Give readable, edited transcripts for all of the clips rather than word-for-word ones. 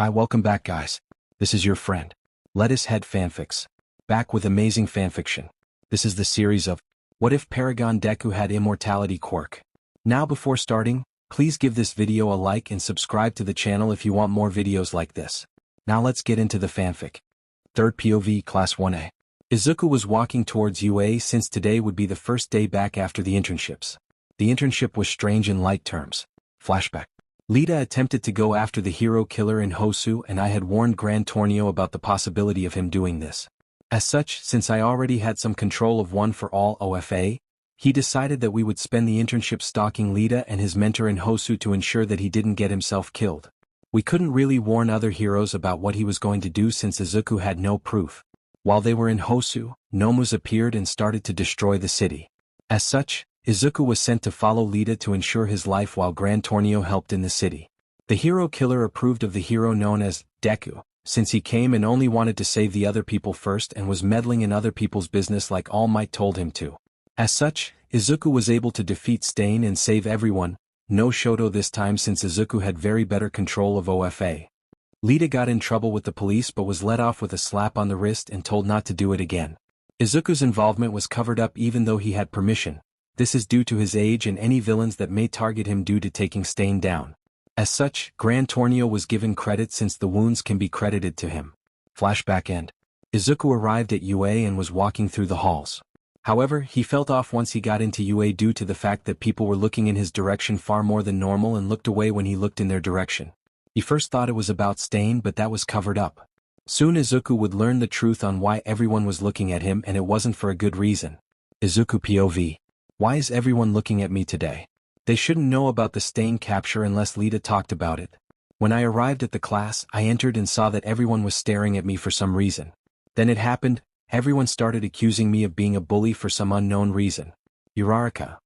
Hi, welcome back guys. This is your friend, Lettuce Head Fanfics, back with amazing fanfiction. This is the series of What If Paragon Deku Had Immortality Quirk. Now before starting, please give this video a like and subscribe to the channel if you want more videos like this. Now let's get into the fanfic. Third POV Class 1A. Izuku was walking towards UA since today would be the first day back after the internships. The internship was strange in light terms. Flashback. Lita attempted to go after the hero killer in Hosu and I had warned Gran Tornio about the possibility of him doing this. As such, since I already had some control of One for All OFA, he decided that we would spend the internship stalking Lita and his mentor in Hosu to ensure that he didn't get himself killed. We couldn't really warn other heroes about what he was going to do since Izuku had no proof. While they were in Hosu, Nomus appeared and started to destroy the city. As such, Izuku was sent to follow Lita to ensure his life while Gran Tornio helped in the city. The hero killer approved of the hero known as Deku, since he came and only wanted to save the other people first and was meddling in other people's business like All Might told him to. As such, Izuku was able to defeat Stain and save everyone, no Shoto this time since Izuku had very better control of OFA. Lita got in trouble with the police but was let off with a slap on the wrist and told not to do it again. Izuku's involvement was covered up even though he had permission. This is due to his age and any villains that may target him due to taking Stain down. As such, Gran Tornio was given credit since the wounds can be credited to him. Flashback end. Izuku arrived at UA and was walking through the halls. However, he felt off once he got into UA due to the fact that people were looking in his direction far more than normal and looked away when he looked in their direction. He first thought it was about Stain but that was covered up. Soon Izuku would learn the truth on why everyone was looking at him and it wasn't for a good reason. Izuku POV. Why is everyone looking at me today? They shouldn't know about the Stain capture unless Lita talked about it. When I arrived at the class, I entered and saw that everyone was staring at me for some reason. Then it happened, everyone started accusing me of being a bully for some unknown reason. Uraraka.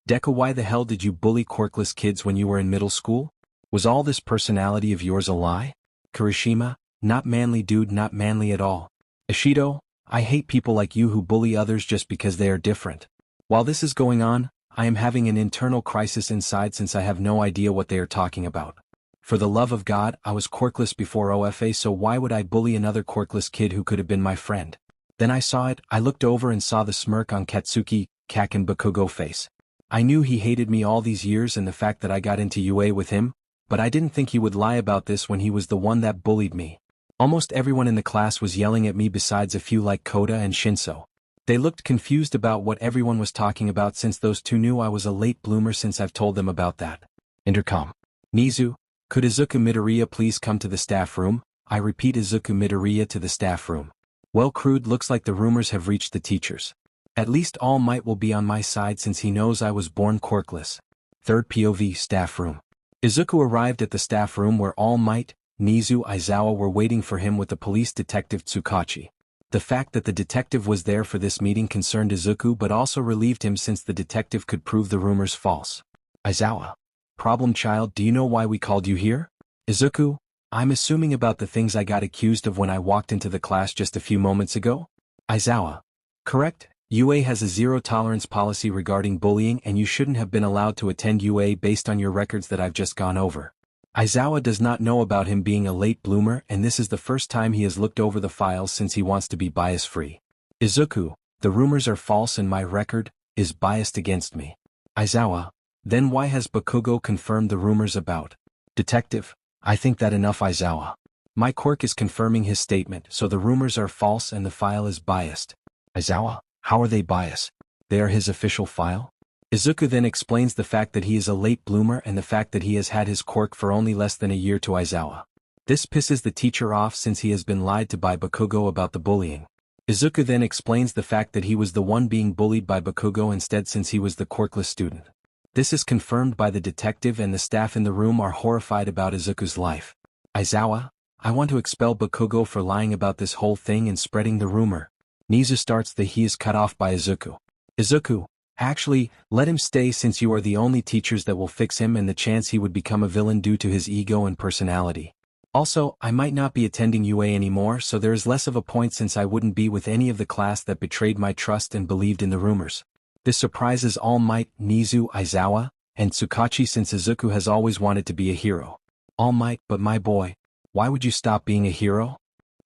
Deku, why the hell did you bully quirkless kids when you were in middle school? Was all this personality of yours a lie? Kirishima, not manly dude, not manly at all. Ishido, I hate people like you who bully others just because they are different. While this is going on, I am having an internal crisis inside since I have no idea what they are talking about. For the love of God, I was quirkless before OFA, so why would I bully another quirkless kid who could have been my friend? Then I saw it, I looked over and saw the smirk on Katsuki, Kak and Bakugo face. I knew he hated me all these years and the fact that I got into UA with him, but I didn't think he would lie about this when he was the one that bullied me. Almost everyone in the class was yelling at me besides a few like Koda and Shinso. They looked confused about what everyone was talking about since those two knew I was a late bloomer since I've told them about that. Intercom. Nizu, could Izuku Midoriya please come to the staff room? I repeat, Izuku Midoriya to the staff room. Well, Crude, looks like the rumors have reached the teachers. At least All Might will be on my side since he knows I was born quirkless. Third POV Staff Room. Izuku arrived at the staff room where All Might, Nizu, Aizawa were waiting for him with the police detective Tsukachi. The fact that the detective was there for this meeting concerned Izuku but also relieved him since the detective could prove the rumors false. Aizawa. Problem child, do you know why we called you here? Izuku, I'm assuming about the things I got accused of when I walked into the class just a few moments ago? Aizawa. Correct, UA has a zero-tolerance policy regarding bullying and you shouldn't have been allowed to attend UA based on your records that I've just gone over. Aizawa does not know about him being a late bloomer and this is the first time he has looked over the files since he wants to be bias-free. Izuku, the rumors are false and my record is biased against me. Aizawa, then why has Bakugo confirmed the rumors about? Detective, I think that enough, Aizawa. My quirk is confirming his statement, so the rumors are false and the file is biased. Aizawa, how are they biased? They are his official file? Izuku then explains the fact that he is a late bloomer and the fact that he has had his quirk for only less than a year to Aizawa. This pisses the teacher off since he has been lied to by Bakugo about the bullying. Izuku then explains the fact that he was the one being bullied by Bakugo instead since he was the quirkless student. This is confirmed by the detective and the staff in the room are horrified about Izuku's life. Aizawa, I want to expel Bakugo for lying about this whole thing and spreading the rumor. Nizu starts that he is cut off by Izuku. Izuku, actually, let him stay since you are the only teachers that will fix him and the chance he would become a villain due to his ego and personality. Also, I might not be attending UA anymore so there is less of a point since I wouldn't be with any of the class that betrayed my trust and believed in the rumors. This surprises All Might, Nizu, Aizawa, and Tsukachi since Izuku has always wanted to be a hero. All Might, but my boy, Why would you stop being a hero?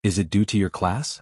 Is it due to your class?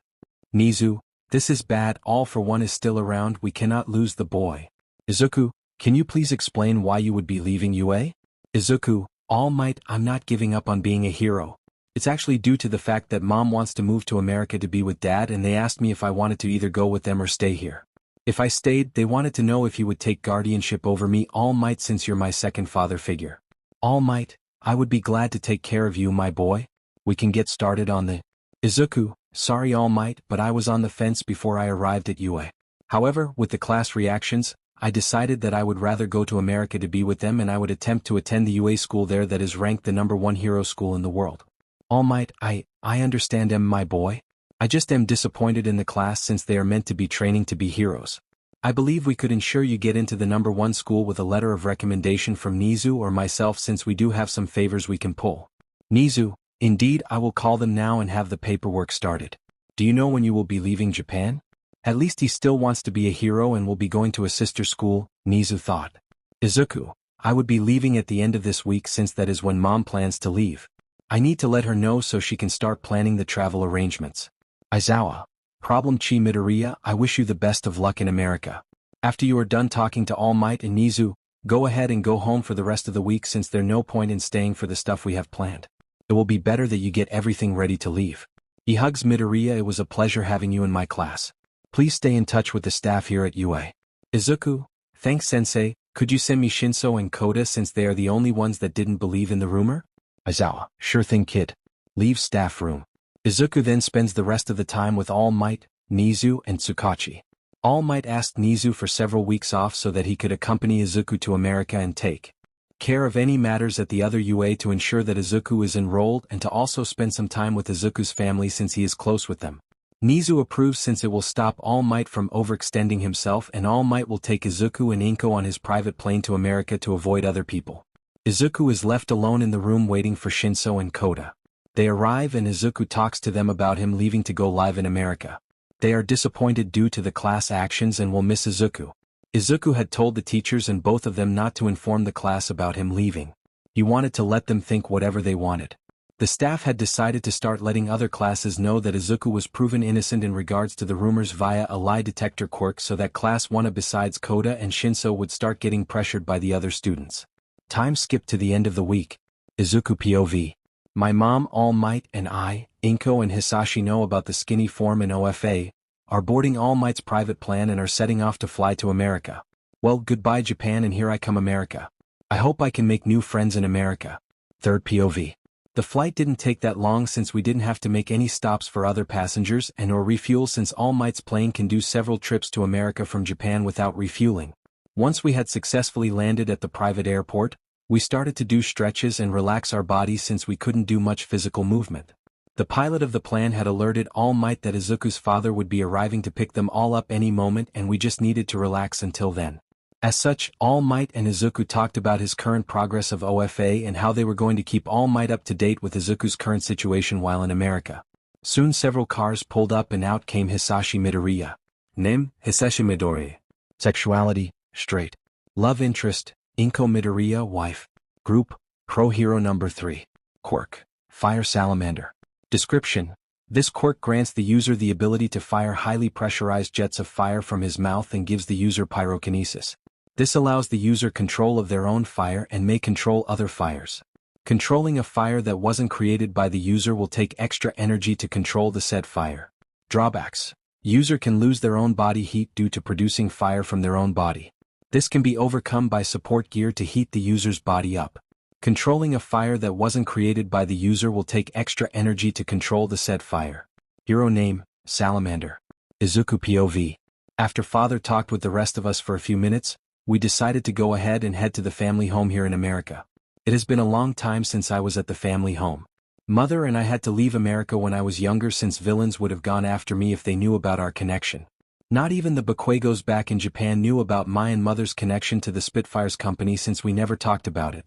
Nizu, this is bad. All for One is still around. We cannot lose the boy. Izuku, can you please explain why you would be leaving UA? Izuku, All Might, I'm not giving up on being a hero. It's actually due to the fact that Mom wants to move to America to be with Dad, and they asked me if I wanted to either go with them or stay here. If I stayed, they wanted to know if you would take guardianship over me, All Might, since you're my second father figure. All Might, I would be glad to take care of you, my boy. We can get started on the... Izuku, sorry All Might, but I was on the fence before I arrived at UA. However, with the class reactions, I decided that I would rather go to America to be with them, and I would attempt to attend the UA school there that is ranked the #1 hero school in the world. All Might, I understand my boy. I just am disappointed in the class since they are meant to be training to be heroes. I believe we could ensure you get into the #1 school with a letter of recommendation from Nizu or myself, since we do have some favors we can pull. Nizu, indeed, I will call them now and have the paperwork started. Do you know when you will be leaving Japan? At least he still wants to be a hero and will be going to a sister school, Nizu thought. Izuku, I would be leaving at the end of this week, since that is when Mom plans to leave. I need to let her know so she can start planning the travel arrangements. Aizawa, Problem Chi Midoriya, I wish you the best of luck in America. After you are done talking to All Might and Nizu, go ahead and go home for the rest of the week, since there's no point in staying for the stuff we have planned. It will be better that you get everything ready to leave. He hugs Midoriya. It was a pleasure having you in my class. Please stay in touch with the staff here at UA. Izuku, thanks Sensei. Could you send me Shinso and Koda, since they are the only ones that didn't believe in the rumor? Aizawa, sure thing kid. Leave staff room. Izuku then spends the rest of the time with All Might, Nizu and Tsukachi. All Might asked Nizu for several weeks off so that he could accompany Izuku to America and take care of any matters at the other UA to ensure that Izuku is enrolled, and to also spend some time with Izuku's family since he is close with them. Nizu approves, since it will stop All Might from overextending himself, and All Might will take Izuku and Inko on his private plane to America to avoid other people. Izuku is left alone in the room waiting for Shinso and Koda. They arrive and Izuku talks to them about him leaving to go live in America. They are disappointed due to the class actions and will miss Izuku. Izuku had told the teachers and both of them not to inform the class about him leaving. He wanted to let them think whatever they wanted. The staff had decided to start letting other classes know that Izuku was proven innocent in regards to the rumors via a lie detector quirk, so that class 1 besides Koda and Shinso would start getting pressured by the other students. Time skipped to the end of the week. Izuku POV. My mom, All Might, and I, Inko and Hisashi, know about the skinny form and OFA, are boarding All Might's private plan and are setting off to fly to America. Well, goodbye Japan, and here I come America. I hope I can make new friends in America. Third POV. The flight didn't take that long, since we didn't have to make any stops for other passengers and or refuel, since All Might's plane can do several trips to America from Japan without refueling. Once we had successfully landed at the private airport, we started to do stretches and relax our bodies since we couldn't do much physical movement. The pilot of the plane had alerted All Might that Izuku's father would be arriving to pick them all up any moment, and we just needed to relax until then. As such, All Might and Izuku talked about his current progress of OFA and how they were going to keep All Might up to date with Izuku's current situation while in America. Soon several cars pulled up and out came Hisashi Midoriya. Name, Hisashi Midoriya. Sexuality, straight. Love interest, Inko Midoriya, wife. Group, Pro Hero number 3. Quirk, Fire Salamander. Description: this quirk grants the user the ability to fire highly pressurized jets of fire from his mouth and gives the user pyrokinesis. This allows the user control of their own fire and may control other fires. Controlling a fire that wasn't created by the user will take extra energy to control the said fire. Drawbacks: user can lose their own body heat due to producing fire from their own body. This can be overcome by support gear to heat the user's body up. Controlling a fire that wasn't created by the user will take extra energy to control the said fire. Hero name, Salamander. Izuku POV. After father talked with the rest of us for a few minutes, we decided to go ahead and head to the family home here in America. It has been a long time since I was at the family home. Mother and I had to leave America when I was younger, since villains would have gone after me if they knew about our connection. Not even the Bakuegos back in Japan knew about my and mother's connection to the Spitfires company, since we never talked about it.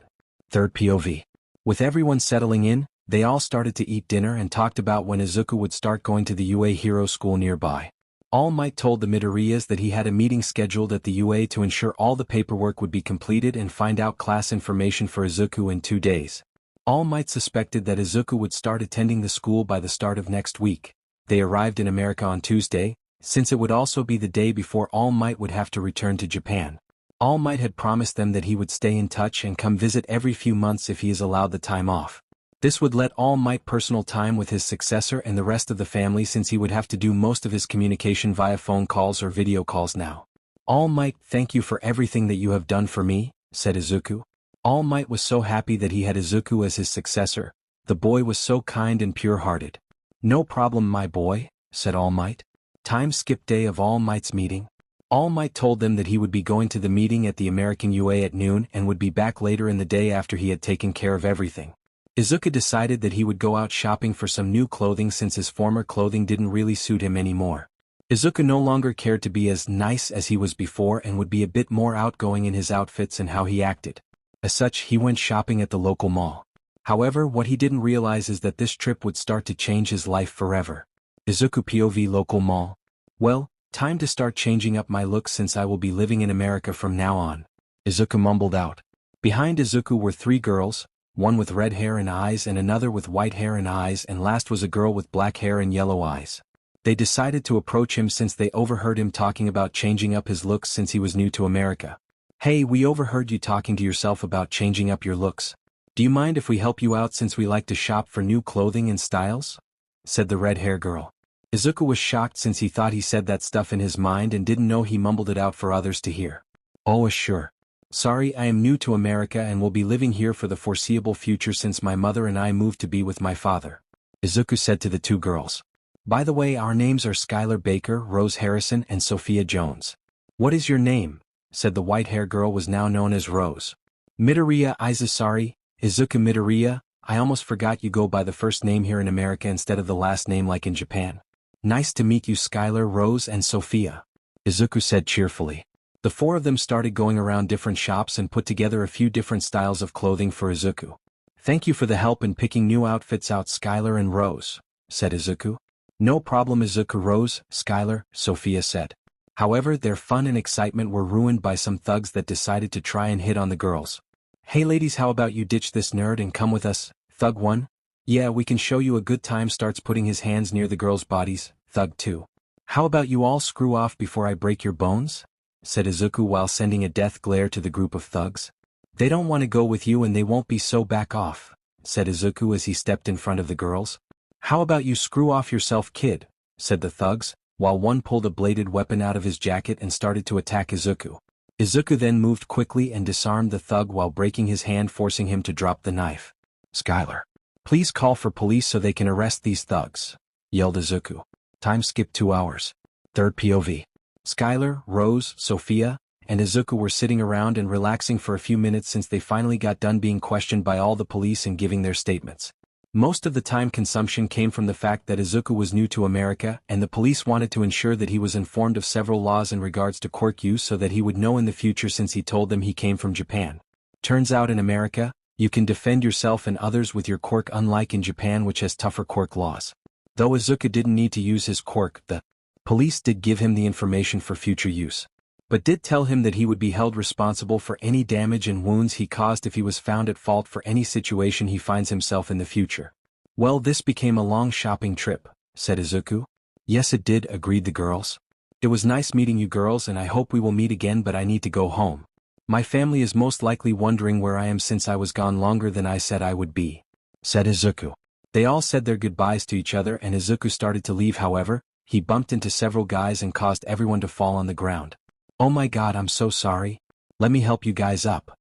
Third POV. With everyone settling in, they all started to eat dinner and talked about when Izuku would start going to the UA Hero School nearby. All Might told the Midoriyas that he had a meeting scheduled at the UA to ensure all the paperwork would be completed and find out class information for Izuku in 2 days. All Might suspected that Izuku would start attending the school by the start of next week. They arrived in America on Tuesday, since it would also be the day before All Might would have to return to Japan. All Might had promised them that he would stay in touch and come visit every few months if he is allowed the time off. This would let All Might personal time with his successor and the rest of the family, since he would have to do most of his communication via phone calls or video calls now. All Might, thank you for everything that you have done for me, said Izuku. All Might was so happy that he had Izuku as his successor. The boy was so kind and pure-hearted. No problem, my boy, said All Might. Time skip day of All Might's meeting. All Might told them that he would be going to the meeting at the American UA at noon and would be back later in the day after he had taken care of everything. Izuku decided that he would go out shopping for some new clothing since his former clothing didn't really suit him anymore. Izuku no longer cared to be as nice as he was before and would be a bit more outgoing in his outfits and how he acted. As such, he went shopping at the local mall. However, what he didn't realize is that this trip would start to change his life forever. Izuku POV local mall. Well, time to start changing up my look since I will be living in America from now on, Izuku mumbled out. Behind Izuku were three girls, one with red hair and eyes and another with white hair and eyes, and last was a girl with black hair and yellow eyes. They decided to approach him since they overheard him talking about changing up his looks since he was new to America. Hey, we overheard you talking to yourself about changing up your looks. Do you mind if we help you out since we like to shop for new clothing and styles? Said the red hair girl. Izuku was shocked since he thought he said that stuff in his mind and didn't know he mumbled it out for others to hear. Oh, sure. Sorry, I am new to America and will be living here for the foreseeable future since my mother and I moved to be with my father, Izuku said to the two girls. By the way, our names are Skylar Baker, Rose Harrison, and Sophia Jones. What is your name? Said the white-haired girl, was now known as Rose. Midoriya Sorry, Izuku Midoriya, I almost forgot you go by the first name here in America instead of the last name like in Japan. Nice to meet you, Skylar, Rose, and Sophia, Izuku said cheerfully. The four of them started going around different shops and put together a few different styles of clothing for Izuku. Thank you for the help in picking new outfits out, Skylar and Rose, said Izuku. No problem, Izuku. Rose, Skylar, Sophia said. However, their fun and excitement were ruined by some thugs that decided to try and hit on the girls. Hey ladies, how about you ditch this nerd and come with us, Thug 1? Yeah, we can show you a good time, starts putting his hands near the girls' bodies, Thug 2. How about you all screw off before I break your bones? Said Izuku while sending a death glare to the group of thugs. They don't want to go with you and they won't be, so back off, said Izuku as he stepped in front of the girls. How about you screw off yourself, kid, said the thugs, while one pulled a bladed weapon out of his jacket and started to attack Izuku. Izuku then moved quickly and disarmed the thug while breaking his hand, forcing him to drop the knife. Skylar, please call for police so they can arrest these thugs, yelled Izuku. Time skip 2 hours. Third POV. Skylar, Rose, Sophia, and Izuku were sitting around and relaxing for a few minutes since they finally got done being questioned by all the police and giving their statements. Most of the time consumption came from the fact that Izuku was new to America and the police wanted to ensure that he was informed of several laws in regards to quirk use so that he would know in the future since he told them he came from Japan. Turns out in America, you can defend yourself and others with your quirk, unlike in Japan, which has tougher quirk laws. Though Izuku didn't need to use his quirk, the police did give him the information for future use, but did tell him that he would be held responsible for any damage and wounds he caused if he was found at fault for any situation he finds himself in the future. Well, this became a long shopping trip, said Izuku. Yes, it did, agreed the girls. It was nice meeting you girls and I hope we will meet again, but I need to go home. My family is most likely wondering where I am since I was gone longer than I said I would be, said Izuku. They all said their goodbyes to each other and Izuku started to leave. However, he bumped into several guys and caused everyone to fall on the ground. Oh my god, I'm so sorry. Let me help you guys up,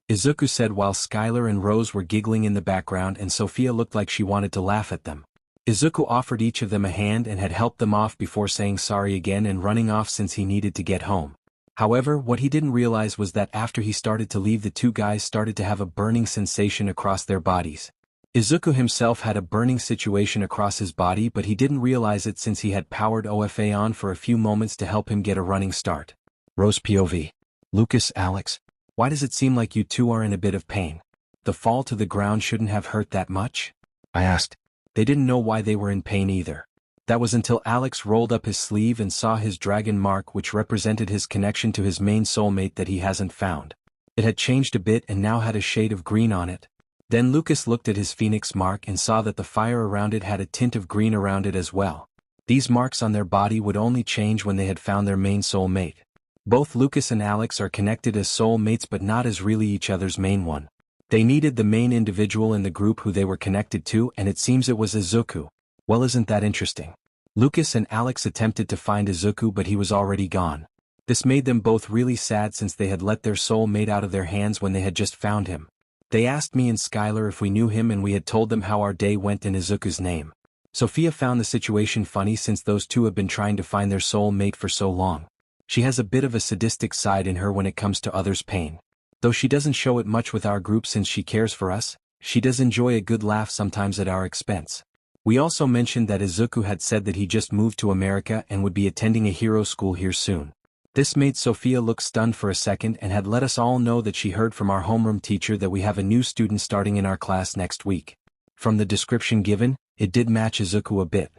Izuku said while Skylar and Rose were giggling in the background and Sophia looked like she wanted to laugh at them. Izuku offered each of them a hand and had helped them off before saying sorry again and running off since he needed to get home. However, what he didn't realize was that after he started to leave, the two guys started to have a burning sensation across their bodies. Izuku himself had a burning situation across his body, but he didn't realize it since he had powered OFA on for a few moments to help him get a running start. Rose POV. Lucas, Alex, why does it seem like you two are in a bit of pain? The fall to the ground shouldn't have hurt that much? I asked. They didn't know why they were in pain either. That was until Alex rolled up his sleeve and saw his dragon mark, which represented his connection to his main soulmate that he hasn't found. It had changed a bit and now had a shade of green on it. Then Lucas looked at his phoenix mark and saw that the fire around it had a tint of green around it as well. These marks on their body would only change when they had found their main soul mate. Both Lucas and Alex are connected as soul mates but not as really each other's main one. They needed the main individual in the group who they were connected to, and it seems it was Izuku. Well, isn't that interesting? Lucas and Alex attempted to find Izuku but he was already gone. This made them both really sad since they had let their soul mate out of their hands when they had just found him. They asked me and Skylar if we knew him and we had told them how our day went in Izuku's name. Sophia found the situation funny since those two have been trying to find their soul mate for so long. She has a bit of a sadistic side in her when it comes to others' pain. Though she doesn't show it much with our group since she cares for us, she does enjoy a good laugh sometimes at our expense. We also mentioned that Izuku had said that he just moved to America and would be attending a hero school here soon. This made Sophia look stunned for a second and had let us all know that she heard from our homeroom teacher that we have a new student starting in our class next week. From the description given, it did match Izuku a bit.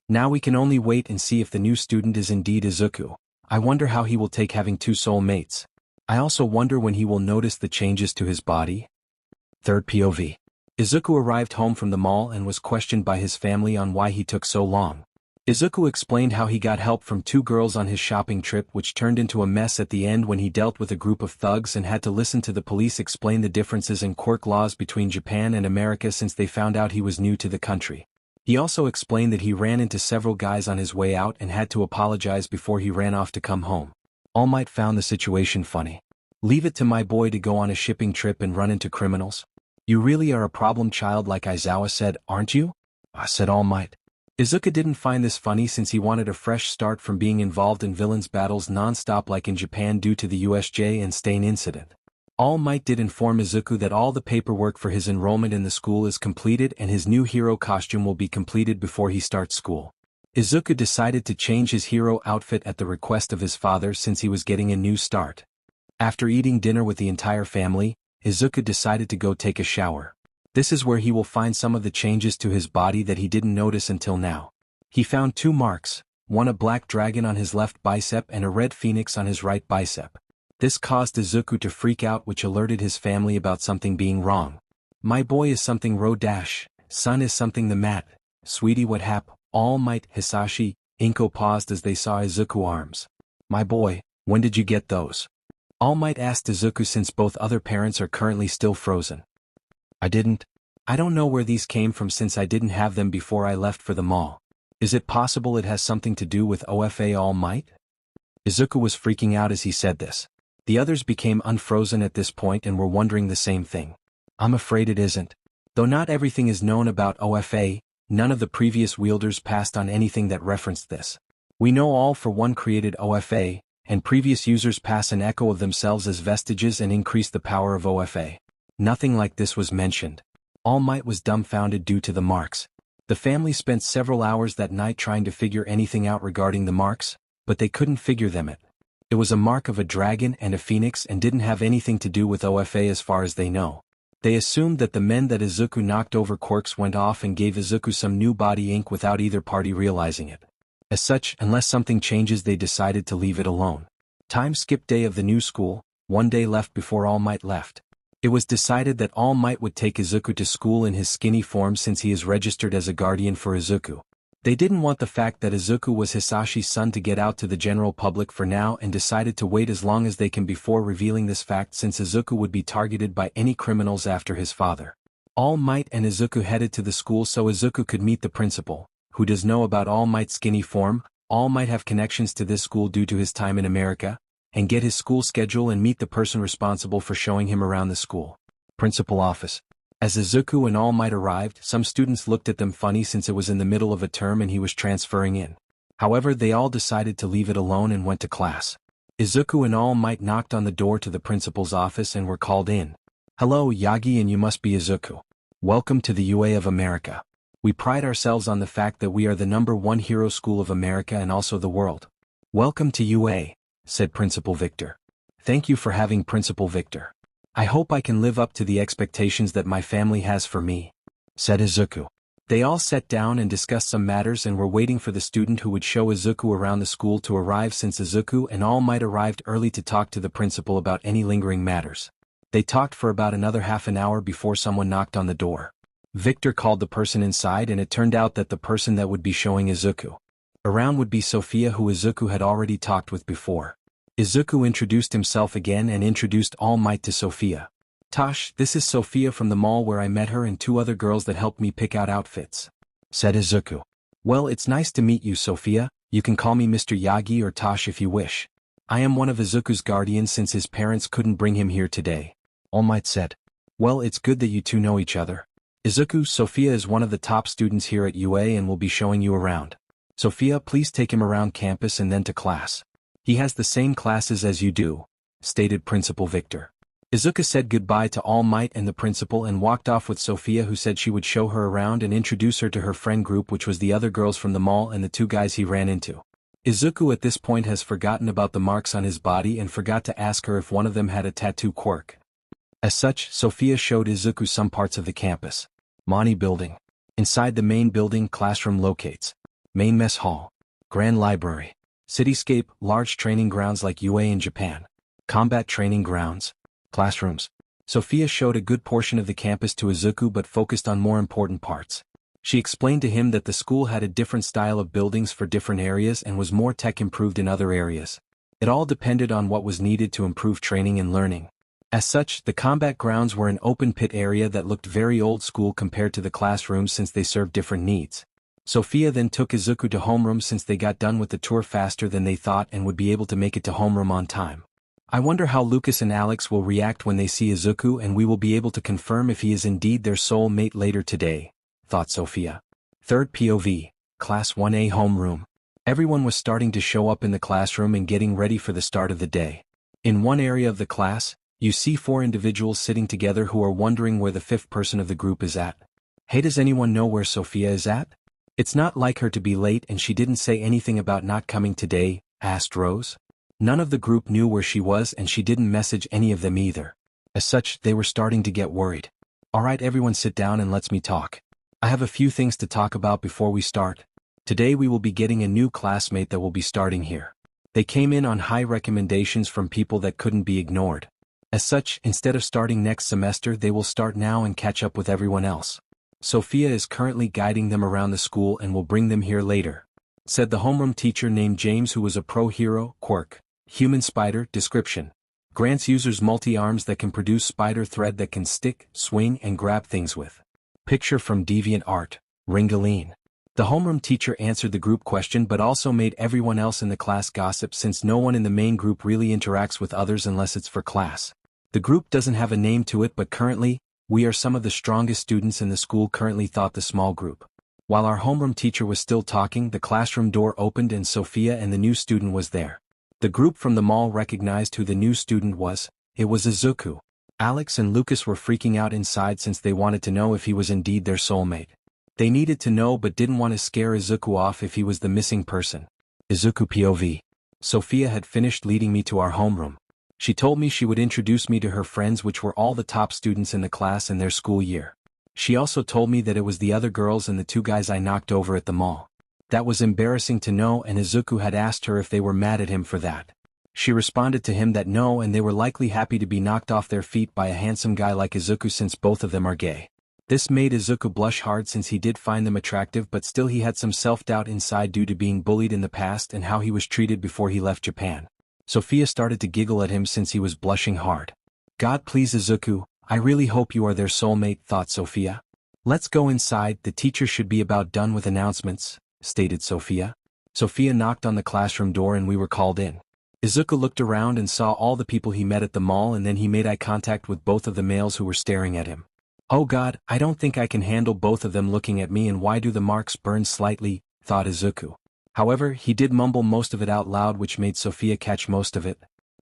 Now we can only wait and see if the new student is indeed Izuku. I wonder how he will take having two soul mates. I also wonder when he will notice the changes to his body. Third POV. Izuku arrived home from the mall and was questioned by his family on why he took so long. Izuku explained how he got help from two girls on his shopping trip, which turned into a mess at the end when he dealt with a group of thugs and had to listen to the police explain the differences in quirk laws between Japan and America since they found out he was new to the country. He also explained that he ran into several guys on his way out and had to apologize before he ran off to come home. All Might found the situation funny. Leave it to my boy to go on a shipping trip and run into criminals? You really are a problem child like Aizawa said, aren't you? Said All Might. Izuku didn't find this funny since he wanted a fresh start from being involved in villains battles non-stop like in Japan due to the USJ and Stain incident. All Might did inform Izuku that all the paperwork for his enrollment in the school is completed and his new hero costume will be completed before he starts school. Izuku decided to change his hero outfit at the request of his father since he was getting a new start. After eating dinner with the entire family, Izuku decided to go take a shower. This is where he will find some of the changes to his body that he didn't notice until now. He found two marks, one a black dragon on his left bicep and a red phoenix on his right bicep. This caused Izuku to freak out, which alerted his family about something being wrong. My boy is something son is something the mat, sweetie what hap, All Might, Hisashi, Inko paused as they saw Izuku arms. My boy, when did you get those? All Might asked Izuku since both other parents are currently still frozen. I didn't. I don't know where these came from since I didn't have them before I left for the mall. Is it possible it has something to do with OFA All Might? Izuku was freaking out as he said this. The others became unfrozen at this point and were wondering the same thing. I'm afraid it isn't. Though not everything is known about OFA, none of the previous wielders passed on anything that referenced this. We know All for One created OFA, and previous users pass an echo of themselves as vestiges and increase the power of OFA. Nothing like this was mentioned. All Might was dumbfounded due to the marks. The family spent several hours that night trying to figure anything out regarding the marks, but they couldn't figure them out. It was a mark of a dragon and a phoenix and didn't have anything to do with OFA as far as they know. They assumed that the men that Izuku knocked over quirks went off and gave Izuku some new body ink without either party realizing it. As such, unless something changes, they decided to leave it alone. Time skip day of the new school, one day left before All Might left. It was decided that All Might would take Izuku to school in his skinny form since he is registered as a guardian for Izuku. They didn't want the fact that Izuku was Hisashi's son to get out to the general public for now and decided to wait as long as they can before revealing this fact since Izuku would be targeted by any criminals after his father. All Might and Izuku headed to the school so Izuku could meet the principal, who does know about All Might's skinny form. All Might have connections to this school due to his time in America, and get his school schedule and meet the person responsible for showing him around the school. Principal office. As Izuku and All Might arrived, some students looked at them funny since it was in the middle of a term and he was transferring in. However, they all decided to leave it alone and went to class. Izuku and All Might knocked on the door to the principal's office and were called in. Hello Yagi, and you must be Izuku. Welcome to the UA of America. We pride ourselves on the fact that we are the #1 hero school of America and also the world. Welcome to UA, said Principal Victor. Thank you for having Principal Victor. I hope I can live up to the expectations that my family has for me, said Izuku. They all sat down and discussed some matters and were waiting for the student who would show Izuku around the school to arrive since Izuku and All Might arrived early to talk to the principal about any lingering matters. They talked for about another half an hour before someone knocked on the door. Victor called the person inside and it turned out that the person that would be showing Izuku around would be Sophia, who Izuku had already talked with before. Izuku introduced himself again and introduced All Might to Sophia. "Tosh, this is Sophia from the mall where I met her and two other girls that helped me pick out outfits," said Izuku. "Well, it's nice to meet you, Sophia. You can call me Mr. Yagi or Tosh if you wish. I am one of Izuku's guardians since his parents couldn't bring him here today," All Might said. "Well, it's good that you two know each other. Izuku, Sophia is one of the top students here at UA and will be showing you around. Sophia, please take him around campus and then to class. He has the same classes as you do," stated Principal Victor. Izuku said goodbye to All Might and the principal and walked off with Sophia, who said she would show her around and introduce her to her friend group, which was the other girls from the mall and the two guys he ran into. Izuku at this point has forgotten about the marks on his body and forgot to ask her if one of them had a tattoo quirk. As such, Sophia showed Izuku some parts of the campus. Mani Building. Inside the main building, classroom locates. Main mess hall. Grand library. Cityscape, large training grounds like UA in Japan. Combat training grounds. Classrooms. Sophia showed a good portion of the campus to Izuku but focused on more important parts. She explained to him that the school had a different style of buildings for different areas and was more tech improved in other areas. It all depended on what was needed to improve training and learning. As such, the combat grounds were an open pit area that looked very old school compared to the classrooms since they served different needs. Sophia then took Izuku to homeroom since they got done with the tour faster than they thought and would be able to make it to homeroom on time. "I wonder how Lucas and Alex will react when they see Izuku, and we will be able to confirm if he is indeed their soul mate later today," thought Sophia. Third POV, Class 1A homeroom. Everyone was starting to show up in the classroom and getting ready for the start of the day. In one area of the class, you see 4 individuals sitting together who are wondering where the 5th person of the group is at. "Hey, does anyone know where Sophia is at? It's not like her to be late and she didn't say anything about not coming today," asked Rose. None of the group knew where she was and she didn't message any of them either. As such, they were starting to get worried. "Alright, everyone sit down and let's me talk. I have a few things to talk about before we start. Today we will be getting a new classmate that will be starting here. They came in on high recommendations from people that couldn't be ignored. As such, instead of starting next semester, they will start now and catch up with everyone else. Sophia is currently guiding them around the school and will bring them here later," said the homeroom teacher named James, who was a pro hero. Quirk. Human spider. Description. Grants users multi-arms that can produce spider thread that can stick, swing and grab things with. Picture from DeviantArt. Ringaline. The homeroom teacher answered the group question but also made everyone else in the class gossip since no one in the main group really interacts with others unless it's for class. The group doesn't have a name to it, but currently, we are some of the strongest students in the school currently, thought the small group. While our homeroom teacher was still talking, the classroom door opened and Sophia and the new student was there. The group from the mall recognized who the new student was. It was Izuku. Alex and Lucas were freaking out inside since they wanted to know if he was indeed their soulmate. They needed to know but didn't want to scare Izuku off if he was the missing person. Izuku POV. Sophia had finished leading me to our homeroom. She told me she would introduce me to her friends, which were all the top students in the class in their school year. She also told me that it was the other girls and the 2 guys I knocked over at the mall. That was embarrassing to know, and Izuku had asked her if they were mad at him for that. She responded to him that no, and they were likely happy to be knocked off their feet by a handsome guy like Izuku since both of them are gay. This made Izuku blush hard since he did find them attractive, but still he had some self-doubt inside due to being bullied in the past and how he was treated before he left Japan. Sophia started to giggle at him since he was blushing hard. "God, please Izuku, I really hope you are their soulmate," thought Sophia. "Let's go inside, the teacher should be about done with announcements," stated Sophia. Sophia knocked on the classroom door and we were called in. Izuku looked around and saw all the people he met at the mall, and then he made eye contact with both of the males who were staring at him. "Oh God, I don't think I can handle both of them looking at me, and why do the marks burn slightly," thought Izuku. However, he did mumble most of it out loud, which made Sophia catch most of it.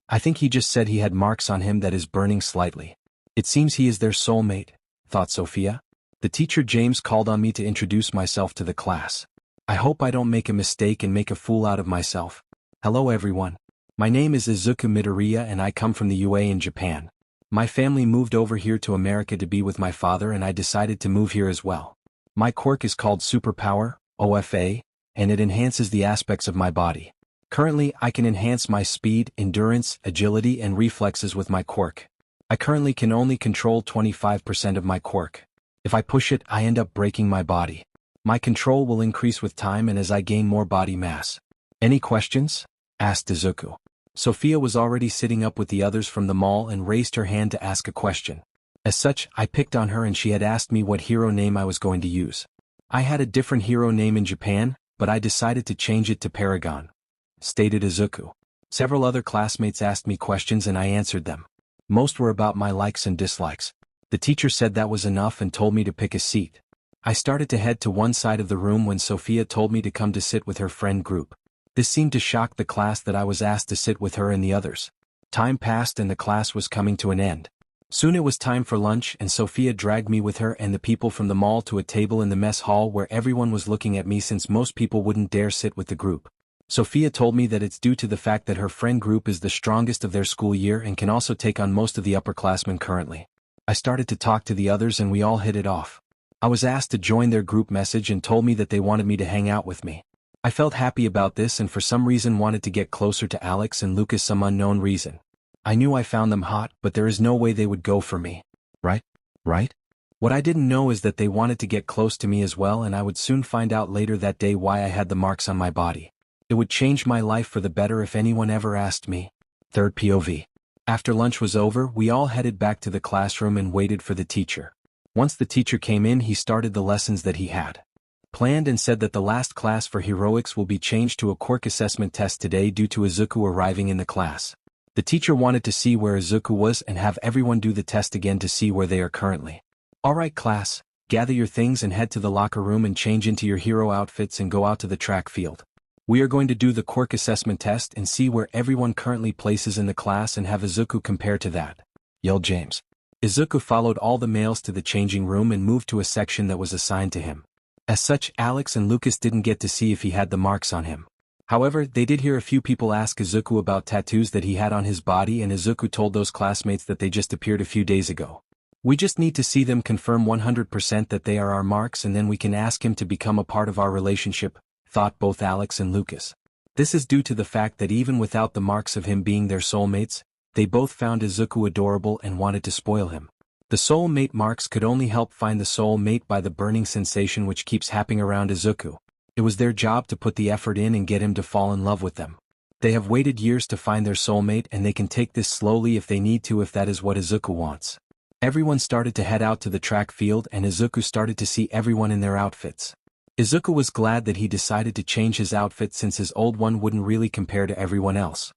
"I think he just said he had marks on him that is burning slightly. It seems he is their soulmate," thought Sophia. The teacher James called on me to introduce myself to the class. "I hope I don't make a mistake and make a fool out of myself. Hello everyone. My name is Izuku Midoriya and I come from the UA in Japan. My family moved over here to America to be with my father, and I decided to move here as well. My quirk is called Superpower, OFA, and it enhances the aspects of my body. Currently, I can enhance my speed, endurance, agility and reflexes with my quirk. I currently can only control 25% of my quirk. If I push it, I end up breaking my body. My control will increase with time and as I gain more body mass. Any questions? Asked Izuku. Sophia was already sitting up with the others from the mall and raised her hand to ask a question. As such, I picked on her and she had asked me what hero name I was going to use. I had a different hero name in Japan, but I decided to change it to Paragon, stated Izuku. Several other classmates asked me questions and I answered them. Most were about my likes and dislikes. The teacher said that was enough and told me to pick a seat. I started to head to one side of the room when Sophia told me to come to sit with her friend group. This seemed to shock the class that I was asked to sit with her and the others. Time passed and the class was coming to an end. Soon it was time for lunch and Sophia dragged me with her and the people from the mall to a table in the mess hall where everyone was looking at me since most people wouldn't dare sit with the group. Sophia told me that it's due to the fact that her friend group is the strongest of their school year and can also take on most of the upperclassmen currently. I started to talk to the others and we all hit it off. I was asked to join their group message and told me that they wanted me to hang out with me. I felt happy about this and for some reason wanted to get closer to Alex and Lucas some unknown reason. I knew I found them hot, but there is no way they would go for me. Right? What I didn't know is that they wanted to get close to me as well and I would soon find out later that day why I had the marks on my body. It would change my life for the better if anyone ever asked me. Third POV. After lunch was over, we all headed back to the classroom and waited for the teacher. Once the teacher came in, he started the lessons that he had planned and said that the last class for heroics will be changed to a quirk assessment test today due to Izuku arriving in the class. The teacher wanted to see where Izuku was and have everyone do the test again to see where they are currently. Alright class, gather your things and head to the locker room and change into your hero outfits and go out to the track field. We are going to do the quirk assessment test and see where everyone currently places in the class and have Izuku compare to that, yelled James. Izuku followed all the males to the changing room and moved to a section that was assigned to him. As such, Alex and Lucas didn't get to see if he had the marks on him. However, they did hear a few people ask Izuku about tattoos that he had on his body and Izuku told those classmates that they just appeared a few days ago. We just need to see them confirm 100% that they are our marks and then we can ask him to become a part of our relationship, thought both Alex and Lucas. This is due to the fact that even without the marks of him being their soulmates, they both found Izuku adorable and wanted to spoil him. The soulmate marks could only help find the soulmate by the burning sensation which keeps happening around Izuku. It was their job to put the effort in and get him to fall in love with them. They have waited years to find their soulmate and they can take this slowly if they need to if that is what Izuku wants. Everyone started to head out to the track field and Izuku started to see everyone in their outfits. Izuku was glad that he decided to change his outfit since his old one wouldn't really compare to everyone else.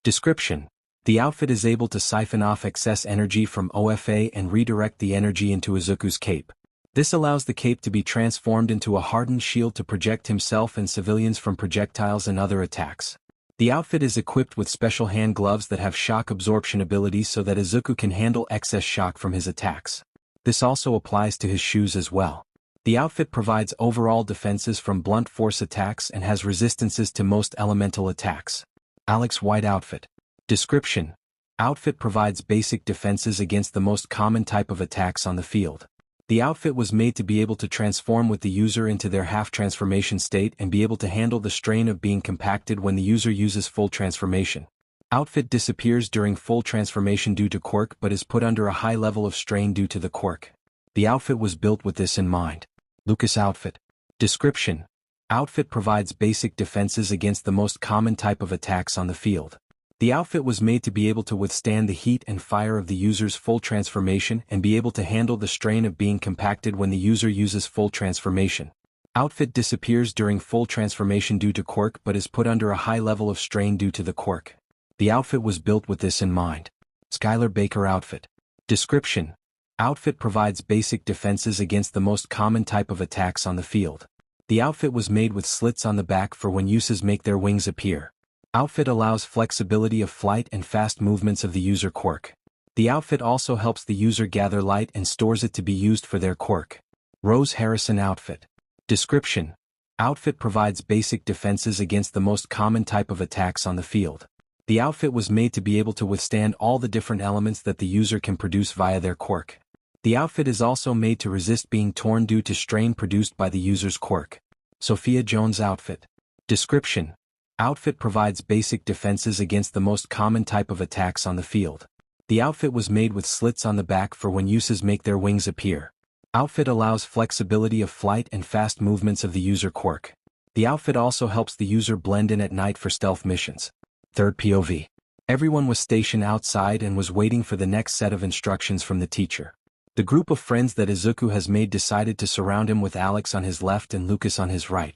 Description: the outfit is able to siphon off excess energy from OFA and redirect the energy into Izuku's cape. This allows the cape to be transformed into a hardened shield to protect himself and civilians from projectiles and other attacks. The outfit is equipped with special hand gloves that have shock absorption abilities so that Izuku can handle excess shock from his attacks. This also applies to his shoes as well. The outfit provides overall defenses from blunt force attacks and has resistances to most elemental attacks. Alex White outfit. Description: outfit provides basic defenses against the most common type of attacks on the field. The outfit was made to be able to transform with the user into their half-transformation state and be able to handle the strain of being compacted when the user uses full transformation. Outfit disappears during full transformation due to quirk but is put under a high level of strain due to the quirk. The outfit was built with this in mind. Lucas outfit. Description: outfit provides basic defenses against the most common type of attacks on the field. The outfit was made to be able to withstand the heat and fire of the user's full transformation and be able to handle the strain of being compacted when the user uses full transformation. Outfit disappears during full transformation due to quirk but is put under a high level of strain due to the quirk. The outfit was built with this in mind. Skylar Baker outfit. Description: outfit provides basic defenses against the most common type of attacks on the field. The outfit was made with slits on the back for when uses make their wings appear. Outfit allows flexibility of flight and fast movements of the user quirk. The outfit also helps the user gather light and stores it to be used for their quirk. Rose Harrison outfit. Description: outfit provides basic defenses against the most common type of attacks on the field. The outfit was made to be able to withstand all the different elements that the user can produce via their quirk. The outfit is also made to resist being torn due to strain produced by the user's quirk. Sophia Jones outfit. Description: outfit provides basic defenses against the most common type of attacks on the field. The outfit was made with slits on the back for when users make their wings appear. Outfit allows flexibility of flight and fast movements of the user quirk. The outfit also helps the user blend in at night for stealth missions. Third POV. Everyone was stationed outside and was waiting for the next set of instructions from the teacher. The group of friends that Izuku has made decided to surround him with Alex on his left and Lucas on his right.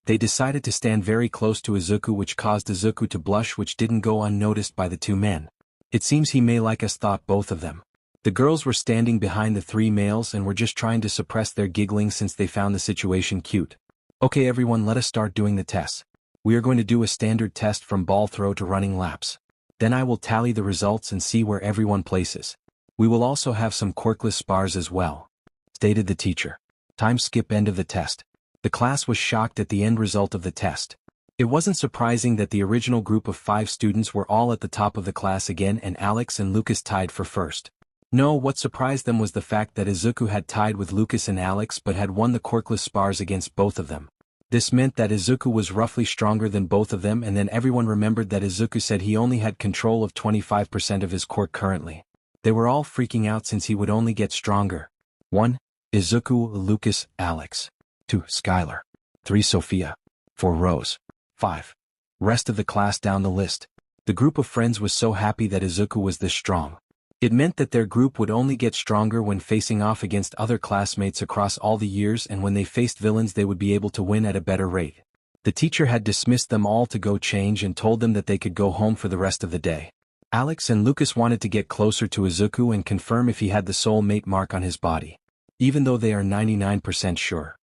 They decided to stand very close to Izuku, which caused Izuku to blush, which didn't go unnoticed by the two men. It seems he may like us, thought both of them. The girls were standing behind the three males and were just trying to suppress their giggling since they found the situation cute. Okay everyone, let us start doing the tests. We are going to do a standard test from ball throw to running laps. Then I will tally the results and see where everyone places. We will also have some quirkless spars as well, stated the teacher. Time skip, end of the test. The class was shocked at the end result of the test. It wasn't surprising that the original group of 5 students were all at the top of the class again and Alex and Lucas tied for first. No, what surprised them was the fact that Izuku had tied with Lucas and Alex but had won the quirkless spars against both of them. This meant that Izuku was roughly stronger than both of them, and then everyone remembered that Izuku said he only had control of 25% of his quirk currently. They were all freaking out since he would only get stronger. 1. Izuku, Lucas, Alex. 2. Skylar. 3. Sophia. 4. Rose. 5. Rest of the class down the list. The group of friends was so happy that Izuku was this strong. It meant that their group would only get stronger when facing off against other classmates across all the years, and when they faced villains they would be able to win at a better rate. The teacher had dismissed them all to go change and told them that they could go home for the rest of the day. Alex and Lucas wanted to get closer to Izuku and confirm if he had the soul mate mark on his body, even though they are 99% sure.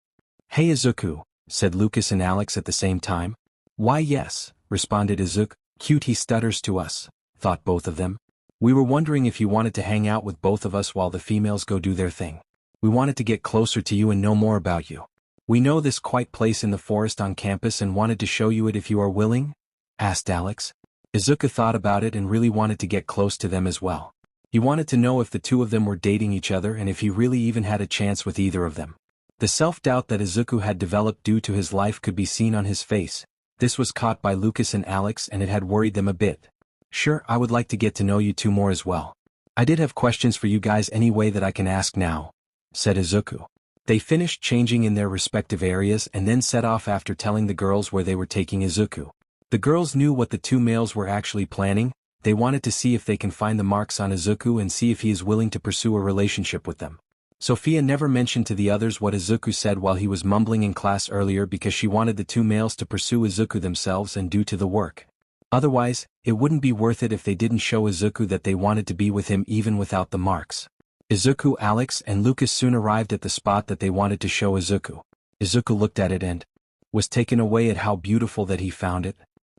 Hey Izuku, said Lucas and Alex at the same time. Why yes, responded Izuku. Cute he stutters to us, thought both of them. We were wondering if you wanted to hang out with both of us while the females go do their thing. We wanted to get closer to you and know more about you. We know this quiet place in the forest on campus and wanted to show you it if you are willing? Asked Alex. Izuku thought about it and really wanted to get close to them as well. He wanted to know if the two of them were dating each other and if he really even had a chance with either of them. The self-doubt that Izuku had developed due to his life could be seen on his face. This was caught by Lucas and Alex and it had worried them a bit. Sure, I would like to get to know you two more as well. I did have questions for you guys anyway that I can ask now, said Izuku. They finished changing in their respective areas and then set off after telling the girls where they were taking Izuku. The girls knew what the two males were actually planning. They wanted to see if they can find the marks on Izuku and see if he is willing to pursue a relationship with them. Sophia never mentioned to the others what Izuku said while he was mumbling in class earlier because she wanted the two males to pursue Izuku themselves and do to the work. Otherwise, it wouldn't be worth it if they didn't show Izuku that they wanted to be with him even without the marks. Izuku, Alex, and Lucas soon arrived at the spot that they wanted to show Izuku. Izuku looked at it and was taken away at how beautiful that he found it.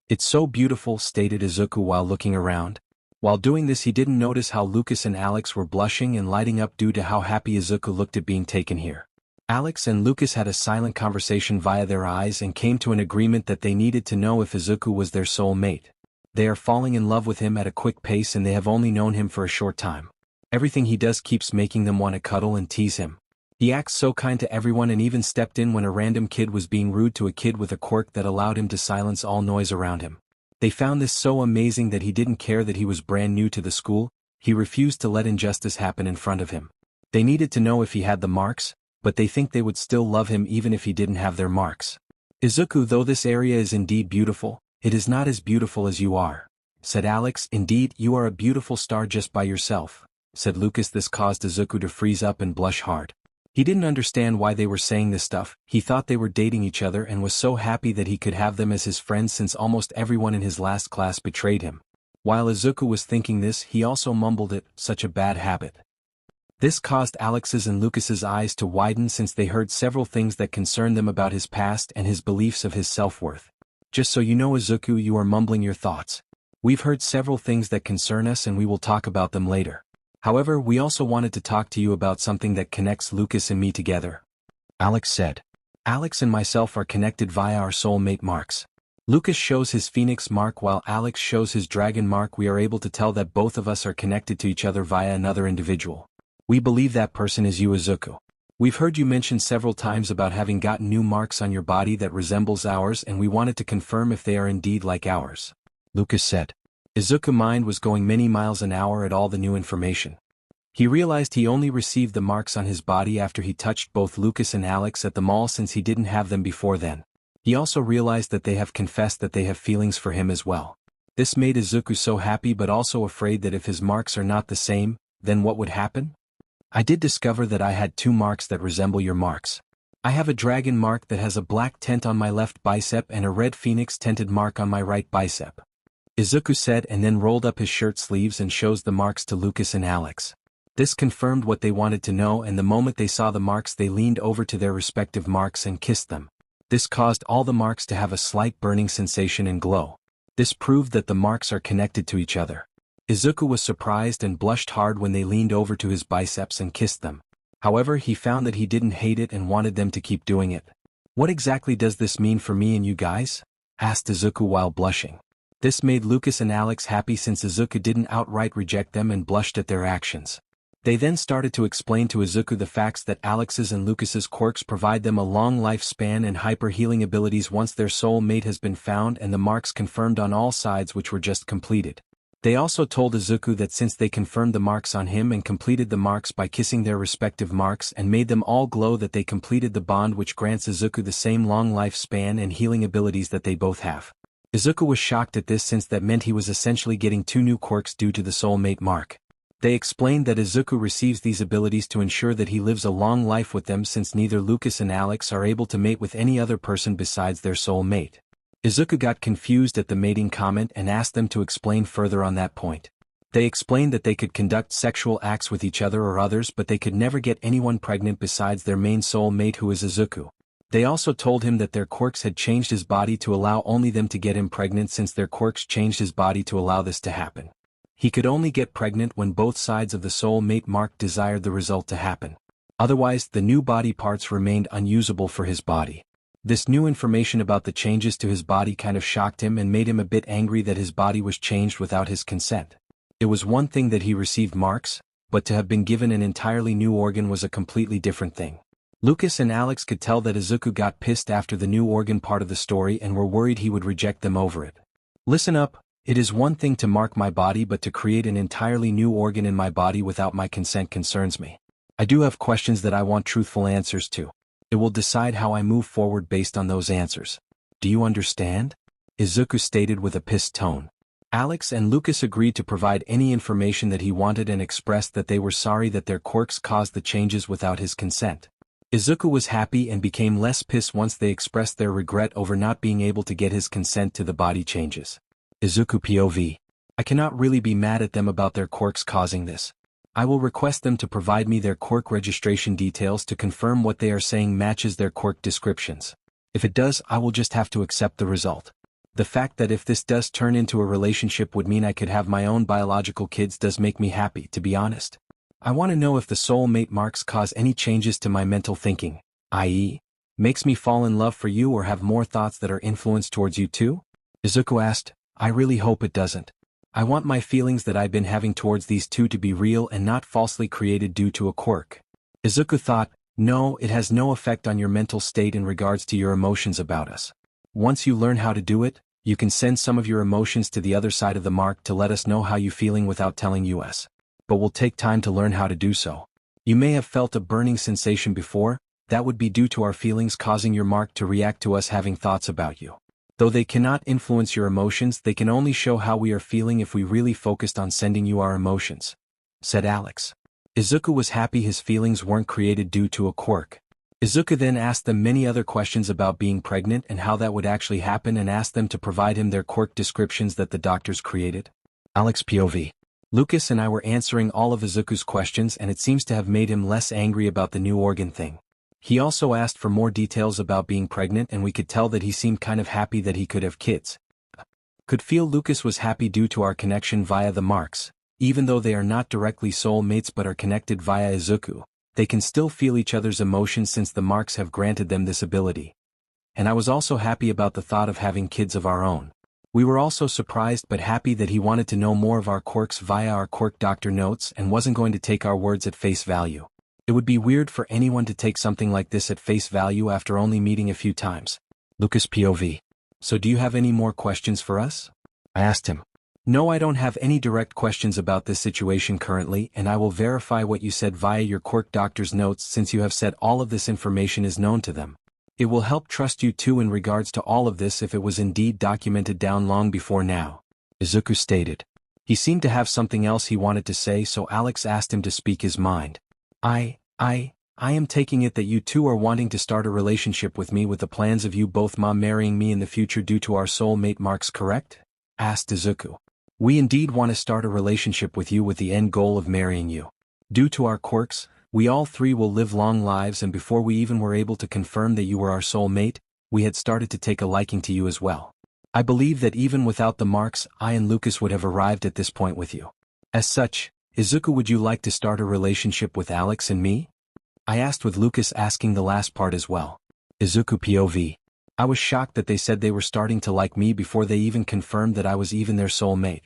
It's so beautiful, stated Izuku while looking around. While doing this he didn't notice how Lucas and Alex were blushing and lighting up due to how happy Izuku looked at being taken here. Alex and Lucas had a silent conversation via their eyes and came to an agreement that they needed to know if Izuku was their soul mate. They are falling in love with him at a quick pace and they have only known him for a short time. Everything he does keeps making them want to cuddle and tease him. He acts so kind to everyone and even stepped in when a random kid was being rude to a kid with a quirk that allowed him to silence all noise around him. They found this so amazing that he didn't care that he was brand new to the school. He refused to let injustice happen in front of him. They needed to know if he had the marks, but they think they would still love him even if he didn't have their marks. Izuku, though this area is indeed beautiful, it is not as beautiful as you are, said Alex. Indeed, you are a beautiful star just by yourself, said Lucas. This caused Izuku to freeze up and blush hard. He didn't understand why they were saying this stuff. He thought they were dating each other and was so happy that he could have them as his friends since almost everyone in his last class betrayed him. While Izuku was thinking this, he also mumbled it, such a bad habit. This caused Alex's and Lucas's eyes to widen since they heard several things that concerned them about his past and his beliefs of his self-worth. Just so you know, Izuku, you are mumbling your thoughts. We've heard several things that concern us and we will talk about them later. However, we also wanted to talk to you about something that connects Lucas and me together. Alex said. Alex and myself are connected via our soulmate marks. Lucas shows his phoenix mark while Alex shows his dragon mark. We are able to tell that both of us are connected to each other via another individual. We believe that person is you, Izuku. We've heard you mention several times about having gotten new marks on your body that resembles ours and we wanted to confirm if they are indeed like ours. Lucas said. Izuku's mind was going many miles an hour at all the new information. He realized he only received the marks on his body after he touched both Lucas and Alex at the mall since he didn't have them before then. He also realized that they have confessed that they have feelings for him as well. This made Izuku so happy but also afraid that if his marks are not the same, then what would happen? I did discover that I had 2 marks that resemble your marks. I have a dragon mark that has a black tent on my left bicep and a red phoenix tented mark on my right bicep. Izuku said and then rolled up his shirt sleeves and shows the marks to Lucas and Alex. This confirmed what they wanted to know, and the moment they saw the marks they leaned over to their respective marks and kissed them. This caused all the marks to have a slight burning sensation and glow. This proved that the marks are connected to each other. Izuku was surprised and blushed hard when they leaned over to his biceps and kissed them. However, he found that he didn't hate it and wanted them to keep doing it. "What exactly does this mean for me and you guys?" asked Izuku while blushing. This made Lucas and Alex happy since Izuku didn't outright reject them and blushed at their actions. They then started to explain to Izuku the facts that Alex's and Lucas's quirks provide them a long lifespan and hyper-healing abilities once their soul mate has been found and the marks confirmed on all sides which were just completed. They also told Izuku that since they confirmed the marks on him and completed the marks by kissing their respective marks and made them all glow, that they completed the bond which grants Izuku the same long lifespan and healing abilities that they both have. Izuku was shocked at this since that meant he was essentially getting 2 new quirks due to the soulmate mark. They explained that Izuku receives these abilities to ensure that he lives a long life with them since neither Lucas and Alex are able to mate with any other person besides their soul mate. Izuku got confused at the mating comment and asked them to explain further on that point. They explained that they could conduct sexual acts with each other or others, but they could never get anyone pregnant besides their main soul mate, who is Izuku. They also told him that their quirks had changed his body to allow only them to get him pregnant since their quirks changed his body to allow this to happen. He could only get pregnant when both sides of the soul mate mark desired the result to happen. Otherwise, the new body parts remained unusable for his body. This new information about the changes to his body kind of shocked him and made him a bit angry that his body was changed without his consent. It was one thing that he received marks, but to have been given an entirely new organ was a completely different thing. Lucas and Alex could tell that Izuku got pissed after the new organ part of the story and were worried he would reject them over it. "Listen up. It is one thing to mark my body, but to create an entirely new organ in my body without my consent concerns me. I do have questions that I want truthful answers to. It will decide how I move forward based on those answers. Do you understand?" Izuku stated with a pissed tone. Alex and Lucas agreed to provide any information that he wanted and expressed that they were sorry that their quirks caused the changes without his consent. Izuku was happy and became less pissed once they expressed their regret over not being able to get his consent to the body changes. Izuku POV. I cannot really be mad at them about their quirks causing this. I will request them to provide me their quirk registration details to confirm what they are saying matches their quirk descriptions. If it does, I will just have to accept the result. The fact that if this does turn into a relationship would mean I could have my own biological kids does make me happy, to be honest. I want to know if the soul mate marks cause any changes to my mental thinking, i.e., makes me fall in love for you or have more thoughts that are influenced towards you too? Izuku asked. I really hope it doesn't. I want my feelings that I've been having towards these two to be real and not falsely created due to a quirk. Izuku thought, no, it has no effect on your mental state in regards to your emotions about us. Once you learn how to do it, you can send some of your emotions to the other side of the mark to let us know how you're feeling without telling us. But we'll take time to learn how to do so. You may have felt a burning sensation before, that would be due to our feelings causing your mark to react to us having thoughts about you. Though they cannot influence your emotions, they can only show how we are feeling if we really focused on sending you our emotions," said Alex. Izuku was happy his feelings weren't created due to a quirk. Izuku then asked them many other questions about being pregnant and how that would actually happen and asked them to provide him their quirk descriptions that the doctors created. Alex POV. Lucas and I were answering all of Izuku's questions and it seems to have made him less angry about the new organ thing. He also asked for more details about being pregnant and we could tell that he seemed kind of happy that he could have kids. Could feel Lucas was happy due to our connection via the marks. Even though they are not directly soul mates but are connected via Izuku, they can still feel each other's emotions since the marks have granted them this ability. And I was also happy about the thought of having kids of our own. We were also surprised but happy that he wanted to know more of our quirks via our quirk doctor notes and wasn't going to take our words at face value. It would be weird for anyone to take something like this at face value after only meeting a few times. Lucas POV. So do you have any more questions for us? I asked him. No, I don't have any direct questions about this situation currently, and I will verify what you said via your quirk doctor's notes since you have said all of this information is known to them. It will help trust you too in regards to all of this if it was indeed documented down long before now, Izuku stated. He seemed to have something else he wanted to say, so Alex asked him to speak his mind. I am taking it that you two are wanting to start a relationship with me with the plans of you both marrying me in the future due to our soul-mate marks, correct? Asked Izuku. We indeed want to start a relationship with you with the end goal of marrying you. Due to our quirks, we all three will live long lives, and before we even were able to confirm that you were our soul-mate, we had started to take a liking to you as well. I believe that even without the marks, I and Lucas would have arrived at this point with you. As such, Izuku, would you like to start a relationship with Alex and me? I asked, with Lucas asking the last part as well. Izuku POV. I was shocked that they said they were starting to like me before they even confirmed that I was even their soulmate.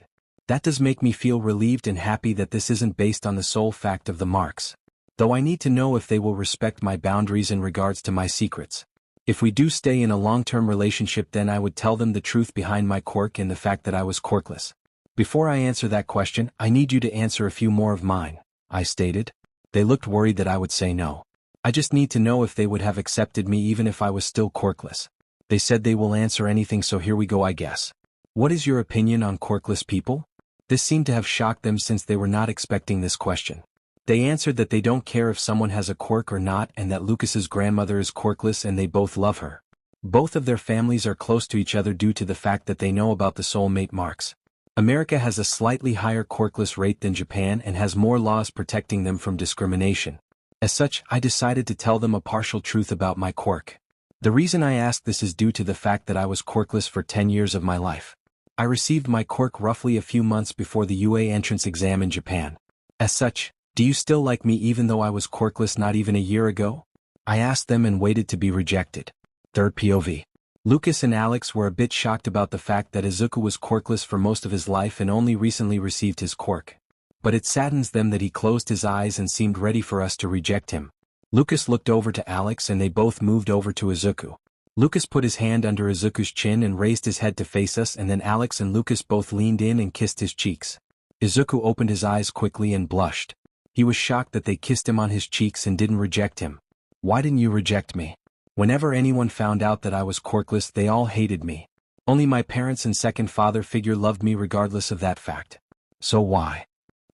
That does make me feel relieved and happy that this isn't based on the sole fact of the marks. Though I need to know if they will respect my boundaries in regards to my secrets. If we do stay in a long-term relationship, then I would tell them the truth behind my quirk and the fact that I was quirkless. Before I answer that question, I need you to answer a few more of mine, I stated. They looked worried that I would say no. I just need to know if they would have accepted me even if I was still quirkless. They said they will answer anything, so here we go, I guess. What is your opinion on quirkless people? This seemed to have shocked them since they were not expecting this question. They answered that they don't care if someone has a quirk or not, and that Lucas's grandmother is quirkless and they both love her. Both of their families are close to each other due to the fact that they know about the soulmate marks. America has a slightly higher quirkless rate than Japan and has more laws protecting them from discrimination. As such, I decided to tell them a partial truth about my quirk. The reason I asked this is due to the fact that I was quirkless for 10 years of my life. I received my quirk roughly a few months before the UA entrance exam in Japan. As such, do you still like me even though I was quirkless not even a year ago? I asked them and waited to be rejected. Third POV. Lucas and Alex were a bit shocked about the fact that Izuku was quirkless for most of his life and only recently received his quirk. But it saddens them that he closed his eyes and seemed ready for us to reject him. Lucas looked over to Alex and they both moved over to Izuku. Lucas put his hand under Izuku's chin and raised his head to face us, and then Alex and Lucas both leaned in and kissed his cheeks. Izuku opened his eyes quickly and blushed. He was shocked that they kissed him on his cheeks and didn't reject him. Why didn't you reject me? Whenever anyone found out that I was quirkless, they all hated me. Only my parents and second father figure loved me regardless of that fact. So why?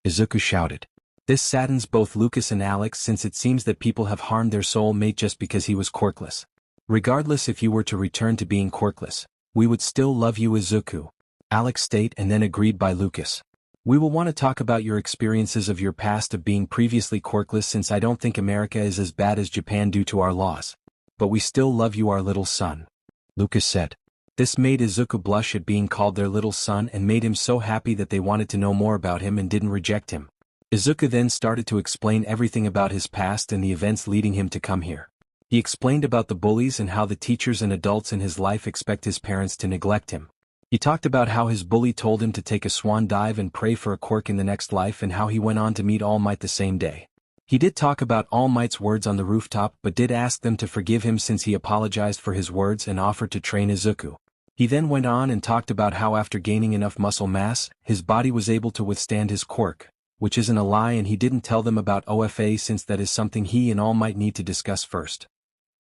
Izuku shouted. This saddens both Lucas and Alex since it seems that people have harmed their soulmate just because he was quirkless. Regardless, if you were to return to being quirkless, we would still love you, Izuku. Alex stated, and then agreed by Lucas. We will want to talk about your experiences of your past of being previously quirkless, since I don't think America is as bad as Japan due to our laws. But we still love you, our little son. Lucas said. This made Izuku blush at being called their little son and made him so happy that they wanted to know more about him and didn't reject him. Izuku then started to explain everything about his past and the events leading him to come here. He explained about the bullies and how the teachers and adults in his life expect his parents to neglect him. He talked about how his bully told him to take a swan dive and pray for a quirk in the next life, and how he went on to meet All Might the same day. He did talk about All Might's words on the rooftop, but did ask them to forgive him since he apologized for his words and offered to train Izuku. He then went on and talked about how after gaining enough muscle mass, his body was able to withstand his quirk, which isn't a lie, and he didn't tell them about OFA since that is something he and All Might need to discuss first.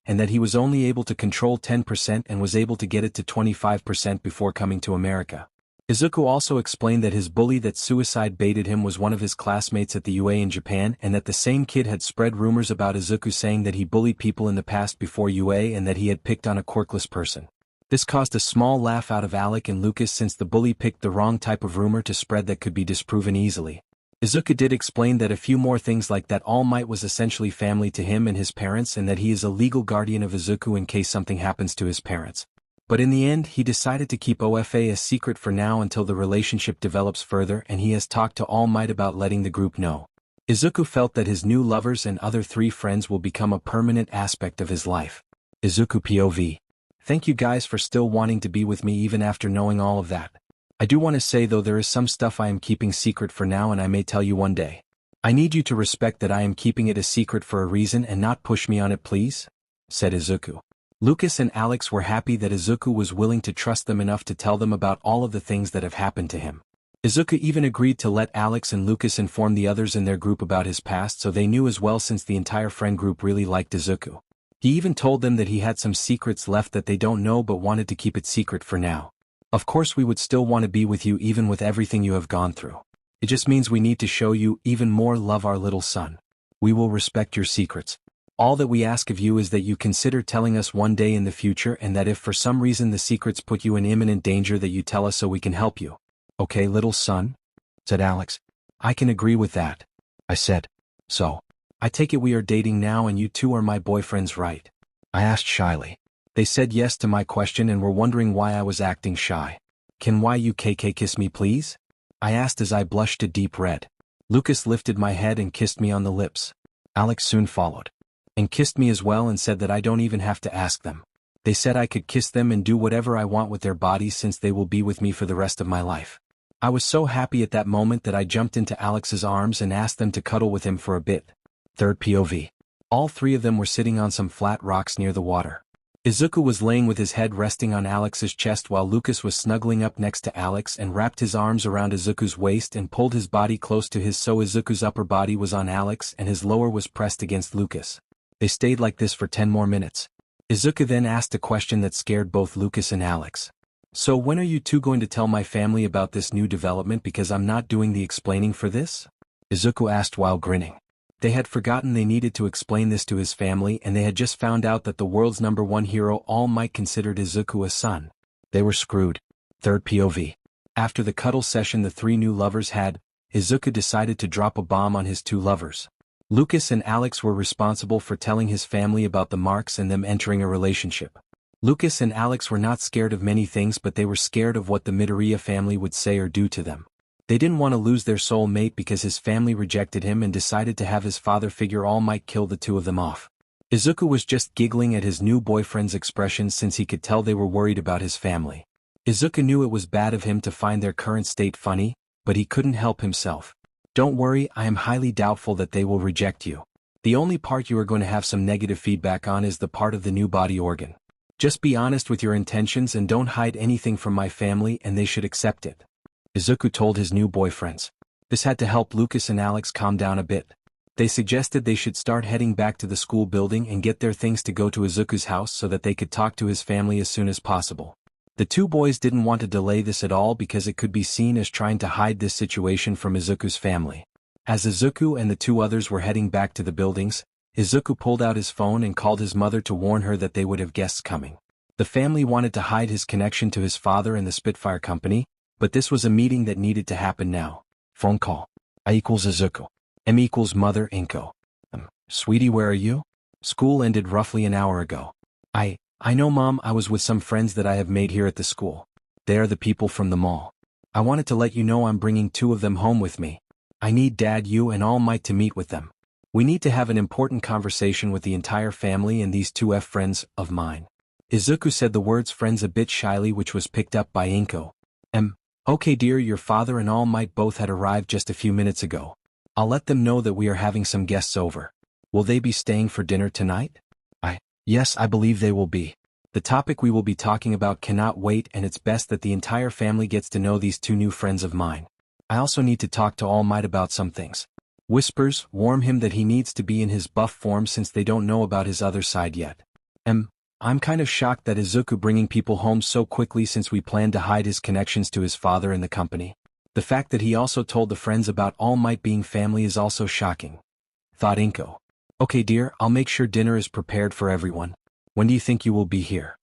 And that he was only able to control 10% and was able to get it to 25% before coming to America. Izuku also explained that his bully that suicide baited him was one of his classmates at the UA in Japan, and that the same kid had spread rumors about Izuku saying that he bullied people in the past before UA and that he had picked on a quirkless person. This caused a small laugh out of Alec and Lucas since the bully picked the wrong type of rumor to spread that could be disproven easily. Izuku did explain that a few more things, like that All Might was essentially family to him and his parents, and that he is a legal guardian of Izuku in case something happens to his parents. But in the end, he decided to keep OFA a secret for now until the relationship develops further, and he has talked to All Might about letting the group know. Izuku felt that his new lovers and other 3 friends will become a permanent aspect of his life. Izuku POV. Thank you guys for still wanting to be with me even after knowing all of that. I do want to say though, there is some stuff I am keeping secret for now, and I may tell you one day. I need you to respect that I am keeping it a secret for a reason and not push me on it, please? Said Izuku. Lucas and Alex were happy that Izuku was willing to trust them enough to tell them about all of the things that have happened to him. Izuku even agreed to let Alex and Lucas inform the others in their group about his past so they knew as well, since the entire friend group really liked Izuku. He even told them that he had some secrets left that they don't know but wanted to keep it secret for now. Of course we would still want to be with you even with everything you have gone through. It just means we need to show you even more love, our little son. We will respect your secrets. All that we ask of you is that you consider telling us one day in the future, and that if for some reason the secrets put you in imminent danger, that you tell us so we can help you. Okay, little son? Said Alex. I can agree with that. I said. So, I take it we are dating now and you two are my boyfriends, right? I asked shyly. They said yes to my question and were wondering why I was acting shy. Can YUKK kiss me please? I asked as I blushed a deep red. Lucas lifted my head and kissed me on the lips. Alex soon followed. And kissed me as well and said that I don't even have to ask them. They said I could kiss them and do whatever I want with their bodies since they will be with me for the rest of my life. I was so happy at that moment that I jumped into Alex's arms and asked them to cuddle with him for a bit. Third POV. All three of them were sitting on some flat rocks near the water. Izuku was laying with his head resting on Alex's chest while Lucas was snuggling up next to Alex and wrapped his arms around Izuku's waist and pulled his body close to his, so Izuku's upper body was on Alex and his lower was pressed against Lucas. They stayed like this for 10 more minutes. Izuku then asked a question that scared both Lucas and Alex. So when are you two going to tell my family about this new development, because I'm not doing the explaining for this? Izuku asked while grinning. They had forgotten they needed to explain this to his family, and they had just found out that the world's #1 hero All Might considered Izuku a son. They were screwed. Third POV. After the cuddle session the three new lovers had, Izuku decided to drop a bomb on his two lovers. Lucas and Alex were responsible for telling his family about the marks and them entering a relationship. Lucas and Alex were not scared of many things, but they were scared of what the Midoriya family would say or do to them. They didn't want to lose their soul mate because his family rejected him and decided to have his father figure All Might kill the two of them off. Izuku was just giggling at his new boyfriend's expressions since he could tell they were worried about his family. Izuku knew it was bad of him to find their current state funny, but he couldn't help himself. Don't worry, I am highly doubtful that they will reject you. The only part you are going to have some negative feedback on is the part of the new body organ. Just be honest with your intentions and don't hide anything from my family, and they should accept it. Izuku told his new boyfriends. This had to help Lucas and Alex calm down a bit. They suggested they should start heading back to the school building and get their things to go to Izuku's house so that they could talk to his family as soon as possible. The two boys didn't want to delay this at all because it could be seen as trying to hide this situation from Izuku's family. As Izuku and the two others were heading back to the buildings, Izuku pulled out his phone and called his mother to warn her that they would have guests coming. The family wanted to hide his connection to his father and the Spitfire Company, but this was a meeting that needed to happen now. Phone call. I equals Izuku. M equals mother Inko. Sweetie, where are you? School ended roughly an hour ago. I know Mom, I was with some friends that I have made here at the school. They are the people from the mall. I wanted to let you know I'm bringing two of them home with me. I need Dad, you and All Might to meet with them. We need to have an important conversation with the entire family and these two friends of mine. Izuku said the words friends a bit shyly, which was picked up by Inko. Okay dear, your father and All Might both had arrived just a few minutes ago. I'll let them know that we are having some guests over. Will they be staying for dinner tonight? Yes, I believe they will be. The topic we will be talking about cannot wait, and it's best that the entire family gets to know these two new friends of mine. I also need to talk to All Might about some things. Whispers, warn him that he needs to be in his buff form since they don't know about his other side yet. I'm kind of shocked that Izuku bringing people home so quickly since we planned to hide his connections to his father and the company. The fact that he also told the friends about All Might being family is also shocking. Thought Inko. Okay dear, I'll make sure dinner is prepared for everyone. When do you think you will be here?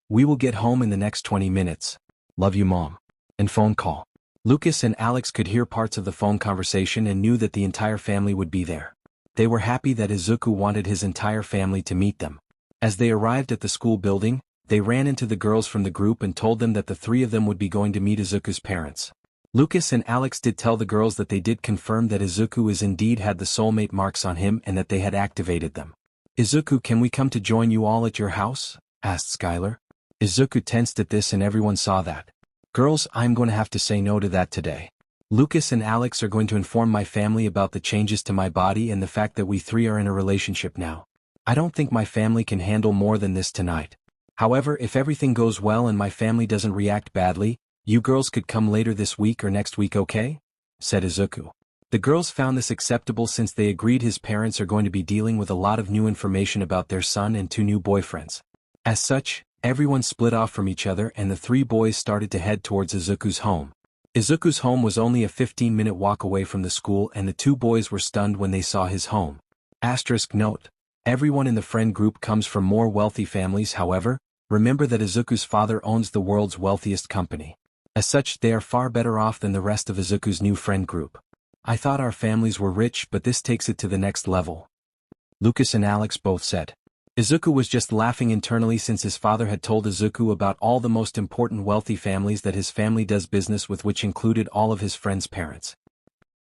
We will get home in the next 20 minutes. Love you, Mom. And phone call. Lucas and Alex could hear parts of the phone conversation and knew that the entire family would be there. They were happy that Izuku wanted his entire family to meet them. As they arrived at the school building, they ran into the girls from the group and told them that the three of them would be going to meet Izuku's parents. Lucas and Alex did tell the girls that they did confirm that Izuku is indeed had the soulmate marks on him and that they had activated them. Izuku, can we come to join you all at your house? Asked Skylar. Izuku tensed at this and everyone saw that. Girls, I'm going to have to say no to that today. Lucas and Alex are going to inform my family about the changes to my body and the fact that we three are in a relationship now. I don't think my family can handle more than this tonight. However, if everything goes well and my family doesn't react badly, You girls could come later this week or next week, okay? Said Izuku. The girls found this acceptable since they agreed his parents are going to be dealing with a lot of new information about their son and 2 new boyfriends. As such, everyone split off from each other and the 3 boys started to head towards Izuku's home. Izuku's home was only a 15-minute walk away from the school and the 2 boys were stunned when they saw his home. Asterisk note. Everyone in the friend group comes from more wealthy families, however, remember that Izuku's father owns the world's wealthiest company. As such, they are far better off than the rest of Izuku's new friend group. I thought our families were rich, but this takes it to the next level. Lucas and Alex both said. Izuku was just laughing internally since his father had told Izuku about all the most important wealthy families that his family does business with, which included all of his friends' parents.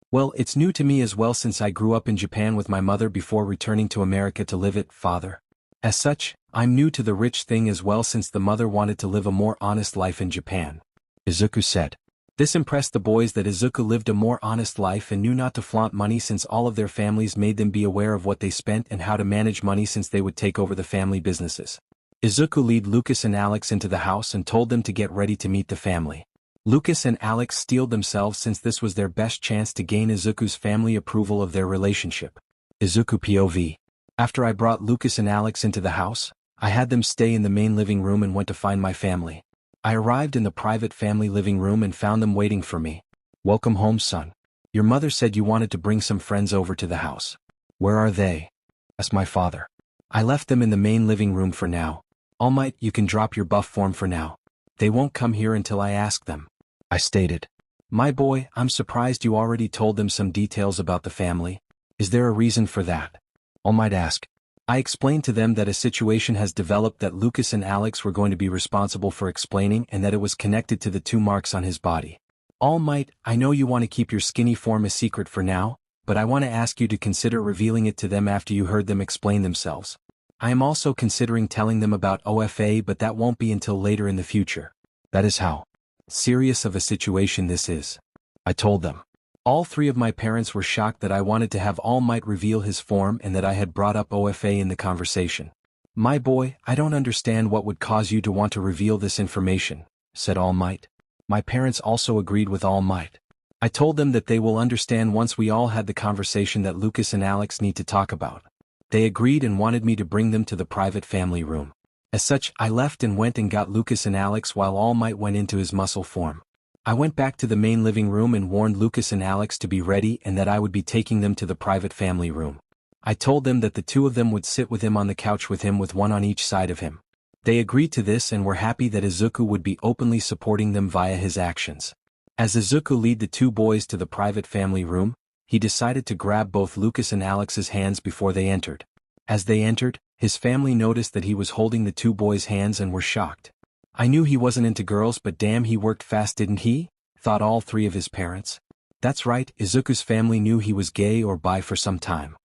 Well, it's new to me as well since I grew up in Japan with my mother before returning to America to live it, father. As such, I'm new to the rich thing as well since the mother wanted to live a more honest life in Japan. Izuku said. This impressed the boys that Izuku lived a more honest life and knew not to flaunt money since all of their families made them be aware of what they spent and how to manage money since they would take over the family businesses. Izuku led Lucas and Alex into the house and told them to get ready to meet the family. Lucas and Alex steeled themselves since this was their best chance to gain Izuku's family approval of their relationship. Izuku POV. After I brought Lucas and Alex into the house, I had them stay in the main living room and went to find my family. I arrived in the private family living room and found them waiting for me. Welcome home, son. Your mother said you wanted to bring some friends over to the house. Where are they? Asked my father. I left them in the main living room for now. All Might, you can drop your buff form for now. They won't come here until I ask them. I stated. My boy, I'm surprised you already told them some details about the family. Is there a reason for that? All Might asked. I explained to them that a situation has developed that Lucas and Alex were going to be responsible for explaining and that it was connected to the 2 marks on his body. All Might, I know you want to keep your skinny form a secret for now, but I want to ask you to consider revealing it to them after you heard them explain themselves. I am also considering telling them about OFA, but that won't be until later in the future. That is how serious of a situation this is. I told them. All 3 of my parents were shocked that I wanted to have All Might reveal his form and that I had brought up OFA in the conversation. My boy, I don't understand what would cause you to want to reveal this information, said All Might. My parents also agreed with All Might. I told them that they will understand once we all had the conversation that Lucas and Alex need to talk about. They agreed and wanted me to bring them to the private family room. As such, I left and went and got Lucas and Alex while All Might went into his muscle form. I went back to the main living room and warned Lucas and Alex to be ready and that I would be taking them to the private family room. I told them that the 2 of them would sit with him on the couch with him with one on each side of him. They agreed to this and were happy that Izuku would be openly supporting them via his actions. As Izuku led the 2 boys to the private family room, he decided to grab both Lucas and Alex's hands before they entered. As they entered, his family noticed that he was holding the 2 boys' hands and were shocked. I knew he wasn't into girls, but damn, he worked fast, didn't he? Thought all 3 of his parents. That's right, Izuku's family knew he was gay or bi for some time.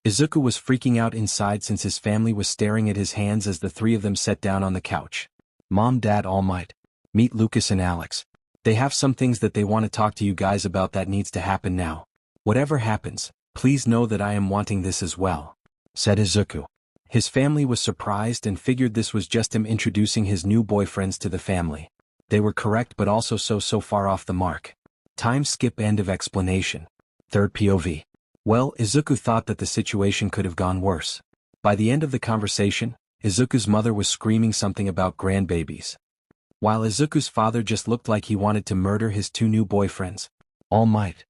Izuku was freaking out inside since his family was staring at his hands as the 3 of them sat down on the couch. Mom, Dad, All Might. Meet Lucas and Alex. They have some things that they want to talk to you guys about that needs to happen now. Whatever happens, please know that I am wanting this as well, said Izuku. His family was surprised and figured this was just him introducing his new boyfriends to the family. They were correct but also so far off the mark. Time skip, end of explanation. Third POV. Well, Izuku thought that the situation could have gone worse. By the end of the conversation, Izuku's mother was screaming something about grandbabies, while Izuku's father just looked like he wanted to murder his 2 new boyfriends. All Might,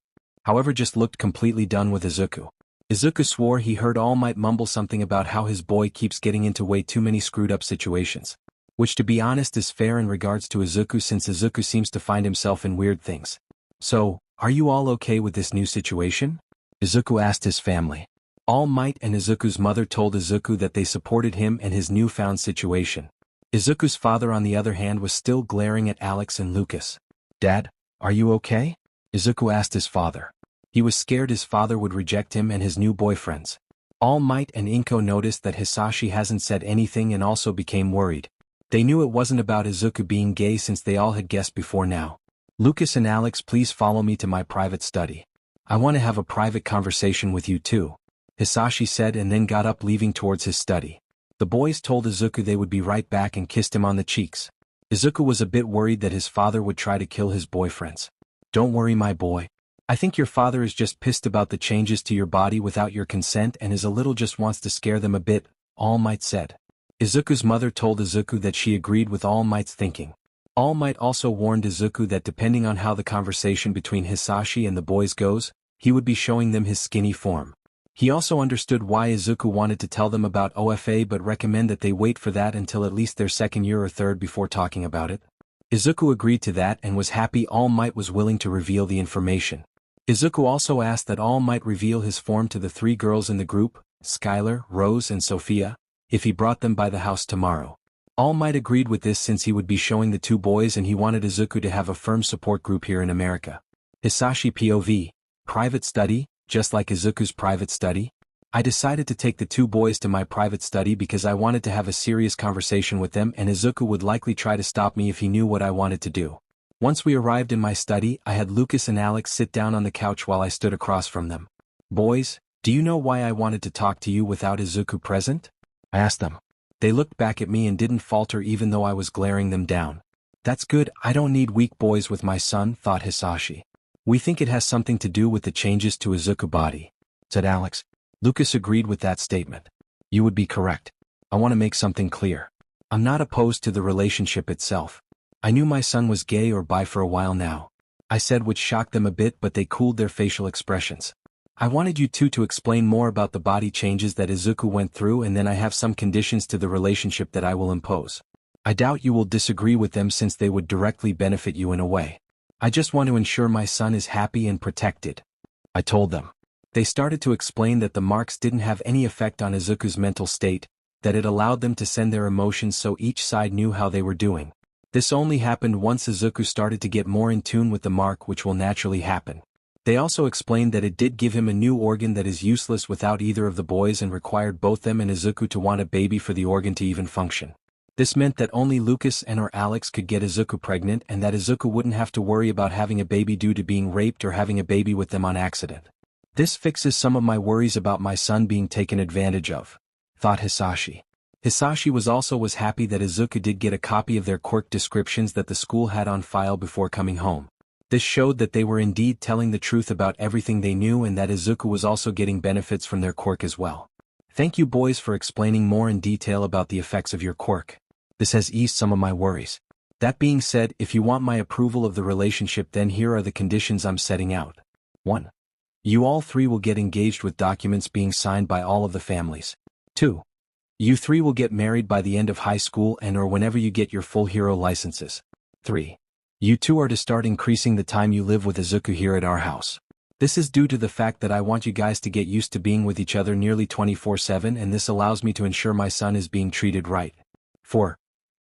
however, just looked completely done with Izuku. Izuku swore he heard All Might mumble something about how his boy keeps getting into way too many screwed up situations. Which to be honest is fair in regards to Izuku since Izuku seems to find himself in weird things. So, are you all okay with this new situation? Izuku asked his family. All Might and Izuku's mother told Izuku that they supported him and his newfound situation. Izuku's father on the other hand was still glaring at Alex and Lucas. Dad, are you okay? Izuku asked his father. He was scared his father would reject him and his new boyfriends. All Might and Inko noticed that Hisashi hasn't said anything and also became worried. They knew it wasn't about Izuku being gay since they all had guessed before now. Lucas and Alex, please follow me to my private study. I want to have a private conversation with you too, Hisashi said and then got up leaving towards his study. The boys told Izuku they would be right back and kissed him on the cheeks. Izuku was a bit worried that his father would try to kill his boyfriends. Don't worry, my boy. I think your father is just pissed about the changes to your body without your consent and is a little just wants to scare them a bit, All Might said. Izuku's mother told Izuku that she agreed with All Might's thinking. All Might also warned Izuku that depending on how the conversation between Hisashi and the boys goes, he would be showing them his skinny form. He also understood why Izuku wanted to tell them about OFA but recommend that they wait for that until at least their second year or third before talking about it. Izuku agreed to that and was happy All Might was willing to reveal the information. Izuku also asked that All Might reveal his form to the three girls in the group, Skylar, Rose and Sophia, if he brought them by the house tomorrow. All Might agreed with this since he would be showing the two boys and he wanted Izuku to have a firm support group here in America. Hisashi POV. Private study, just like Izuku's private study? I decided to take the two boys to my private study because I wanted to have a serious conversation with them and Izuku would likely try to stop me if he knew what I wanted to do. Once we arrived in my study, I had Lucas and Alex sit down on the couch while I stood across from them. Boys, do you know why I wanted to talk to you without Izuku present? I asked them. They looked back at me and didn't falter even though I was glaring them down. That's good, I don't need weak boys with my son, thought Hisashi. We think it has something to do with the changes to Izuku's body, said Alex. Lucas agreed with that statement. You would be correct. I want to make something clear. I'm not opposed to the relationship itself. I knew my son was gay or bi for a while now. I said, which shocked them a bit, but they cooled their facial expressions. I wanted you two to explain more about the body changes that Izuku went through and then I have some conditions to the relationship that I will impose. I doubt you will disagree with them since they would directly benefit you in a way. I just want to ensure my son is happy and protected. I told them. They started to explain that the marks didn't have any effect on Izuku's mental state, that it allowed them to send their emotions so each side knew how they were doing. This only happened once Izuku started to get more in tune with the mark, which will naturally happen. They also explained that it did give him a new organ that is useless without either of the boys and required both them and Izuku to want a baby for the organ to even function. This meant that only Lucas and or Alex could get Izuku pregnant and that Izuku wouldn't have to worry about having a baby due to being raped or having a baby with them on accident. This fixes some of my worries about my son being taken advantage of, thought Hisashi. Hisashi was happy that Izuku did get a copy of their quirk descriptions that the school had on file before coming home. This showed that they were indeed telling the truth about everything they knew and that Izuku was also getting benefits from their quirk as well. Thank you boys for explaining more in detail about the effects of your quirk. This has eased some of my worries. That being said, if you want my approval of the relationship, then here are the conditions I'm setting out. 1. You all three will get engaged with documents being signed by all of the families. 2. You three will get married by the end of high school and or whenever you get your full hero licenses. 3. You two are to start increasing the time you live with Izuku here at our house. This is due to the fact that I want you guys to get used to being with each other nearly 24/7 and this allows me to ensure my son is being treated right. 4.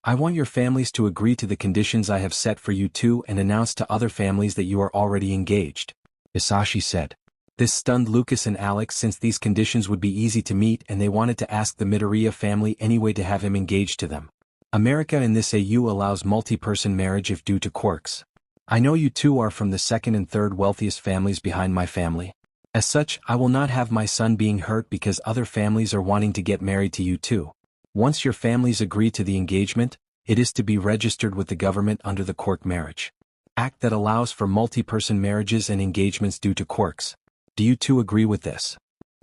I want your families to agree to the conditions I have set for you two and announce to other families that you are already engaged. Hisashi said. This stunned Lucas and Alex since these conditions would be easy to meet and they wanted to ask the Midoriya family anyway to have him engaged to them. America in this AU allows multi-person marriage if due to quirks. I know you two are from the second and third wealthiest families behind my family. As such, I will not have my son being hurt because other families are wanting to get married to you too. Once your families agree to the engagement, it is to be registered with the government under the Quirk Marriage Act that allows for multi-person marriages and engagements due to quirks. Do you two agree with this?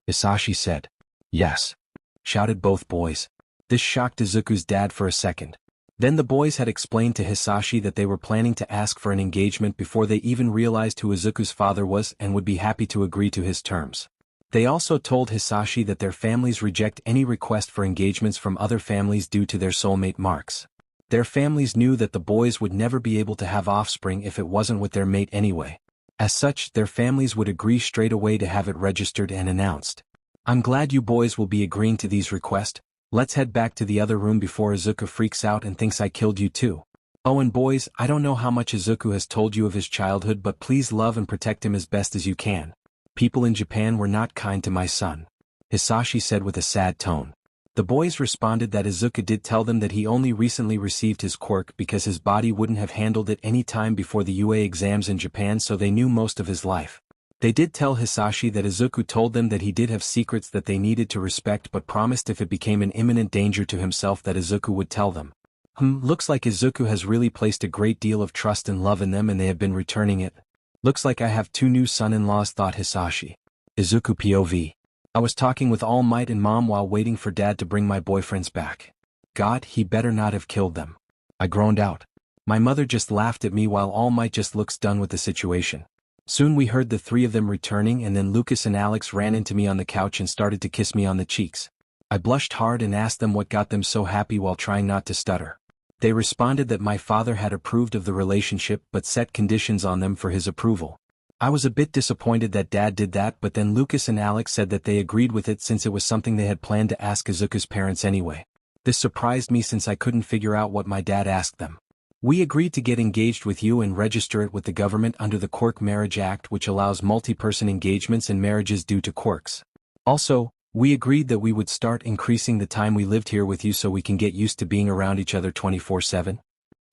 Hisashi said. Yes, shouted both boys. This shocked Izuku's dad for a second. Then the boys had explained to Hisashi that they were planning to ask for an engagement before they even realized who Izuku's father was and would be happy to agree to his terms. They also told Hisashi that their families reject any request for engagements from other families due to their soulmate marks. Their families knew that the boys would never be able to have offspring if it wasn't with their mate anyway. As such, their families would agree straight away to have it registered and announced. I'm glad you boys will be agreeing to these requests. Let's head back to the other room before Izuku freaks out and thinks I killed you too. Oh, and boys, I don't know how much Izuku has told you of his childhood, but please love and protect him as best as you can. People in Japan were not kind to my son, Hisashi said with a sad tone. The boys responded that Izuku did tell them that he only recently received his quirk because his body wouldn't have handled it any time before the UA exams in Japan, so they knew most of his life. They did tell Hisashi that Izuku told them that he did have secrets that they needed to respect but promised if it became an imminent danger to himself that Izuku would tell them. Looks like Izuku has really placed a great deal of trust and love in them and they have been returning it. Looks like I have two new son-in-laws, thought Hisashi. Izuku POV. I was talking with All Might and Mom while waiting for Dad to bring my boyfriends back. God, he better not have killed them. I groaned out. My mother just laughed at me while All Might just looks done with the situation. Soon we heard the three of them returning and then Lucas and Alex ran into me on the couch and started to kiss me on the cheeks. I blushed hard and asked them what got them so happy while trying not to stutter. They responded that my father had approved of the relationship but set conditions on them for his approval. I was a bit disappointed that Dad did that, but then Lucas and Alex said that they agreed with it since it was something they had planned to ask Izuku's parents anyway. This surprised me since I couldn't figure out what my dad asked them. We agreed to get engaged with you and register it with the government under the Quirk Marriage Act, which allows multi-person engagements and marriages due to quirks. Also, we agreed that we would start increasing the time we lived here with you so we can get used to being around each other 24/7,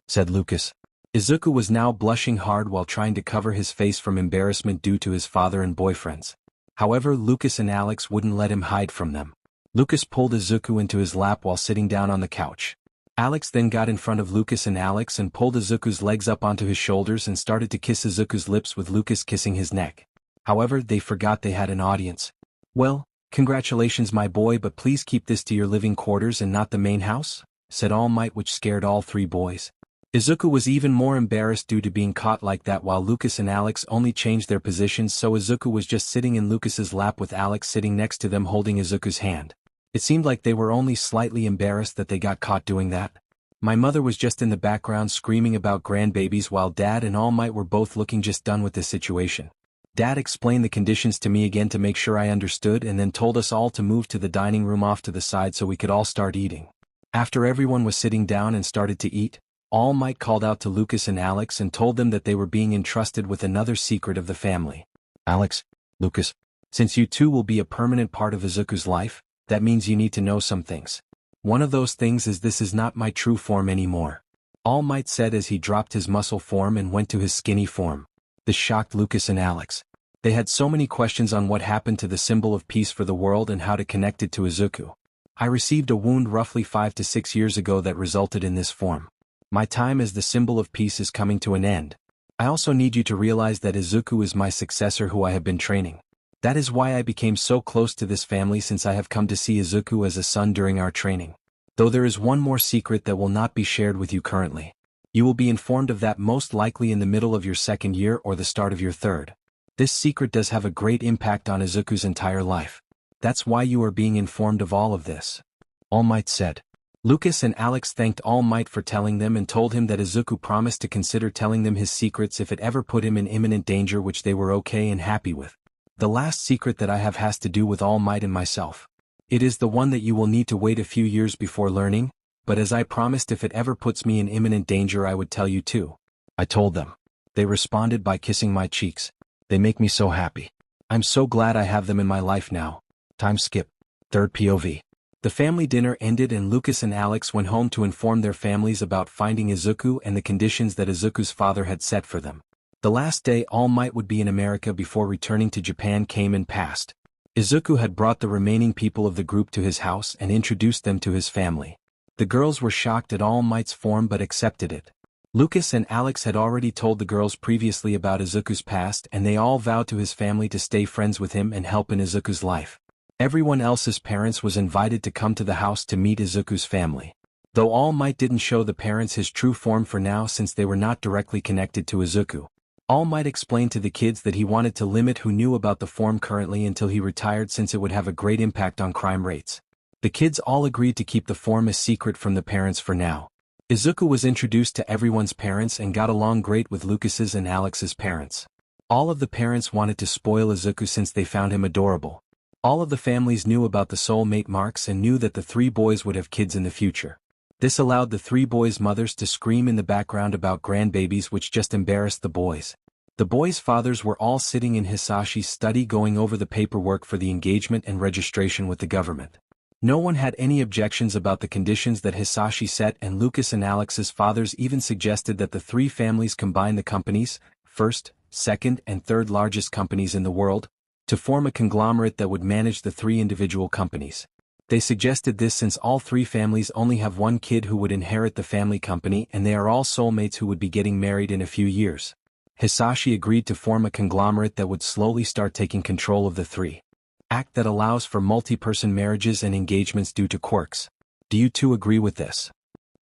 said Lucas. Izuku was now blushing hard while trying to cover his face from embarrassment due to his father and boyfriends. However, Lucas and Alex wouldn't let him hide from them. Lucas pulled Izuku into his lap while sitting down on the couch. Alex then got in front of Lucas and Alex and pulled Izuku's legs up onto his shoulders and started to kiss Izuku's lips with Lucas kissing his neck. However, they forgot they had an audience. Well, congratulations my boy, but please keep this to your living quarters and not the main house, said All Might, which scared all three boys. Izuku was even more embarrassed due to being caught like that while Lucas and Alex only changed their positions, so Izuku was just sitting in Lucas's lap with Alex sitting next to them holding Izuku's hand. It seemed like they were only slightly embarrassed that they got caught doing that. My mother was just in the background screaming about grandbabies while Dad and All Might were both looking just done with this situation. Dad explained the conditions to me again to make sure I understood and then told us all to move to the dining room off to the side so we could all start eating. After everyone was sitting down and started to eat, All Might called out to Lucas and Alex and told them that they were being entrusted with another secret of the family. Alex, Lucas, since you two will be a permanent part of Izuku's life, that means you need to know some things. One of those things is this is not my true form anymore. All Might said as he dropped his muscle form and went to his skinny form. This shocked Lucas and Alex. They had so many questions on what happened to the symbol of peace for the world and how to connect it to Izuku. I received a wound roughly 5 to 6 years ago that resulted in this form. My time as the symbol of peace is coming to an end. I also need you to realize that Izuku is my successor who I have been training. That is why I became so close to this family since I have come to see Izuku as a son during our training. Though there is one more secret that will not be shared with you currently. You will be informed of that most likely in the middle of your second year or the start of your third. This secret does have a great impact on Izuku's entire life. That's why you are being informed of all of this. All Might said. Lucas and Alex thanked All Might for telling them and told him that Izuku promised to consider telling them his secrets if it ever put him in imminent danger, which they were okay and happy with. The last secret that I have has to do with All Might and myself. It is the one that you will need to wait a few years before learning, but as I promised, if it ever puts me in imminent danger I would tell you too. I told them. They responded by kissing my cheeks. They make me so happy. I'm so glad I have them in my life now. Time skip. Third POV. The family dinner ended and Lucas and Alex went home to inform their families about finding Izuku and the conditions that Izuku's father had set for them. The last day All Might would be in America before returning to Japan came and passed. Izuku had brought the remaining people of the group to his house and introduced them to his family. The girls were shocked at All Might's form but accepted it. Lucas and Alex had already told the girls previously about Izuku's past and they all vowed to his family to stay friends with him and help in Izuku's life. Everyone else's parents was invited to come to the house to meet Izuku's family. Though All Might didn't show the parents his true form for now since they were not directly connected to Izuku. All Might explained to the kids that he wanted to limit who knew about the form currently until he retired since it would have a great impact on crime rates. The kids all agreed to keep the form a secret from the parents for now. Izuku was introduced to everyone's parents and got along great with Lucas's and Alex's parents. All of the parents wanted to spoil Izuku since they found him adorable. All of the families knew about the soulmate marks and knew that the three boys would have kids in the future. This allowed the three boys' mothers to scream in the background about grandbabies, which just embarrassed the boys. The boys' fathers were all sitting in Hisashi's study going over the paperwork for the engagement and registration with the government. No one had any objections about the conditions that Hisashi set, and Lucas and Alex's fathers even suggested that the three families combine the companies, first, second and third largest companies in the world, to form a conglomerate that would manage the three individual companies. They suggested this since all three families only have one kid who would inherit the family company and they are all soulmates who would be getting married in a few years. Hisashi agreed to form a conglomerate that would slowly start taking control of the three. Act that allows for multi-person marriages and engagements due to quirks. Do you two agree with this?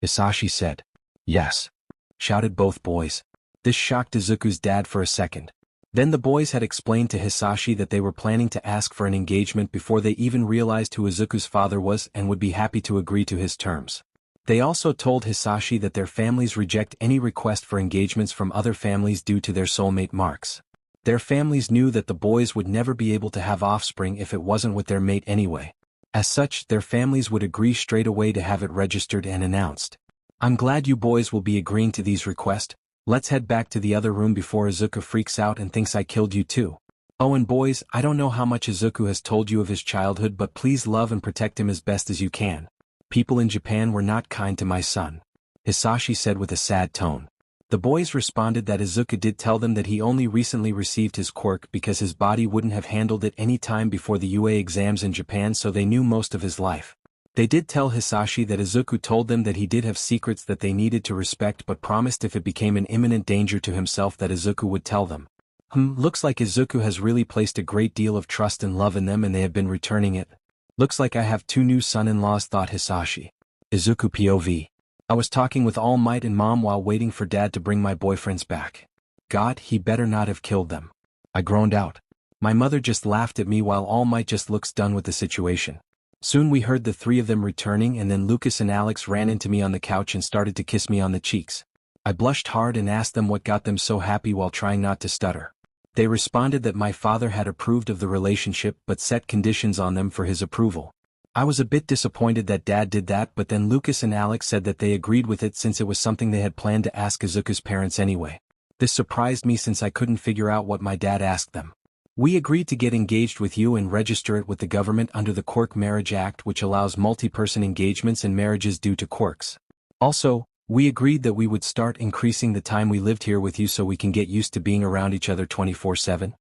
Hisashi said. Yes, shouted both boys. This shocked Izuku's dad for a second. Then the boys had explained to Hisashi that they were planning to ask for an engagement before they even realized who Izuku's father was and would be happy to agree to his terms. They also told Hisashi that their families reject any request for engagements from other families due to their soulmate marks. Their families knew that the boys would never be able to have offspring if it wasn't with their mate anyway. As such, their families would agree straight away to have it registered and announced. I'm glad you boys will be agreeing to these requests. Let's head back to the other room before Izuku freaks out and thinks I killed you too. Oh, and boys, I don't know how much Izuku has told you of his childhood, but please love and protect him as best as you can. People in Japan were not kind to my son, Hisashi said with a sad tone. The boys responded that Izuku did tell them that he only recently received his quirk because his body wouldn't have handled it any time before the UA exams in Japan, so they knew most of his life. They did tell Hisashi that Izuku told them that he did have secrets that they needed to respect but promised if it became an imminent danger to himself that Izuku would tell them. Looks like Izuku has really placed a great deal of trust and love in them and they have been returning it. Looks like I have two new son-in-laws, thought Hisashi. Izuku POV. I was talking with All Might and Mom while waiting for Dad to bring my boyfriends back. God, he better not have killed them. I groaned out. My mother just laughed at me while All Might just looks done with the situation. Soon we heard the three of them returning and then Lucas and Alex ran into me on the couch and started to kiss me on the cheeks. I blushed hard and asked them what got them so happy while trying not to stutter. They responded that my father had approved of the relationship but set conditions on them for his approval. I was a bit disappointed that Dad did that, but then Lucas and Alex said that they agreed with it since it was something they had planned to ask Izuku's parents anyway. This surprised me since I couldn't figure out what my dad asked them. We agreed to get engaged with you and register it with the government under the Quirk Marriage Act, which allows multi-person engagements and marriages due to quirks. Also, we agreed that we would start increasing the time we lived here with you so we can get used to being around each other 24/7,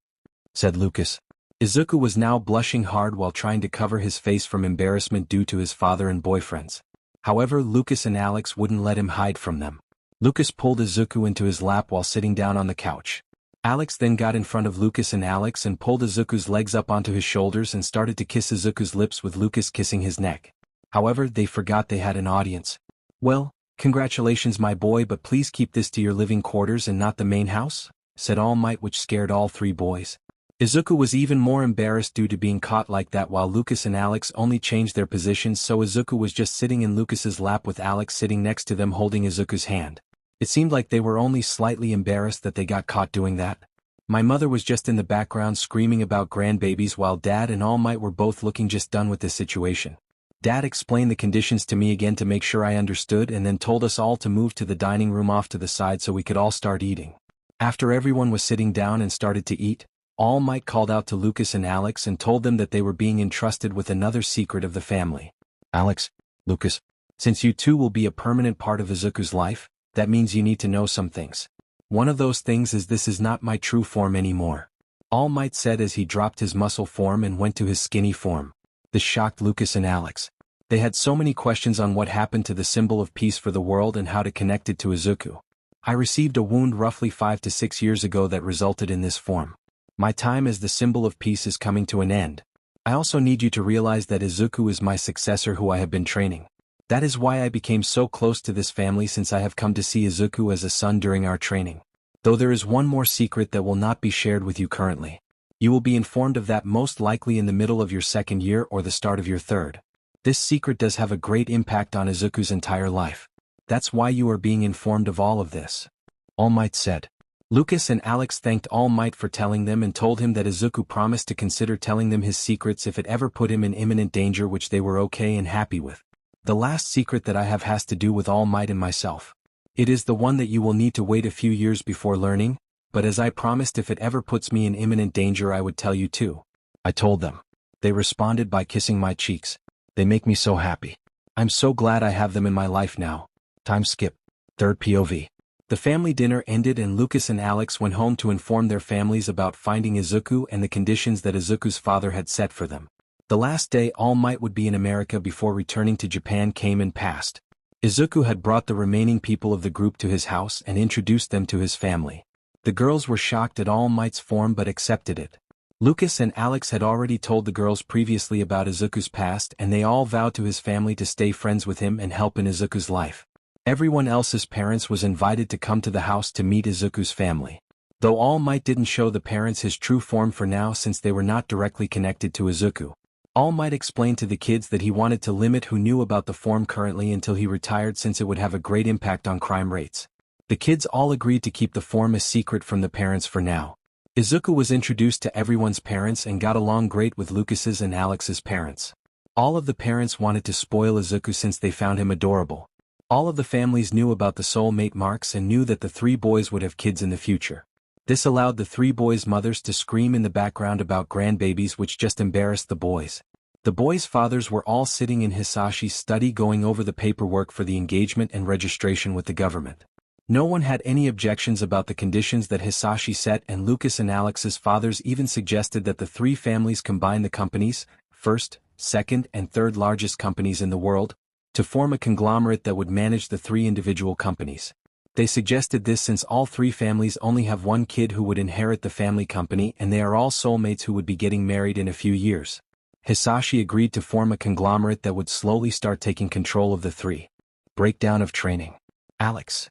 said Lucas. Izuku was now blushing hard while trying to cover his face from embarrassment due to his father and boyfriends. However, Lucas and Alex wouldn't let him hide from them. Lucas pulled Izuku into his lap while sitting down on the couch. Alex then got in front of Lucas and Alex and pulled Izuku's legs up onto his shoulders and started to kiss Izuku's lips with Lucas kissing his neck. However, they forgot they had an audience. Well, congratulations my boy, but please keep this to your living quarters and not the main house, said All Might, which scared all three boys. Izuku was even more embarrassed due to being caught like that while Lucas and Alex only changed their positions, so Izuku was just sitting in Lucas's lap with Alex sitting next to them holding Izuku's hand. It seemed like they were only slightly embarrassed that they got caught doing that. My mother was just in the background screaming about grandbabies while Dad and All Might were both looking just done with this situation. Dad explained the conditions to me again to make sure I understood and then told us all to move to the dining room off to the side so we could all start eating. After everyone was sitting down and started to eat, All Might called out to Lucas and Alex and told them that they were being entrusted with another secret of the family. Alex, Lucas, since you two will be a permanent part of Izuku's life, that means you need to know some things. One of those things is this is not my true form anymore. All Might said as he dropped his muscle form and went to his skinny form. This shocked Lucas and Alex. They had so many questions on what happened to the symbol of peace for the world and how to connect it to Izuku. I received a wound roughly 5 to 6 years ago that resulted in this form. My time as the symbol of peace is coming to an end. I also need you to realize that Izuku is my successor who I have been training. That is why I became so close to this family, since I have come to see Izuku as a son during our training. Though there is one more secret that will not be shared with you currently. You will be informed of that most likely in the middle of your second year or the start of your third. This secret does have a great impact on Izuku's entire life. That's why you are being informed of all of this. All Might said. Lucas and Alex thanked All Might for telling them and told him that Izuku promised to consider telling them his secrets if it ever put him in imminent danger, which they were okay and happy with. The last secret that I have has to do with All Might and myself. It is the one that you will need to wait a few years before learning, but as I promised, if it ever puts me in imminent danger I would tell you too. I told them. They responded by kissing my cheeks. They make me so happy. I'm so glad I have them in my life now. Time skip. Third POV. The family dinner ended and Lucas and Alex went home to inform their families about finding Izuku and the conditions that Izuku's father had set for them. The last day All Might would be in America before returning to Japan came and passed. Izuku had brought the remaining people of the group to his house and introduced them to his family. The girls were shocked at All Might's form but accepted it. Lucas and Alex had already told the girls previously about Izuku's past and they all vowed to his family to stay friends with him and help in Izuku's life. Everyone else's parents was invited to come to the house to meet Izuku's family. Though All Might didn't show the parents his true form for now since they were not directly connected to Izuku. All Might explained to the kids that he wanted to limit who knew about the form currently until he retired since it would have a great impact on crime rates. The kids all agreed to keep the form a secret from the parents for now. Izuku was introduced to everyone's parents and got along great with Lucas's and Alex's parents. All of the parents wanted to spoil Izuku since they found him adorable. All of the families knew about the soulmate marks and knew that the three boys would have kids in the future. This allowed the three boys' mothers to scream in the background about grandbabies, which just embarrassed the boys. The boys' fathers were all sitting in Hisashi's study going over the paperwork for the engagement and registration with the government. No one had any objections about the conditions that Hisashi set, and Lucas and Alex's fathers even suggested that the three families combine the companies, first, second and third largest companies in the world, to form a conglomerate that would manage the three individual companies. They suggested this since all three families only have one kid who would inherit the family company and they are all soulmates who would be getting married in a few years. Hisashi agreed to form a conglomerate that would slowly start taking control of the three. Breakdown of training. Alex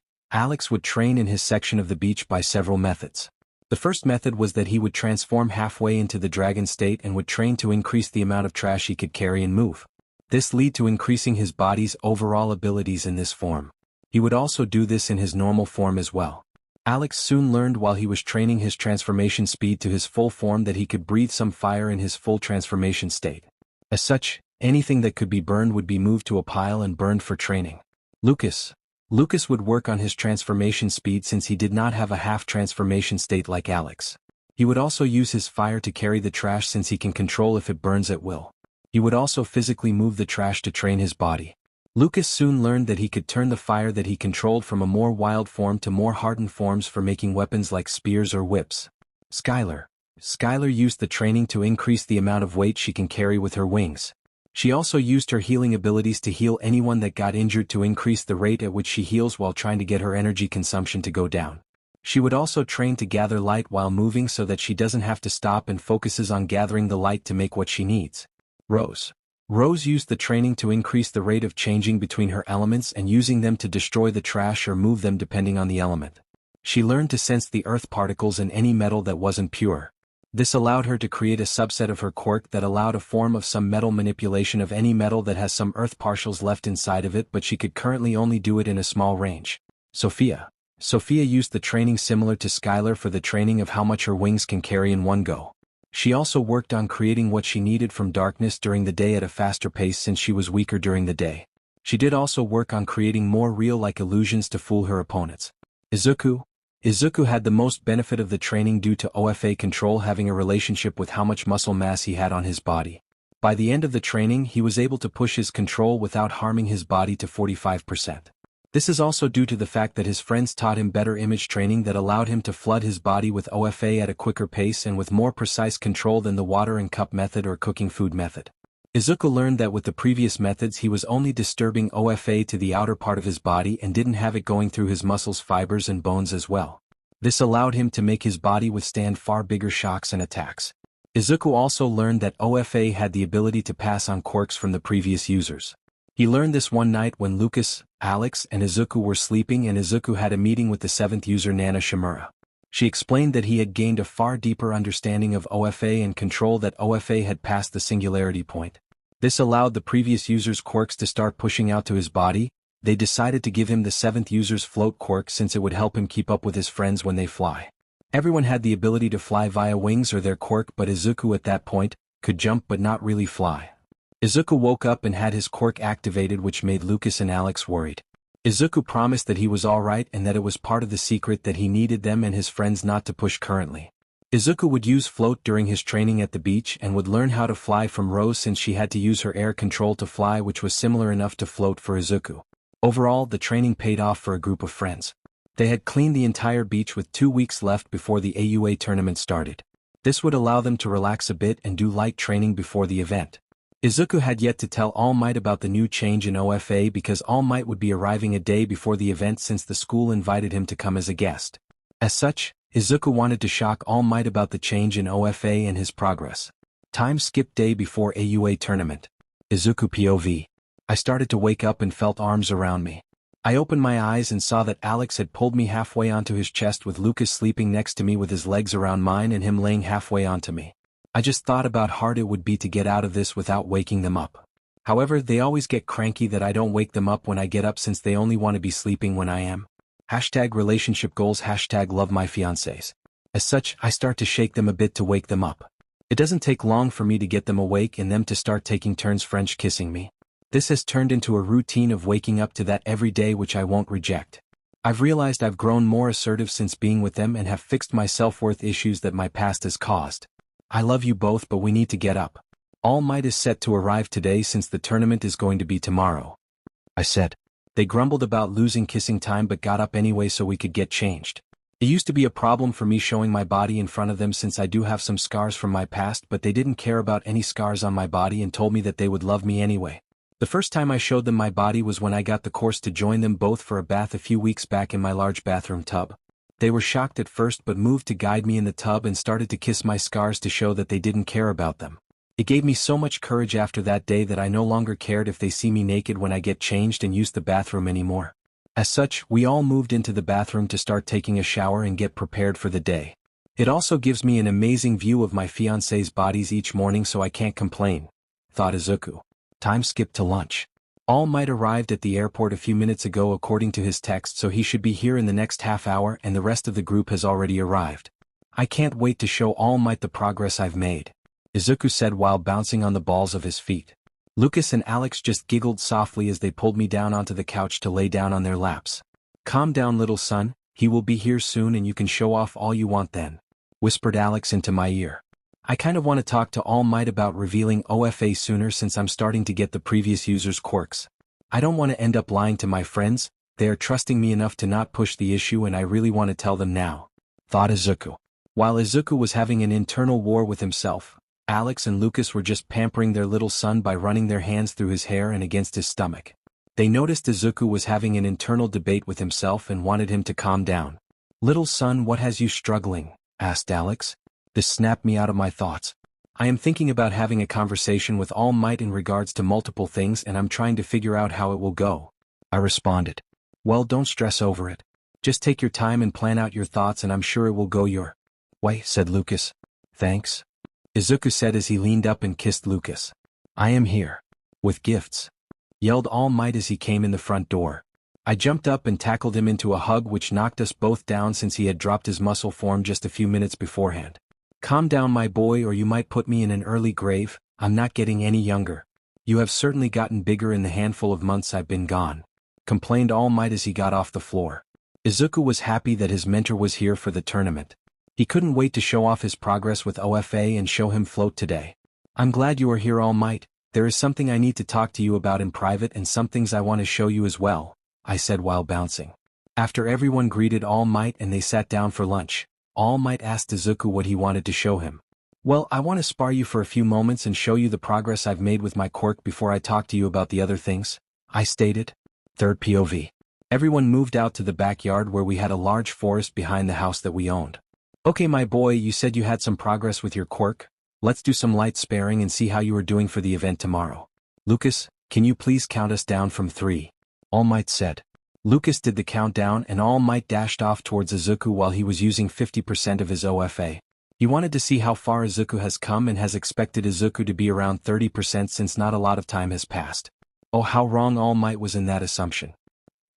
would train in his section of the beach by several methods. The first method was that he would transform halfway into the dragon state and would train to increase the amount of trash he could carry and move. This led to increasing his body's overall abilities in this form. He would also do this in his normal form as well. Alex soon learned while he was training his transformation speed to his full form that he could breathe some fire in his full transformation state. As such, anything that could be burned would be moved to a pile and burned for training. Lucas would work on his transformation speed since he did not have a half transformation state like Alex. He would also use his fire to carry the trash since he can control if it burns at will. He would also physically move the trash to train his body. Lucas soon learned that he could turn the fire that he controlled from a more wild form to more hardened forms for making weapons like spears or whips. Skylar used the training to increase the amount of weight she can carry with her wings. She also used her healing abilities to heal anyone that got injured to increase the rate at which she heals while trying to get her energy consumption to go down. She would also train to gather light while moving so that she doesn't have to stop and focuses on gathering the light to make what she needs. Rose used the training to increase the rate of changing between her elements and using them to destroy the trash or move them depending on the element. She learned to sense the earth particles in any metal that wasn't pure. This allowed her to create a subset of her quirk that allowed a form of some metal manipulation of any metal that has some earth partials left inside of it, but she could currently only do it in a small range. Sophia used the training similar to Skylar for the training of how much her wings can carry in one go. She also worked on creating what she needed from darkness during the day at a faster pace since she was weaker during the day. She did also work on creating more real-like illusions to fool her opponents. Izuku had the most benefit of the training due to OFA control having a relationship with how much muscle mass he had on his body. By the end of the training he was able to push his control without harming his body to 45%. This is also due to the fact that his friends taught him better image training that allowed him to flood his body with OFA at a quicker pace and with more precise control than the water and cup method or cooking food method. Izuku learned that with the previous methods he was only disturbing OFA to the outer part of his body and didn't have it going through his muscles, fibers and bones as well. This allowed him to make his body withstand far bigger shocks and attacks. Izuku also learned that OFA had the ability to pass on quirks from the previous users. He learned this one night when Lucas, Alex and Izuku were sleeping and Izuku had a meeting with the 7th user Nana Shimura. She explained that he had gained a far deeper understanding of OFA and control, that OFA had passed the singularity point. This allowed the previous user's quirks to start pushing out to his body. They decided to give him the 7th user's float quirk since it would help him keep up with his friends when they fly. Everyone had the ability to fly via wings or their quirk, but Izuku at that point could jump but not really fly. Izuku woke up and had his quirk activated, which made Lucas and Alex worried. Izuku promised that he was alright and that it was part of the secret that he needed them and his friends not to push currently. Izuku would use float during his training at the beach and would learn how to fly from Rose since she had to use her air control to fly, which was similar enough to float for Izuku. Overall, the training paid off for a group of friends. They had cleaned the entire beach with 2 weeks left before the AUA tournament started. This would allow them to relax a bit and do light training before the event. Izuku had yet to tell All Might about the new change in OFA because All Might would be arriving a day before the event since the school invited him to come as a guest. As such, Izuku wanted to shock All Might about the change in OFA and his progress. Time skipped day before AUA tournament. Izuku POV. I started to wake up and felt arms around me. I opened my eyes and saw that Alex had pulled me halfway onto his chest with Lucas sleeping next to me with his legs around mine and him laying halfway onto me. I just thought about how hard it would be to get out of this without waking them up. However, they always get cranky that I don't wake them up when I get up since they only want to be sleeping when I am. #relationship goals #love my fiancés. As such, I start to shake them a bit to wake them up. It doesn't take long for me to get them awake and them to start taking turns French kissing me. This has turned into a routine of waking up to that every day which I won't reject. I've realized I've grown more assertive since being with them and have fixed my self-worth issues that my past has caused. I love you both, but we need to get up. All Might is set to arrive today since the tournament is going to be tomorrow. I said. They grumbled about losing kissing time but got up anyway so we could get changed. It used to be a problem for me showing my body in front of them since I do have some scars from my past, but they didn't care about any scars on my body and told me that they would love me anyway. The first time I showed them my body was when I got the course to join them both for a bath a few weeks back in my large bathroom tub. They were shocked at first but moved to guide me in the tub and started to kiss my scars to show that they didn't care about them. It gave me so much courage after that day that I no longer cared if they see me naked when I get changed and use the bathroom anymore. As such, we all moved into the bathroom to start taking a shower and get prepared for the day. It also gives me an amazing view of my fiancé's bodies each morning so I can't complain, thought Izuku. Time skipped to lunch. All Might arrived at the airport a few minutes ago according to his text, so he should be here in the next half hour and the rest of the group has already arrived. I can't wait to show All Might the progress I've made, Izuku said while bouncing on the balls of his feet. Lucas and Alex just giggled softly as they pulled me down onto the couch to lay down on their laps. Calm down, little son, he will be here soon and you can show off all you want then, whispered Alex into my ear. I kind of want to talk to All Might about revealing OFA sooner since I'm starting to get the previous user's quirks. I don't want to end up lying to my friends, they are trusting me enough to not push the issue and I really want to tell them now, thought Izuku. While Izuku was having an internal war with himself, Alex and Lucas were just pampering their little son by running their hands through his hair and against his stomach. They noticed Izuku was having an internal debate with himself and wanted him to calm down. Little son, what has you struggling? Asked Alex. This snapped me out of my thoughts. I am thinking about having a conversation with All Might in regards to multiple things and I'm trying to figure out how it will go, I responded. Well, don't stress over it. Just take your time and plan out your thoughts and I'm sure it will go your way, said Lucas. Thanks, Izuku said as he leaned up and kissed Lucas. I am here. With gifts, yelled All Might as he came in the front door. I jumped up and tackled him into a hug which knocked us both down since he had dropped his muscle form just a few minutes beforehand. Calm down, my boy, or you might put me in an early grave. I'm not getting any younger. You have certainly gotten bigger in the handful of months I've been gone, complained All Might as he got off the floor. Izuku was happy that his mentor was here for the tournament. He couldn't wait to show off his progress with OFA and show him float today. I'm glad you are here, All Might. There is something I need to talk to you about in private and some things I want to show you as well, I said while bouncing. After everyone greeted All Might and they sat down for lunch, All Might asked Izuku what he wanted to show him. Well, I want to spar you for a few moments and show you the progress I've made with my quirk before I talk to you about the other things, I stated. Third POV. Everyone moved out to the backyard where we had a large forest behind the house that we owned. Okay, my boy, you said you had some progress with your quirk. Let's do some light sparring and see how you are doing for the event tomorrow. Lucas, can you please count us down from 3? All Might said. Lucas did the countdown and All Might dashed off towards Izuku while he was using 50% of his OFA. He wanted to see how far Izuku has come and has expected Izuku to be around 30% since not a lot of time has passed. Oh, how wrong All Might was in that assumption.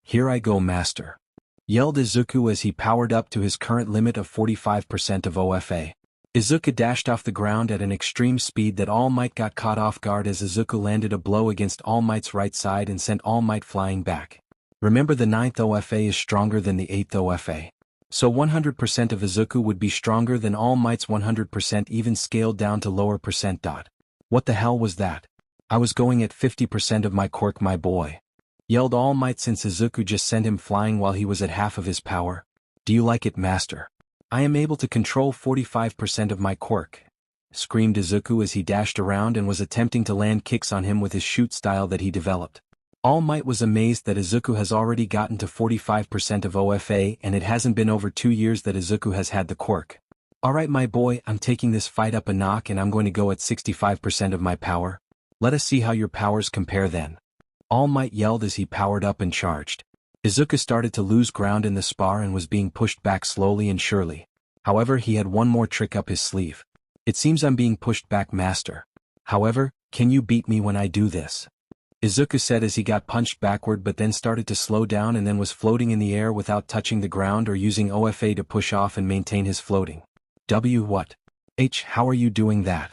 Here I go, master, yelled Izuku as he powered up to his current limit of 45% of OFA. Izuku dashed off the ground at an extreme speed that All Might got caught off guard as Izuku landed a blow against All Might's right side and sent All Might flying back. Remember, the 9th OFA is stronger than the 8th OFA. So 100% of Izuku would be stronger than All Might's 100% even scaled down to lower percent. What the hell was that? I was going at 50% of my quirk, my boy, yelled All Might since Izuku just sent him flying while he was at half of his power. Do you like it, master? I am able to control 45% of my quirk, screamed Izuku as he dashed around and was attempting to land kicks on him with his shoot style that he developed. All Might was amazed that Izuku has already gotten to 45% of OFA and it hasn't been over 2 years that Izuku has had the quirk. Alright my boy, I'm taking this fight up a notch and I'm going to go at 65% of my power. Let us see how your powers compare then. All Might yelled as he powered up and charged. Izuku started to lose ground in the spar and was being pushed back slowly and surely. However, he had one more trick up his sleeve. It seems I'm being pushed back, master. However, can you beat me when I do this? Izuku said as he got punched backward but then started to slow down and then was floating in the air without touching the ground or using OFA to push off and maintain his floating. What? How are you doing that?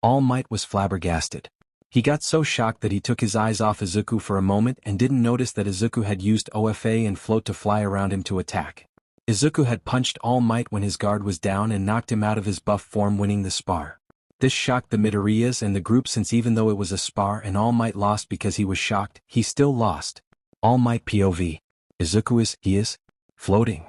All Might was flabbergasted. He got so shocked that he took his eyes off Izuku for a moment and didn't notice that Izuku had used OFA and float to fly around him to attack. Izuku had punched All Might when his guard was down and knocked him out of his buff form, winning the spar. This shocked the Midoriyas and the group, since even though it was a spar and All Might lost because he was shocked, he still lost. All Might POV. Izuku is floating.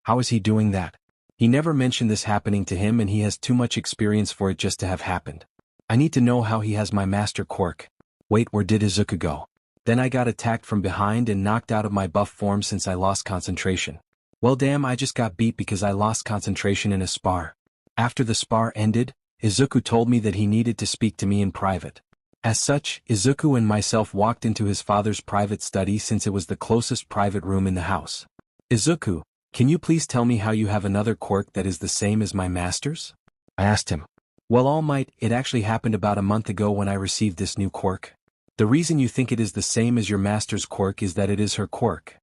How is he doing that? He never mentioned this happening to him and he has too much experience for it just to have happened. I need to know how he has my master quirk. Wait, where did Izuku go? Then I got attacked from behind and knocked out of my buff form since I lost concentration. Well damn, I just got beat because I lost concentration in a spar. After the spar ended, Izuku told me that he needed to speak to me in private. As such, Izuku and myself walked into his father's private study since it was the closest private room in the house. Izuku, can you please tell me how you have another quirk that is the same as my master's? I asked him. Well, All Might, it actually happened about a month ago when I received this new quirk. The reason you think it is the same as your master's quirk is that it is her quirk.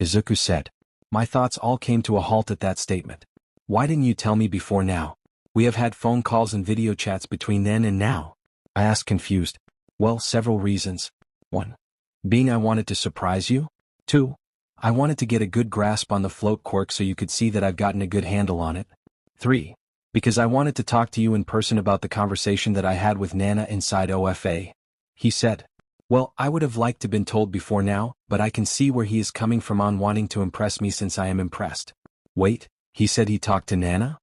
Izuku said. My thoughts all came to a halt at that statement. Why didn't you tell me before now? We have had phone calls and video chats between then and now. I asked, confused. Well, several reasons. 1. Being I wanted to surprise you. 2. I wanted to get a good grasp on the float quirk so you could see that I've gotten a good handle on it. 3. Because I wanted to talk to you in person about the conversation that I had with Nana inside OFA. He said. Well, I would have liked to been told before now, but I can see where he is coming from on wanting to impress me since I am impressed. Wait, he said he talked to Nana?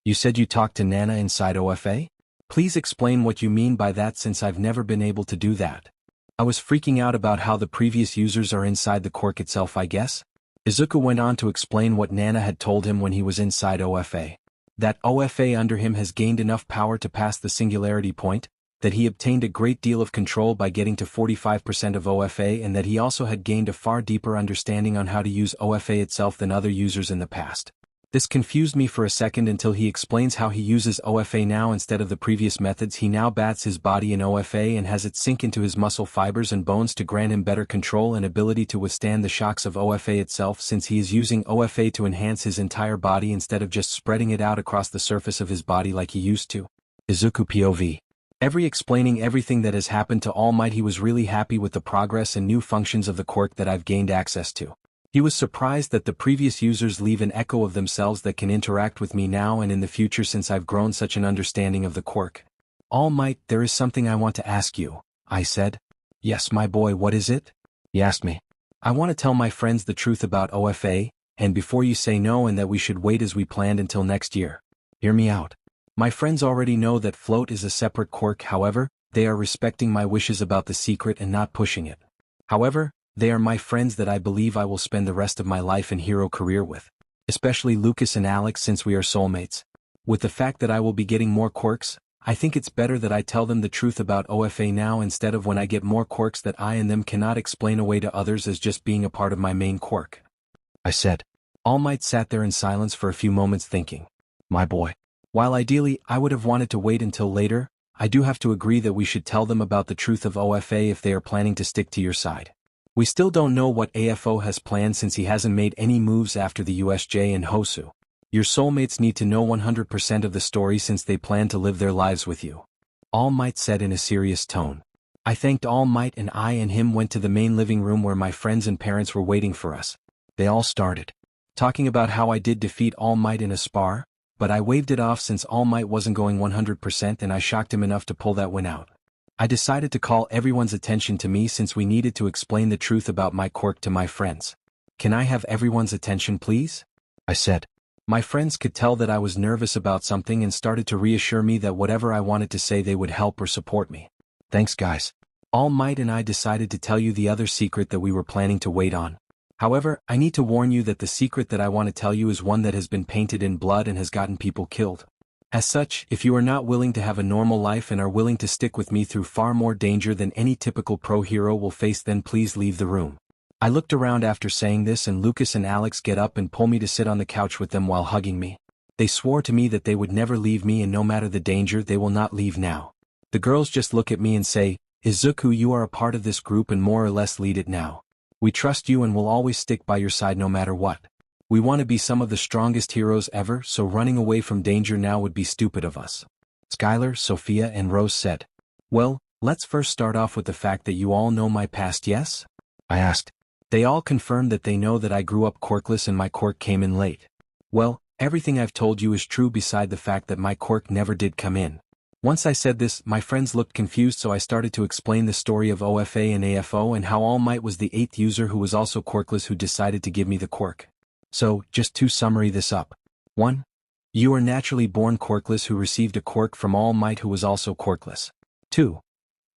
You said you talked to Nana inside OFA? Please explain what you mean by that since I've never been able to do that. I was freaking out about how the previous users are inside the quirk itself, I guess. Izuku went on to explain what Nana had told him when he was inside OFA. That OFA under him has gained enough power to pass the singularity point, that he obtained a great deal of control by getting to 45% of OFA, and that he also had gained a far deeper understanding on how to use OFA itself than other users in the past. This confused me for a second until he explains how he uses OFA now instead of the previous methods. He now bats his body in OFA and has it sink into his muscle fibers and bones to grant him better control and ability to withstand the shocks of OFA itself, since he is using OFA to enhance his entire body instead of just spreading it out across the surface of his body like he used to. Izuku POV. Explaining everything that has happened to All Might, he was really happy with the progress and new functions of the quirk that I've gained access to. He was surprised that the previous users leave an echo of themselves that can interact with me now and in the future since I've grown such an understanding of the quirk. All Might, there is something I want to ask you, I said. Yes, my boy, what is it? He asked me. I want to tell my friends the truth about OFA, and before you say no and that we should wait as we planned until next year. Hear me out. My friends already know that float is a separate quirk, however, they are respecting my wishes about the secret and not pushing it. However, they are my friends that I believe I will spend the rest of my life and hero career with. Especially Lucas and Alex, since we are soulmates. With the fact that I will be getting more quirks, I think it's better that I tell them the truth about OFA now instead of when I get more quirks that I and them cannot explain away to others as just being a part of my main quirk. I said. All Might sat there in silence for a few moments thinking. My boy. While ideally I would have wanted to wait until later, I do have to agree that we should tell them about the truth of OFA if they are planning to stick to your side. We still don't know what AFO has planned since he hasn't made any moves after the USJ and Hosu. Your soulmates need to know 100% of the story since they plan to live their lives with you. All Might said in a serious tone. I thanked All Might and I and him went to the main living room where my friends and parents were waiting for us. They all started talking about how I did defeat All Might in a spar, but I waved it off since All Might wasn't going 100% and I shocked him enough to pull that win out. I decided to call everyone's attention to me since we needed to explain the truth about my quirk to my friends. Can I have everyone's attention, please? I said. My friends could tell that I was nervous about something and started to reassure me that whatever I wanted to say they would help or support me. Thanks guys. All Might and I decided to tell you the other secret that we were planning to wait on. However, I need to warn you that the secret that I want to tell you is one that has been painted in blood and has gotten people killed. As such, if you are not willing to have a normal life and are willing to stick with me through far more danger than any typical pro hero will face, then please leave the room. I looked around after saying this and Lucas and Alex get up and pull me to sit on the couch with them while hugging me. They swore to me that they would never leave me and no matter the danger they will not leave now. The girls just look at me and say, Izuku, you are a part of this group and more or less lead it now. We trust you and will always stick by your side no matter what. We want to be some of the strongest heroes ever, so running away from danger now would be stupid of us. Skylar, Sophia and Rose said. Well, let's first start off with the fact that you all know my past, yes? I asked. They all confirmed that they know that I grew up quirkless and my quirk came in late. Well, everything I've told you is true beside the fact that my quirk never did come in. Once I said this, my friends looked confused, so I started to explain the story of OFA and AFO and how All Might was the 8th user who was also quirkless who decided to give me the quirk. So, just to summary this up. 1. You are naturally born quirkless who received a quirk from All Might who was also quirkless. 2.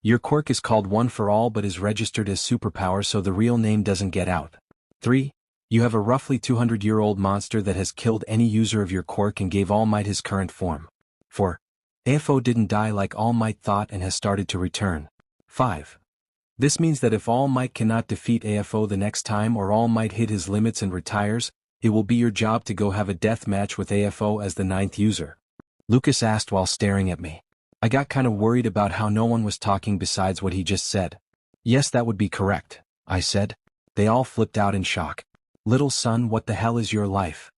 Your quirk is called One for All but is registered as superpower so the real name doesn't get out. 3. You have a roughly 200-year-old monster that has killed any user of your quirk and gave All Might his current form. 4. AFO didn't die like All Might thought and has started to return. 5. This means that if All Might cannot defeat AFO the next time or All Might hit his limits and retires, it will be your job to go have a death match with AFO as the 9th user. Lucas asked while staring at me. I got kind of worried about how no one was talking besides what he just said. Yes, that would be correct, I said. They all flipped out in shock. Little son, what the hell is your life?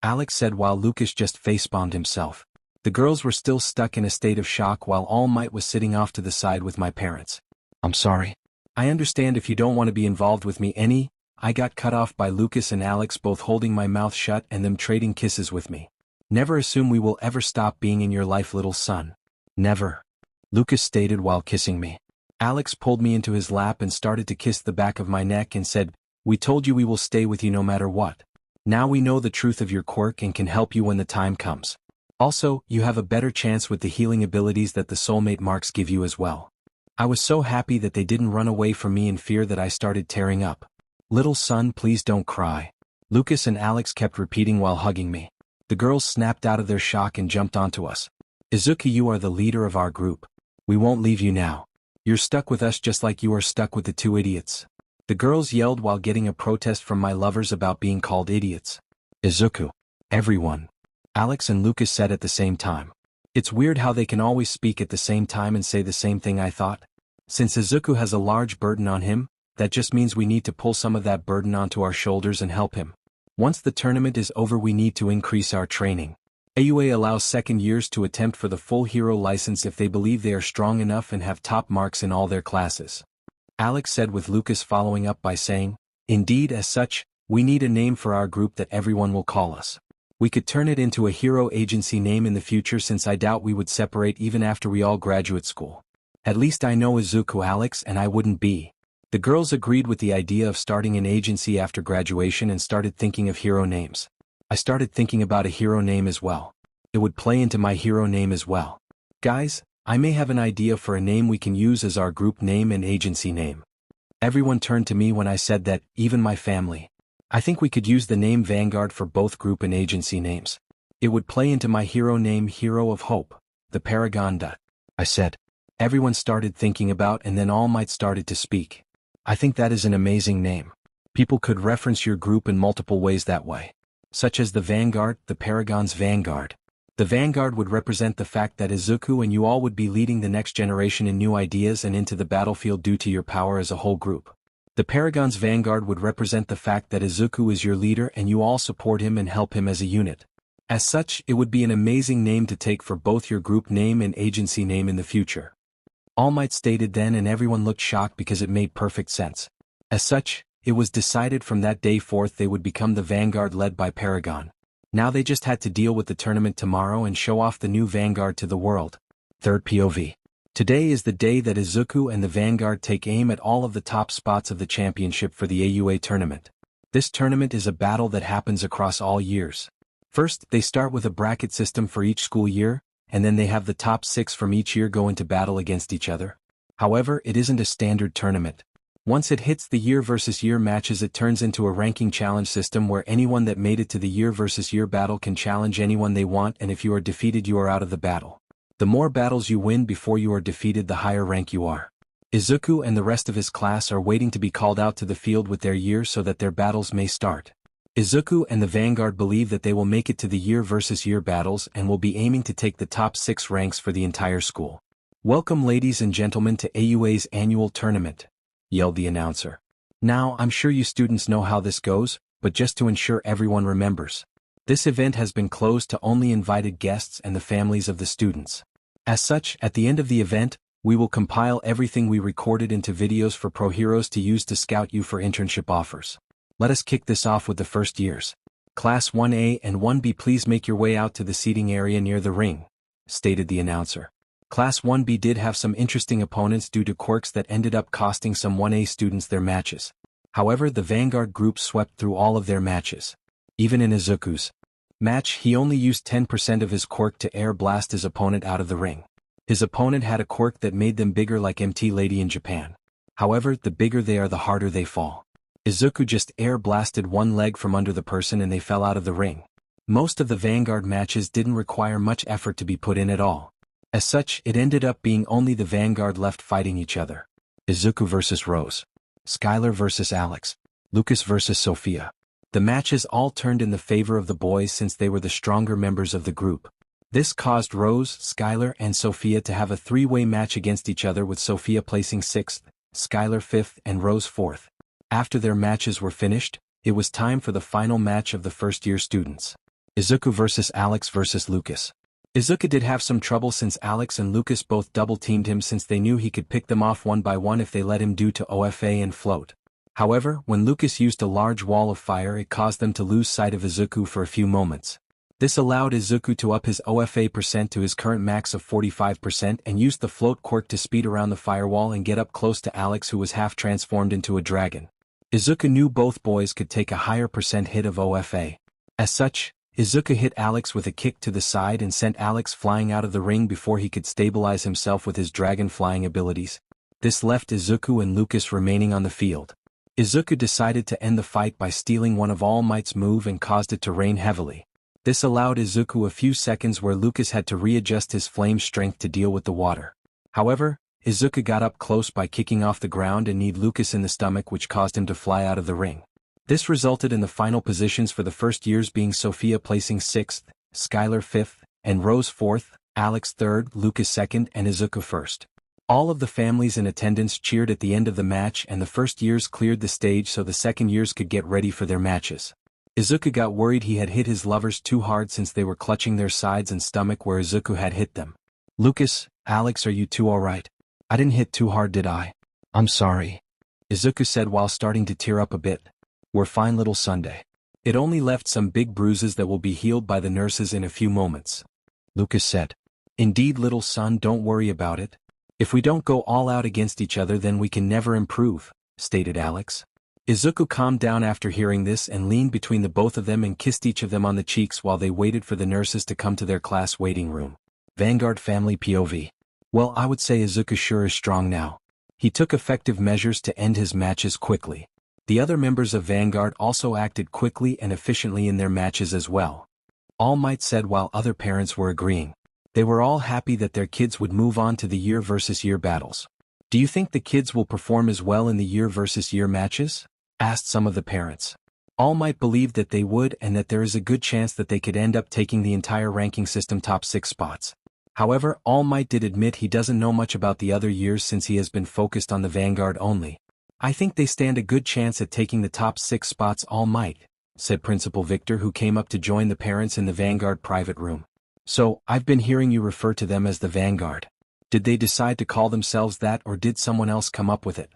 Alex said while Lucas just facepalmed himself. The girls were still stuck in a state of shock while All Might was sitting off to the side with my parents. I'm sorry. I understand if you don't want to be involved with me any. I got cut off by Lucas and Alex both holding my mouth shut and them trading kisses with me. Never assume we will ever stop being in your life, little son. Never. Lucas stated while kissing me. Alex pulled me into his lap and started to kiss the back of my neck and said, we told you we will stay with you no matter what. Now we know the truth of your quirk and can help you when the time comes. Also, you have a better chance with the healing abilities that the soulmate marks give you as well. I was so happy that they didn't run away from me in fear that I started tearing up. Little son, please don't cry. Lucas and Alex kept repeating while hugging me. The girls snapped out of their shock and jumped onto us. Izuku, you are the leader of our group. We won't leave you now. You're stuck with us just like you are stuck with the 2 idiots. The girls yelled while getting a protest from my lovers about being called idiots. Izuku. Everyone. Alex and Lucas said at the same time. It's weird how they can always speak at the same time and say the same thing, I thought. Since Izuku has a large burden on him, that just means we need to pull some of that burden onto our shoulders and help him. Once the tournament is over, we need to increase our training. AUA allows second years to attempt for the full hero license if they believe they are strong enough and have top marks in all their classes. Alex said with Lucas following up by saying, indeed, as such, we need a name for our group that everyone will call us. We could turn it into a hero agency name in the future since I doubt we would separate even after we all graduate school. At least I know Izuku, Alex, and I wouldn't be. The girls agreed with the idea of starting an agency after graduation and started thinking of hero names. I started thinking about a hero name as well. It would play into my hero name as well. Guys, I may have an idea for a name we can use as our group name and agency name. Everyone turned to me when I said that, even my family. I think we could use the name Vanguard for both group and agency names. It would play into my hero name, Hero of Hope, the Paragon Deku. I said. Everyone started thinking about and then All Might started to speak. I think that is an amazing name. People could reference your group in multiple ways that way. Such as the Vanguard, the Paragon's Vanguard. The Vanguard would represent the fact that Izuku and you all would be leading the next generation in new ideas and into the battlefield due to your power as a whole group. The Paragon's Vanguard would represent the fact that Izuku is your leader and you all support him and help him as a unit. As such, it would be an amazing name to take for both your group name and agency name in the future. All Might stated then and everyone looked shocked because it made perfect sense. As such, it was decided from that day forth they would become the Vanguard led by Paragon. Now they just had to deal with the tournament tomorrow and show off the new Vanguard to the world. Third POV. Today is the day that Izuku and the Vanguard take aim at all of the top spots of the championship for the AUA tournament. This tournament is a battle that happens across all years. First, they start with a bracket system for each school year, and then they have the top 6 from each year go into battle against each other. However, it isn't a standard tournament. Once it hits the year versus year matches, it turns into a ranking challenge system where anyone that made it to the year versus year battle can challenge anyone they want, and if you are defeated you are out of the battle. The more battles you win before you are defeated, the higher rank you are. Izuku and the rest of his class are waiting to be called out to the field with their year so that their battles may start. Izuku and the Vanguard believe that they will make it to the year versus year battles and will be aiming to take the top 6 ranks for the entire school. "Welcome ladies and gentlemen to AUA's annual tournament," yelled the announcer. "Now, I'm sure you students know how this goes, but just to ensure everyone remembers, this event has been closed to only invited guests and the families of the students. As such, at the end of the event, we will compile everything we recorded into videos for Pro Heroes to use to scout you for internship offers. Let us kick this off with the first years. Class 1A and 1B, please make your way out to the seating area near the ring," stated the announcer. Class 1B did have some interesting opponents due to quirks that ended up costing some 1A students their matches. However, the Vanguard group swept through all of their matches. Even in Izuku's match, he only used 10% of his quirk to air blast his opponent out of the ring. His opponent had a quirk that made them bigger like MT Lady in Japan. However, the bigger they are, the harder they fall. Izuku just air blasted one leg from under the person and they fell out of the ring. Most of the Vanguard matches didn't require much effort to be put in at all. As such, it ended up being only the Vanguard left fighting each other. Izuku vs Rose. Skylar vs Alex. Lucas vs Sophia. The matches all turned in the favor of the boys since they were the stronger members of the group. This caused Rose, Skylar, and Sophia to have a 3-way match against each other, with Sophia placing 6th, Skylar 5th, and Rose 4th. After their matches were finished, it was time for the final match of the first-year students. Izuku vs Alex vs Lucas. Izuku did have some trouble since Alex and Lucas both double-teamed him, since they knew he could pick them off one by one if they let him due to OFA and float. However, when Lucas used a large wall of fire, it caused them to lose sight of Izuku for a few moments. This allowed Izuku to up his OFA percent to his current max of 45% and used the float quirk to speed around the firewall and get up close to Alex, who was half transformed into a dragon. Izuku knew both boys could take a higher percent hit of OFA. As such, Izuku hit Alex with a kick to the side and sent Alex flying out of the ring before he could stabilize himself with his dragon flying abilities. This left Izuku and Lucas remaining on the field. Izuku decided to end the fight by stealing one of All Might's move and caused it to rain heavily. This allowed Izuku a few seconds where Lucas had to readjust his flame strength to deal with the water. However, Izuku got up close by kicking off the ground and kneed Lucas in the stomach, which caused him to fly out of the ring. This resulted in the final positions for the first years being Sophia placing 6th, Skylar 5th, and Rose 4th, Alex 3rd, Lucas 2nd, and Izuku 1st. All of the families in attendance cheered at the end of the match, and the first years cleared the stage so the second years could get ready for their matches. Izuku got worried he had hit his lovers too hard since they were clutching their sides and stomach where Izuku had hit them. "Lucas, Alex, are you two alright? I didn't hit too hard, did I? I'm sorry," Izuku said while starting to tear up a bit. "We're fine, little Sunday. It only left some big bruises that will be healed by the nurses in a few moments," Lucas said. "Indeed, little son, don't worry about it. If we don't go all out against each other, then we can never improve," stated Alex. Izuku calmed down after hearing this and leaned between the both of them and kissed each of them on the cheeks while they waited for the nurses to come to their class waiting room. Vanguard family POV. Well, I would say Izuku sure is strong now. He took effective measures to end his matches quickly. The other members of Vanguard also acted quickly and efficiently in their matches as well. All Might said while other parents were agreeing. They were all happy that their kids would move on to the year versus year battles. "Do you think the kids will perform as well in the year versus year matches?" asked some of the parents. All Might believed that they would, and that there is a good chance that they could end up taking the entire ranking system top 6 spots. However, All Might did admit he doesn't know much about the other years since he has been focused on the Vanguard only. "I think they stand a good chance at taking the top 6 spots, All Might," said Principal Victor, who came up to join the parents in the Vanguard private room. "So, I've been hearing you refer to them as the Vanguard. Did they decide to call themselves that, or did someone else come up with it?"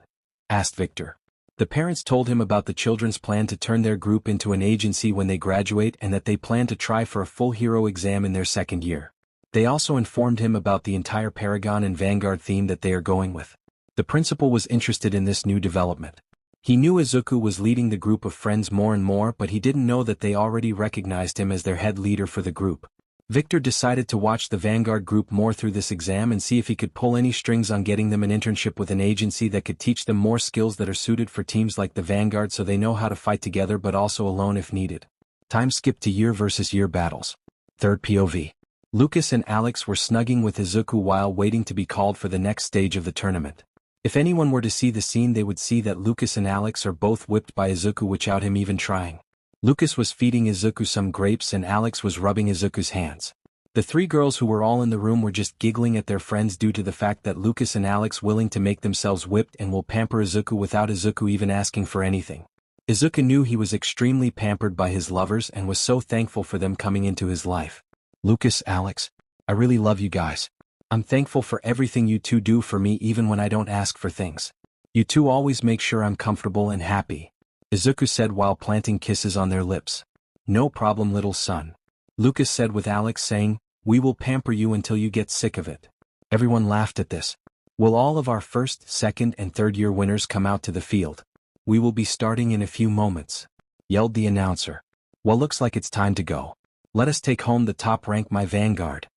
asked Victor. The parents told him about the children's plan to turn their group into an agency when they graduate, and that they plan to try for a full hero exam in their second year. They also informed him about the entire Paragon and Vanguard theme that they are going with. The principal was interested in this new development. He knew Izuku was leading the group of friends more and more, but he didn't know that they already recognized him as their head leader for the group. Victor decided to watch the Vanguard group more through this exam and see if he could pull any strings on getting them an internship with an agency that could teach them more skills that are suited for teams like the Vanguard, so they know how to fight together but also alone if needed. Time skip to year versus year battles. Third POV. Lucas and Alex were snugging with Izuku while waiting to be called for the next stage of the tournament. If anyone were to see the scene, they would see that Lucas and Alex are both whipped by Izuku without him even trying. Lucas was feeding Izuku some grapes and Alex was rubbing Izuku's hands. The three girls who were all in the room were just giggling at their friends due to the fact that Lucas and Alex willing to make themselves whipped and will pamper Izuku without Izuku even asking for anything. Izuku knew he was extremely pampered by his lovers and was so thankful for them coming into his life. Lucas, Alex, I really love you guys. I'm thankful for everything you two do for me even when I don't ask for things. You two always make sure I'm comfortable and happy, Izuku said while planting kisses on their lips. No problem, little son, Lucas said with Alex saying, we will pamper you until you get sick of it. Everyone laughed at this. Will all of our first, second and third year winners come out to the field? We will be starting in a few moments, yelled the announcer. Well, looks like it's time to go. Let us take home the top rank, my Vanguard,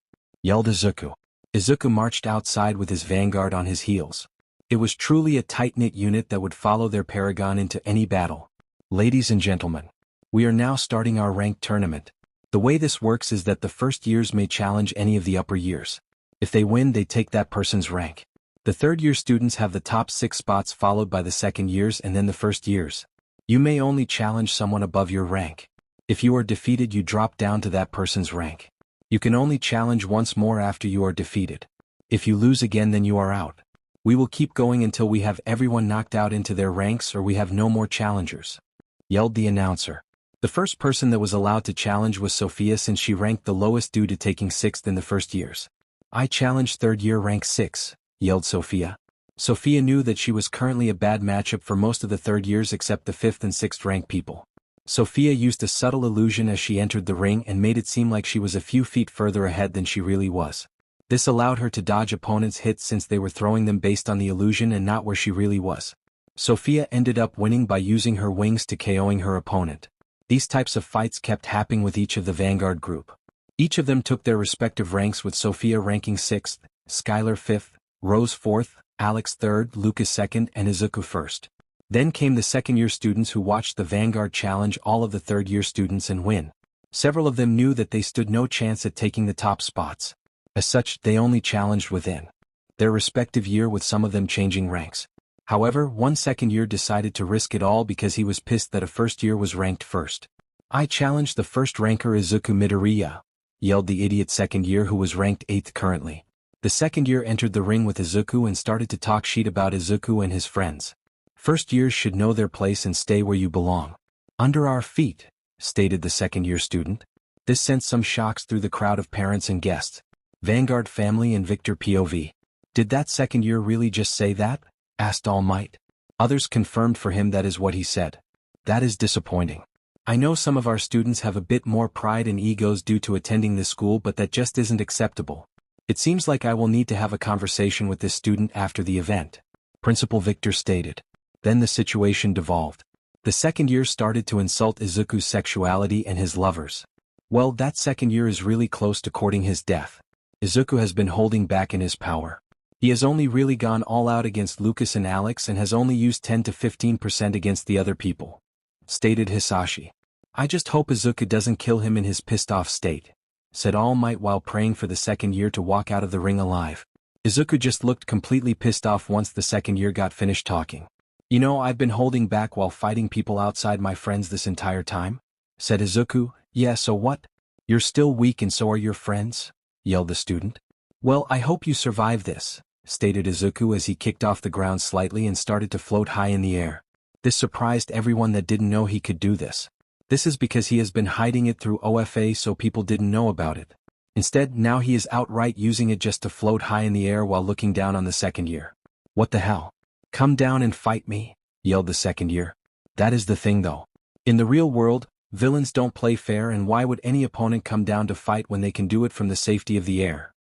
yelled Izuku. Izuku marched outside with his Vanguard on his heels. It was truly a tight-knit unit that would follow their Paragon into any battle. Ladies and gentlemen, we are now starting our ranked tournament. The way this works is that the first years may challenge any of the upper years. If they win, they take that person's rank. The third-year students have the top 6 spots, followed by the second years and then the first years. You may only challenge someone above your rank. If you are defeated, you drop down to that person's rank. You can only challenge once more after you are defeated. If you lose again, then you are out. We will keep going until we have everyone knocked out into their ranks or we have no more challengers, yelled the announcer. The first person that was allowed to challenge was Sophia, since she ranked the lowest due to taking 6th in the first years. I challenged third year rank 6, yelled Sophia. Sophia knew that she was currently a bad matchup for most of the third years except the 5th and 6th rank people. Sophia used a subtle illusion as she entered the ring and made it seem like she was a few feet further ahead than she really was. This allowed her to dodge opponents' hits since they were throwing them based on the illusion and not where she really was. Sophia ended up winning by using her wings to KOing her opponent. These types of fights kept happening with each of the Vanguard group. Each of them took their respective ranks, with Sophia ranking 6th, Skylar 5th, Rose 4th, Alex 3rd, Lucas 2nd and Izuku 1st. Then came the second-year students who watched the Vanguard challenge all of the third-year students and win. Several of them knew that they stood no chance at taking the top spots. As such, they only challenged within their respective year, with some of them changing ranks. However, one second-year decided to risk it all because he was pissed that a first-year was ranked first. I challenged the first ranker Izuku Midoriya, yelled the idiot second-year who was ranked 8th currently. The second-year entered the ring with Izuku and started to talk shit about Izuku and his friends. First years should know their place and stay where you belong. Under our feet, stated the second-year student. This sent some shocks through the crowd of parents and guests. Vanguard family and Victor POV. Did that second-year really just say that? Asked All Might. Others confirmed for him that is what he said. That is disappointing. I know some of our students have a bit more pride and egos due to attending this school, but that just isn't acceptable. It seems like I will need to have a conversation with this student after the event, Principal Victor stated. Then the situation devolved. The second year started to insult Izuku's sexuality and his lovers. Well, that second year is really close to courting his death. Izuku has been holding back in his power. He has only really gone all out against Lucas and Alex and has only used 10 to 15% against the other people, stated Hisashi. I just hope Izuku doesn't kill him in his pissed off state, said All Might while praying for the second year to walk out of the ring alive. Izuku just looked completely pissed off once the second year got finished talking. You know, I've been holding back while fighting people outside my friends this entire time, said Izuku. Yeah, so what? You're still weak and so are your friends, yelled the student. Well, I hope you survive this, stated Izuku as he kicked off the ground slightly and started to float high in the air. This surprised everyone that didn't know he could do this. This is because he has been hiding it through OFA so people didn't know about it. Instead, now he is outright using it just to float high in the air while looking down on the second year. What the hell? Come down and fight me, yelled the second year. That is the thing though. In the real world, villains don't play fair, and why would any opponent come down to fight when they can do it from the safety of the air?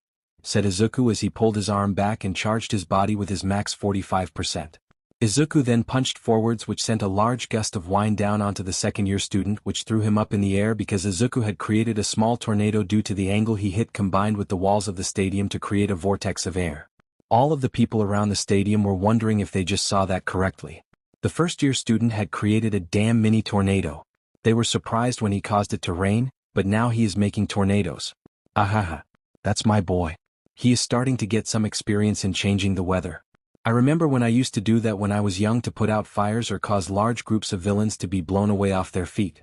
Said Izuku as he pulled his arm back and charged his body with his max 45%. Izuku then punched forwards, which sent a large gust of wind down onto the second-year student, which threw him up in the air because Izuku had created a small tornado due to the angle he hit combined with the walls of the stadium to create a vortex of air. All of the people around the stadium were wondering if they just saw that correctly. The first-year student had created a damn mini tornado. They were surprised when he caused it to rain, but now he is making tornadoes. Ahaha. That's my boy. He is starting to get some experience in changing the weather. I remember when I used to do that when I was young to put out fires or cause large groups of villains to be blown away off their feet,"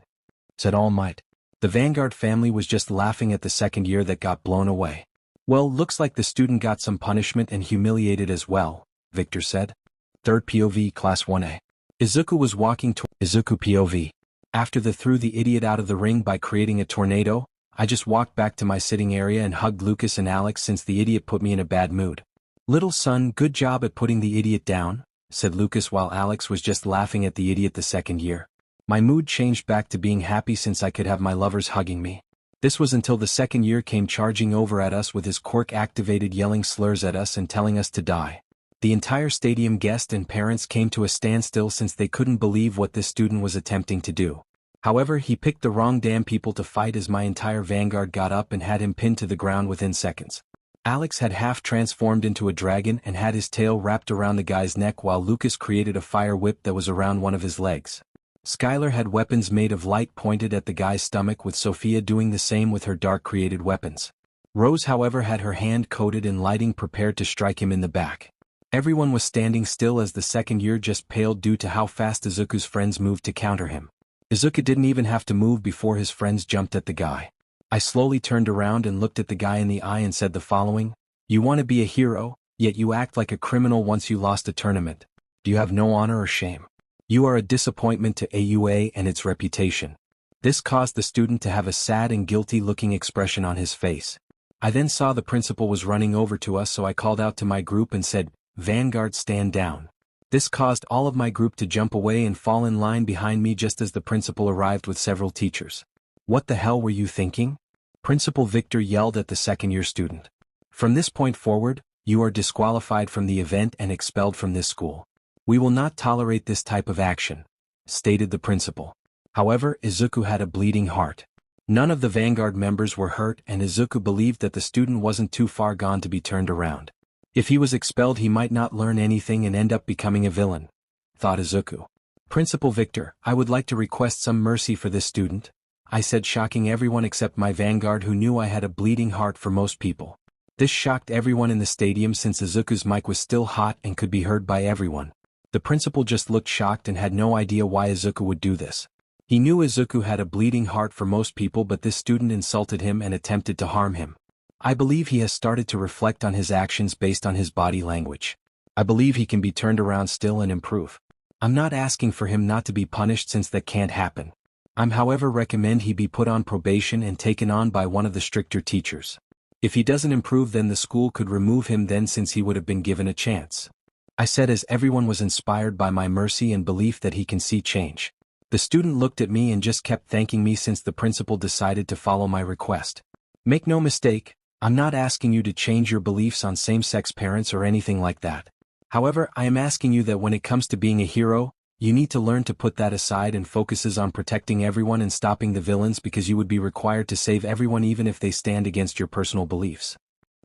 said All Might. The Vanguard family was just laughing at the second year that got blown away. "Well, looks like the student got some punishment and humiliated as well," Victor said. Third POV Class 1A. Izuku was walking to Izuku POV. "After they threw the idiot out of the ring by creating a tornado, I just walked back to my sitting area and hugged Lucas and Alex since the idiot put me in a bad mood." "Little son, good job at putting the idiot down," said Lucas while Alex was just laughing at the idiot the second year. "My mood changed back to being happy since I could have my lovers hugging me." This was until the second year came charging over at us with his quirk activated, yelling slurs at us and telling us to die. The entire stadium guests and parents came to a standstill since they couldn't believe what this student was attempting to do. However, he picked the wrong damn people to fight as my entire vanguard got up and had him pinned to the ground within seconds. Alex had half transformed into a dragon and had his tail wrapped around the guy's neck while Lucas created a fire whip that was around one of his legs. Skylar had weapons made of light pointed at the guy's stomach, with Sophia doing the same with her dark created weapons. Rose, however, had her hand coated in lighting prepared to strike him in the back. Everyone was standing still as the second year just paled due to how fast Izuku's friends moved to counter him. Izuku didn't even have to move before his friends jumped at the guy. I slowly turned around and looked at the guy in the eye and said the following: "You want to be a hero, yet you act like a criminal once you lost a tournament. Do you have no honor or shame? You are a disappointment to AUA and its reputation." This caused the student to have a sad and guilty-looking expression on his face. I then saw the principal was running over to us, so I called out to my group and said, "Vanguard, stand down." This caused all of my group to jump away and fall in line behind me just as the principal arrived with several teachers. "What the hell were you thinking?" Principal Victor yelled at the second-year student. "From this point forward, you are disqualified from the event and expelled from this school. We will not tolerate this type of action," stated the principal. However, Izuku had a bleeding heart. None of the Vanguard members were hurt, and Izuku believed that the student wasn't too far gone to be turned around. If he was expelled, he might not learn anything and end up becoming a villain, thought Izuku. "Principal Victor, I would like to request some mercy for this student," I said, shocking everyone except my Vanguard, who knew I had a bleeding heart for most people. This shocked everyone in the stadium since Izuku's mic was still hot and could be heard by everyone. The principal just looked shocked and had no idea why Izuku would do this. He knew Izuku had a bleeding heart for most people, but this student insulted him and attempted to harm him. I believe he has started to reflect on his actions based on his body language. I believe he can be turned around still and improve. I'm not asking for him not to be punished since that can't happen. I'm however recommend he be put on probation and taken on by one of the stricter teachers. If he doesn't improve, then the school could remove him then, since he would have been given a chance, I said, as everyone was inspired by my mercy and belief that he can see change. The student looked at me and just kept thanking me since the principal decided to follow my request. Make no mistake, I'm not asking you to change your beliefs on same-sex parents or anything like that. However, I am asking you that when it comes to being a hero, you need to learn to put that aside and focuses on protecting everyone and stopping the villains, because you would be required to save everyone even if they stand against your personal beliefs.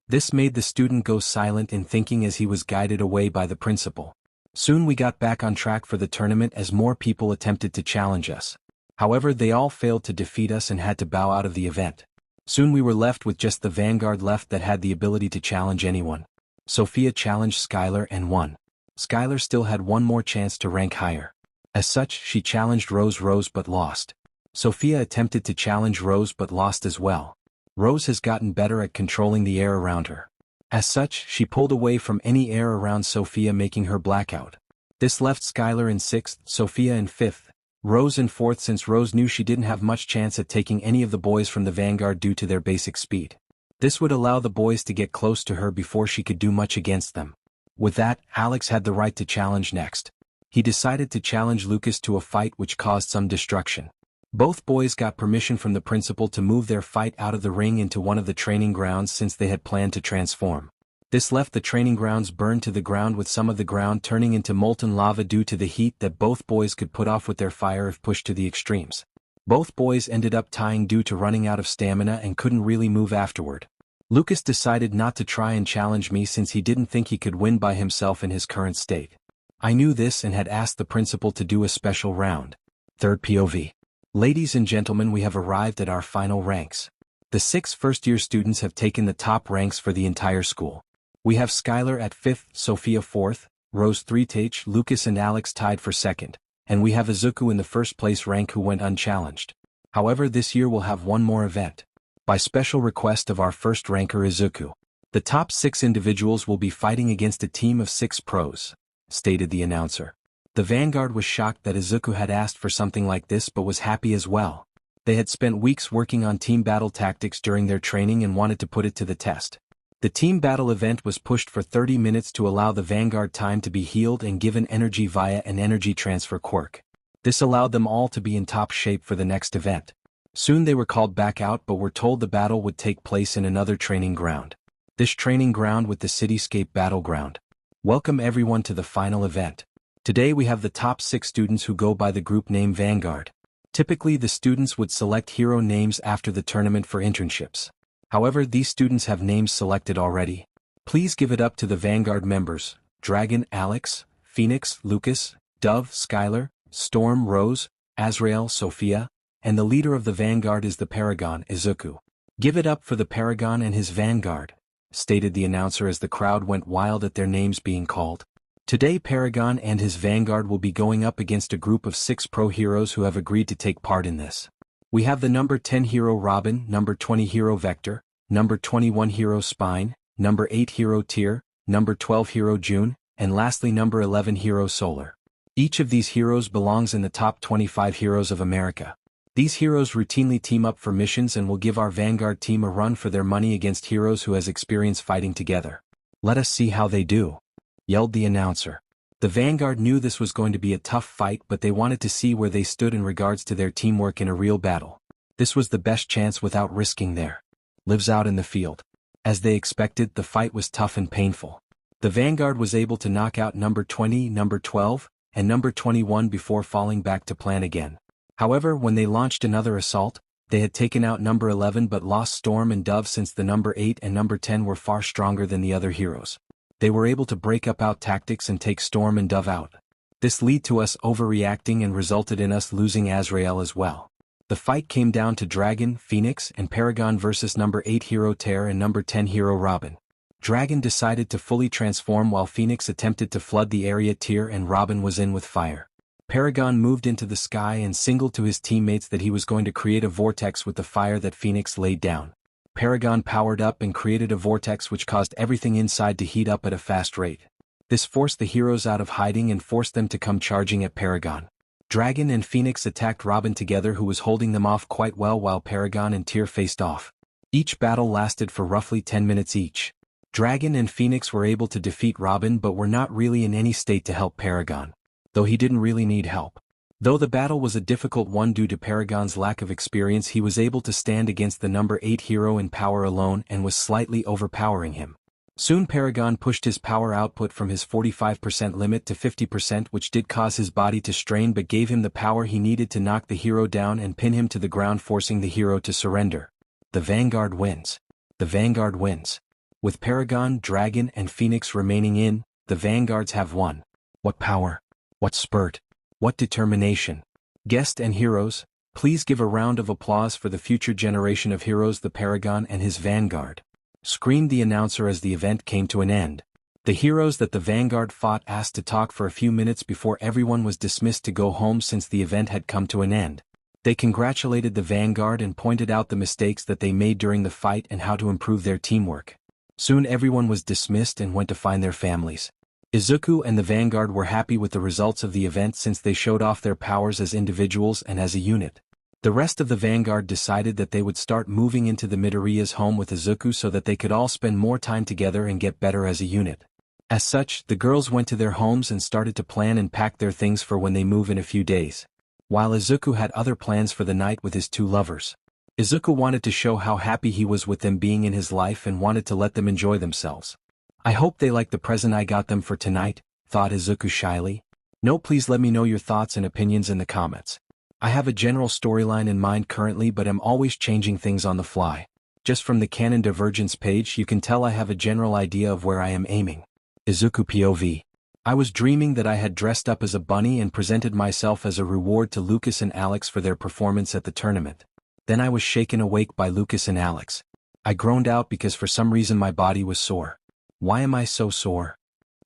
This made the student go silent in thinking as he was guided away by the principal. Soon we got back on track for the tournament as more people attempted to challenge us. However, they all failed to defeat us and had to bow out of the event. Soon we were left with just the Vanguard left that had the ability to challenge anyone. Sophia challenged Skylar and won. Skylar still had one more chance to rank higher. As such, she challenged Rose but lost. Sophia attempted to challenge Rose but lost as well. Rose has gotten better at controlling the air around her. As such, she pulled away from any air around Sophia, making her blackout. This left Skylar in 6th, Sophia in 5th, Rose in 4th, since Rose knew she didn't have much chance at taking any of the boys from the Vanguard due to their basic speed. This would allow the boys to get close to her before she could do much against them. With that, Alex had the right to challenge next. He decided to challenge Lucas to a fight, which caused some destruction. Both boys got permission from the principal to move their fight out of the ring into one of the training grounds since they had planned to transform. This left the training grounds burned to the ground, with some of the ground turning into molten lava due to the heat that both boys could put off with their fire if pushed to the extremes. Both boys ended up dying due to running out of stamina and couldn't really move afterward. Lucas decided not to try and challenge me since he didn't think he could win by himself in his current state. I knew this and had asked the principal to do a special round. Third POV. Ladies and gentlemen, we have arrived at our final ranks. The 6 first-year students have taken the top ranks for the entire school. We have Skylar at 5th, Sophia 4th, Rose 3th, Lucas and Alex tied for 2nd, and we have Izuku in the first place rank who went unchallenged. However, this year we'll have one more event. By special request of our first ranker Izuku, the top 6 individuals will be fighting against a team of 6 pros, stated the announcer. The Vanguard was shocked that Izuku had asked for something like this but was happy as well. They had spent weeks working on team battle tactics during their training and wanted to put it to the test. The team battle event was pushed for 30 minutes to allow the Vanguard time to be healed and given energy via an energy transfer quirk. This allowed them all to be in top shape for the next event. Soon they were called back out but were told the battle would take place in another training ground. This training ground with the Cityscape Battleground. Welcome everyone to the final event. Today we have the top 6 students who go by the group name Vanguard. Typically the students would select hero names after the tournament for internships. However, these students have names selected already. Please give it up to the Vanguard members: Dragon, Alex; Phoenix, Lucas; Dove, Skylar; Storm, Rose; Azrael, Sophia; and the leader of the Vanguard is the Paragon, Izuku. Give it up for the Paragon and his Vanguard, stated the announcer as the crowd went wild at their names being called. Today Paragon and his Vanguard will be going up against a group of 6 pro heroes who have agreed to take part in this. We have the number 10 hero Robin, number 20 hero Vector, number 21 hero Spine, number 8 hero Tyr, number 12 hero June, and lastly number 11 hero Solar. Each of these heroes belongs in the top 25 heroes of America. These heroes routinely team up for missions and will give our Vanguard team a run for their money against heroes who has experience fighting together. Let us see how they do, yelled the announcer. The Vanguard knew this was going to be a tough fight, but they wanted to see where they stood in regards to their teamwork in a real battle. This was the best chance without risking their lives out in the field. As they expected, the fight was tough and painful. The Vanguard was able to knock out number 20, number 12, and number 21 before falling back to plan again. However, when they launched another assault, they had taken out number 11 but lost Storm and Dove since the number 8 and number 10 were far stronger than the other heroes. They were able to break up out tactics and take Storm and Dove out. This led to us overreacting and resulted in us losing Azrael as well. The fight came down to Dragon, Phoenix, and Paragon versus number 8 hero Terra and number 10 hero Robin. Dragon decided to fully transform while Phoenix attempted to flood the area. Tyr and Robin was in with fire. Paragon moved into the sky and signaled to his teammates that he was going to create a vortex with the fire that Phoenix laid down. Paragon powered up and created a vortex which caused everything inside to heat up at a fast rate. This forced the heroes out of hiding and forced them to come charging at Paragon. Dragon and Phoenix attacked Robin together, who was holding them off quite well while Paragon and Tyr faced off. Each battle lasted for roughly 10 minutes each. Dragon and Phoenix were able to defeat Robin but were not really in any state to help Paragon, though he didn't really need help. Though the battle was a difficult one due to Paragon's lack of experience, he was able to stand against the number 8 hero in power alone and was slightly overpowering him. Soon Paragon pushed his power output from his 45% limit to 50%, which did cause his body to strain but gave him the power he needed to knock the hero down and pin him to the ground, forcing the hero to surrender. The Vanguard wins. The Vanguard wins. With Paragon, Dragon, and Phoenix remaining in, the Vanguards have won. What power! What spurt! What determination! Guest and heroes, please give a round of applause for the future generation of heroes, the Paragon and his Vanguard, screamed the announcer as the event came to an end. The heroes that the Vanguard fought asked to talk for a few minutes before everyone was dismissed to go home since the event had come to an end. They congratulated the Vanguard and pointed out the mistakes that they made during the fight and how to improve their teamwork. Soon everyone was dismissed and went to find their families. Izuku and the Vanguard were happy with the results of the event since they showed off their powers as individuals and as a unit. The rest of the Vanguard decided that they would start moving into the Midoriya's home with Izuku so that they could all spend more time together and get better as a unit. As such, the girls went to their homes and started to plan and pack their things for when they move in a few days. While Izuku had other plans for the night with his 2 lovers. Izuku wanted to show how happy he was with them being in his life and wanted to let them enjoy themselves. I hope they like the present I got them for tonight, thought Izuku shyly. No, please let me know your thoughts and opinions in the comments. I have a general storyline in mind currently, but I'm always changing things on the fly. Just from the canon divergence page you can tell I have a general idea of where I am aiming. Izuku POV. I was dreaming that I had dressed up as a bunny and presented myself as a reward to Lucas and Alex for their performance at the tournament. Then I was shaken awake by Lucas and Alex. I groaned out because for some reason my body was sore. Why am I so sore?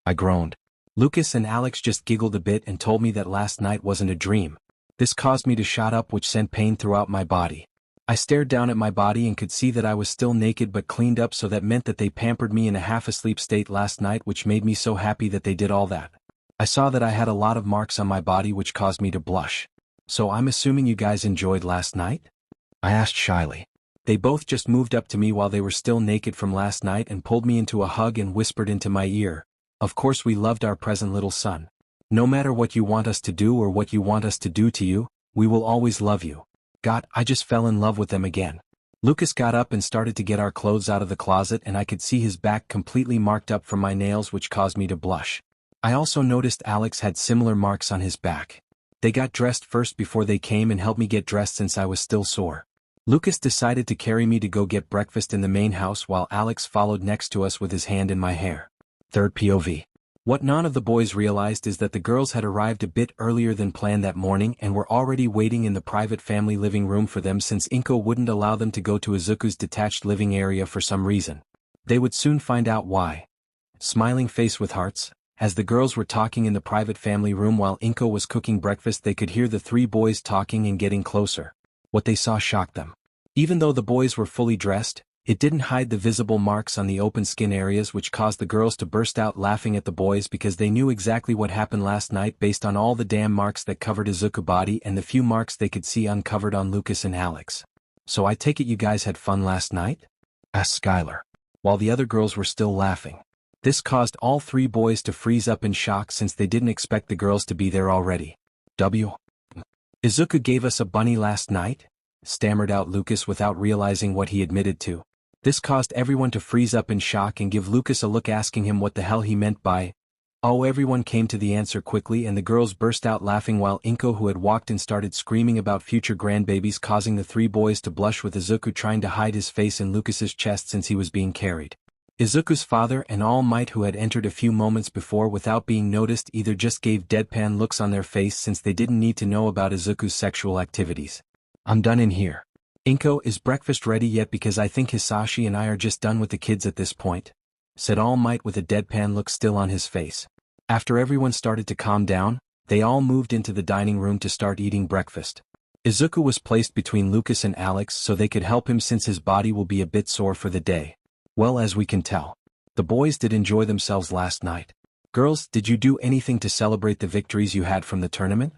I groaned. Lucas and Alex just giggled a bit and told me that last night wasn't a dream. This caused me to shut up, which sent pain throughout my body. I stared down at my body and could see that I was still naked but cleaned up, so that meant that they pampered me in a half-asleep state last night, which made me so happy that they did all that. I saw that I had a lot of marks on my body which caused me to blush. So I'm assuming you guys enjoyed last night? I asked shyly. They both just moved up to me while they were still naked from last night and pulled me into a hug and whispered into my ear, "Of course we loved our present little son. No matter what you want us to do or what you want us to do to you, we will always love you." God, I just fell in love with them again. Lucas got up and started to get our clothes out of the closet, and I could see his back completely marked up from my nails, which caused me to blush. I also noticed Alex had similar marks on his back. They got dressed first before they came and helped me get dressed since I was still sore. Lucas decided to carry me to go get breakfast in the main house while Alex followed next to us with his hand in my hair. Third POV. What none of the boys realized is that the girls had arrived a bit earlier than planned that morning and were already waiting in the private family living room for them, since Inko wouldn't allow them to go to Izuku's detached living area for some reason. They would soon find out why. Smiling face with hearts. As the girls were talking in the private family room while Inko was cooking breakfast, they could hear the three boys talking and getting closer. What they saw shocked them. Even though the boys were fully dressed, it didn't hide the visible marks on the open skin areas, which caused the girls to burst out laughing at the boys because they knew exactly what happened last night based on all the damn marks that covered Izuku's body and the few marks they could see uncovered on Lucas and Alex. "So I take it you guys had fun last night?" asked Skylar, while the other girls were still laughing. This caused all three boys to freeze up in shock since they didn't expect the girls to be there already. Izuku gave us a bunny last night?" stammered out Lucas without realizing what he admitted to. This caused everyone to freeze up in shock and give Lucas a look, asking him what the hell he meant by, "Oh." Everyone came to the answer quickly and the girls burst out laughing while Inko, who had walked in, started screaming about future grandbabies, causing the three boys to blush, with Izuku trying to hide his face in Lucas's chest since he was being carried. Izuku's father and All Might, who had entered a few moments before without being noticed, either just gave deadpan looks on their face since they didn't need to know about Izuku's sexual activities. "I'm done in here. Inko, is breakfast ready yet? Because I think Hisashi and I are just done with the kids at this point," said All Might with a deadpan look still on his face. After everyone started to calm down, they all moved into the dining room to start eating breakfast. Izuku was placed between Lucas and Alex so they could help him since his body will be a bit sore for the day. Well, as we can tell, the boys did enjoy themselves last night. Girls, did you do anything to celebrate the victories you had from the tournament?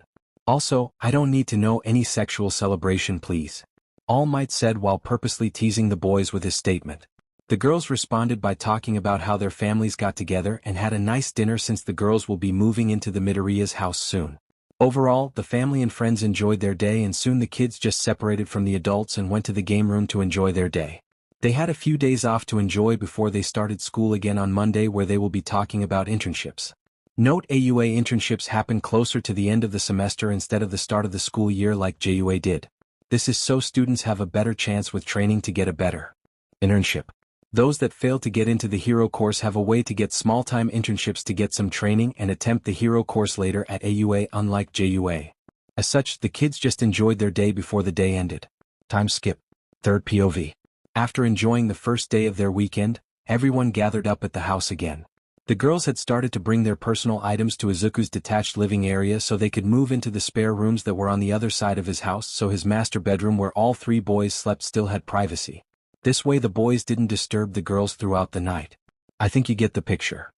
Also, I don't need to know any sexual celebration, please, All Might said while purposely teasing the boys with his statement. The girls responded by talking about how their families got together and had a nice dinner since the girls will be moving into the Midoriya's house soon. Overall, the family and friends enjoyed their day, and soon the kids just separated from the adults and went to the game room to enjoy their day. They had a few days off to enjoy before they started school again on Monday, where they will be talking about internships. Note: AUA internships happen closer to the end of the semester instead of the start of the school year like JUA did. This is so students have a better chance with training to get a better internship. Those that fail to get into the hero course have a way to get small-time internships to get some training and attempt the hero course later at AUA, unlike JUA. As such, the kids just enjoyed their day before the day ended. Time skip. Third POV. After enjoying the first day of their weekend, everyone gathered up at the house again. The girls had started to bring their personal items to Izuku's detached living area so they could move into the spare rooms that were on the other side of his house, so his master bedroom where all three boys slept still had privacy. This way the boys didn't disturb the girls throughout the night. I think you get the picture.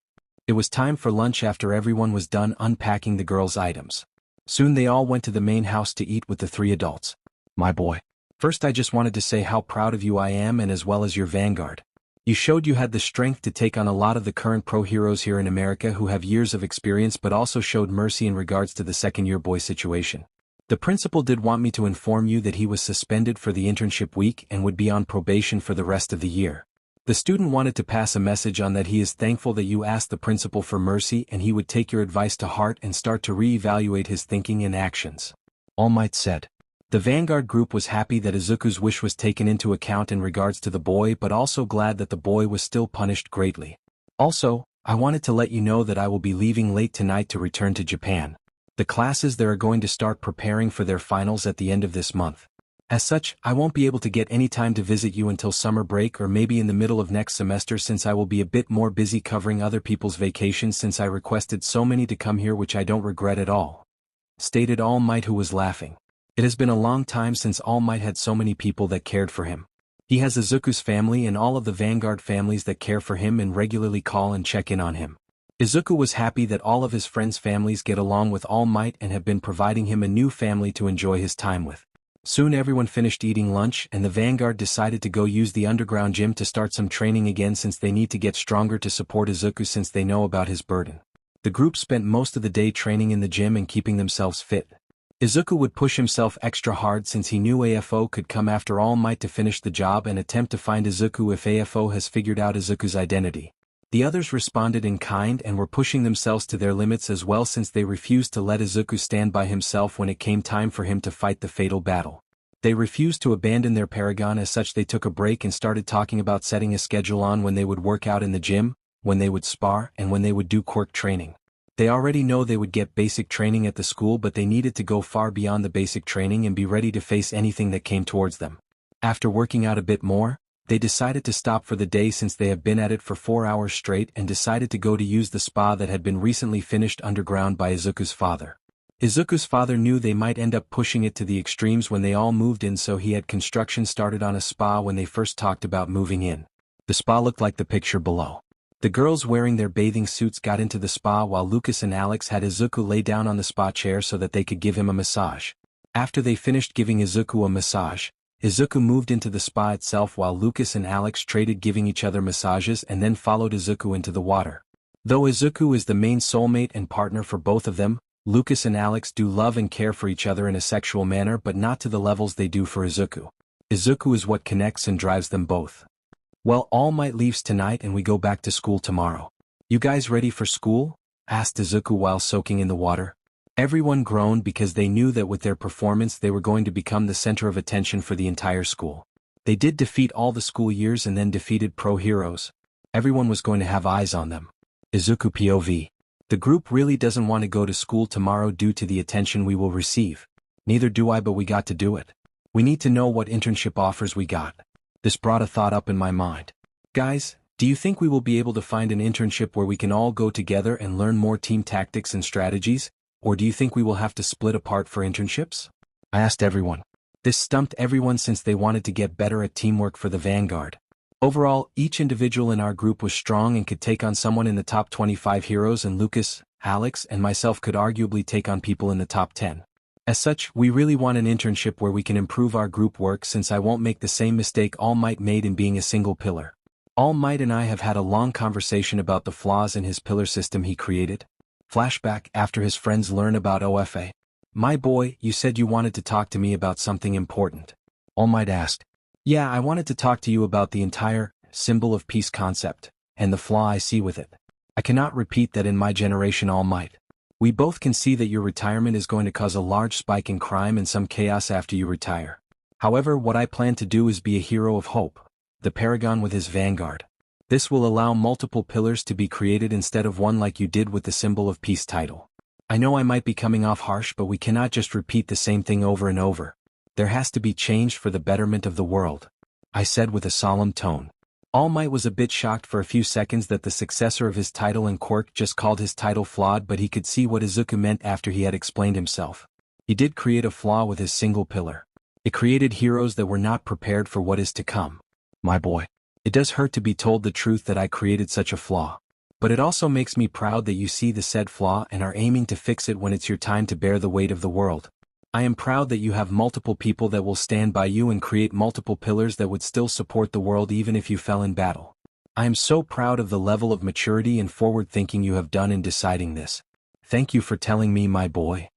It was time for lunch after everyone was done unpacking the girls' items. Soon they all went to the main house to eat with the three adults. My boy. First, I just wanted to say how proud of you I am, and as well as your vanguard. You showed you had the strength to take on a lot of the current pro heroes here in America who have years of experience, but also showed mercy in regards to the second-year boy situation. The principal did want me to inform you that he was suspended for the internship week and would be on probation for the rest of the year. The student wanted to pass a message on that he is thankful that you asked the principal for mercy and he would take your advice to heart and start to re-evaluate his thinking and actions. All Might said. The Vanguard group was happy that Izuku's wish was taken into account in regards to the boy but also glad that the boy was still punished greatly. Also, I wanted to let you know that I will be leaving late tonight to return to Japan. The classes there are going to start preparing for their finals at the end of this month. As such, I won't be able to get any time to visit you until summer break or maybe in the middle of next semester since I will be a bit more busy covering other people's vacations since I requested so many to come here which I don't regret at all. Stated All Might, who was laughing. It has been a long time since All Might had so many people that cared for him. He has Izuku's family and all of the Vanguard families that care for him and regularly call and check in on him. Izuku was happy that all of his friends' families get along with All Might and have been providing him a new family to enjoy his time with. Soon everyone finished eating lunch and the Vanguard decided to go use the underground gym to start some training again since they need to get stronger to support Izuku since they know about his burden. The group spent most of the day training in the gym and keeping themselves fit. Izuku would push himself extra hard since he knew AFO could come after All Might to finish the job and attempt to find Izuku if AFO has figured out Izuku's identity. The others responded in kind and were pushing themselves to their limits as well since they refused to let Izuku stand by himself when it came time for him to fight the fatal battle. They refused to abandon their Paragon, as such they took a break and started talking about setting a schedule on when they would work out in the gym, when they would spar and when they would do quirk training. They already know they would get basic training at the school but they needed to go far beyond the basic training and be ready to face anything that came towards them. After working out a bit more, they decided to stop for the day since they have been at it for 4 hours straight and decided to go to use the spa that had been recently finished underground by Izuku's father. Izuku's father knew they might end up pushing it to the extremes when they all moved in, so he had construction started on a spa when they first talked about moving in. The spa looked like the picture below. The girls wearing their bathing suits got into the spa while Lucas and Alex had Izuku lay down on the spa chair so that they could give him a massage. After they finished giving Izuku a massage, Izuku moved into the spa itself while Lucas and Alex traded giving each other massages and then followed Izuku into the water. Though Izuku is the main soulmate and partner for both of them, Lucas and Alex do love and care for each other in a sexual manner but not to the levels they do for Izuku. Izuku is what connects and drives them both. Well, All Might leaves tonight and we go back to school tomorrow. You guys ready for school? Asked Izuku while soaking in the water. Everyone groaned because they knew that with their performance they were going to become the center of attention for the entire school. They did defeat all the school years and then defeated pro heroes. Everyone was going to have eyes on them. Izuku POV. The group really doesn't want to go to school tomorrow due to the attention we will receive. Neither do I, but we got to do it. We need to know what internship offers we got. This brought a thought up in my mind. Guys, do you think we will be able to find an internship where we can all go together and learn more team tactics and strategies? Or do you think we will have to split apart for internships? I asked everyone. This stumped everyone since they wanted to get better at teamwork for the Vanguard. Overall, each individual in our group was strong and could take on someone in the top 25 heroes, and Lucas, Alex, and myself could arguably take on people in the top 10. As such, we really want an internship where we can improve our group work since I won't make the same mistake All Might made in being a single pillar. All Might and I have had a long conversation about the flaws in his pillar system he created. Flashback after his friends learn about OFA. My boy, you said you wanted to talk to me about something important. All Might asked. Yeah, I wanted to talk to you about the entire symbol of peace concept, and the flaw I see with it. I cannot repeat that in my generation, All Might. We both can see that your retirement is going to cause a large spike in crime and some chaos after you retire. However, what I plan to do is be a hero of hope, the Paragon with his Vanguard. This will allow multiple pillars to be created instead of one like you did with the symbol of peace title. I know I might be coming off harsh, but we cannot just repeat the same thing over and over. There has to be change for the betterment of the world, I said with a solemn tone. All Might was a bit shocked for a few seconds that the successor of his title and quirk just called his title flawed, but he could see what Izuku meant after he had explained himself. He did create a flaw with his single pillar. It created heroes that were not prepared for what is to come. My boy. It does hurt to be told the truth that I created such a flaw. But it also makes me proud that you see the said flaw and are aiming to fix it when it's your time to bear the weight of the world. I am proud that you have multiple people that will stand by you and create multiple pillars that would still support the world even if you fell in battle. I am so proud of the level of maturity and forward thinking you have done in deciding this. Thank you for telling me, my boy.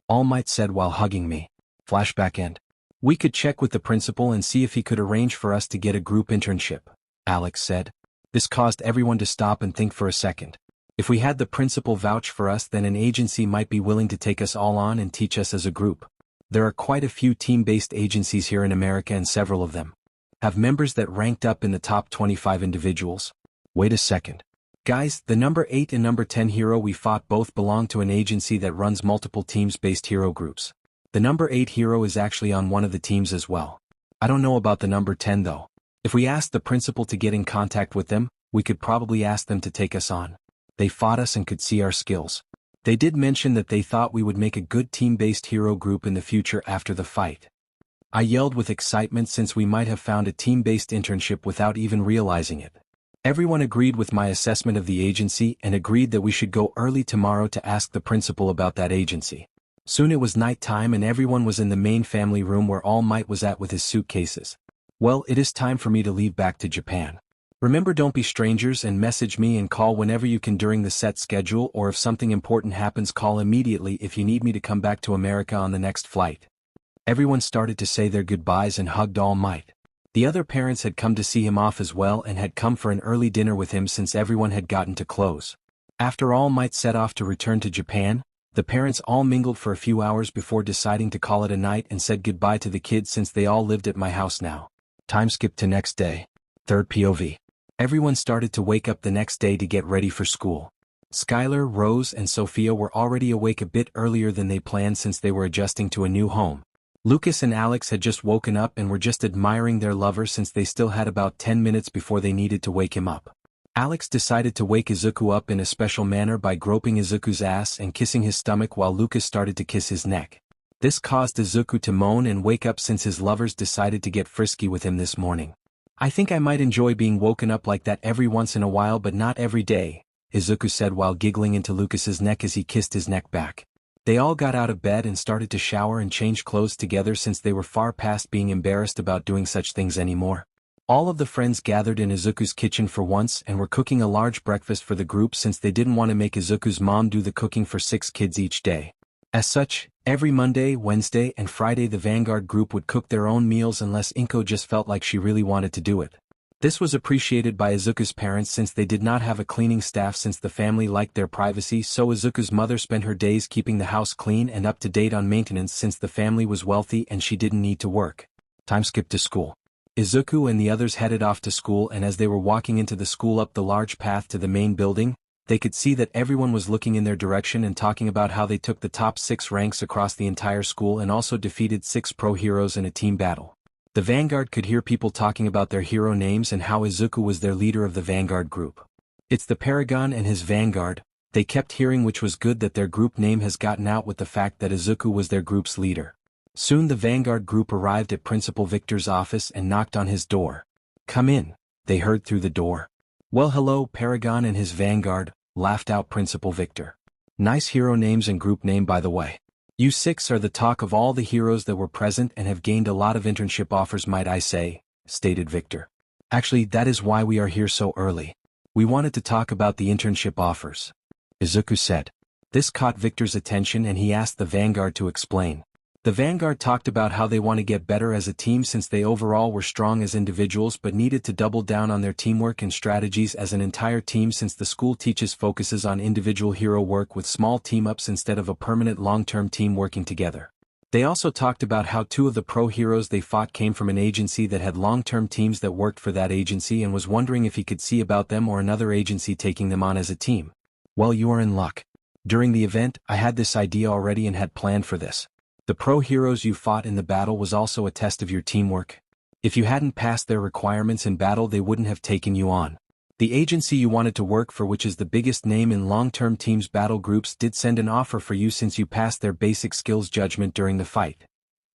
All Might said while hugging me. Flashback end. We could check with the principal and see if he could arrange for us to get a group internship. Alex said. This caused everyone to stop and think for a second. If we had the principal vouch for us, then an agency might be willing to take us all on and teach us as a group. There are quite a few team-based agencies here in America, and several of them have members that ranked up in the top 25 individuals. Wait a second. Guys, the number 8 and number 10 hero we fought both belong to an agency that runs multiple teams-based hero groups. The number 8 hero is actually on one of the teams as well. I don't know about the number 10 though. If we asked the principal to get in contact with them, we could probably ask them to take us on. They fought us and could see our skills. They did mention that they thought we would make a good team-based hero group in the future after the fight. I yelled with excitement since we might have found a team-based internship without even realizing it. Everyone agreed with my assessment of the agency and agreed that we should go early tomorrow to ask the principal about that agency. Soon it was night time and everyone was in the main family room where All Might was at with his suitcases. Well, it is time for me to leave back to Japan. Remember, don't be strangers and message me and call whenever you can during the set schedule, or if something important happens, call immediately if you need me to come back to America on the next flight. Everyone started to say their goodbyes and hugged All Might. The other parents had come to see him off as well and had come for an early dinner with him since everyone had gotten to close. After All Might set off to return to Japan, the parents all mingled for a few hours before deciding to call it a night and said goodbye to the kids since they all lived at my house now. Time skip to next day. Third POV. Everyone started to wake up the next day to get ready for school. Skylar, Rose, and Sophia were already awake a bit earlier than they planned since they were adjusting to a new home. Lucas and Alex had just woken up and were just admiring their lover since they still had about 10 minutes before they needed to wake him up. Alex decided to wake Izuku up in a special manner by groping Izuku's ass and kissing his stomach while Lucas started to kiss his neck. This caused Izuku to moan and wake up since his lovers decided to get frisky with him this morning. I think I might enjoy being woken up like that every once in a while, but not every day, Izuku said while giggling into Lucas's neck as he kissed his neck back. They all got out of bed and started to shower and change clothes together since they were far past being embarrassed about doing such things anymore. All of the friends gathered in Izuku's kitchen for once and were cooking a large breakfast for the group since they didn't want to make Izuku's mom do the cooking for 6 kids each day. As such, every Monday, Wednesday, and Friday the Vanguard group would cook their own meals unless Inko just felt like she really wanted to do it. This was appreciated by Izuku's parents since they did not have a cleaning staff since the family liked their privacy, so Izuku's mother spent her days keeping the house clean and up to date on maintenance since the family was wealthy and she didn't need to work. Time skip to school. Izuku and the others headed off to school, and as they were walking into the school up the large path to the main building, they could see that everyone was looking in their direction and talking about how they took the top 6 ranks across the entire school and also defeated 6 pro heroes in a team battle. The Vanguard could hear people talking about their hero names and how Izuku was their leader of the Vanguard group. It's the Paragon and his Vanguard, they kept hearing, which was good that their group name has gotten out with the fact that Izuku was their group's leader. Soon the Vanguard group arrived at Principal Victor's office and knocked on his door. "Come in," they heard through the door. "Well, hello, Paragon and his Vanguard," laughed out Principal Victor. "Nice hero names and group name, by the way. You 6 are the talk of all the heroes that were present and have gained a lot of internship offers, might I say," stated Victor. "Actually, that is why we are here so early. We wanted to talk about the internship offers," Izuku said. This caught Victor's attention and he asked the Vanguard to explain. The Vanguard talked about how they want to get better as a team since they overall were strong as individuals but needed to double down on their teamwork and strategies as an entire team since the school focuses on individual hero work with small team-ups instead of a permanent long-term team working together. They also talked about how 2 of the pro heroes they fought came from an agency that had long-term teams that worked for that agency and was wondering if he could see about them or another agency taking them on as a team. "Well, you are in luck. During the event, I had this idea already and had planned for this. The pro heroes you fought in the battle was also a test of your teamwork. If you hadn't passed their requirements in battle, they wouldn't have taken you on. The agency you wanted to work for, which is the biggest name in long-term teams battle groups, did send an offer for you since you passed their basic skills judgment during the fight,"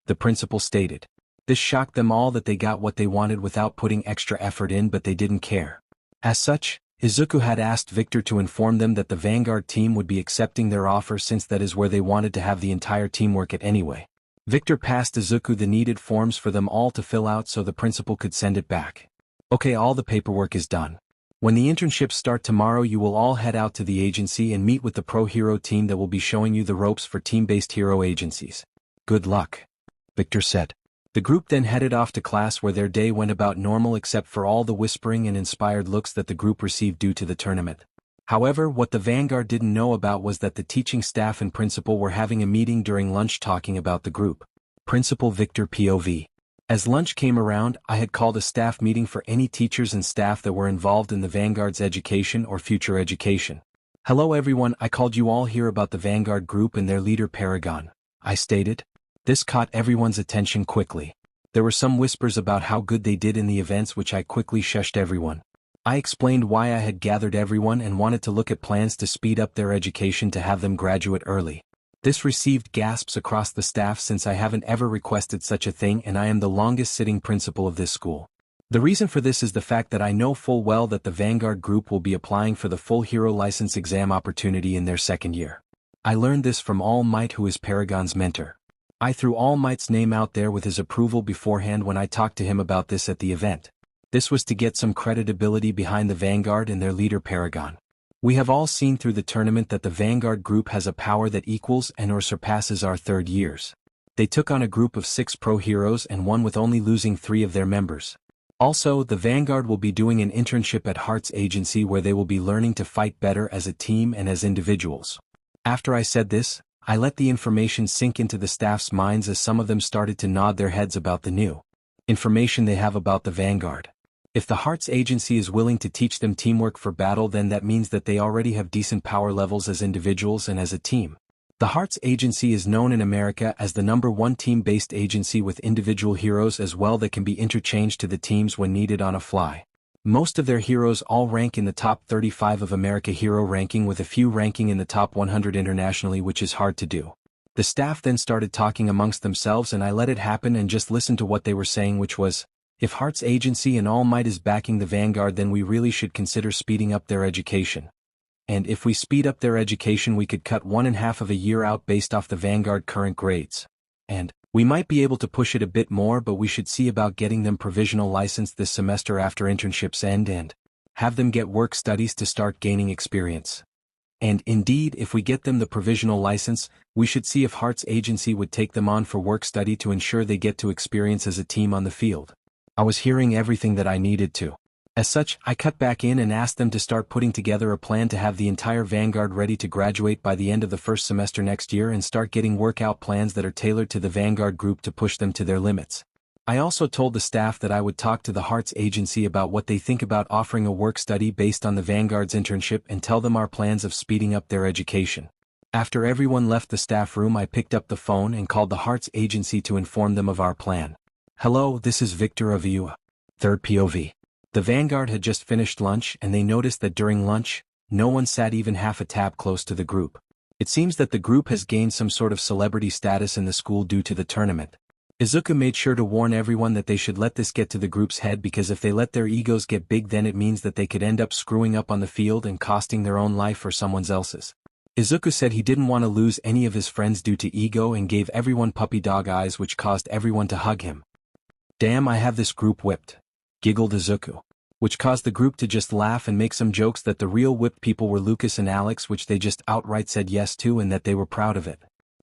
the principal stated. This shocked them all that they got what they wanted without putting extra effort in, but they didn't care. As such, Izuku had asked Victor to inform them that the Vanguard team would be accepting their offer since that is where they wanted to have the entire teamwork at anyway. Victor passed Izuku the needed forms for them all to fill out so the principal could send it back. "Okay, all the paperwork is done. When the internships start tomorrow, you will all head out to the agency and meet with the pro hero team that will be showing you the ropes for team-based hero agencies. Good luck," Victor said. The group then headed off to class where their day went about normal except for all the whispering and inspired looks that the group received due to the tournament. However, what the Vanguard didn't know about was that the teaching staff and principal were having a meeting during lunch talking about the group. Principal Victor POV. As lunch came around, I had called a staff meeting for any teachers and staff that were involved in the Vanguard's education or future education. Hello everyone, I called you all here about the Vanguard group and their leader Paragon, I stated. This caught everyone's attention quickly. There were some whispers about how good they did in the events, which I quickly shushed everyone. I explained why I had gathered everyone and wanted to look at plans to speed up their education to have them graduate early. This received gasps across the staff since I haven't ever requested such a thing and I am the longest sitting principal of this school. The reason for this is the fact that I know full well that the Vanguard group will be applying for the full hero license exam opportunity in their second year. I learned this from All Might, who is Paragon's mentor. I threw All Might's name out there with his approval beforehand when I talked to him about this at the event. This was to get some credibility behind the Vanguard and their leader Paragon. We have all seen through the tournament that the Vanguard group has a power that equals and or surpasses our third years. They took on a group of 6 pro heroes and won with only losing 3 of their members. Also, the Vanguard will be doing an internship at Heart's agency where they will be learning to fight better as a team and as individuals. After I said this, I let the information sink into the staff's minds as some of them started to nod their heads about the new information they have about the Vanguard. If the Hearts agency is willing to teach them teamwork for battle, then that means that they already have decent power levels as individuals and as a team. The Hearts agency is known in America as the #1 team-based agency with individual heroes as well that can be interchanged to the teams when needed on a fly. Most of their heroes all rank in the top 35 of America hero ranking, with a few ranking in the top 100 internationally, which is hard to do. The staff then started talking amongst themselves and I let it happen and just listened to what they were saying, which was, if Heart's agency and All Might is backing the Vanguard, then we really should consider speeding up their education. And if we speed up their education, we could cut 1.5 of a year out based off the Vanguard current grades. And we might be able to push it a bit more, but we should see about getting them provisional license this semester after internships end and have them get work studies to start gaining experience. And indeed, if we get them the provisional license, we should see if Heart's agency would take them on for work study to ensure they get to experience as a team on the field. I was hearing everything that I needed to. As such, I cut back in and asked them to start putting together a plan to have the entire Vanguard ready to graduate by the end of the first semester next year and start getting workout plans that are tailored to the Vanguard group to push them to their limits. I also told the staff that I would talk to the Hearts agency about what they think about offering a work study based on the Vanguard's internship and tell them our plans of speeding up their education. After everyone left the staff room, I picked up the phone and called the Hearts agency to inform them of our plan. Hello, this is Victor of Iua. Third POV. The Vanguard had just finished lunch and they noticed that during lunch, no one sat even half a tab close to the group. It seems that the group has gained some sort of celebrity status in the school due to the tournament. Izuku made sure to warn everyone that they should let this get to the group's head, because if they let their egos get big, then it means that they could end up screwing up on the field and costing their own life or someone else's. Izuku said he didn't want to lose any of his friends due to ego and gave everyone puppy dog eyes, which caused everyone to hug him. Damn, I have this group whipped, giggled Izuku, which caused the group to just laugh and make some jokes that the real whipped people were Lucas and Alex, which they just outright said yes to and that they were proud of it.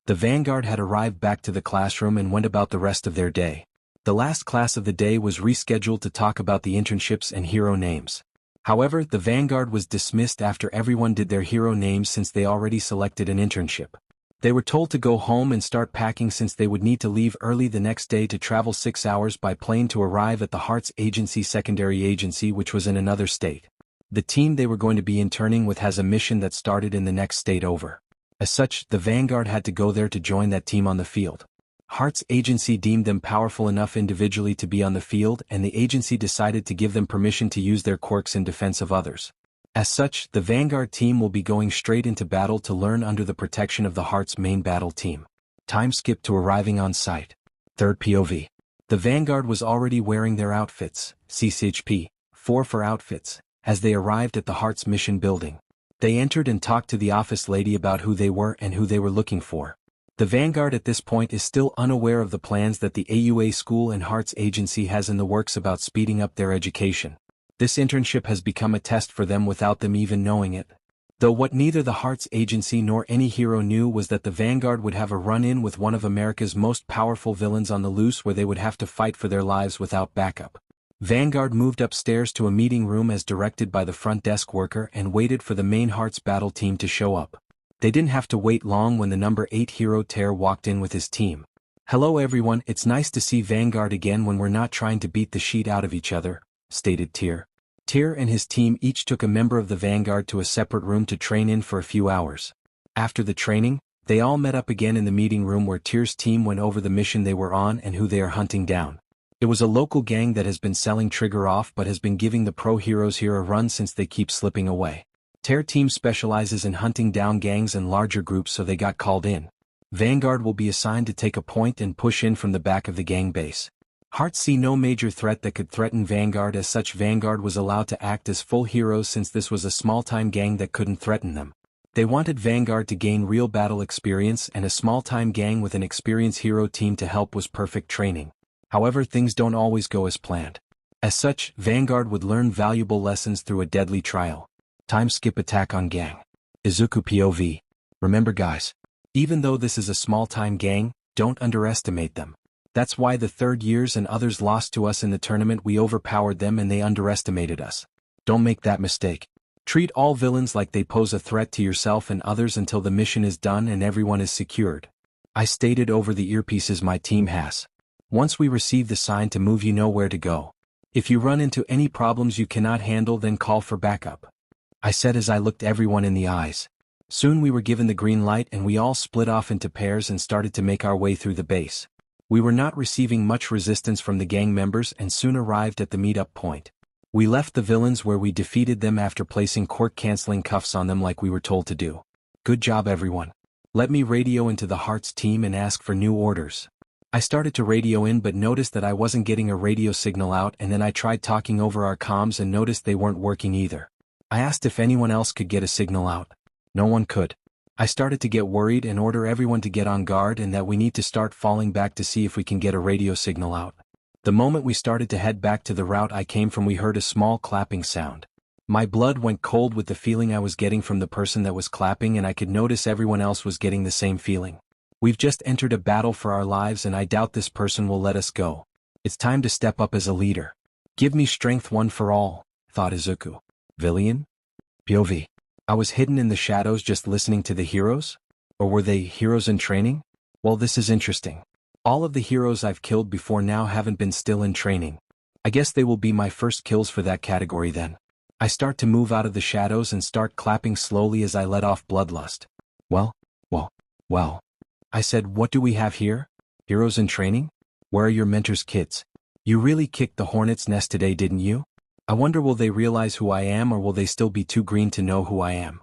The Vanguard had arrived back to the classroom and went about the rest of their day. The last class of the day was rescheduled to talk about the internships and hero names. However, the Vanguard was dismissed after everyone did their hero names since they already selected an internship. They were told to go home and start packing since they would need to leave early the next day to travel 6 hours by plane to arrive at the Hearts Agency secondary agency, which was in another state. The team they were going to be interning with has a mission that started in the next state over. As such, the Vanguard had to go there to join that team on the field. Hearts Agency deemed them powerful enough individually to be on the field, and the agency decided to give them permission to use their quirks in defense of others. As such, the Vanguard team will be going straight into battle to learn under the protection of the Hearts main battle team. Time skip to arriving on site. Third POV. The Vanguard was already wearing their outfits, CCHP 4 for outfits, as they arrived at the Hearts mission building. They entered and talked to the office lady about who they were and who they were looking for. The Vanguard at this point is still unaware of the plans that the AUA school and Hearts agency has in the works about speeding up their education. This internship has become a test for them without them even knowing it. Though what neither the Hearts Agency nor any hero knew was that the Vanguard would have a run-in with one of America's most powerful villains on the loose where they would have to fight for their lives without backup. Vanguard moved upstairs to a meeting room as directed by the front desk worker and waited for the main Hearts battle team to show up. They didn't have to wait long when the number 8 hero Tear walked in with his team. "Hello everyone, it's nice to see Vanguard again when we're not trying to beat the sheet out of each other," stated Tear. Tear and his team each took a member of the Vanguard to a separate room to train in for a few hours. After the training, they all met up again in the meeting room where Tear's team went over the mission they were on and who they are hunting down. It was a local gang that has been selling Trigger off but has been giving the pro heroes here a run since they keep slipping away. Tear team specializes in hunting down gangs and larger groups, so they got called in. Vanguard will be assigned to take a point and push in from the back of the gang base. Hearts see no major threat that could threaten Vanguard, as such Vanguard was allowed to act as full heroes since this was a small-time gang that couldn't threaten them. They wanted Vanguard to gain real battle experience, and a small-time gang with an experienced hero team to help was perfect training. However, things don't always go as planned. As such, Vanguard would learn valuable lessons through a deadly trial. Time skip attack on gang. Izuku POV. Remember guys, even though this is a small-time gang, don't underestimate them. That's why the third years and others lost to us in the tournament. We overpowered them and they underestimated us. Don't make that mistake. Treat all villains like they pose a threat to yourself and others until the mission is done and everyone is secured. I stated over the earpieces my team has. Once we receive the sign to move, you know where to go. If you run into any problems you cannot handle, then call for backup, I said as I looked everyone in the eyes. Soon we were given the green light and we all split off into pairs and started to make our way through the base. We were not receiving much resistance from the gang members and soon arrived at the meet-up point. We left the villains where we defeated them after placing quirk-canceling cuffs on them like we were told to do. Good job everyone. Let me radio into the Hearts team and ask for new orders. I started to radio in but noticed that I wasn't getting a radio signal out, and then I tried talking over our comms and noticed they weren't working either. I asked if anyone else could get a signal out. No one could. I started to get worried and order everyone to get on guard and that we need to start falling back to see if we can get a radio signal out. The moment we started to head back to the route I came from, we heard a small clapping sound. My blood went cold with the feeling I was getting from the person that was clapping, and I could notice everyone else was getting the same feeling. We've just entered a battle for our lives and I doubt this person will let us go. It's time to step up as a leader. Give me strength one for all, thought Izuku. Villian? POV. I was hidden in the shadows just listening to the heroes? Or were they heroes in training? Well, this is interesting. All of the heroes I've killed before now haven't been still in training. I guess they will be my first kills for that category then. I start to move out of the shadows and start clapping slowly as I let off Bloodlust. Well. I said, what do we have here? Heroes in training? Where are your mentors, kids? You really kicked the hornet's nest today, didn't you? I wonder, will they realize who I am or will they still be too green to know who I am?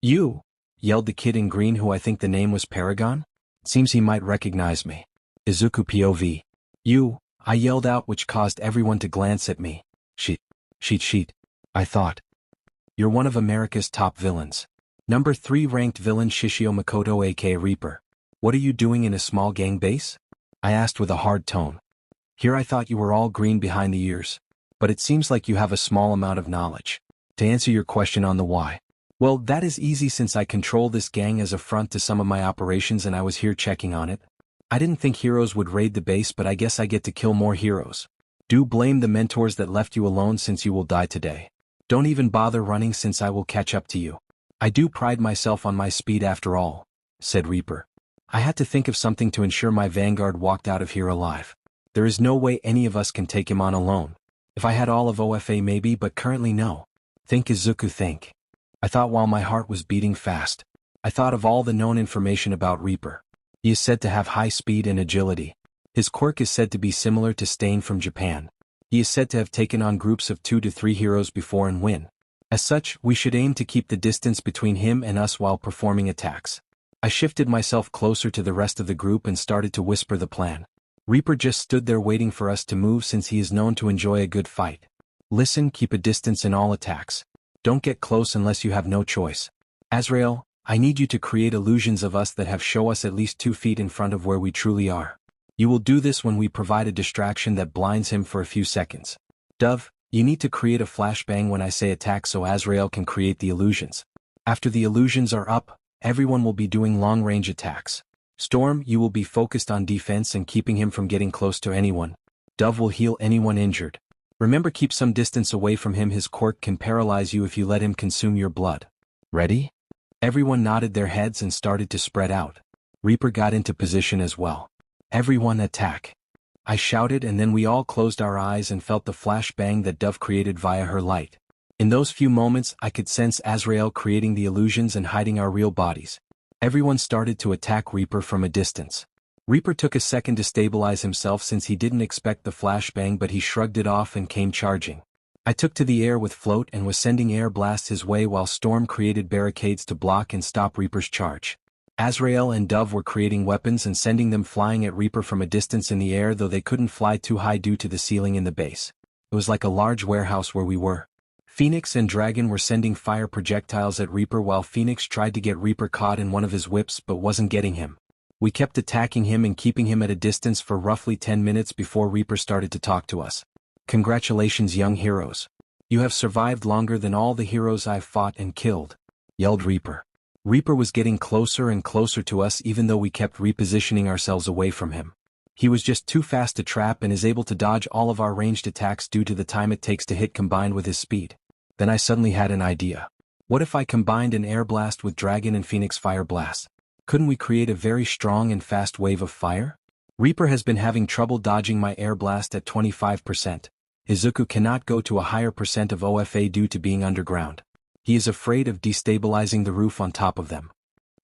You! Yelled the kid in green who I think the name was Paragon? Seems he might recognize me. Izuku POV. You! I yelled out, which caused everyone to glance at me. Sheet. I thought. You're one of America's top villains. Number 3 ranked villain Shishio Makoto aka Reaper. What are you doing in a small gang base? I asked with a hard tone. Here I thought you were all green behind the ears. But it seems like you have a small amount of knowledge. To answer your question on the why. Well, that is easy since I control this gang as a front to some of my operations and I was here checking on it. I didn't think heroes would raid the base, but I guess I get to kill more heroes. Do blame the mentors that left you alone since you will die today. Don't even bother running since I will catch up to you. I do pride myself on my speed after all, said Reaper. I had to think of something to ensure my Vanguard walked out of here alive. There is no way any of us can take him on alone. If I had all of OFA maybe, but currently no. Think Izuku, think. I thought while my heart was beating fast. I thought of all the known information about Reaper. He is said to have high speed and agility. His quirk is said to be similar to Stain from Japan. He is said to have taken on groups of 2 to 3 heroes before and win. As such, we should aim to keep the distance between him and us while performing attacks. I shifted myself closer to the rest of the group and started to whisper the plan. Reaper just stood there waiting for us to move since he is known to enjoy a good fight. Listen, keep a distance in all attacks. Don't get close unless you have no choice. Azrael, I need you to create illusions of us that show us at least 2 feet in front of where we truly are. You will do this when we provide a distraction that blinds him for a few seconds. Dove, you need to create a flashbang when I say attack so Azrael can create the illusions. After the illusions are up, everyone will be doing long-range attacks. Storm, you will be focused on defense and keeping him from getting close to anyone. Dove will heal anyone injured. Remember, keep some distance away from him. His quirk can paralyze you if you let him consume your blood. Ready? Everyone nodded their heads and started to spread out. Reaper got into position as well. Everyone attack. I shouted, and then we all closed our eyes and felt the flashbang that Dove created via her light. In those few moments, I could sense Azrael creating the illusions and hiding our real bodies. Everyone started to attack Reaper from a distance. Reaper took a second to stabilize himself since he didn't expect the flashbang, but he shrugged it off and came charging. I took to the air with Float and was sending air blasts his way while Storm created barricades to block and stop Reaper's charge. Azrael and Dove were creating weapons and sending them flying at Reaper from a distance in the air, though they couldn't fly too high due to the ceiling in the base. It was like a large warehouse where we were. Phoenix and Dragon were sending fire projectiles at Reaper while Phoenix tried to get Reaper caught in one of his whips but wasn't getting him. We kept attacking him and keeping him at a distance for roughly 10 minutes before Reaper started to talk to us. "Congratulations, young heroes. You have survived longer than all the heroes I've fought and killed," yelled Reaper. Reaper was getting closer and closer to us even though we kept repositioning ourselves away from him. He was just too fast to trap and is able to dodge all of our ranged attacks due to the time it takes to hit combined with his speed. Then I suddenly had an idea. What if I combined an air blast with Dragon and Phoenix fire blast? Couldn't we create a very strong and fast wave of fire? Reaper has been having trouble dodging my air blast at 25%. Izuku cannot go to a higher percent of OFA due to being underground. He is afraid of destabilizing the roof on top of them.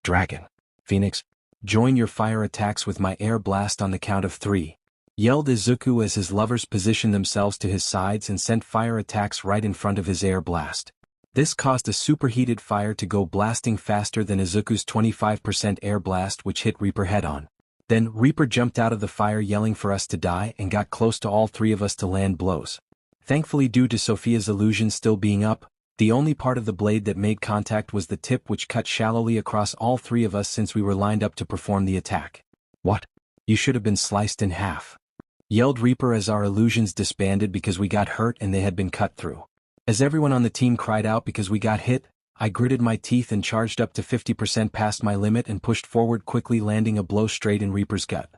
"Dragon, Phoenix, join your fire attacks with my air blast on the count of 3. Yelled Izuku as his lovers positioned themselves to his sides and sent fire attacks right in front of his air blast. This caused a superheated fire to go blasting faster than Izuku's 25% air blast, which hit Reaper head-on. Then Reaper jumped out of the fire yelling for us to die and got close to all 3 of us to land blows. Thankfully, due to Sophia's illusion still being up, the only part of the blade that made contact was the tip, which cut shallowly across all 3 of us since we were lined up to perform the attack. "What? You should have been sliced in half," yelled Reaper as our illusions disbanded because we got hurt and they had been cut through. As everyone on the team cried out because we got hit, I gritted my teeth and charged up to 50% past my limit and pushed forward quickly, landing a blow straight in Reaper's gut.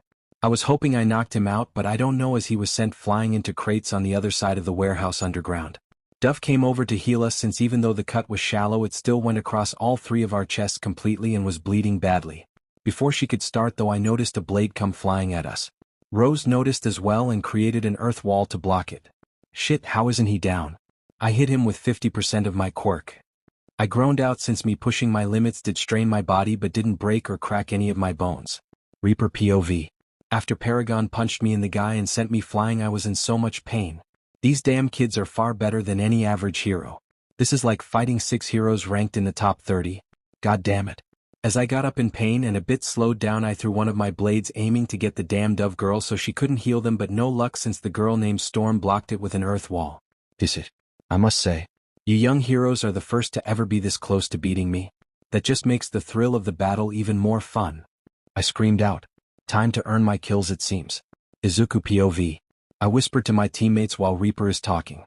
I was hoping I knocked him out, but I don't know, as he was sent flying into crates on the other side of the warehouse underground. Dove came over to heal us since even though the cut was shallow, it still went across all 3 of our chests completely and was bleeding badly. Before she could start though, I noticed a blade come flying at us. Rose noticed as well and created an earth wall to block it. "Shit, how isn't he down?" I hit him with 50% of my quirk. I groaned out since me pushing my limits did strain my body but didn't break or crack any of my bones. Reaper POV. After Paragon punched me in the guy and sent me flying, I was in so much pain. These damn kids are far better than any average hero. This is like fighting 6 heroes ranked in the top 30. God damn it. As I got up in pain and a bit slowed down, I threw one of my blades aiming to get the damn Dove girl so she couldn't heal them, but no luck since the girl named Storm blocked it with an earth wall. Is it? I must say, you young heroes are the first to ever be this close to beating me. That just makes the thrill of the battle even more fun. I screamed out. Time to earn my kills, it seems. Izuku POV. I whispered to my teammates while Reaper is talking.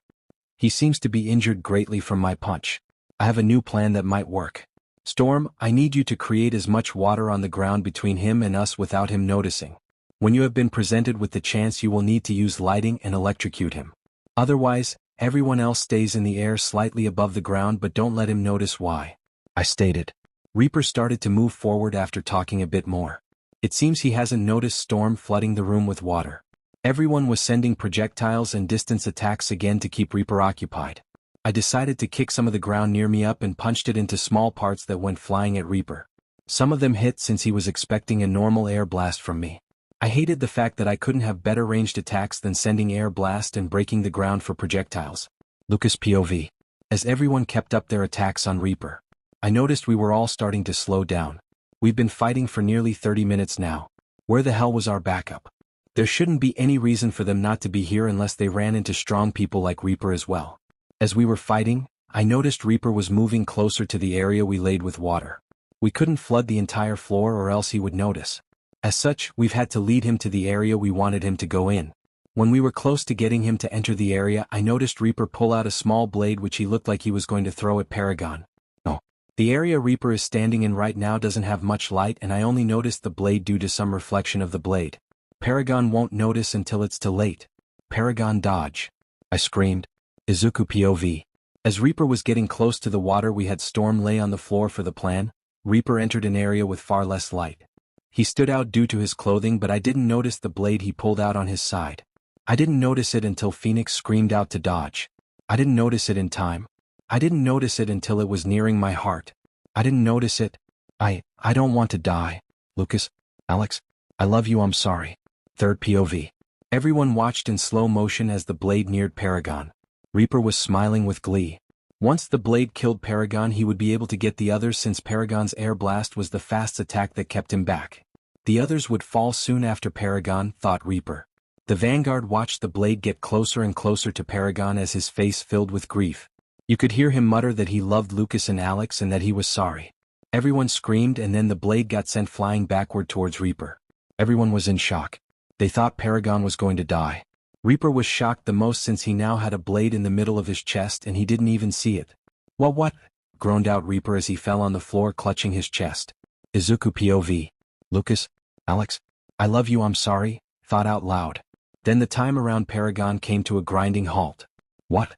He seems to be injured greatly from my punch. I have a new plan that might work. Storm, I need you to create as much water on the ground between him and us without him noticing. When you have been presented with the chance, you will need to use lighting and electrocute him. Otherwise, everyone else stays in the air slightly above the ground, but don't let him notice why. I stated. Reaper started to move forward after talking a bit more. It seems he hasn't noticed Storm flooding the room with water. Everyone was sending projectiles and distance attacks again to keep Reaper occupied. I decided to kick some of the ground near me up and punched it into small parts that went flying at Reaper. Some of them hit since he was expecting a normal air blast from me. I hated the fact that I couldn't have better ranged attacks than sending air blast and breaking the ground for projectiles. Lucas POV. As everyone kept up their attacks on Reaper, I noticed we were all starting to slow down. We've been fighting for nearly 30 minutes now. Where the hell was our backup? There shouldn't be any reason for them not to be here unless they ran into strong people like Reaper as well. As we were fighting, I noticed Reaper was moving closer to the area we laid with water. We couldn't flood the entire floor or else he would notice. As such, we've had to lead him to the area we wanted him to go in. When we were close to getting him to enter the area, I noticed Reaper pull out a small blade which he looked like he was going to throw at Paragon. No. The area Reaper is standing in right now doesn't have much light and I only noticed the blade due to some reflection of the blade. Paragon won't notice until it's too late. Paragon dodge. I screamed. Izuku POV. As Reaper was getting close to the water we had Storm lay on the floor for the plan. Reaper entered an area with far less light. He stood out due to his clothing but I didn't notice the blade he pulled out on his side. I didn't notice it until Phoenix screamed out to dodge. I didn't notice it in time. I didn't notice it until it was nearing my heart. I didn't notice it. I don't want to die. Lucas, Alex, I love you, I'm sorry. Third POV. Everyone watched in slow motion as the blade neared Paragon. Reaper was smiling with glee. Once the blade killed Paragon he would be able to get the others since Paragon's air blast was the fast attack that kept him back. The others would fall soon after Paragon, thought Reaper. The Vanguard watched the blade get closer and closer to Paragon as his face filled with grief. You could hear him mutter that he loved Lucas and Alex and that he was sorry. Everyone screamed and then the blade got sent flying backward towards Reaper. Everyone was in shock. They thought Paragon was going to die. Reaper was shocked the most since he now had a blade in the middle of his chest and he didn't even see it. "Well, what?" groaned out Reaper as he fell on the floor clutching his chest. Izuku POV. Lucas, Alex, I love you, I'm sorry, thought out loud. Then the time around Paragon came to a grinding halt. What?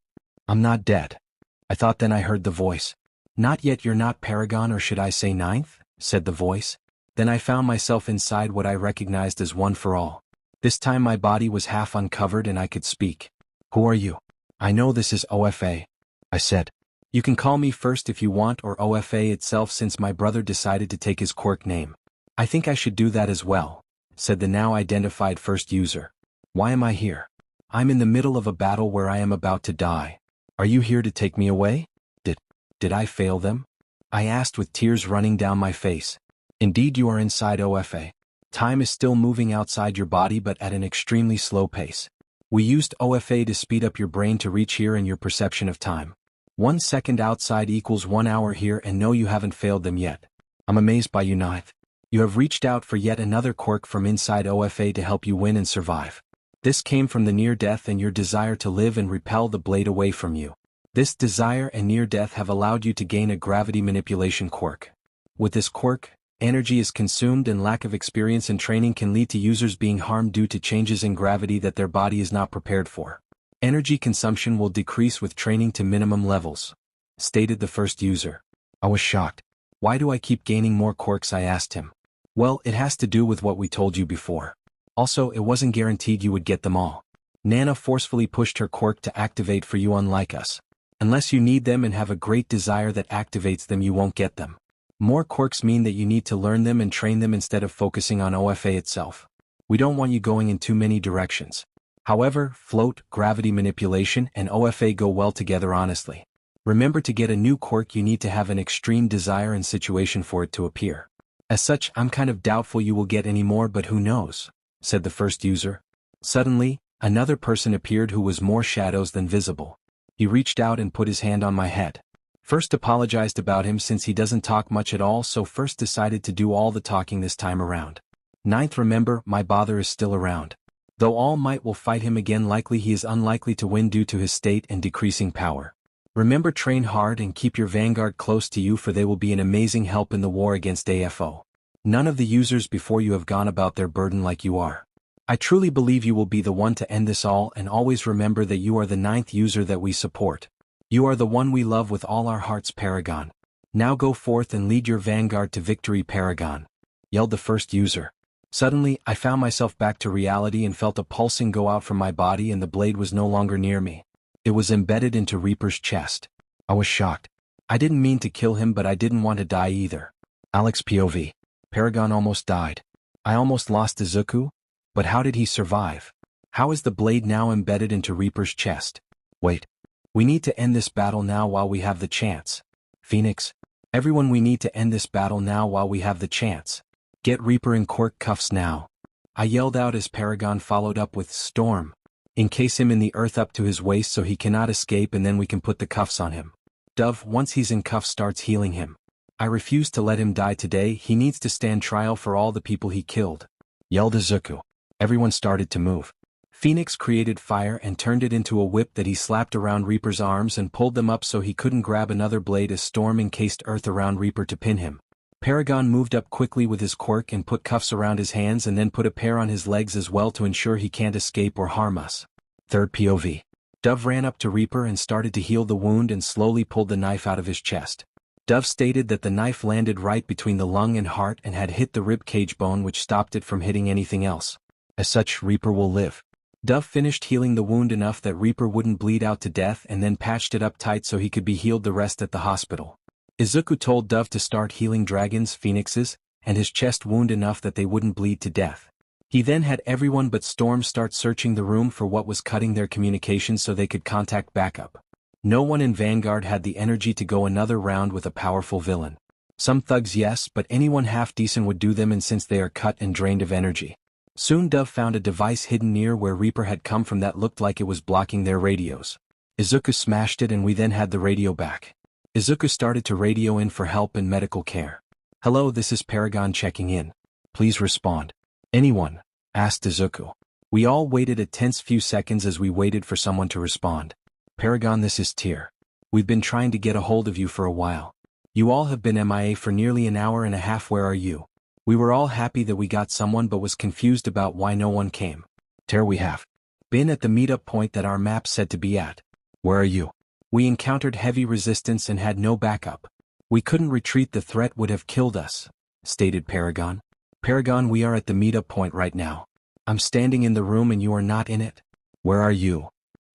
I'm not dead. I thought then I heard the voice. Not yet, you're not Paragon, or should I say ninth? Said the voice. Then I found myself inside what I recognized as One for All. This time my body was half uncovered and I could speak. Who are you? I know this is OFA. I said. You can call me first if you want, or OFA itself, since my brother decided to take his quirk name. I think I should do that as well, said the now identified first user. Why am I here? I'm in the middle of a battle where I am about to die. Are you here to take me away? Did I fail them? I asked with tears running down my face. Indeed you are inside OFA. Time is still moving outside your body but at an extremely slow pace. We used OFA to speed up your brain to reach here and your perception of time. 1 second outside equals 1 hour here, and no, you haven't failed them yet. I'm amazed by you, Ninth. You have reached out for yet another quirk from inside OFA to help you win and survive. This came from the near-death and your desire to live and repel the blade away from you. This desire and near-death have allowed you to gain a gravity manipulation quirk. With this quirk, energy is consumed and lack of experience and training can lead to users being harmed due to changes in gravity that their body is not prepared for. Energy consumption will decrease with training to minimum levels, stated the first user. I was shocked. Why do I keep gaining more quirks? I asked him. Well, it has to do with what we told you before. Also, it wasn't guaranteed you would get them all. Nana forcefully pushed her quirk to activate for you, unlike us. Unless you need them and have a great desire that activates them, you won't get them. More quirks mean that you need to learn them and train them instead of focusing on OFA itself. We don't want you going in too many directions. However, float, gravity manipulation, and OFA go well together honestly. Remember, to get a new quirk you need to have an extreme desire and situation for it to appear. As such, I'm kind of doubtful you will get any more, but who knows, said the first user. Suddenly, another person appeared who was more shadows than visible. He reached out and put his hand on my head. First apologized about him since he doesn't talk much at all, so first decided to do all the talking this time around. Ninth, remember, my bother is still around. Though All Might will fight him again, likely he is unlikely to win due to his state and decreasing power. Remember, train hard and keep your vanguard close to you, for they will be an amazing help in the war against AFO. None of the users before you have gone about their burden like you are. I truly believe you will be the one to end this all, and always remember that you are the 9th user that we support. You are the one we love with all our hearts, Paragon. Now go forth and lead your vanguard to victory, Paragon, yelled the first user. Suddenly, I found myself back to reality and felt a pulsing go out from my body, and the blade was no longer near me. It was embedded into Reaper's chest. I was shocked. I didn't mean to kill him, but I didn't want to die either. Alex POV. Paragon almost died. I almost lost Izuku. But how did he survive? How is the blade now embedded into Reaper's chest? Wait. We need to end this battle now while we have the chance. Phoenix. Everyone, we need to end this battle now while we have the chance. Get Reaper in quirk cuffs now. I yelled out as Paragon followed up with Storm. Encase him in the earth up to his waist so he cannot escape, and then we can put the cuffs on him. Dove, once he's in cuffs, starts healing him. I refuse to let him die today. He needs to stand trial for all the people he killed. Yelled Izuku. Everyone started to move. Phoenix created fire and turned it into a whip that he slapped around Reaper's arms and pulled them up so he couldn't grab another blade as Storm encased Earth around Reaper to pin him. Paragon moved up quickly with his quirk and put cuffs around his hands and then put a pair on his legs as well to ensure he can't escape or harm us. Third POV. Dove ran up to Reaper and started to heal the wound and slowly pulled the knife out of his chest. Dove stated that the knife landed right between the lung and heart and had hit the rib cage bone, which stopped it from hitting anything else. As such, Reaper will live. Dove finished healing the wound enough that Reaper wouldn't bleed out to death and then patched it up tight so he could be healed the rest at the hospital. Izuku told Dove to start healing dragons, phoenixes, and his chest wound enough that they wouldn't bleed to death. He then had everyone but Storm start searching the room for what was cutting their communication so they could contact backup. No one in Vanguard had the energy to go another round with a powerful villain. Some thugs yes, but anyone half decent would do them, and since they are cut and drained of energy. Soon Dove found a device hidden near where Reaper had come from that looked like it was blocking their radios. Izuku smashed it and we then had the radio back. Izuku started to radio in for help and medical care. "Hello, this is Paragon checking in. Please respond." "Anyone?" asked Izuku. We all waited a tense few seconds as we waited for someone to respond. "Paragon, this is Tyr. We've been trying to get a hold of you for a while. You all have been MIA for nearly an hour and a half. Where are you?" We were all happy that we got someone but was confused about why no one came. "Tyr, we have been at the meetup point that our map said to be at. Where are you?" "We encountered heavy resistance and had no backup. We couldn't retreat, the threat would have killed us," stated Paragon. "Paragon, we are at the meetup point right now. I'm standing in the room and you are not in it. Where are you?"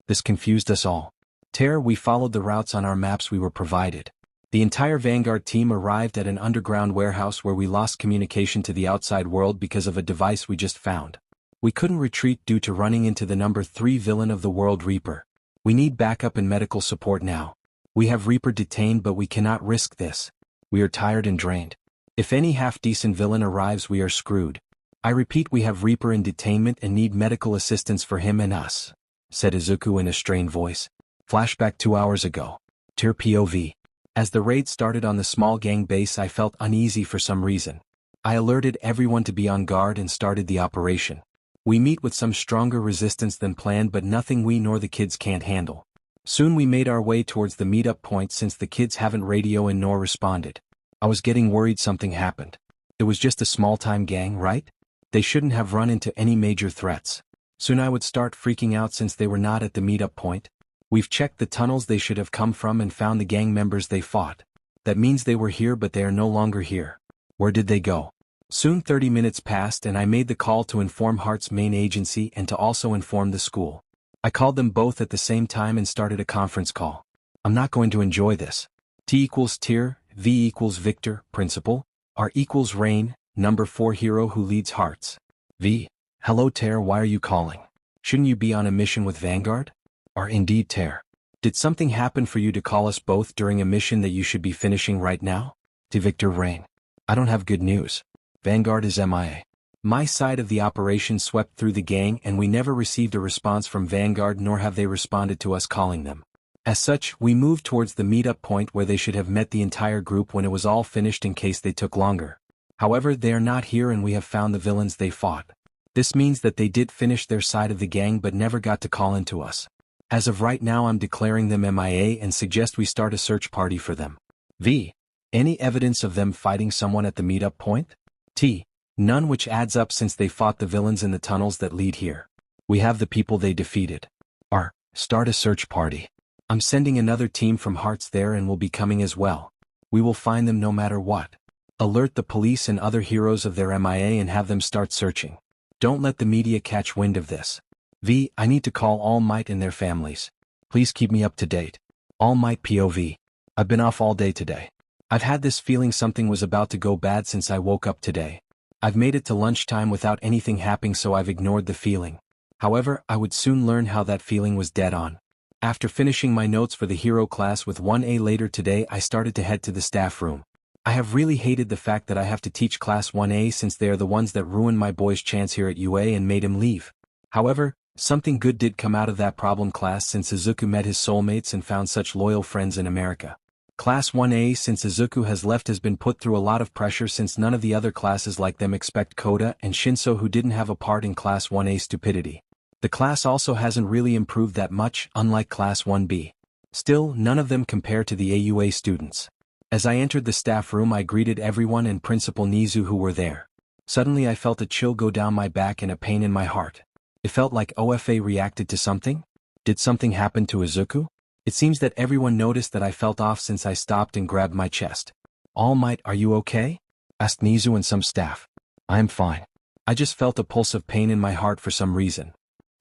This confused us all. "Tyr, we followed the routes on our maps we were provided. The entire Vanguard team arrived at an underground warehouse where we lost communication to the outside world because of a device we just found. We couldn't retreat due to running into the number 3 villain of the world, Reaper. We need backup and medical support now. We have Reaper detained but we cannot risk this. We are tired and drained. If any half-decent villain arrives we are screwed. I repeat, we have Reaper in detainment and need medical assistance for him and us," said Izuku in a strained voice. Flashback 2 hours ago. Tyr POV. As the raid started on the small gang base, I felt uneasy for some reason. I alerted everyone to be on guard and started the operation. We meet with some stronger resistance than planned, but nothing we nor the kids can't handle. Soon we made our way towards the meetup point since the kids haven't radio in nor responded. I was getting worried something happened. It was just a small-time gang, right? They shouldn't have run into any major threats. Soon I would start freaking out since they were not at the meetup point. We've checked the tunnels they should have come from and found the gang members they fought. That means they were here but they are no longer here. Where did they go? Soon 30 minutes passed and I made the call to inform Heart's main agency and to also inform the school. I called them both at the same time and started a conference call. I'm not going to enjoy this. T equals Tyr, V equals Victor, principal. R equals Rain, number 4 hero who leads Hearts. V. Hello Tyr, why are you calling? Shouldn't you be on a mission with Vanguard? R indeed Tyr. Did something happen for you to call us both during a mission that you should be finishing right now? To Victor, Rain. I don't have good news. Vanguard is MIA. My side of the operation swept through the gang and we never received a response from Vanguard nor have they responded to us calling them. As such, we moved towards the meetup point where they should have met the entire group when it was all finished in case they took longer. However, they are not here and we have found the villains they fought. This means that they did finish their side of the gang but never got to call into us. As of right now I'm declaring them MIA and suggest we start a search party for them. V. Any evidence of them fighting someone at the meetup point? T. None, which adds up since they fought the villains in the tunnels that lead here. We have the people they defeated. R. Start a search party. I'm sending another team from Hearts there and will be coming as well. We will find them no matter what. Alert the police and other heroes of their MIA and have them start searching. Don't let the media catch wind of this. V. I need to call All Might and their families. Please keep me up to date. All Might POV. I've been off all day today. I've had this feeling something was about to go bad since I woke up today. I've made it to lunchtime without anything happening, so I've ignored the feeling. However, I would soon learn how that feeling was dead on. After finishing my notes for the hero class with 1A later today, I started to head to the staff room. I have really hated the fact that I have to teach class 1A since they are the ones that ruined my boy's chance here at UA and made him leave. However, something good did come out of that problem class since Izuku met his soulmates and found such loyal friends in America. Class 1A, since Izuku has left, has been put through a lot of pressure since none of the other classes like them expect Koda and Shinso, who didn't have a part in Class 1A stupidity. The class also hasn't really improved that much, unlike Class 1B. Still, none of them compare to the AUA students. As I entered the staff room, I greeted everyone and Principal Nizu who were there. Suddenly I felt a chill go down my back and a pain in my heart. It felt like OFA reacted to something? Did something happen to Izuku? It seems that everyone noticed that I felt off since I stopped and grabbed my chest. All Might, are you okay? Asked Nizu and some staff. I'm fine. I just felt a pulse of pain in my heart for some reason,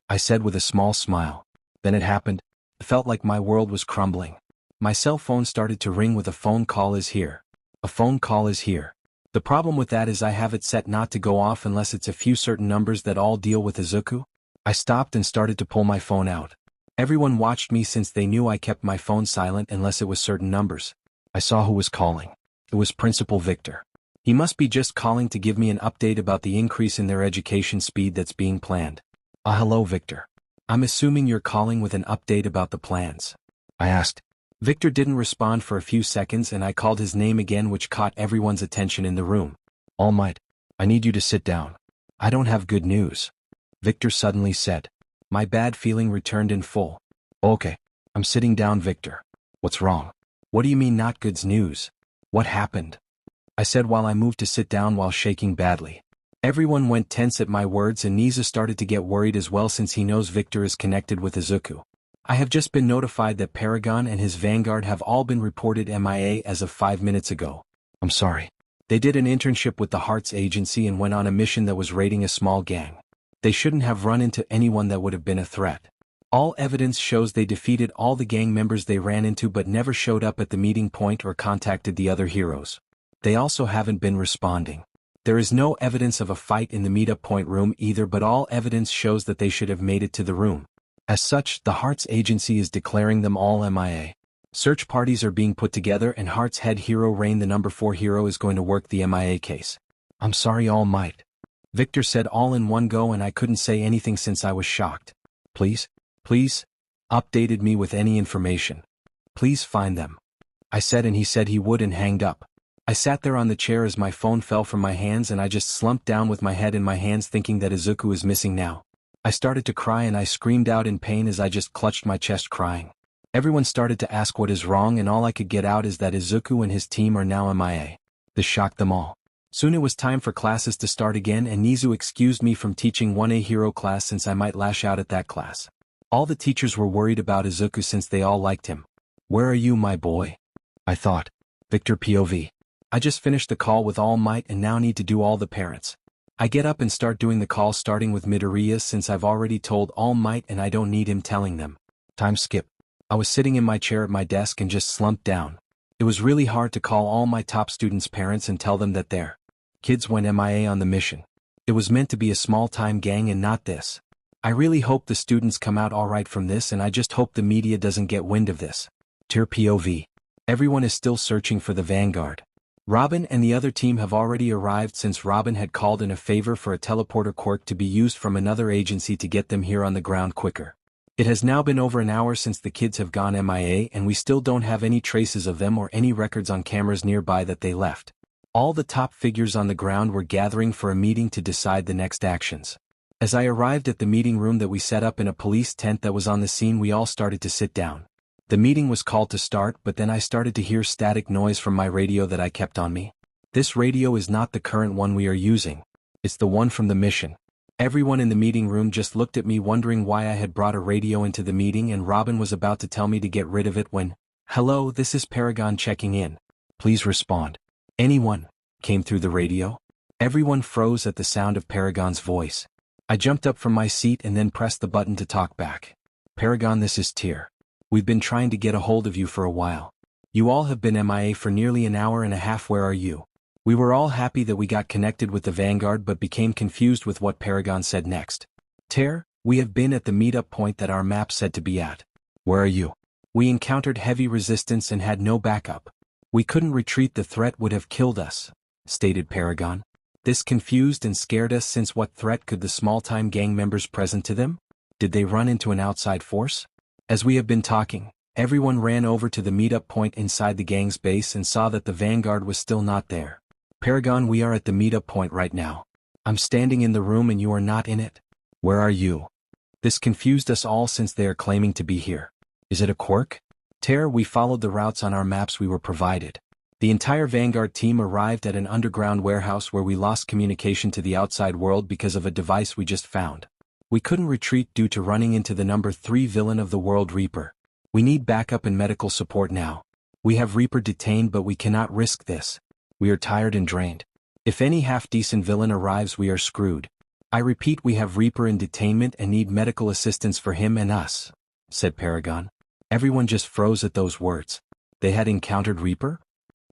I said with a small smile. Then it happened. It felt like my world was crumbling. My cell phone started to ring with a phone call is here. A phone call is here. The problem with that is I have it set not to go off unless it's a few certain numbers that all deal with Izuku. I stopped and started to pull my phone out. Everyone watched me since they knew I kept my phone silent unless it was certain numbers. I saw who was calling. It was Principal Victor. He must be just calling to give me an update about the increase in their education speed that's being planned. Hello Victor. I'm assuming you're calling with an update about the plans, I asked. Victor didn't respond for a few seconds and I called his name again, which caught everyone's attention in the room. All Might, I need you to sit down. I don't have good news, Victor suddenly said. My bad feeling returned in full. Okay, I'm sitting down Victor. What's wrong? What do you mean not good news? What happened? I said while I moved to sit down while shaking badly. Everyone went tense at my words and Nizu started to get worried as well since he knows Victor is connected with Izuku. I have just been notified that Paragon and his vanguard have all been reported MIA as of 5 minutes ago. I'm sorry. They did an internship with the Hearts Agency and went on a mission that was raiding a small gang. They shouldn't have run into anyone that would have been a threat. All evidence shows they defeated all the gang members they ran into but never showed up at the meeting point or contacted the other heroes. They also haven't been responding. There is no evidence of a fight in the meetup point room either, but all evidence shows that they should have made it to the room. As such, the Hearts Agency is declaring them all MIA. Search parties are being put together and Hearts head hero Rain, the number 4 hero, is going to work the MIA case. I'm sorry All Might, Victor said all in one go, and I couldn't say anything since I was shocked. Please, updated me with any information. Please find them, I said, and he said he would and hanged up. I sat there on the chair as my phone fell from my hands and I just slumped down with my head in my hands thinking that Izuku is missing now. I started to cry and I screamed out in pain as I just clutched my chest crying. Everyone started to ask what is wrong and all I could get out is that Izuku and his team are now MIA. This shocked them all. Soon it was time for classes to start again and Nizu excused me from teaching 1A hero class since I might lash out at that class. All the teachers were worried about Izuku since they all liked him. Where are you, my boy? I thought. Victor POV. I just finished the call with All Might and now need to do all the parents. I get up and start doing the call starting with Midoriya since I've already told All Might and I don't need him telling them. Time skip. I was sitting in my chair at my desk and just slumped down. It was really hard to call all my top students' parents and tell them that their kids went MIA on the mission. It was meant to be a small-time gang and not this. I really hope the students come out alright from this and I just hope the media doesn't get wind of this. Tier POV. Everyone is still searching for the vanguard. Robin and the other team have already arrived since Robin had called in a favor for a teleporter quirk to be used from another agency to get them here on the ground quicker. It has now been over an hour since the kids have gone MIA and we still don't have any traces of them or any records on cameras nearby that they left. All the top figures on the ground were gathering for a meeting to decide the next actions. As I arrived at the meeting room that we set up in a police tent that was on the scene, we all started to sit down. The meeting was called to start, but then I started to hear static noise from my radio that I kept on me. This radio is not the current one we are using. It's the one from the mission. Everyone in the meeting room just looked at me wondering why I had brought a radio into the meeting, and Robin was about to tell me to get rid of it when, "Hello, this is Paragon checking in. Please respond." "Anyone?" came through the radio. Everyone froze at the sound of Paragon's voice. I jumped up from my seat and then pressed the button to talk back. "Paragon, this is Tyr. We've been trying to get a hold of you for a while. You all have been MIA for nearly an hour and a half. Where are you?" We were all happy that we got connected with the Vanguard but became confused with what Paragon said next. "Tyr, we have been at the meetup point that our map said to be at. Where are you? We encountered heavy resistance and had no backup. We couldn't retreat, the threat would have killed us," stated Paragon. This confused and scared us since what threat could the small-time gang members present to them? Did they run into an outside force? As we have been talking, everyone ran over to the meetup point inside the gang's base and saw that the Vanguard was still not there. "Paragon, we are at the meetup point right now. I'm standing in the room and you are not in it. Where are you?" This confused us all since they are claiming to be here. Is it a quirk? We followed the routes on our maps we were provided. The entire Vanguard team arrived at an underground warehouse where we lost communication to the outside world because of a device we just found. We couldn't retreat due to running into the number 3 villain of the world, Reaper. We need backup and medical support now. We have Reaper detained, but we cannot risk this. We are tired and drained. If any half-decent villain arrives, we are screwed. I repeat, we have Reaper in detainment and need medical assistance for him and us, said Paragon. Everyone just froze at those words. They had encountered Reaper?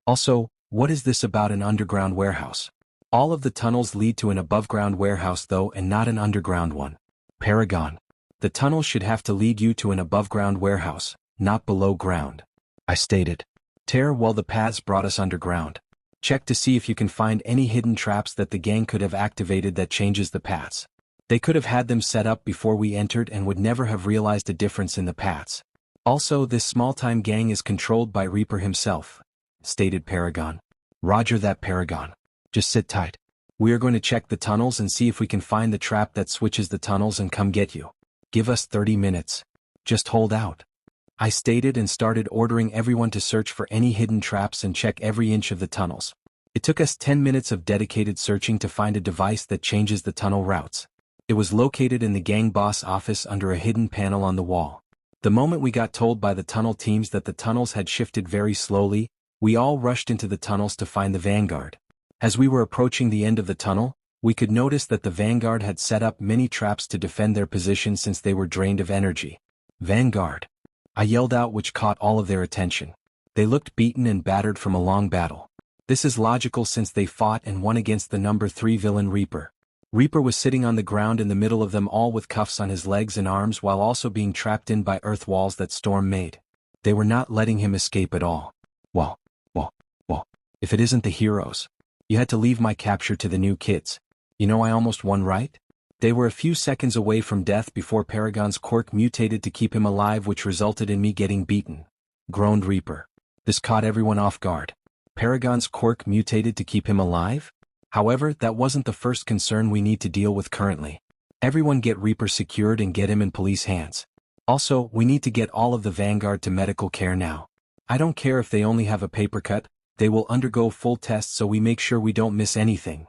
Also, what is this about an underground warehouse? All of the tunnels lead to an above-ground warehouse though, and not an underground one. Paragon. The tunnels should have to lead you to an above-ground warehouse, not below ground, I stated. Well, the paths brought us underground. Check to see if you can find any hidden traps that the gang could have activated that changes the paths. They could have had them set up before we entered and would never have realized a difference in the paths. Also, this small-time gang is controlled by Reaper himself, stated Paragon. Roger that, Paragon. Just sit tight. We are going to check the tunnels and see if we can find the trap that switches the tunnels and come get you. Give us 30 minutes. Just hold out, I stated, and started ordering everyone to search for any hidden traps and check every inch of the tunnels. It took us 10 minutes of dedicated searching to find a device that changes the tunnel routes. It was located in the gang boss office under a hidden panel on the wall. The moment we got told by the tunnel teams that the tunnels had shifted very slowly, we all rushed into the tunnels to find the Vanguard. As we were approaching the end of the tunnel, we could notice that the Vanguard had set up many traps to defend their position since they were drained of energy. Vanguard, I yelled out, which caught all of their attention. They looked beaten and battered from a long battle. This is logical since they fought and won against the number 3 villain Reaper. Reaper was sitting on the ground in the middle of them all with cuffs on his legs and arms while also being trapped in by earth walls that Storm made. They were not letting him escape at all. Well, if it isn't the heroes. You had to leave my capture to the new kids. You know, I almost won, right? They were a few seconds away from death before Paragon's quirk mutated to keep him alive, which resulted in me getting beaten, groaned Reaper. This caught everyone off guard. Paragon's quirk mutated to keep him alive? However, that wasn't the first concern we need to deal with currently. Everyone get Reaper secured and get him in police hands. Also, we need to get all of the Vanguard to medical care now. I don't care if they only have a paper cut, they will undergo full tests so we make sure we don't miss anything,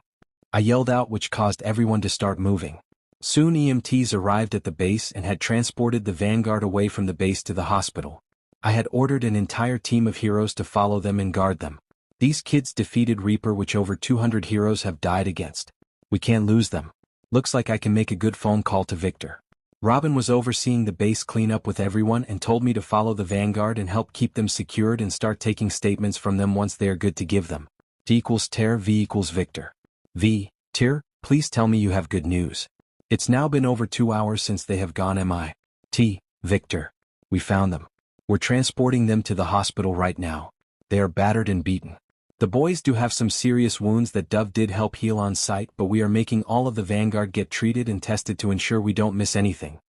I yelled out, which caused everyone to start moving. Soon EMTs arrived at the base and had transported the Vanguard away from the base to the hospital. I had ordered an entire team of heroes to follow them and guard them. These kids defeated Reaper, which over 200 heroes have died against. We can't lose them. Looks like I can make a good phone call to Victor. Robin was overseeing the base cleanup with everyone and told me to follow the Vanguard and help keep them secured and start taking statements from them once they are good to give them. T equals Ter, V equals Victor. V, Ter, please tell me you have good news. It's now been over 2 hours since they have gone. MI. T, Victor. We found them. We're transporting them to the hospital right now. They are battered and beaten. The boys do have some serious wounds that Dove did help heal on site, but we are making all of the Vanguard get treated and tested to ensure we don't miss anything.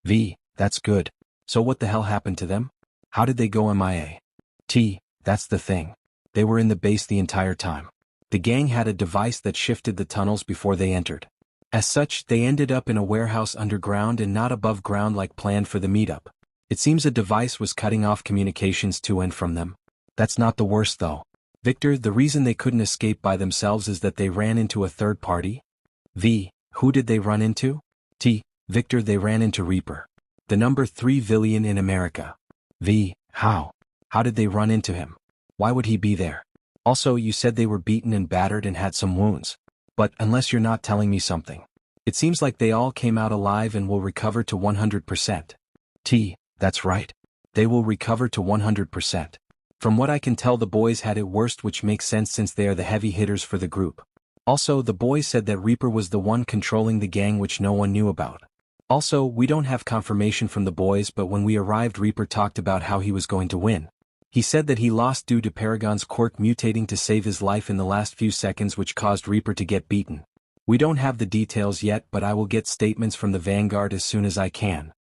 V, that's good. So what the hell happened to them? How did they go MIA? T, that's the thing. They were in the base the entire time. The gang had a device that shifted the tunnels before they entered. As such, they ended up in a warehouse underground and not above ground like planned for the meetup. It seems a device was cutting off communications to and from them. That's not the worst though. Victor, the reason they couldn't escape by themselves is that they ran into a third party? V, who did they run into? T, Victor, they ran into Reaper. The number 3 villain in America. V, how? How did they run into him? Why would he be there? Also, you said they were beaten and battered and had some wounds. But unless you're not telling me something. It seems like they all came out alive and will recover to 100%. T, that's right. They will recover to 100%. From what I can tell, the boys had it worst, which makes sense since they are the heavy hitters for the group. Also, the boys said that Reaper was the one controlling the gang, which no one knew about. Also, we don't have confirmation from the boys, but when we arrived, Reaper talked about how he was going to win. He said that he lost due to Paragon's quirk mutating to save his life in the last few seconds, which caused Reaper to get beaten. We don't have the details yet, but I will get statements from the Vanguard as soon as I can.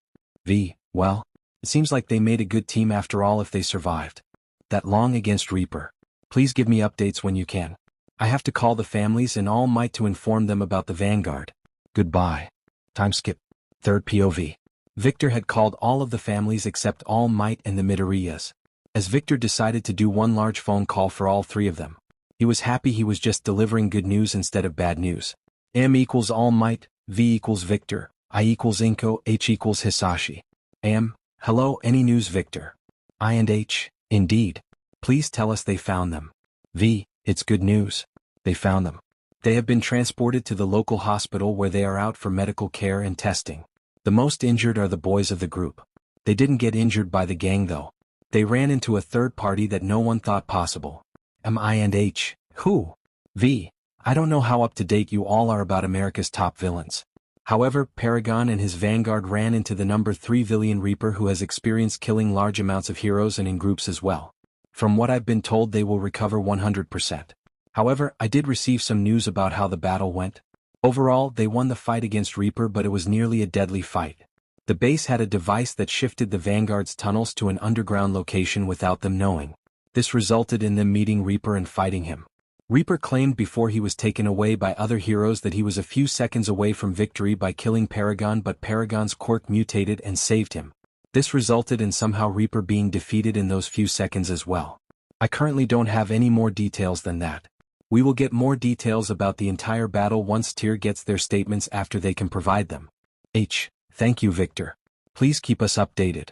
V, well, it seems like they made a good team after all if they survived that long against Reaper. Please give me updates when you can. I have to call the families and All Might to inform them about the Vanguard. Goodbye. Time skip. Third POV. Victor had called all of the families except All Might and the Midoriyas, as Victor decided to do one large phone call for all three of them. He was happy he was just delivering good news instead of bad news. M equals All Might, V equals Victor, I equals Inko, H equals Hisashi. M, hello, any news Victor? I and H, indeed. Please tell us they found them. V, it's good news. They found them. They have been transported to the local hospital where they are out for medical care and testing. The most injured are the boys of the group. They didn't get injured by the gang though. They ran into a third party that no one thought possible. M I and H, who? V, I don't know how up to date you all are about America's top villains. However, Paragon and his vanguard ran into the number 3 villain Reaper who has experienced killing large amounts of heroes and in groups as well. From what I've been told they will recover 100%. However, I did receive some news about how the battle went. Overall, they won the fight against Reaper, but it was nearly a deadly fight. The base had a device that shifted the vanguard's tunnels to an underground location without them knowing. This resulted in them meeting Reaper and fighting him. Reaper claimed before he was taken away by other heroes that he was a few seconds away from victory by killing Paragon, but Paragon's quirk mutated and saved him. This resulted in somehow Reaper being defeated in those few seconds as well. I currently don't have any more details than that. We will get more details about the entire battle once Tier gets their statements after they can provide them. H, thank you Victor. Please keep us updated.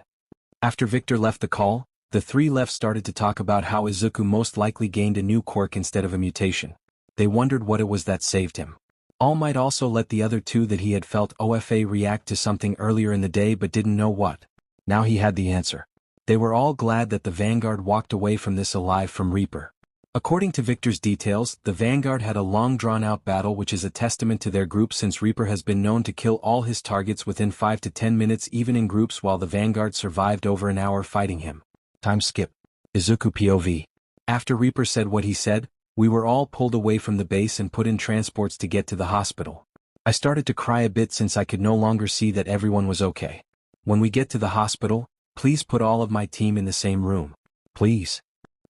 After Victor left the call, the three left started to talk about how Izuku most likely gained a new quirk instead of a mutation. They wondered what it was that saved him. All Might also let the other two that he had felt OFA react to something earlier in the day but didn't know what. Now he had the answer. They were all glad that the Vanguard walked away from this alive from Reaper. According to Victor's details, the Vanguard had a long drawn-out battle, which is a testament to their group since Reaper has been known to kill all his targets within 5 to 10 minutes even in groups, while the Vanguard survived over an hour fighting him. Time skip. Izuku POV. After Reaper said what he said, we were all pulled away from the base and put in transports to get to the hospital. I started to cry a bit since I could no longer see that everyone was okay. When we get to the hospital, please put all of my team in the same room. Please.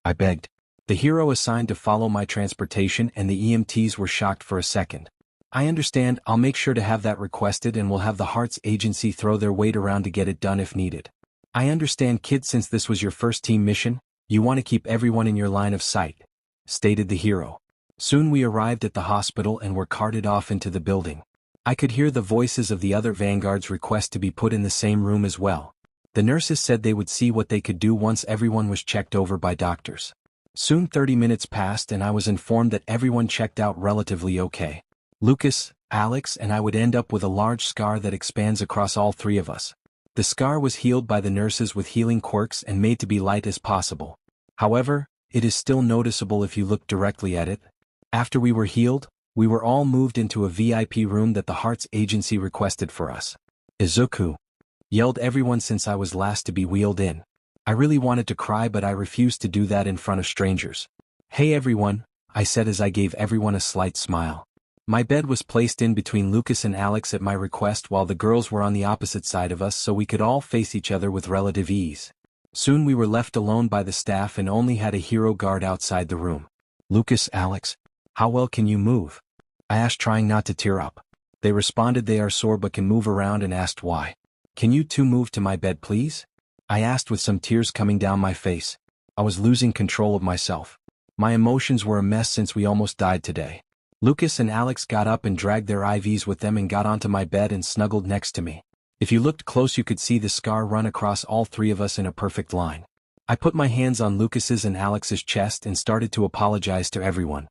I begged. The hero assigned to follow my transportation and the EMTs were shocked for a second. I understand, I'll make sure to have that requested and we'll have the Hearts Agency throw their weight around to get it done if needed. I understand kid, since this was your first team mission, you want to keep everyone in your line of sight, stated the hero. Soon we arrived at the hospital and were carted off into the building. I could hear the voices of the other vanguards request to be put in the same room as well. The nurses said they would see what they could do once everyone was checked over by doctors. Soon 30 minutes passed and I was informed that everyone checked out relatively okay. Lucas, Alex and I would end up with a large scar that expands across all three of us. The scar was healed by the nurses with healing quirks and made to be light as possible. However, it is still noticeable if you look directly at it. After we were healed, we were all moved into a VIP room that the Hearts Agency requested for us. Izuku! Yelled everyone since I was last to be wheeled in. I really wanted to cry but I refused to do that in front of strangers. Hey everyone, I said as I gave everyone a slight smile. My bed was placed in between Lucas and Alex at my request while the girls were on the opposite side of us so we could all face each other with relative ease. Soon we were left alone by the staff and only had a hero guard outside the room. Lucas, Alex, how well can you move? I asked, trying not to tear up. They responded they are sore but can move around, and asked why. Can you two move to my bed please? I asked with some tears coming down my face. I was losing control of myself. My emotions were a mess since we almost died today. Lucas and Alex got up and dragged their IVs with them and got onto my bed and snuggled next to me. If you looked close you could see the scar run across all three of us in a perfect line. I put my hands on Lucas's and Alex's chest and started to apologize to everyone.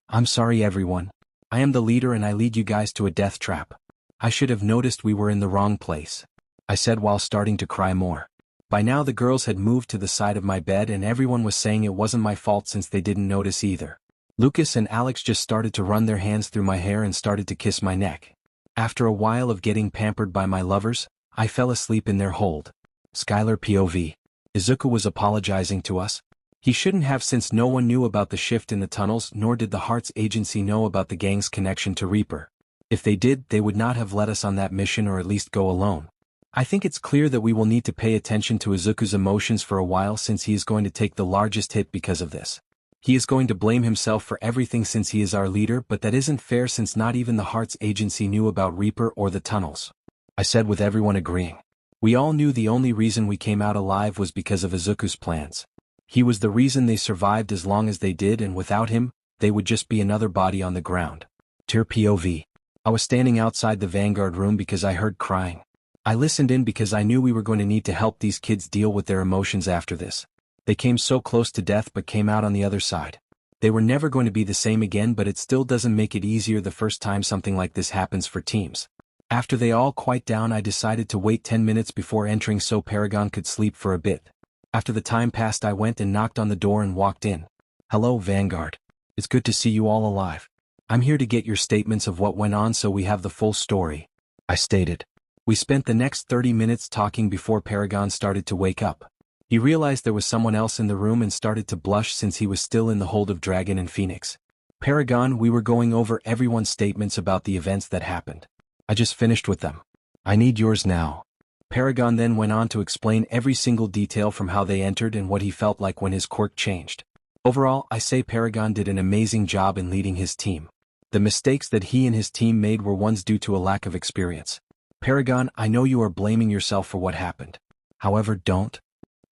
I'm sorry everyone. I am the leader and I lead you guys to a death trap. I should have noticed we were in the wrong place, I said while starting to cry more. By now the girls had moved to the side of my bed and everyone was saying it wasn't my fault since they didn't notice either. Lucas and Alex just started to run their hands through my hair and started to kiss my neck. After a while of getting pampered by my lovers, I fell asleep in their hold. Skylar POV. Izuku was apologizing to us. He shouldn't have, since no one knew about the shift in the tunnels, nor did the Hearts Agency know about the gang's connection to Reaper. If they did, they would not have let us on that mission or at least go alone. I think it's clear that we will need to pay attention to Izuku's emotions for a while since he is going to take the largest hit because of this. He is going to blame himself for everything since he is our leader, but that isn't fair since not even the Hearts Agency knew about Reaper or the tunnels. I said with everyone agreeing. We all knew the only reason we came out alive was because of Izuku's plans. He was the reason they survived as long as they did, and without him, they would just be another body on the ground. Tier POV. I was standing outside the Vanguard room because I heard crying. I listened in because I knew we were going to need to help these kids deal with their emotions after this. They came so close to death but came out on the other side. They were never going to be the same again, but it still doesn't make it easier the first time something like this happens for teams. After they all quiet down, I decided to wait 10 minutes before entering so Paragon could sleep for a bit. After the time passed, I went and knocked on the door and walked in. Hello, Vanguard. It's good to see you all alive. I'm here to get your statements of what went on so we have the full story, I stated. We spent the next 30 minutes talking before Paragon started to wake up. He realized there was someone else in the room and started to blush since he was still in the hold of Dragon and Phoenix. Paragon, we were going over everyone's statements about the events that happened. I just finished with them. I need yours now. Paragon then went on to explain every single detail from how they entered and what he felt like when his quirk changed. Overall, I say Paragon did an amazing job in leading his team. The mistakes that he and his team made were ones due to a lack of experience. Paragon, I know you are blaming yourself for what happened. However, don't.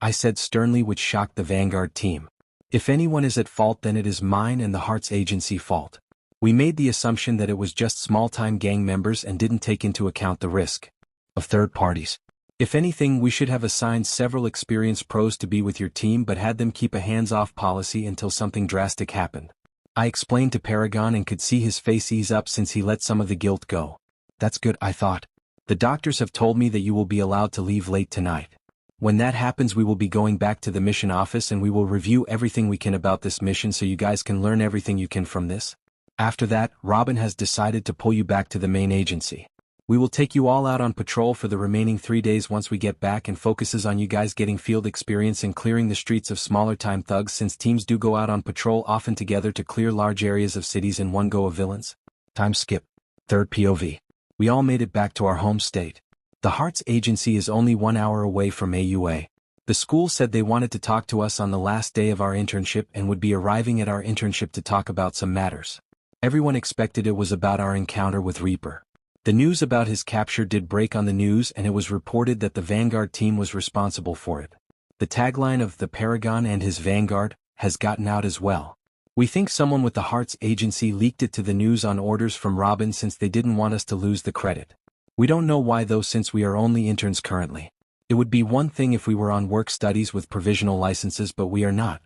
I said sternly, which shocked the Vanguard team. If anyone is at fault, then it is mine and the Hearts Agency fault. We made the assumption that it was just small-time gang members and didn't take into account the risk of third parties. If anything, we should have assigned several experienced pros to be with your team but had them keep a hands-off policy until something drastic happened. I explained to Paragon and could see his face ease up since he let some of the guilt go. That's good, I thought. The doctors have told me that you will be allowed to leave late tonight. When that happens, we will be going back to the mission office and we will review everything we can about this mission so you guys can learn everything you can from this. After that, Robin has decided to pull you back to the main agency. We will take you all out on patrol for the remaining 3 days once we get back, and focuses on you guys getting field experience and clearing the streets of smaller-time thugs, since teams do go out on patrol often together to clear large areas of cities in one go of villains. Time skip. Third POV. We all made it back to our home state. The Hearts Agency is only 1 hour away from AUA. The school said they wanted to talk to us on the last day of our internship and would be arriving at our internship to talk about some matters. Everyone expected it was about our encounter with Reaper. The news about his capture did break on the news, and it was reported that the Vanguard team was responsible for it. The tagline of the Paragon and his Vanguard has gotten out as well. We think someone with the Hearts Agency leaked it to the news on orders from Robin, since they didn't want us to lose the credit. We don't know why though, since we are only interns currently. It would be one thing if we were on work studies with provisional licenses, but we are not.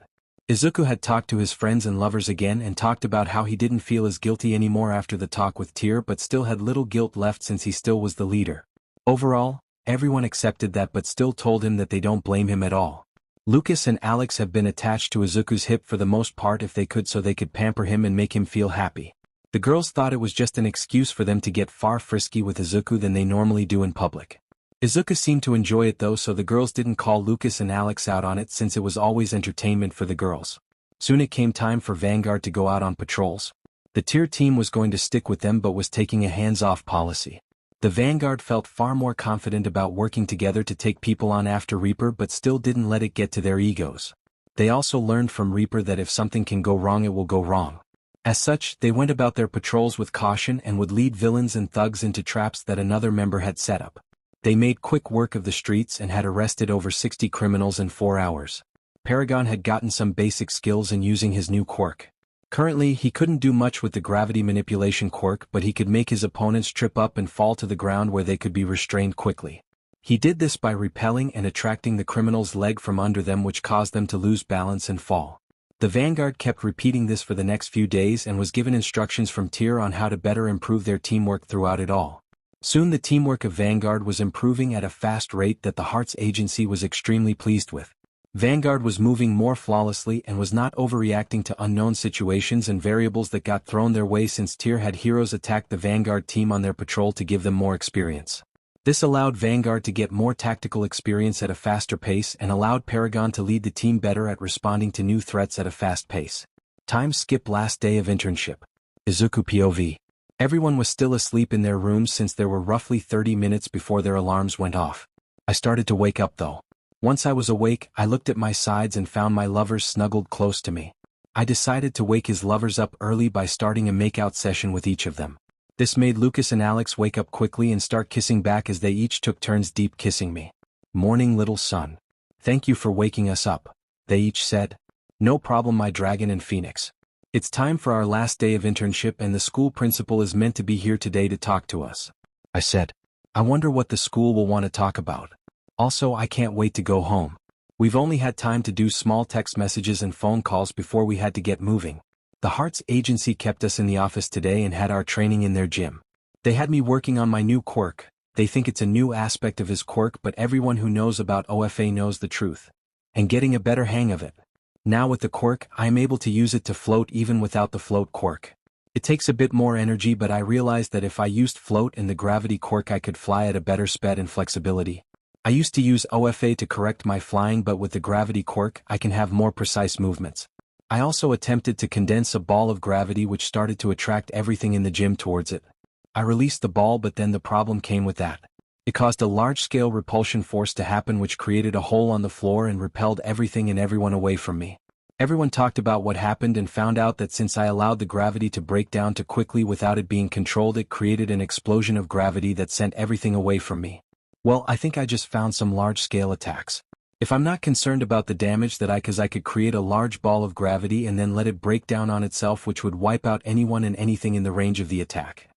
Izuku had talked to his friends and lovers again and talked about how he didn't feel as guilty anymore after the talk with Tyr, but still had little guilt left since he still was the leader. Overall, everyone accepted that but still told him that they don't blame him at all. Lucas and Alex have been attached to Izuku's hip for the most part if they could, so they could pamper him and make him feel happy. The girls thought it was just an excuse for them to get far frisky with Izuku than they normally do in public. Izuku seemed to enjoy it though, so the girls didn't call Lucas and Alex out on it since it was always entertainment for the girls. Soon it came time for Vanguard to go out on patrols. The Tyr team was going to stick with them but was taking a hands-off policy. The Vanguard felt far more confident about working together to take people on after Reaper, but still didn't let it get to their egos. They also learned from Reaper that if something can go wrong, it will go wrong. As such, they went about their patrols with caution and would lead villains and thugs into traps that another member had set up. They made quick work of the streets and had arrested over 60 criminals in 4 hours. Paragon had gotten some basic skills in using his new quirk. Currently, he couldn't do much with the gravity manipulation quirk, but he could make his opponents trip up and fall to the ground where they could be restrained quickly. He did this by repelling and attracting the criminal's leg from under them, which caused them to lose balance and fall. The Vanguard kept repeating this for the next few days and was given instructions from Tyr on how to better improve their teamwork throughout it all. Soon the teamwork of Vanguard was improving at a fast rate that the Hearts Agency was extremely pleased with. Vanguard was moving more flawlessly and was not overreacting to unknown situations and variables that got thrown their way, since Tyr had heroes attack the Vanguard team on their patrol to give them more experience. This allowed Vanguard to get more tactical experience at a faster pace and allowed Paragon to lead the team better at responding to new threats at a fast pace. Time skip. Last day of internship. Izuku POV. Everyone was still asleep in their rooms since there were roughly 30 minutes before their alarms went off. I started to wake up though. Once I was awake, I looked at my sides and found my lovers snuggled close to me. I decided to wake his lovers up early by starting a makeout session with each of them. This made Lucas and Alex wake up quickly and start kissing back as they each took turns deep kissing me. "Morning, little son. Thank you for waking us up," they each said. "No problem, my dragon and phoenix. It's time for our last day of internship and the school principal is meant to be here today to talk to us," I said. "I wonder what the school will want to talk about. Also, I can't wait to go home. We've only had time to do small text messages and phone calls before we had to get moving. The Hearts Agency kept us in the office today and had our training in their gym. They had me working on my new quirk. They think it's a new aspect of his quirk, but everyone who knows about OFA knows the truth. And getting a better hang of it. Now with the quirk, I am able to use it to float even without the float quirk. It takes a bit more energy, but I realized that if I used float and the gravity quirk I could fly at a better speed and flexibility. I used to use OFA to correct my flying, but with the gravity quirk I can have more precise movements. I also attempted to condense a ball of gravity which started to attract everything in the gym towards it. I released the ball, but then the problem came with that. It caused a large-scale repulsion force to happen which created a hole on the floor and repelled everything and everyone away from me. Everyone talked about what happened and found out that since I allowed the gravity to break down too quickly without it being controlled, it created an explosion of gravity that sent everything away from me. Well, I think I just found some large-scale attacks. If I'm not concerned about the damage that I could create a large ball of gravity and then let it break down on itself, which would wipe out anyone and anything in the range of the attack.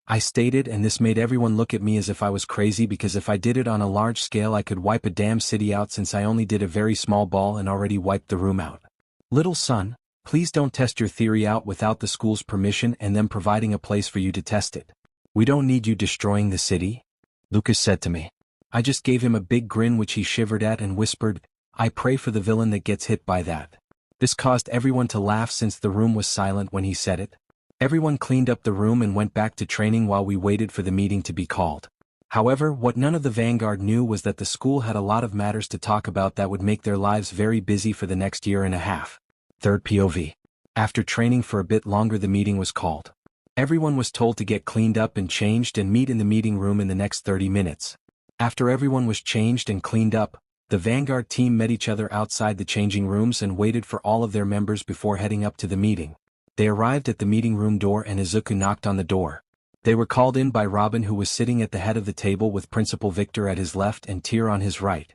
I stated, and this made everyone look at me as if I was crazy, because if I did it on a large scale I could wipe a damn city out, since I only did a very small ball and already wiped the room out. "Little son, please don't test your theory out without the school's permission and them providing a place for you to test it. We don't need you destroying the city," Lucas said to me. I just gave him a big grin which he shivered at and whispered, "I pray for the villain that gets hit by that." This caused everyone to laugh since the room was silent when he said it. Everyone cleaned up the room and went back to training while we waited for the meeting to be called. However, what none of the Vanguard knew was that the school had a lot of matters to talk about that would make their lives very busy for the next year and a half. Third POV. After training for a bit longer, the meeting was called. Everyone was told to get cleaned up and changed and meet in the meeting room in the next 30 minutes. After everyone was changed and cleaned up, the Vanguard team met each other outside the changing rooms and waited for all of their members before heading up to the meeting. They arrived at the meeting room door and Izuku knocked on the door. They were called in by Robin, who was sitting at the head of the table with Principal Victor at his left and Tyr on his right.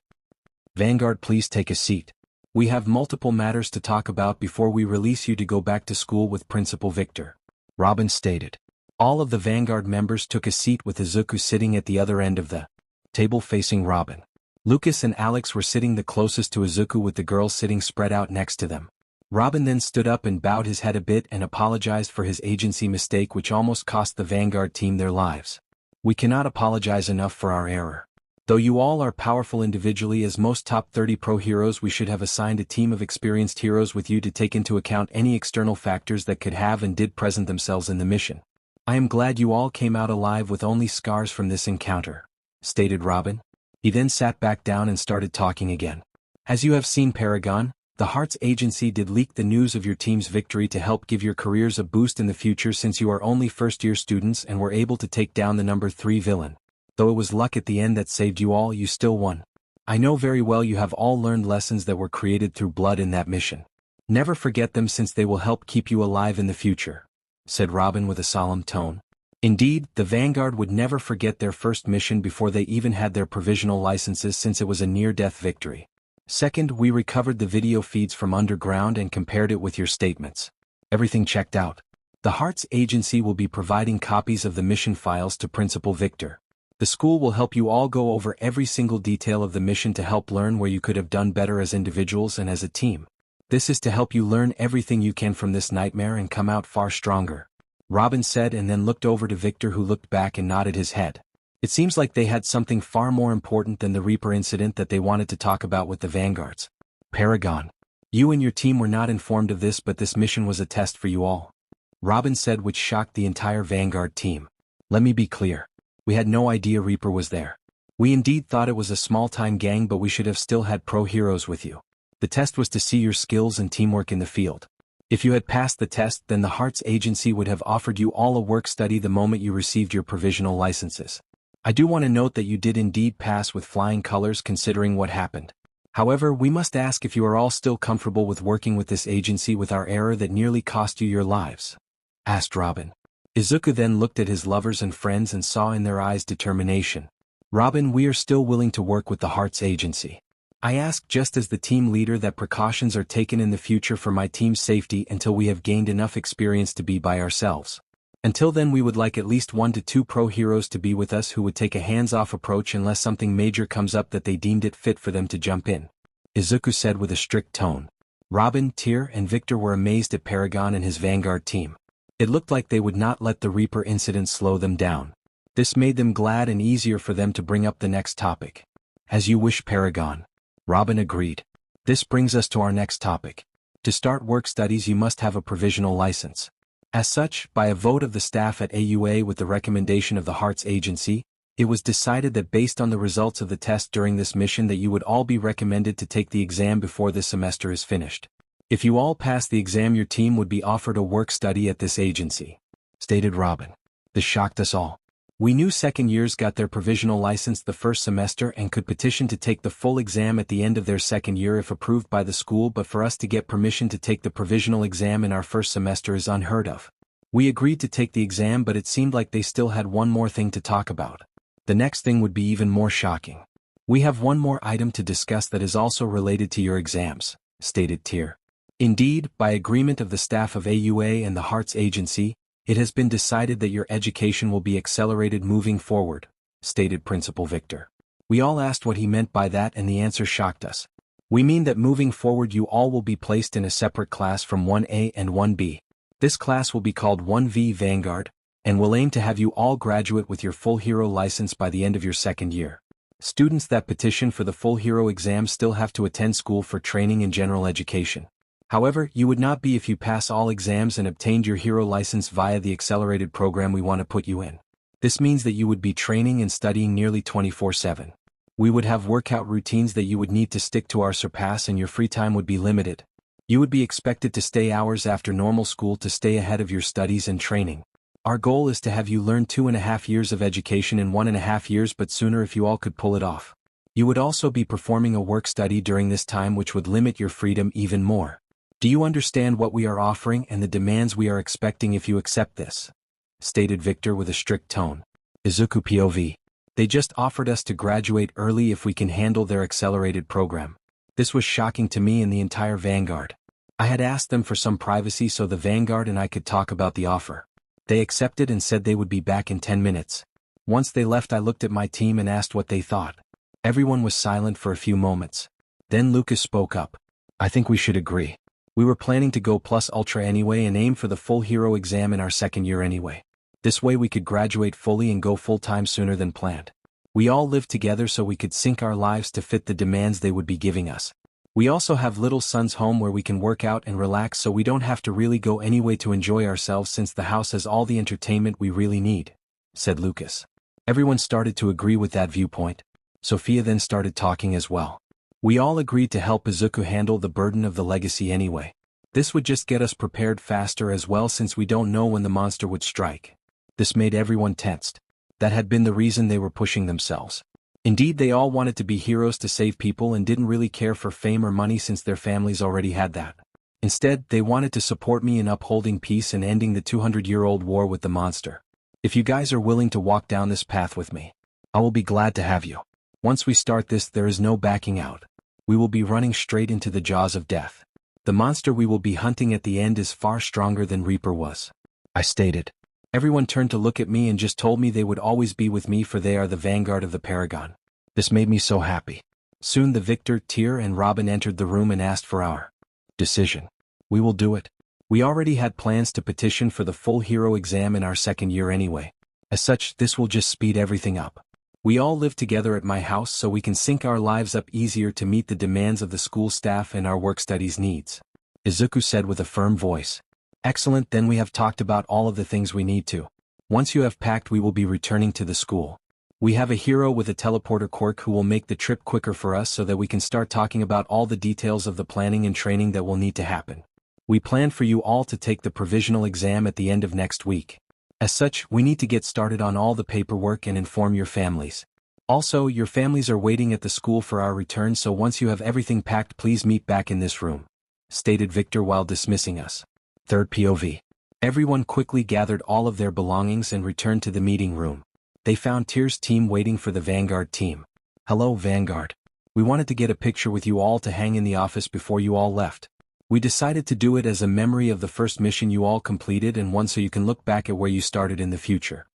"Vanguard, please take a seat. We have multiple matters to talk about before we release you to go back to school with Principal Victor," Robin stated. All of the Vanguard members took a seat with Izuku sitting at the other end of the table facing Robin. Lucas and Alex were sitting the closest to Izuku, with the girls sitting spread out next to them. Robin then stood up and bowed his head a bit and apologized for his agency mistake which almost cost the Vanguard team their lives. "We cannot apologize enough for our error. Though you all are powerful individually as most top 30 pro heroes, we should have assigned a team of experienced heroes with you to take into account any external factors that could have and did present themselves in the mission. I am glad you all came out alive with only scars from this encounter," stated Robin. He then sat back down and started talking again. "As you have seen, Paragon, the Hearts Agency did leak the news of your team's victory to help give your careers a boost in the future, since you are only first-year students and were able to take down the number 3 villain. Though it was luck at the end that saved you all, you still won. I know very well you have all learned lessons that were created through blood in that mission. Never forget them, since they will help keep you alive in the future," said Robin with a solemn tone. Indeed, the Vanguard would never forget their first mission before they even had their provisional licenses, since it was a near-death victory. "Second, we recovered the video feeds from underground and compared it with your statements. Everything checked out. The Hearts Agency will be providing copies of the mission files to Principal Victor. The school will help you all go over every single detail of the mission to help learn where you could have done better as individuals and as a team. This is to help you learn everything you can from this nightmare and come out far stronger," Robin said, and then looked over to Victor, who looked back and nodded his head. It seems like they had something far more important than the Reaper incident that they wanted to talk about with the Vanguards. "Paragon, you and your team were not informed of this, but this mission was a test for you all," Robin said, which shocked the entire Vanguard team. "Let me be clear. We had no idea Reaper was there. We indeed thought it was a small-time gang, but we should have still had pro heroes with you. The test was to see your skills and teamwork in the field. If you had passed the test, then the Hearts Agency would have offered you all a work study the moment you received your provisional licenses. I do want to note that you did indeed pass with flying colors, considering what happened. However, we must ask if you are all still comfortable with working with this agency with our error that nearly cost you your lives," asked Robin. Izuku then looked at his lovers and friends and saw in their eyes determination. Robin, we are still willing to work with the Hearts Agency. I ask just as the team leader that precautions are taken in the future for my team's safety until we have gained enough experience to be by ourselves. Until then we would like at least 1 to 2 pro heroes to be with us who would take a hands-off approach unless something major comes up that they deemed it fit for them to jump in. Izuku said with a strict tone. Robin, Tyr, and Victor were amazed at Paragon and his vanguard team. It looked like they would not let the Reaper incident slow them down. This made them glad and easier for them to bring up the next topic. As you wish, Paragon. Robin agreed. This brings us to our next topic. To start work studies you must have a provisional license. As such, by a vote of the staff at AUA with the recommendation of the Hearts Agency, it was decided that based on the results of the test during this mission that you would all be recommended to take the exam before this semester is finished. If you all pass the exam your team would be offered a work study at this agency, stated Robin. This shocked us all. We knew second years got their provisional license the first semester and could petition to take the full exam at the end of their second year if approved by the school, but for us to get permission to take the provisional exam in our first semester is unheard of. We agreed to take the exam, but it seemed like they still had one more thing to talk about. The next thing would be even more shocking. We have one more item to discuss that is also related to your exams, stated Tyr. Indeed, by agreement of the staff of AUA and the Hearts Agency, it has been decided that your education will be accelerated moving forward, stated Principal Victor. We all asked what he meant by that and the answer shocked us. We mean that moving forward you all will be placed in a separate class from 1A and 1B. This class will be called 1V Vanguard, and will aim to have you all graduate with your full hero license by the end of your second year. Students that petition for the full hero exam still have to attend school for training in general education. However, you would not be if you pass all exams and obtained your hero license via the accelerated program we want to put you in. This means that you would be training and studying nearly 24/7. We would have workout routines that you would need to stick to or surpass, and your free time would be limited. You would be expected to stay hours after normal school to stay ahead of your studies and training. Our goal is to have you learn 2.5 years of education in 1.5 years, but sooner if you all could pull it off. You would also be performing a work study during this time which would limit your freedom even more. Do you understand what we are offering and the demands we are expecting if you accept this? Stated Victor with a strict tone. Izuku POV. They just offered us to graduate early if we can handle their accelerated program. This was shocking to me and the entire Vanguard. I had asked them for some privacy so the Vanguard and I could talk about the offer. They accepted and said they would be back in 10 minutes. Once they left I looked at my team and asked what they thought. Everyone was silent for a few moments. Then Lucas spoke up. I think we should agree. We were planning to go plus ultra anyway and aim for the full hero exam in our second year anyway. This way we could graduate fully and go full-time sooner than planned. We all lived together so we could sync our lives to fit the demands they would be giving us. We also have little son's home where we can work out and relax, so we don't have to really go anyway to enjoy ourselves since the house has all the entertainment we really need, said Lucas. Everyone started to agree with that viewpoint. Sophia then started talking as well. We all agreed to help Izuku handle the burden of the legacy anyway. This would just get us prepared faster as well since we don't know when the monster would strike. This made everyone tensed. That had been the reason they were pushing themselves. Indeed, they all wanted to be heroes to save people and didn't really care for fame or money since their families already had that. Instead, they wanted to support me in upholding peace and ending the 200-year-old war with the monster. If you guys are willing to walk down this path with me, I will be glad to have you. Once we start this, there is no backing out. We will be running straight into the jaws of death. The monster we will be hunting at the end is far stronger than Reaper was, I stated. Everyone turned to look at me and just told me they would always be with me, for they are the vanguard of the Paragon. This made me so happy. Soon the Victor, Tyr, and Robin entered the room and asked for our decision. We will do it. We already had plans to petition for the full hero exam in our second year anyway. As such, this will just speed everything up. We all live together at my house so we can sync our lives up easier to meet the demands of the school staff and our work studies needs, Izuku said with a firm voice. Excellent, then we have talked about all of the things we need to. Once you have packed, we will be returning to the school. We have a hero with a teleporter quirk who will make the trip quicker for us so that we can start talking about all the details of the planning and training that will need to happen. We plan for you all to take the provisional exam at the end of next week. As such, we need to get started on all the paperwork and inform your families. Also, your families are waiting at the school for our return, so once you have everything packed, please meet back in this room, stated Victor while dismissing us. Third POV. Everyone quickly gathered all of their belongings and returned to the meeting room. They found Tear's team waiting for the Vanguard team. "Hello, Vanguard. We wanted to get a picture with you all to hang in the office before you all left. We decided to do it as a memory of the first mission you all completed and one so you can look back at where you started in the future,"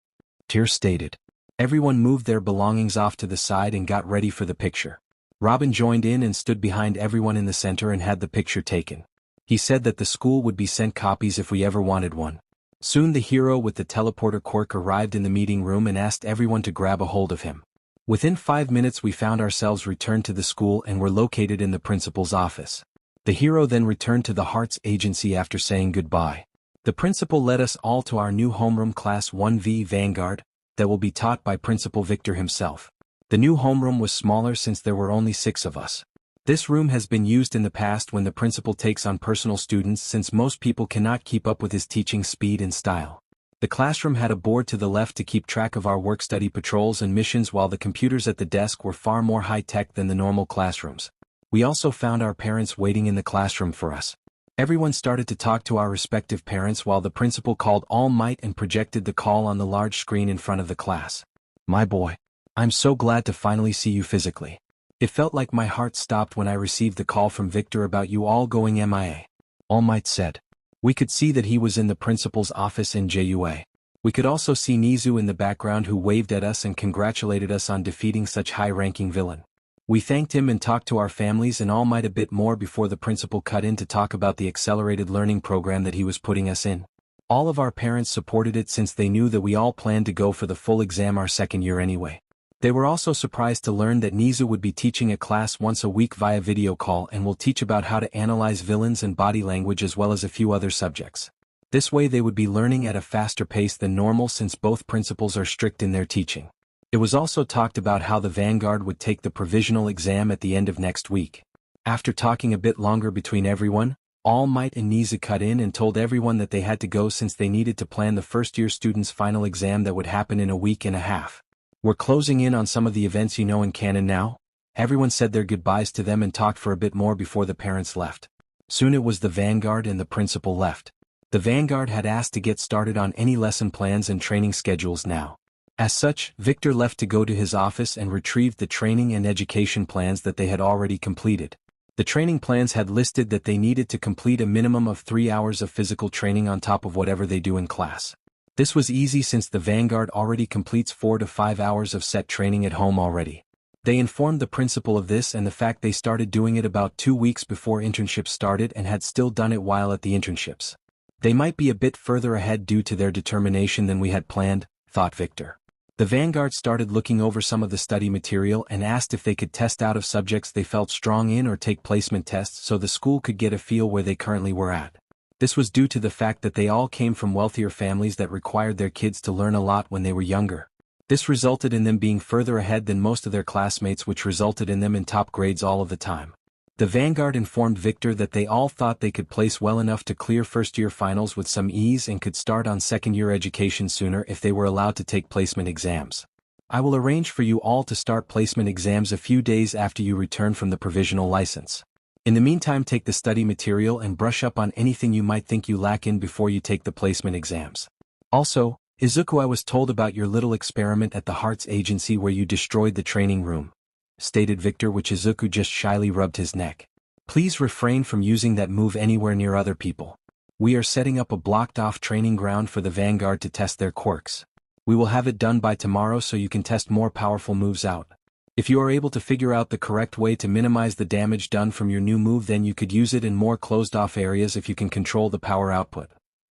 Tear stated. Everyone moved their belongings off to the side and got ready for the picture. Robin joined in and stood behind everyone in the center and had the picture taken. He said that the school would be sent copies if we ever wanted one. Soon the hero with the teleporter quirk arrived in the meeting room and asked everyone to grab a hold of him. Within 5 minutes we found ourselves returned to the school and were located in the principal's office. The hero then returned to the Hearts Agency after saying goodbye. The principal led us all to our new homeroom Class 1V Vanguard, that will be taught by Principal Victor himself. The new homeroom was smaller since there were only 6 of us. This room has been used in the past when the principal takes on personal students since most people cannot keep up with his teaching speed and style. The classroom had a board to the left to keep track of our work-study patrols and missions while the computers at the desk were far more high-tech than the normal classrooms. We also found our parents waiting in the classroom for us. Everyone started to talk to our respective parents while the principal called All Might and projected the call on the large screen in front of the class. "My boy, I'm so glad to finally see you physically. It felt like my heart stopped when I received the call from Victor about you all going MIA," All Might said. We could see that he was in the principal's office in JUA. We could also see Nizu in the background who waved at us and congratulated us on defeating such high-ranking villain. We thanked him and talked to our families and All Might a bit more before the principal cut in to talk about the accelerated learning program that he was putting us in. All of our parents supported it since they knew that we all planned to go for the full exam our second year anyway. They were also surprised to learn that Nizu would be teaching a class once a week via video call and will teach about how to analyze villains and body language as well as a few other subjects. This way they would be learning at a faster pace than normal since both principals are strict in their teaching. It was also talked about how the Vanguard would take the provisional exam at the end of next week. After talking a bit longer between everyone, All Might and Nizu cut in and told everyone that they had to go since they needed to plan the first-year students' final exam that would happen in a week and a half. "We're closing in on some of the events you know in canon now." Everyone said their goodbyes to them and talked for a bit more before the parents left. Soon it was the Vanguard and the principal left. The Vanguard had asked to get started on any lesson plans and training schedules now. As such, Victor left to go to his office and retrieved the training and education plans that they had already completed. The training plans had listed that they needed to complete a minimum of 3 hours of physical training on top of whatever they do in class. This was easy since the Vanguard already completes 4 to 5 hours of set training at home already. They informed the principal of this and the fact they started doing it about 2 weeks before internships started and had still done it while at the internships. They might be a bit further ahead due to their determination than we had planned, thought Victor. The Vanguard started looking over some of the study material and asked if they could test out of subjects they felt strong in or take placement tests so the school could get a feel where they currently were at. This was due to the fact that they all came from wealthier families that required their kids to learn a lot when they were younger. This resulted in them being further ahead than most of their classmates, which resulted in them in top grades all of the time. The Vanguard informed Victor that they all thought they could place well enough to clear first-year finals with some ease and could start on second-year education sooner if they were allowed to take placement exams. "I will arrange for you all to start placement exams a few days after you return from the provisional license. In the meantime, take the study material and brush up on anything you might think you lack in before you take the placement exams. Also, Izuku, I was told about your little experiment at the Hearts Agency where you destroyed the training room," stated Victor, which Izuku just shyly rubbed his neck. "Please refrain from using that move anywhere near other people. We are setting up a blocked-off training ground for the Vanguard to test their quirks. We will have it done by tomorrow so you can test more powerful moves out. If you are able to figure out the correct way to minimize the damage done from your new move, then you could use it in more closed-off areas if you can control the power output,"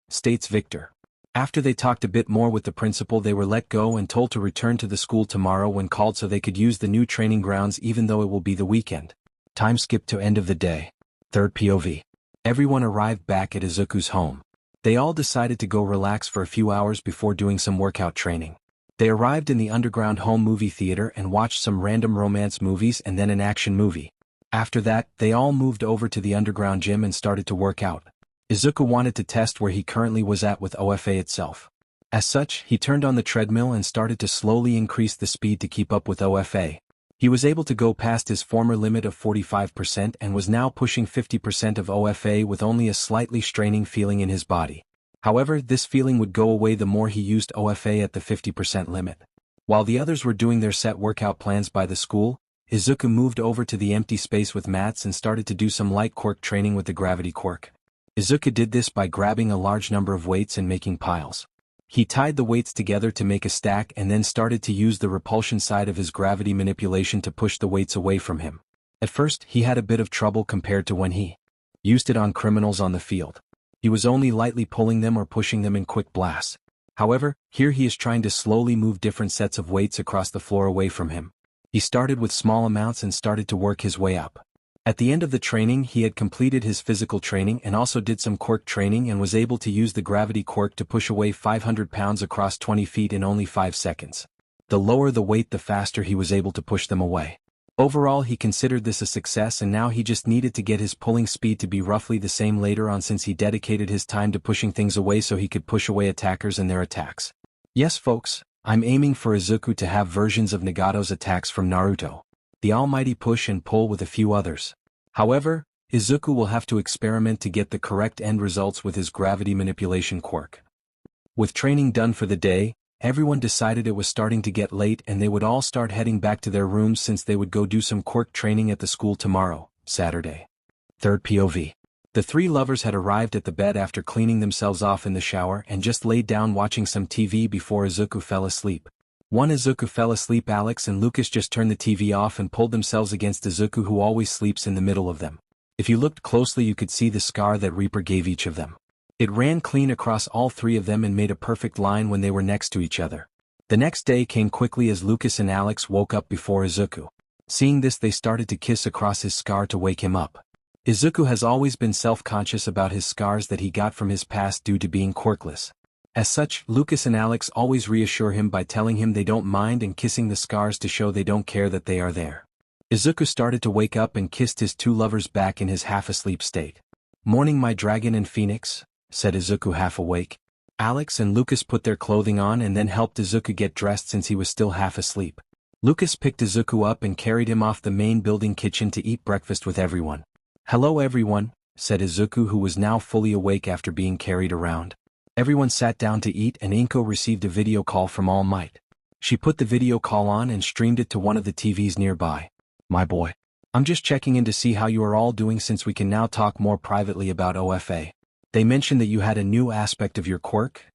states Victor. After they talked a bit more with the principal, they were let go and told to return to the school tomorrow when called so they could use the new training grounds even though it will be the weekend. Time skip to end of the day. Third POV. Everyone arrived back at Izuku's home. They all decided to go relax for a few hours before doing some workout training. They arrived in the underground home movie theater and watched some random romance movies and then an action movie. After that, they all moved over to the underground gym and started to work out. Izuku wanted to test where he currently was at with OFA itself. As such, he turned on the treadmill and started to slowly increase the speed to keep up with OFA. He was able to go past his former limit of 45% and was now pushing 50% of OFA with only a slightly straining feeling in his body. However, this feeling would go away the more he used OFA at the 50% limit. While the others were doing their set workout plans by the school, Izuku moved over to the empty space with mats and started to do some light quirk training with the gravity quirk. Izuku did this by grabbing a large number of weights and making piles. He tied the weights together to make a stack and then started to use the repulsion side of his gravity manipulation to push the weights away from him. At first, he had a bit of trouble compared to when he used it on criminals on the field. He was only lightly pulling them or pushing them in quick blasts. However, here he is trying to slowly move different sets of weights across the floor away from him. He started with small amounts and started to work his way up. At the end of the training, he had completed his physical training and also did some quirk training and was able to use the gravity quirk to push away 500 pounds across 20 feet in only 5 seconds. The lower the weight, the faster he was able to push them away. Overall, he considered this a success, and now he just needed to get his pulling speed to be roughly the same later on, since he dedicated his time to pushing things away so he could push away attackers and their attacks. Yes folks, I'm aiming for Izuku to have versions of Nagato's attacks from Naruto. The almighty push and pull with a few others. However, Izuku will have to experiment to get the correct end results with his gravity manipulation quirk. With training done for the day, everyone decided it was starting to get late and they would all start heading back to their rooms since they would go do some quirk training at the school tomorrow, Saturday. Third POV. The three lovers had arrived at the bed after cleaning themselves off in the shower and just laid down watching some TV before Izuku fell asleep. One Izuku fell asleep. Alex and Lucas just turned the TV off and pulled themselves against Izuku, who always sleeps in the middle of them. If you looked closely, you could see the scar that Reaper gave each of them. It ran clean across all three of them and made a perfect line when they were next to each other. The next day came quickly as Lucas and Alex woke up before Izuku. Seeing this, they started to kiss across his scar to wake him up. Izuku has always been self-conscious about his scars that he got from his past due to being quirkless. As such, Lucas and Alex always reassure him by telling him they don't mind and kissing the scars to show they don't care that they are there. Izuku started to wake up and kissed his two lovers back in his half-asleep state. "Morning, my dragon and phoenix," said Izuku half awake. Alex and Lucas put their clothing on and then helped Izuku get dressed since he was still half asleep. Lucas picked Izuku up and carried him off the main building kitchen to eat breakfast with everyone. "Hello everyone," said Izuku, who was now fully awake after being carried around. Everyone sat down to eat and Inko received a video call from All Might. She put the video call on and streamed it to one of the TVs nearby. "My boy, I'm just checking in to see how you are all doing since we can now talk more privately about OFA. They mentioned that you had a new aspect of your quirk?"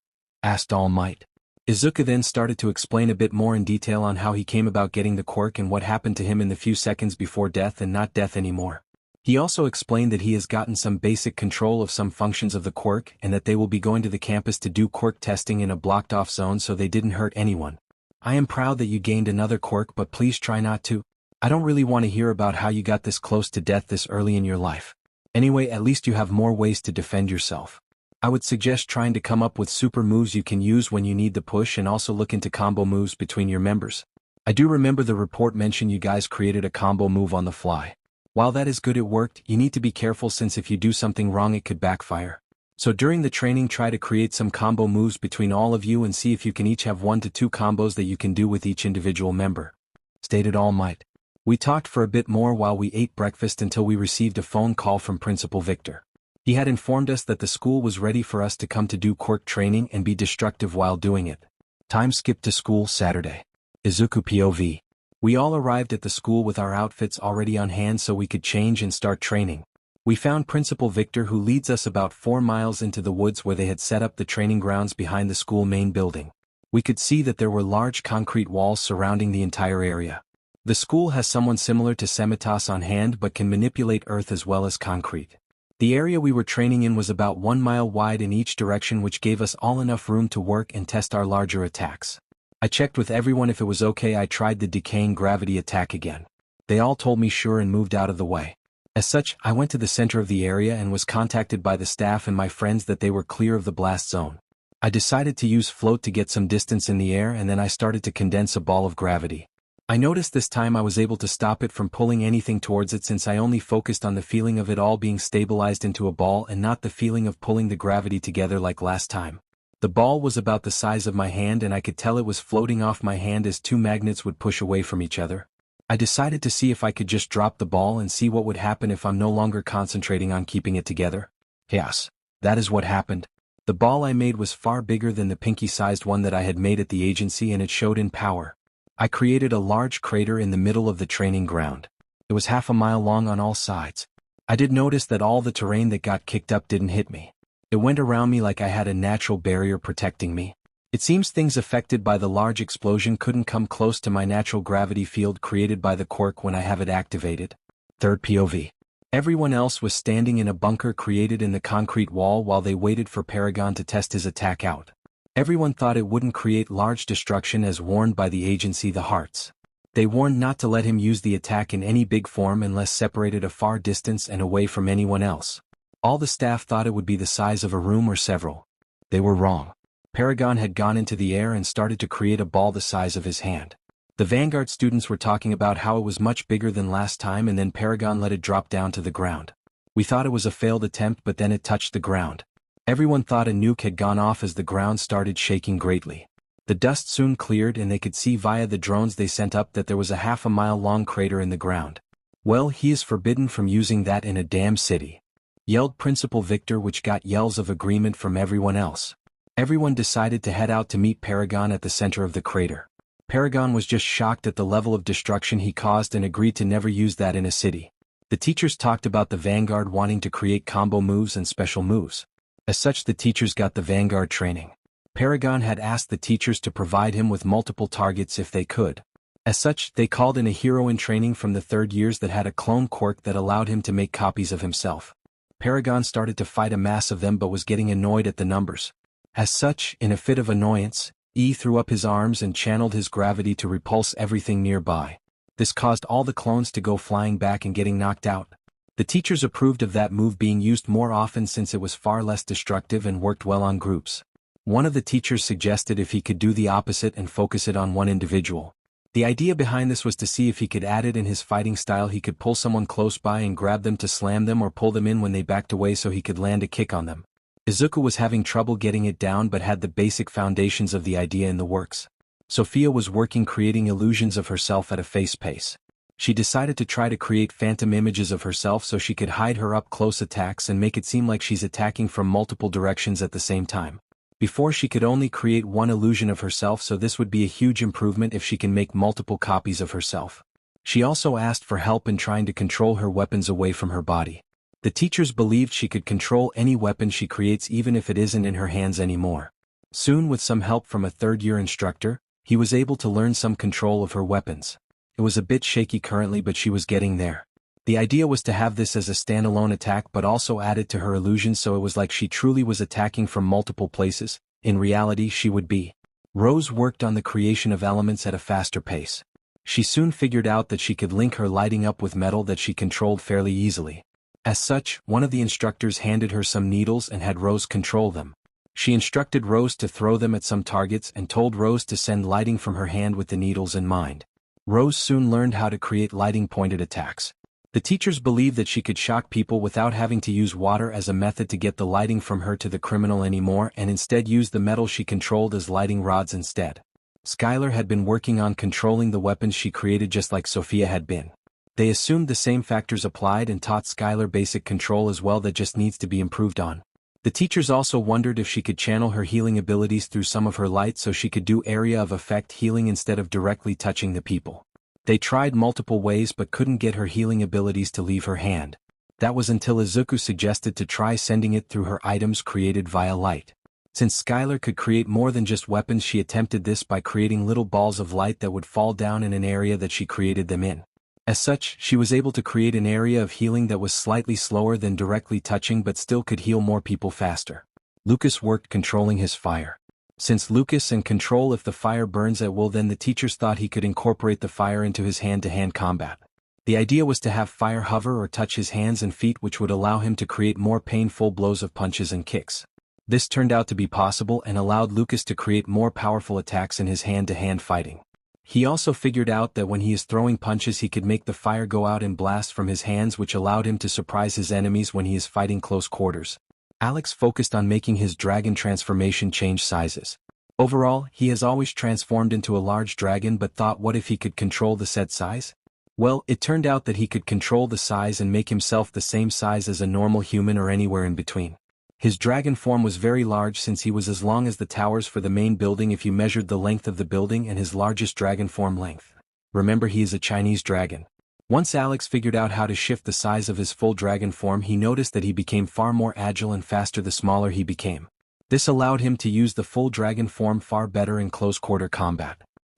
asked All Might. Izuku then started to explain a bit more in detail on how he came about getting the quirk and what happened to him in the few seconds before death and not death anymore. He also explained that he has gotten some basic control of some functions of the quirk and that they will be going to the campus to do quirk testing in a blocked-off zone so they didn't hurt anyone. "I am proud that you gained another quirk, but please try not to. I don't really want to hear about how you got this close to death this early in your life. Anyway, at least you have more ways to defend yourself. I would suggest trying to come up with super moves you can use when you need the push and also look into combo moves between your members. I do remember the report mentioned you guys created a combo move on the fly. While that is good, it worked, you need to be careful since if you do something wrong it could backfire. So during the training try to create some combo moves between all of you and see if you can each have 1 to 2 combos that you can do with each individual member," stated All Might. We talked for a bit more while we ate breakfast until we received a phone call from Principal Victor. He had informed us that the school was ready for us to come to do quirk training and be destructive while doing it. Time skipped to school Saturday. Izuku POV. We all arrived at the school with our outfits already on hand so we could change and start training. We found Principal Victor, who leads us about 4 miles into the woods where they had set up the training grounds behind the school main building. We could see that there were large concrete walls surrounding the entire area. The school has someone similar to Semitas on hand but can manipulate earth as well as concrete. The area we were training in was about 1 mile wide in each direction, which gave us all enough room to work and test our larger attacks. I checked with everyone if it was okay. I tried the decaying gravity attack again. They all told me sure and moved out of the way. As such, I went to the center of the area and was contacted by the staff and my friends that they were clear of the blast zone. I decided to use float to get some distance in the air, and then I started to condense a ball of gravity. I noticed this time I was able to stop it from pulling anything towards it since I only focused on the feeling of it all being stabilized into a ball and not the feeling of pulling the gravity together like last time. The ball was about the size of my hand and I could tell it was floating off my hand as 2 magnets would push away from each other. I decided to see if I could just drop the ball and see what would happen if I'm no longer concentrating on keeping it together. Yes, that is what happened. The ball I made was far bigger than the pinky-sized one that I had made at the agency, and it showed in power. I created a large crater in the middle of the training ground. It was half a mile long on all sides. I did notice that all the terrain that got kicked up didn't hit me. It went around me like I had a natural barrier protecting me. It seems things affected by the large explosion couldn't come close to my natural gravity field created by the quirk when I have it activated. Third POV. Everyone else was standing in a bunker created in the concrete wall while they waited for Paragon to test his attack out. Everyone thought it wouldn't create large destruction as warned by the agency the Hearts. They warned not to let him use the attack in any big form unless separated a far distance and away from anyone else. All the staff thought it would be the size of a room or several. They were wrong. Paragon had gone into the air and started to create a ball the size of his hand. The Vanguard students were talking about how it was much bigger than last time, and then Paragon let it drop down to the ground. We thought it was a failed attempt, but then it touched the ground. Everyone thought a nuke had gone off as the ground started shaking greatly. The dust soon cleared and they could see via the drones they sent up that there was a half a mile long crater in the ground. "Well, he is forbidden from using that in a damn city," yelled Principal Victor, which got yells of agreement from everyone else. Everyone decided to head out to meet Paragon at the center of the crater. Paragon was just shocked at the level of destruction he caused and agreed to never use that in a city. The teachers talked about the Vanguard wanting to create combo moves and special moves. As such, the teachers got the Vanguard training. Paragon had asked the teachers to provide him with multiple targets if they could. As such, they called in a hero in training from the third years that had a clone quirk that allowed him to make copies of himself. Paragon started to fight a mass of them but was getting annoyed at the numbers. As such, in a fit of annoyance, E threw up his arms and channeled his gravity to repulse everything nearby. This caused all the clones to go flying back and getting knocked out. The teachers approved of that move being used more often since it was far less destructive and worked well on groups. One of the teachers suggested if he could do the opposite and focus it on one individual. The idea behind this was to see if he could add it in his fighting style. He could pull someone close by and grab them to slam them or pull them in when they backed away so he could land a kick on them. Izuku was having trouble getting it down but had the basic foundations of the idea in the works. Sophia was working creating illusions of herself at a fast pace. She decided to try to create phantom images of herself so she could hide her up-close attacks and make it seem like she's attacking from multiple directions at the same time. Before, she could only create one illusion of herself, so this would be a huge improvement if she can make multiple copies of herself. She also asked for help in trying to control her weapons away from her body. The teachers believed she could control any weapon she creates even if it isn't in her hands anymore. Soon, with some help from a third-year instructor, he was able to learn some control of her weapons. It was a bit shaky currently, but she was getting there. The idea was to have this as a standalone attack but also add it to her illusion so it was like she truly was attacking from multiple places. In reality, she would be. Rose worked on the creation of elements at a faster pace. She soon figured out that she could link her lighting up with metal that she controlled fairly easily. As such, one of the instructors handed her some needles and had Rose control them. She instructed Rose to throw them at some targets and told Rose to send lighting from her hand with the needles in mind. Rose soon learned how to create lighting-pointed attacks. The teachers believed that she could shock people without having to use water as a method to get the lighting from her to the criminal anymore, and instead use the metal she controlled as lighting rods instead. Skylar had been working on controlling the weapons she created just like Sophia had been. They assumed the same factors applied and taught Skylar basic control as well that just needs to be improved on. The teachers also wondered if she could channel her healing abilities through some of her light so she could do area of effect healing instead of directly touching the people. They tried multiple ways but couldn't get her healing abilities to leave her hand. That was until Izuku suggested to try sending it through her items created via light. Since Skylar could create more than just weapons, she attempted this by creating little balls of light that would fall down in an area that she created them in. As such, she was able to create an area of healing that was slightly slower than directly touching but still could heal more people faster. Lucas worked controlling his fire. Since Lucas can control if the fire burns at will, then the teachers thought he could incorporate the fire into his hand-to-hand combat. The idea was to have fire hover or touch his hands and feet, which would allow him to create more painful blows of punches and kicks. This turned out to be possible and allowed Lucas to create more powerful attacks in his hand-to-hand fighting. He also figured out that when he is throwing punches he could make the fire go out in blasts from his hands, which allowed him to surprise his enemies when he is fighting close quarters. Alex focused on making his dragon transformation change sizes. Overall, he has always transformed into a large dragon but thought what if he could control the said size? Well, it turned out that he could control the size and make himself the same size as a normal human or anywhere in between. His dragon form was very large since he was as long as the towers for the main building if you measured the length of the building and his largest dragon form length. Remember, he is a Chinese dragon. Once Alex figured out how to shift the size of his full dragon form, he noticed that he became far more agile and faster the smaller he became. This allowed him to use the full dragon form far better in close-quarter combat.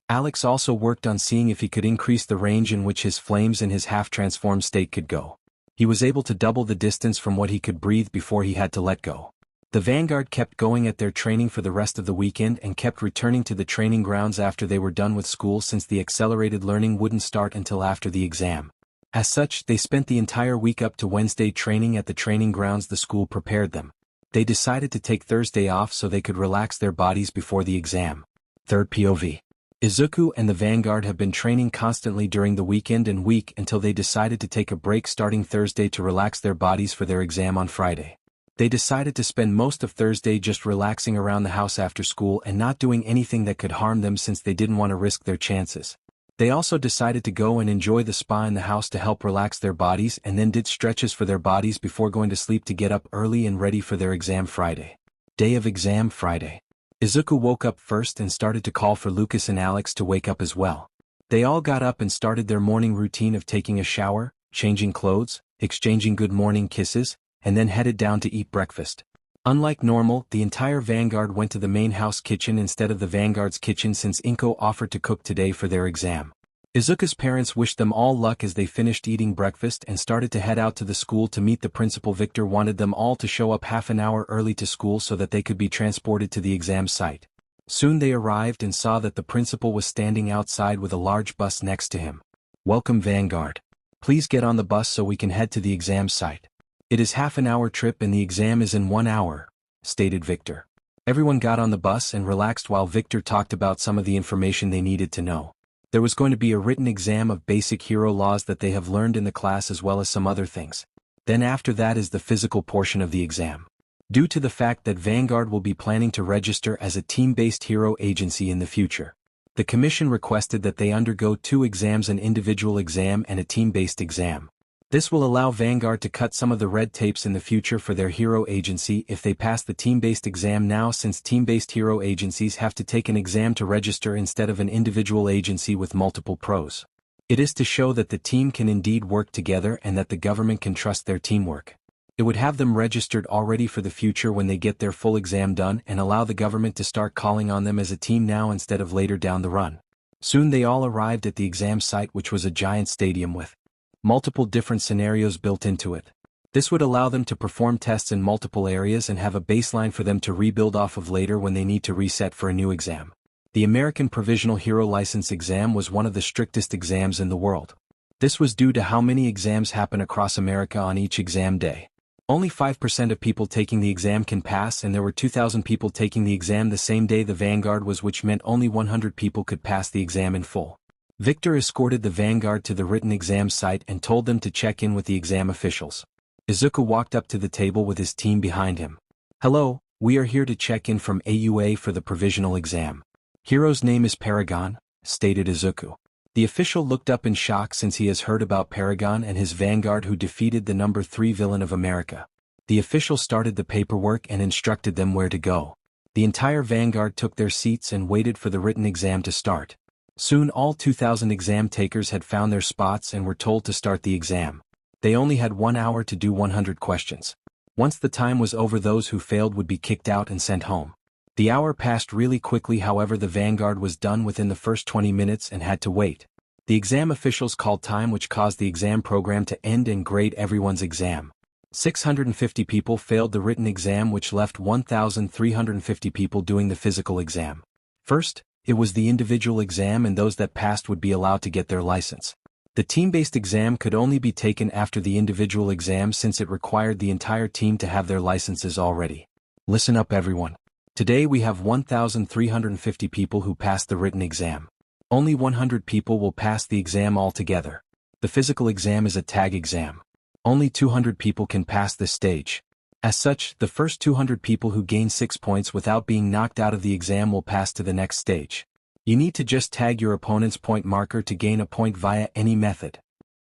Alex also worked on seeing if he could increase the range in which his flames and his half-transformed state could go. He was able to double the distance from what he could breathe before he had to let go. The Vanguard kept going at their training for the rest of the weekend and kept returning to the training grounds after they were done with school since the accelerated learning wouldn't start until after the exam. As such, they spent the entire week up to Wednesday training at the training grounds the school prepared them. They decided to take Thursday off so they could relax their bodies before the exam. Third POV. Izuku and the Vanguard have been training constantly during the weekend and week until they decided to take a break starting Thursday to relax their bodies for their exam on Friday. They decided to spend most of Thursday just relaxing around the house after school and not doing anything that could harm them since they didn't want to risk their chances. They also decided to go and enjoy the spa in the house to help relax their bodies and then did stretches for their bodies before going to sleep to get up early and ready for their exam Friday. Day of exam Friday. Izuku woke up first and started to call for Lucas and Alex to wake up as well. They all got up and started their morning routine of taking a shower, changing clothes, exchanging good morning kisses, and then headed down to eat breakfast. Unlike normal, the entire Vanguard went to the main house kitchen instead of the Vanguard's kitchen since Inko offered to cook today for their exam. Izuku's parents wished them all luck as they finished eating breakfast and started to head out to the school to meet the principal. Victor wanted them all to show up half an hour early to school so that they could be transported to the exam site. Soon they arrived and saw that the principal was standing outside with a large bus next to him. "Welcome, Vanguard. Please get on the bus so we can head to the exam site. It is half an hour trip and the exam is in 1 hour," stated Victor. Everyone got on the bus and relaxed while Victor talked about some of the information they needed to know. There was going to be a written exam of basic hero laws that they have learned in the class as well as some other things. Then after that is the physical portion of the exam. Due to the fact that Vanguard will be planning to register as a team-based hero agency in the future, the commission requested that they undergo 2 exams, an individual exam and a team-based exam. This will allow Vanguard to cut some of the red tapes in the future for their hero agency if they pass the team-based exam now, since team-based hero agencies have to take an exam to register instead of an individual agency with multiple pros. It is to show that the team can indeed work together and that the government can trust their teamwork. It would have them registered already for the future when they get their full exam done and allow the government to start calling on them as a team now instead of later down the run. Soon they all arrived at the exam site, which was a giant stadium with multiple different scenarios built into it. This would allow them to perform tests in multiple areas and have a baseline for them to rebuild off of later when they need to reset for a new exam. The American Provisional Hero License exam was one of the strictest exams in the world. This was due to how many exams happen across America on each exam day. Only 5% of people taking the exam can pass, and there were 2,000 people taking the exam the same day the Vanguard was, which meant only 100 people could pass the exam in full. Victor escorted the Vanguard to the written exam site and told them to check in with the exam officials. Izuku walked up to the table with his team behind him. "Hello, we are here to check in from AUA for the provisional exam. Hero's name is Paragon," stated Izuku. The official looked up in shock since he has heard about Paragon and his Vanguard who defeated the number 3 villain of America. The official started the paperwork and instructed them where to go. The entire Vanguard took their seats and waited for the written exam to start. Soon all 2,000 exam takers had found their spots and were told to start the exam. They only had 1 hour to do 100 questions. Once the time was over, those who failed would be kicked out and sent home. The hour passed really quickly, however the Vanguard was done within the first 20 minutes and had to wait. The exam officials called time, which caused the exam program to end and grade everyone's exam. 650 people failed the written exam, which left 1,350 people doing the physical exam. First, it was the individual exam, and those that passed would be allowed to get their license. The team-based exam could only be taken after the individual exam since it required the entire team to have their licenses already. Listen up, everyone. Today we have 1,350 people who passed the written exam. Only 100 people will pass the exam altogether. The physical exam is a tag exam. Only 200 people can pass this stage. As such, the first 200 people who gain 6 points without being knocked out of the exam will pass to the next stage. You need to just tag your opponent's point marker to gain a point via any method,"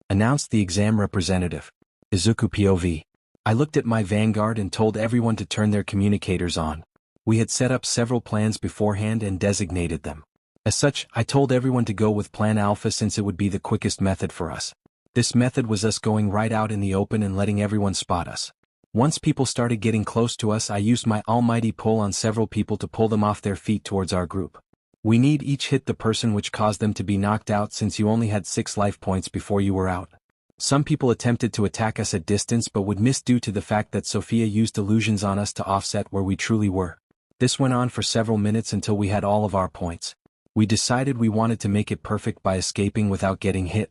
announced the exam representative. Izuku POV. I looked at my vanguard and told everyone to turn their communicators on. We had set up several plans beforehand and designated them. As such, I told everyone to go with Plan Alpha since it would be the quickest method for us. This method was us going right out in the open and letting everyone spot us. Once people started getting close to us, I used my almighty pull on several people to pull them off their feet towards our group. We need each hit the person which caused them to be knocked out since you only had 6 life points before you were out. Some people attempted to attack us at distance but would miss due to the fact that Sophia used illusions on us to offset where we truly were. This went on for several minutes until we had all of our points. We decided we wanted to make it perfect by escaping without getting hit.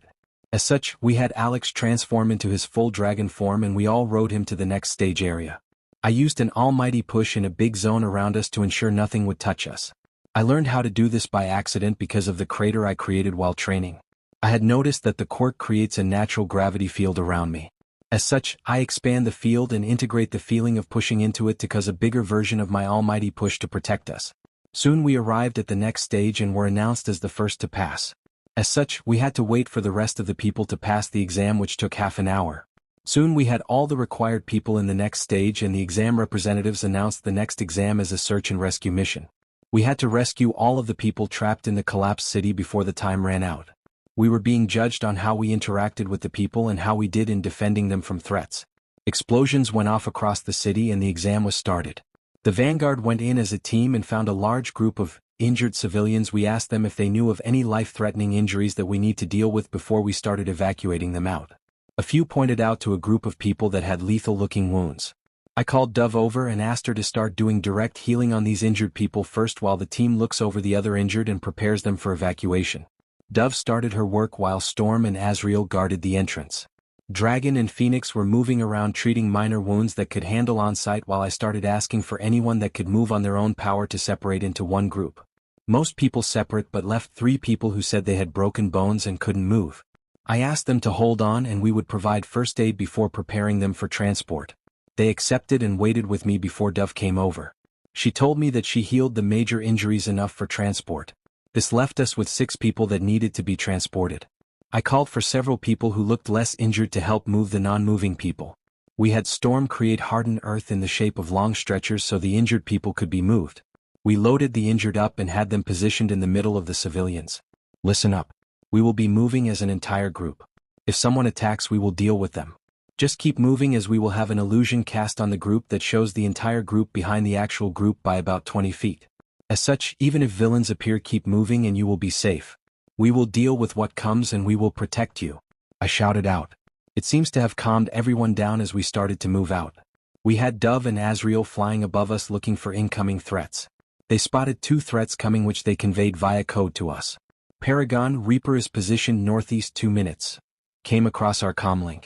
As such, we had Alex transform into his full dragon form and we all rode him to the next stage area. I used an almighty push in a big zone around us to ensure nothing would touch us. I learned how to do this by accident because of the crater I created while training. I had noticed that the quirk creates a natural gravity field around me. As such, I expand the field and integrate the feeling of pushing into it to cause a bigger version of my almighty push to protect us. Soon we arrived at the next stage and were announced as the first to pass. As such, we had to wait for the rest of the people to pass the exam, which took half an hour. Soon we had all the required people in the next stage and the exam representatives announced the next exam as a search and rescue mission. We had to rescue all of the people trapped in the collapsed city before the time ran out. We were being judged on how we interacted with the people and how we did in defending them from threats. Explosions went off across the city and the exam was started. The vanguard went in as a team and found a large group of injured civilians. We asked them if they knew of any life-threatening injuries that we need to deal with before we started evacuating them out. A few pointed out to a group of people that had lethal-looking wounds. I called Dove over and asked her to start doing direct healing on these injured people first while the team looks over the other injured and prepares them for evacuation. Dove started her work while Storm and Azrael guarded the entrance. Dragon and Phoenix were moving around treating minor wounds that could handle on site while I started asking for anyone that could move on their own power to separate into one group. Most people separate but left 3 people who said they had broken bones and couldn't move. I asked them to hold on and we would provide first aid before preparing them for transport. They accepted and waited with me before Dove came over. She told me that she healed the major injuries enough for transport. This left us with 6 people that needed to be transported. I called for several people who looked less injured to help move the non-moving people. We had Storm create hardened earth in the shape of long stretchers so the injured people could be moved. We loaded the injured up and had them positioned in the middle of the civilians. Listen up. We will be moving as an entire group. If someone attacks, we will deal with them. Just keep moving as we will have an illusion cast on the group that shows the entire group behind the actual group by about 20 feet. As such, even if villains appear, keep moving and you will be safe. We will deal with what comes and we will protect you. I shouted out. It seems to have calmed everyone down as we started to move out. We had Dove and Azrael flying above us looking for incoming threats. They spotted 2 threats coming which they conveyed via code to us. Paragon Reaper is positioned northeast 2 minutes. Came across our comlink.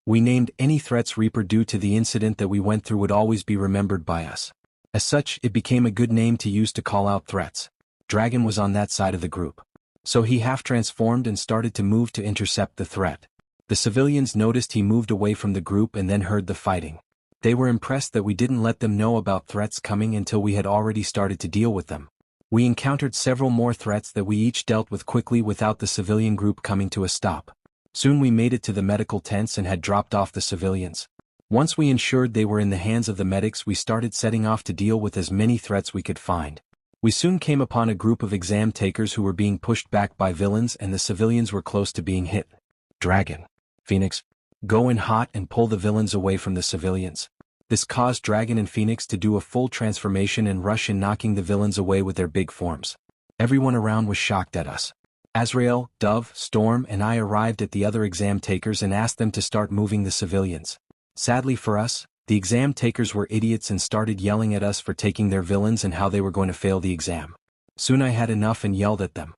We named any threats Reaper due to the incident that we went through would always be remembered by us. As such, it became a good name to use to call out threats. Dragon was on that side of the group. So he half-transformed and started to move to intercept the threat. The civilians noticed he moved away from the group and then heard the fighting. They were impressed that we didn't let them know about threats coming until we had already started to deal with them. We encountered several more threats that we each dealt with quickly without the civilian group coming to a stop. Soon we made it to the medical tents and had dropped off the civilians. Once we ensured they were in the hands of the medics, we started setting off to deal with as many threats we could find. We soon came upon a group of exam takers who were being pushed back by villains and the civilians were close to being hit. Dragon, Phoenix, go in hot and pull the villains away from the civilians. This caused Dragon and Phoenix to do a full transformation and rush in, knocking the villains away with their big forms. Everyone around was shocked at us. Azrael, Dove, Storm, and I arrived at the other exam takers and asked them to start moving the civilians. Sadly for us, the exam takers were idiots and started yelling at us for taking their villains and how they were going to fail the exam. Soon I had enough and yelled at them.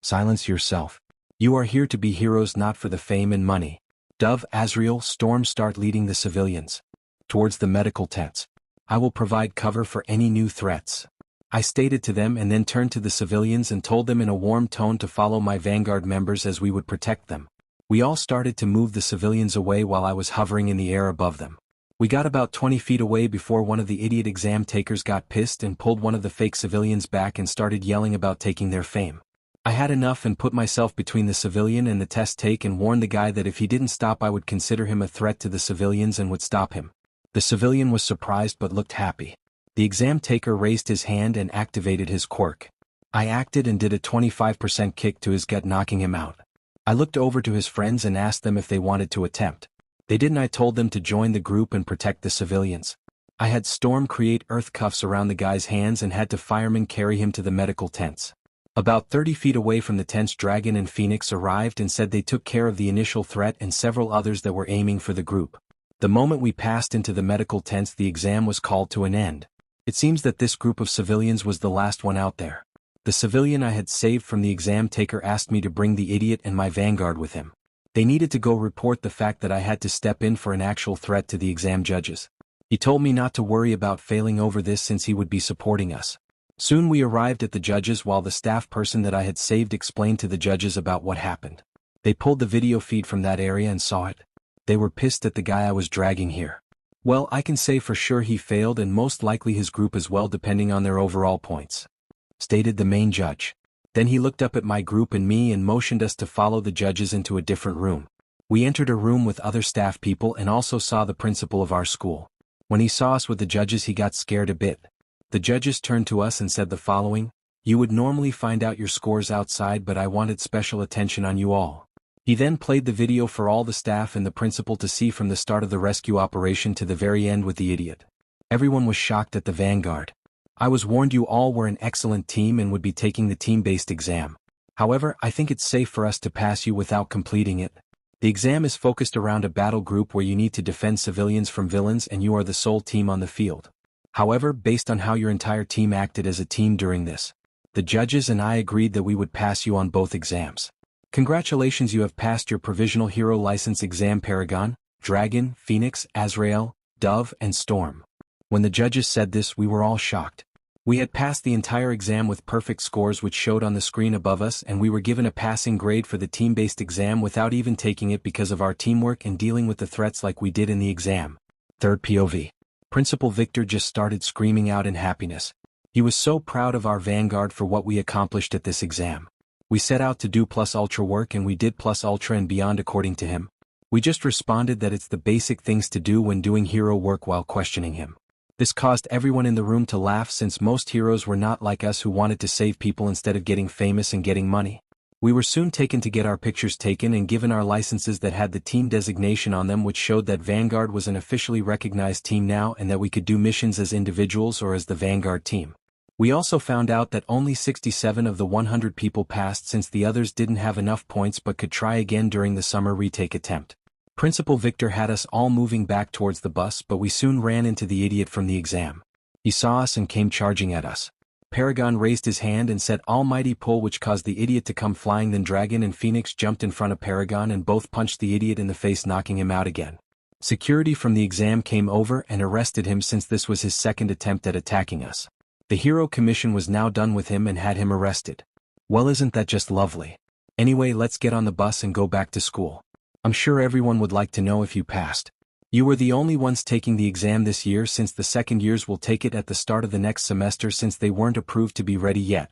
Silence yourself. You are here to be heroes, not for the fame and money. Dove, Azrael, Storm, start leading the civilians towards the medical tents. I will provide cover for any new threats. I stated to them and then turned to the civilians and told them in a warm tone to follow my vanguard members as we would protect them. We all started to move the civilians away while I was hovering in the air above them. We got about 20 feet away before one of the idiot exam takers got pissed and pulled one of the fake civilians back and started yelling about taking their fame. I had enough and put myself between the civilian and the test take and warned the guy that if he didn't stop I would consider him a threat to the civilians and would stop him. The civilian was surprised but looked happy. The exam taker raised his hand and activated his quirk. I acted and did a 25% kick to his gut, knocking him out. I looked over to his friends and asked them if they wanted to attempt. They didn't. I told them to join the group and protect the civilians. I had Storm create earth cuffs around the guy's hands and had to firemen carry him to the medical tents. About 30 feet away from the tents, Dragon and Phoenix arrived and said they took care of the initial threat and several others that were aiming for the group. The moment we passed into the medical tents, the exam was called to an end. It seems that this group of civilians was the last one out there. The civilian I had saved from the exam taker asked me to bring the idiot and my vanguard with him. They needed to go report the fact that I had to step in for an actual threat to the exam judges. He told me not to worry about failing over this since he would be supporting us. Soon we arrived at the judges while the staff person that I had saved explained to the judges about what happened. They pulled the video feed from that area and saw it. They were pissed at the guy I was dragging here. Well, I can say for sure he failed and most likely his group as well depending on their overall points," stated the main judge. Then he looked up at my group and me and motioned us to follow the judges into a different room. We entered a room with other staff people and also saw the principal of our school. When he saw us with the judges he got scared a bit. The judges turned to us and said the following: "You would normally find out your scores outside, but I wanted special attention on you all." He then played the video for all the staff and the principal to see from the start of the rescue operation to the very end with the idiot. Everyone was shocked at the vanguard. I was warned you all were an excellent team and would be taking the team-based exam. However, I think it's safe for us to pass you without completing it. The exam is focused around a battle group where you need to defend civilians from villains and you are the sole team on the field. However, based on how your entire team acted as a team during this, the judges and I agreed that we would pass you on both exams. Congratulations, you have passed your provisional hero license exam, Paragon, Dragon, Phoenix, Azrael, Dove, and Storm. When the judges said this, we were all shocked. We had passed the entire exam with perfect scores which showed on the screen above us, and we were given a passing grade for the team-based exam without even taking it because of our teamwork and dealing with the threats like we did in the exam. Third POV. Principal Victor just started screaming out in happiness. He was so proud of our vanguard for what we accomplished at this exam. We set out to do plus ultra work and we did plus ultra and beyond according to him. We just responded that it's the basic things to do when doing hero work while questioning him. This caused everyone in the room to laugh since most heroes were not like us who wanted to save people instead of getting famous and getting money. We were soon taken to get our pictures taken and given our licenses that had the team designation on them, which showed that Vanguard was an officially recognized team now and that we could do missions as individuals or as the Vanguard team. We also found out that only 67 of the 100 people passed since the others didn't have enough points but could try again during the summer retake attempt. Principal Victor had us all moving back towards the bus, but we soon ran into the idiot from the exam. He saw us and came charging at us. Paragon raised his hand and said almighty pull, which caused the idiot to come flying. Then Dragon and Phoenix jumped in front of Paragon and both punched the idiot in the face, knocking him out again. Security from the exam came over and arrested him since this was his second attempt at attacking us. The Hero Commission was now done with him and had him arrested. Well, isn't that just lovely? Anyway, let's get on the bus and go back to school. I'm sure everyone would like to know if you passed. You were the only ones taking the exam this year, since the second years will take it at the start of the next semester since they weren't approved to be ready yet,"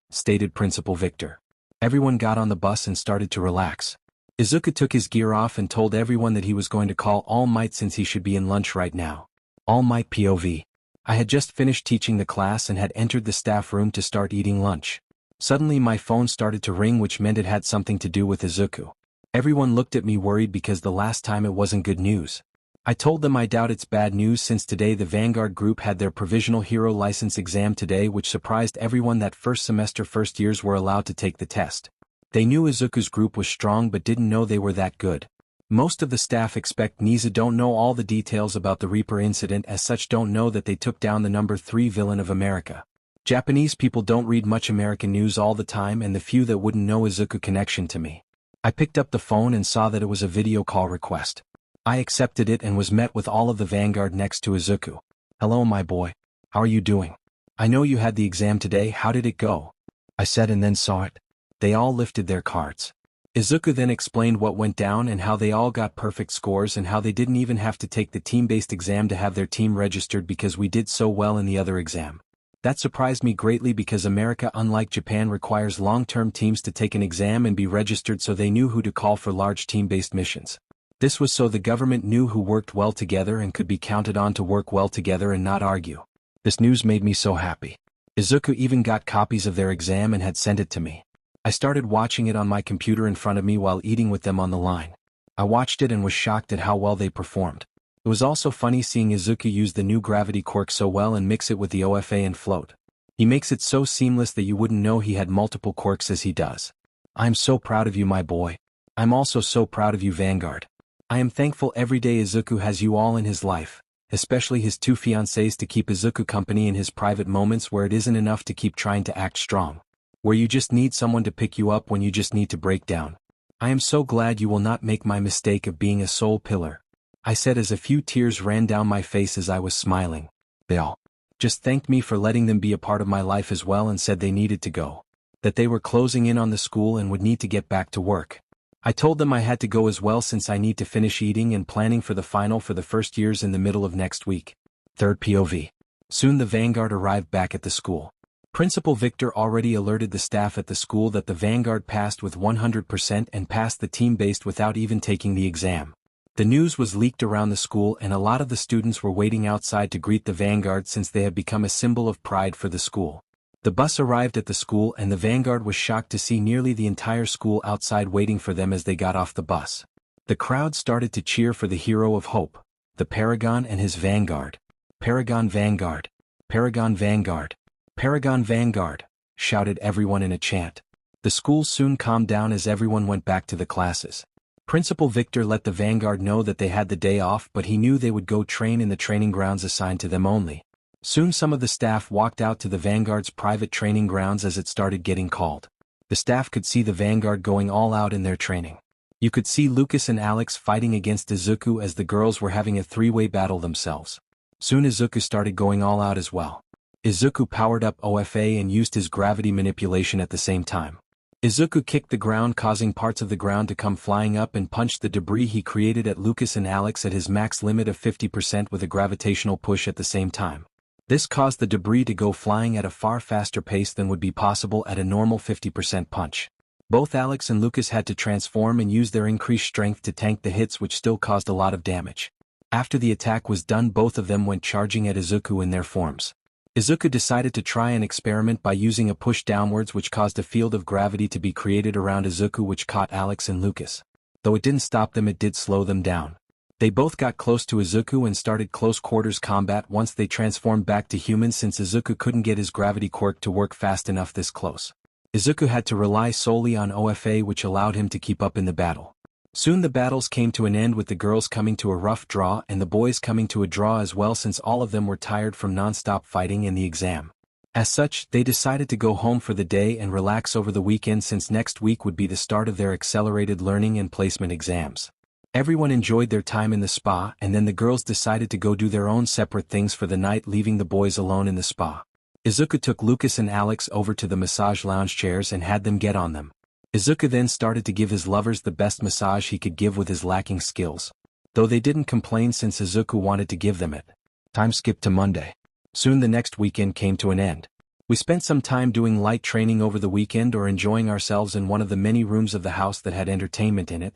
stated Principal Victor. Everyone got on the bus and started to relax. Izuku took his gear off and told everyone that he was going to call All Might since he should be in lunch right now. All Might POV. I had just finished teaching the class and had entered the staff room to start eating lunch. Suddenly my phone started to ring, which meant it had something to do with Izuku. Everyone looked at me worried because the last time it wasn't good news. I told them I doubt it's bad news since today the Vanguard group had their provisional hero license exam today, which surprised everyone that first semester first years were allowed to take the test. They knew Izuku's group was strong but didn't know they were that good. Most of the staff expect Niza don't know all the details about the Reaper incident, as such don't know that they took down the number 3 villain of America. Japanese people don't read much American news all the time, and the few that wouldn't know Izuku connection to me. I picked up the phone and saw that it was a video call request. I accepted it and was met with all of the Vanguard next to Izuku. "Hello my boy. How are you doing? I know you had the exam today, how did it go?" I said, and then saw it. They all lifted their cards. Izuku then explained what went down and how they all got perfect scores and how they didn't even have to take the team-based exam to have their team registered because we did so well in the other exam. That surprised me greatly because America, unlike Japan, requires long-term teams to take an exam and be registered, so they knew who to call for large team-based missions. This was so the government knew who worked well together and could be counted on to work well together and not argue. This news made me so happy. Izuku even got copies of their exam and had sent it to me. I started watching it on my computer in front of me while eating with them on the line. I watched it and was shocked at how well they performed. It was also funny seeing Izuku use the new gravity quirk so well and mix it with the OFA and float. He makes it so seamless that you wouldn't know he had multiple quirks as he does. I'm so proud of you, my boy. I'm also so proud of you, Vanguard. I am thankful every day Izuku has you all in his life, especially his two fiancées, to keep Izuku company in his private moments where it isn't enough to keep trying to act strong. Where you just need someone to pick you up when you just need to break down. I am so glad you will not make my mistake of being a soul pillar, I said as a few tears ran down my face as I was smiling. They all just thanked me for letting them be a part of my life as well and said they needed to go. That they were closing in on the school and would need to get back to work. I told them I had to go as well since I need to finish eating and planning for the final for the first years in the middle of next week. Third POV. Soon the Vanguard arrived back at the school. Principal Victor already alerted the staff at the school that the Vanguard passed with 100% and passed the team-based without even taking the exam. The news was leaked around the school and a lot of the students were waiting outside to greet the Vanguard since they have become a symbol of pride for the school. The bus arrived at the school and the Vanguard was shocked to see nearly the entire school outside waiting for them as they got off the bus. The crowd started to cheer for the hero of hope, the Paragon and his Vanguard. Paragon Vanguard. Paragon Vanguard. Paragon Vanguard, shouted everyone in a chant. The school soon calmed down as everyone went back to the classes. Principal Victor let the Vanguard know that they had the day off, but he knew they would go train in the training grounds assigned to them only. Soon some of the staff walked out to the Vanguard's private training grounds as it started getting called. The staff could see the Vanguard going all out in their training. You could see Lucas and Alex fighting against Izuku as the girls were having a three-way battle themselves. Soon Izuku started going all out as well. Izuku powered up OFA and used his gravity manipulation at the same time. Izuku kicked the ground, causing parts of the ground to come flying up, and punched the debris he created at Lucas and Alex at his max limit of 50% with a gravitational push at the same time. This caused the debris to go flying at a far faster pace than would be possible at a normal 50% punch. Both Alex and Lucas had to transform and use their increased strength to tank the hits, which still caused a lot of damage. After the attack was done, both of them went charging at Izuku in their forms. Izuku decided to try an experiment by using a push downwards, which caused a field of gravity to be created around Izuku, which caught Alex and Lucas. Though it didn't stop them, it did slow them down. They both got close to Izuku and started close quarters combat once they transformed back to humans, since Izuku couldn't get his gravity quirk to work fast enough this close. Izuku had to rely solely on OFA, which allowed him to keep up in the battle. Soon the battles came to an end, with the girls coming to a rough draw and the boys coming to a draw as well, since all of them were tired from non-stop fighting in the exam. As such, they decided to go home for the day and relax over the weekend, since next week would be the start of their accelerated learning and placement exams. Everyone enjoyed their time in the spa, and then the girls decided to go do their own separate things for the night, leaving the boys alone in the spa. Izuku took Lucas and Alex over to the massage lounge chairs and had them get on them. Izuku then started to give his lovers the best massage he could give with his lacking skills. Though they didn't complain since Izuku wanted to give them it. Time skipped to Monday. Soon the next weekend came to an end. We spent some time doing light training over the weekend or enjoying ourselves in one of the many rooms of the house that had entertainment in it.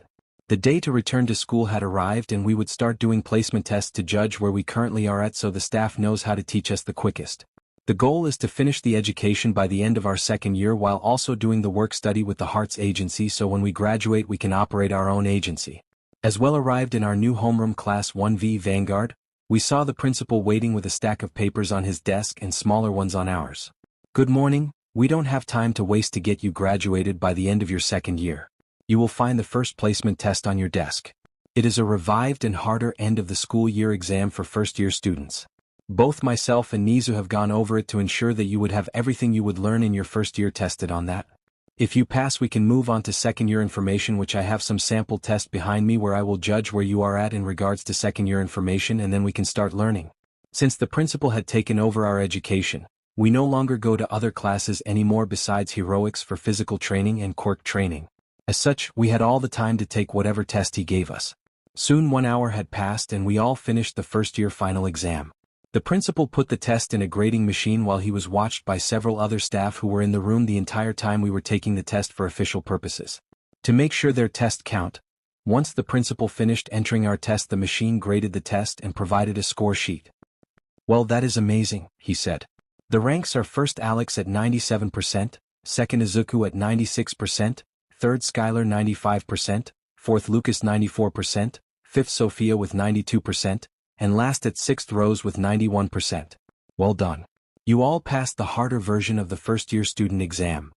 The day to return to school had arrived, and we would start doing placement tests to judge where we currently are at, so the staff knows how to teach us the quickest. The goal is to finish the education by the end of our second year while also doing the work study with the Hearts Agency, so when we graduate we can operate our own agency. As well arrived in our new homeroom class 1V Vanguard, we saw the principal waiting with a stack of papers on his desk and smaller ones on ours. Good morning, we don't have time to waste to get you graduated by the end of your second year. You will find the first placement test on your desk. It is a revived and harder end of the school year exam for first-year students. Both myself and Nizu have gone over it to ensure that you would have everything you would learn in your first year tested on that. If you pass, we can move on to second year information, which I have some sample tests behind me where I will judge where you are at in regards to second year information, and then we can start learning. Since the principal had taken over our education, we no longer go to other classes anymore besides heroics for physical training and quirk training. As such, we had all the time to take whatever test he gave us. Soon 1 hour had passed and we all finished the first year final exam. The principal put the test in a grading machine while he was watched by several other staff who were in the room the entire time we were taking the test for official purposes. To make sure their test count, once the principal finished entering our test, the machine graded the test and provided a score sheet. "Well, that is amazing," he said. "The ranks are first Alex at 97%, second Izuku at 96%, third Skylar 95%, fourth Lucas 94%, fifth Sophia with 92%, and last at sixth Rose with 91%. Well done. You all passed the harder version of the first-year student exam,"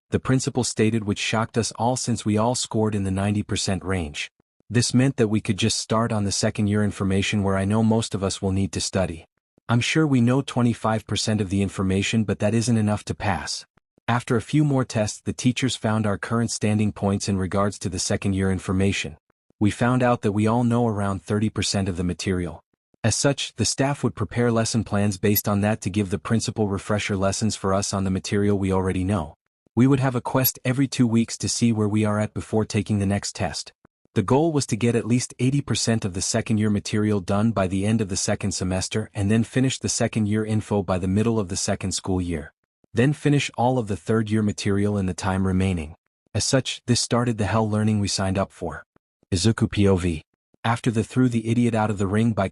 the principal stated, which shocked us all since we all scored in the 90% range. This meant that we could just start on the second-year information, where I know most of us will need to study. I'm sure we know 25% of the information, but that isn't enough to pass. After a few more tests, the teachers found our current standing points in regards to the second-year information. We found out that we all know around 30% of the material. As such, the staff would prepare lesson plans based on that to give the principal refresher lessons for us on the material we already know. We would have a quest every 2 weeks to see where we are at before taking the next test. The goal was to get at least 80% of the second-year material done by the end of the second semester, and then finish the second-year info by the middle of the second school year. Then finish all of the third-year material in the time remaining. As such, this started the hell learning we signed up for. Izuku POV. After the threw the idiot out of the ring by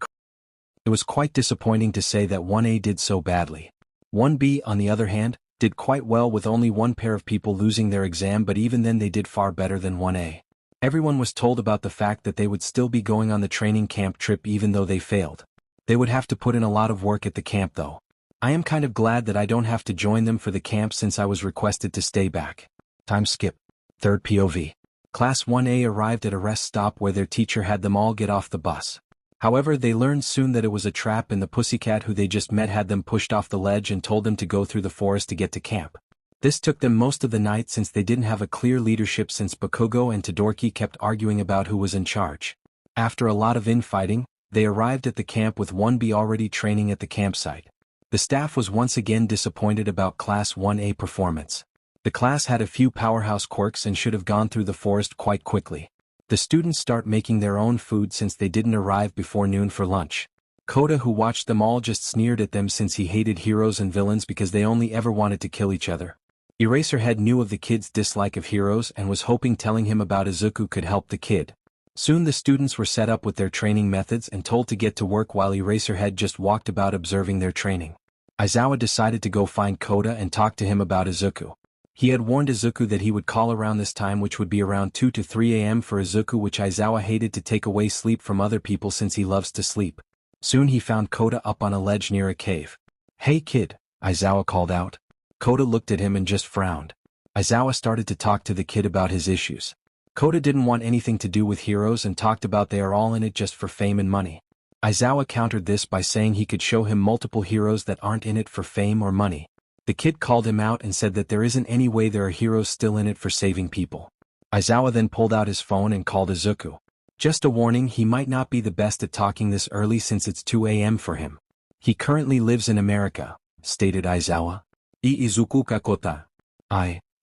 it was quite disappointing to say that 1A did so badly. 1B, on the other hand, did quite well with only one pair of people losing their exam, but even then they did far better than 1A. Everyone was told about the fact that they would still be going on the training camp trip even though they failed. They would have to put in a lot of work at the camp though. I am kind of glad that I don't have to join them for the camp since I was requested to stay back. Time skip. Third POV. Class 1A arrived at a rest stop where their teacher had them all get off the bus. However, they learned soon that it was a trap, and the pussycat who they just met had them pushed off the ledge and told them to go through the forest to get to camp. This took them most of the night since they didn't have a clear leadership, since Bakugo and Todoroki kept arguing about who was in charge. After a lot of infighting, they arrived at the camp with 1B already training at the campsite. The staff was once again disappointed about Class 1A performance. The class had a few powerhouse quirks and should have gone through the forest quite quickly. The students start making their own food since they didn't arrive before noon for lunch. Kota, who watched them all, just sneered at them since he hated heroes and villains because they only ever wanted to kill each other. Eraserhead knew of the kid's dislike of heroes and was hoping telling him about Izuku could help the kid. Soon the students were set up with their training methods and told to get to work, while Eraserhead just walked about observing their training. Aizawa decided to go find Kota and talk to him about Izuku. He had warned Izuku that he would call around this time, which would be around 2 to 3 a.m. for Izuku, which Aizawa hated to take away sleep from other people since he loves to sleep. Soon he found Kota up on a ledge near a cave. "Hey kid," Aizawa called out. Kota looked at him and just frowned. Aizawa started to talk to the kid about his issues. Kota didn't want anything to do with heroes and talked about they are all in it just for fame and money. Aizawa countered this by saying he could show him multiple heroes that aren't in it for fame or money. The kid called him out and said that there isn't any way there are heroes still in it for saving people. Aizawa then pulled out his phone and called Izuku. Just a warning, he might not be the best at talking this early since it's 2 a.m. for him. He currently lives in America, stated Aizawa. Izuku Kakota.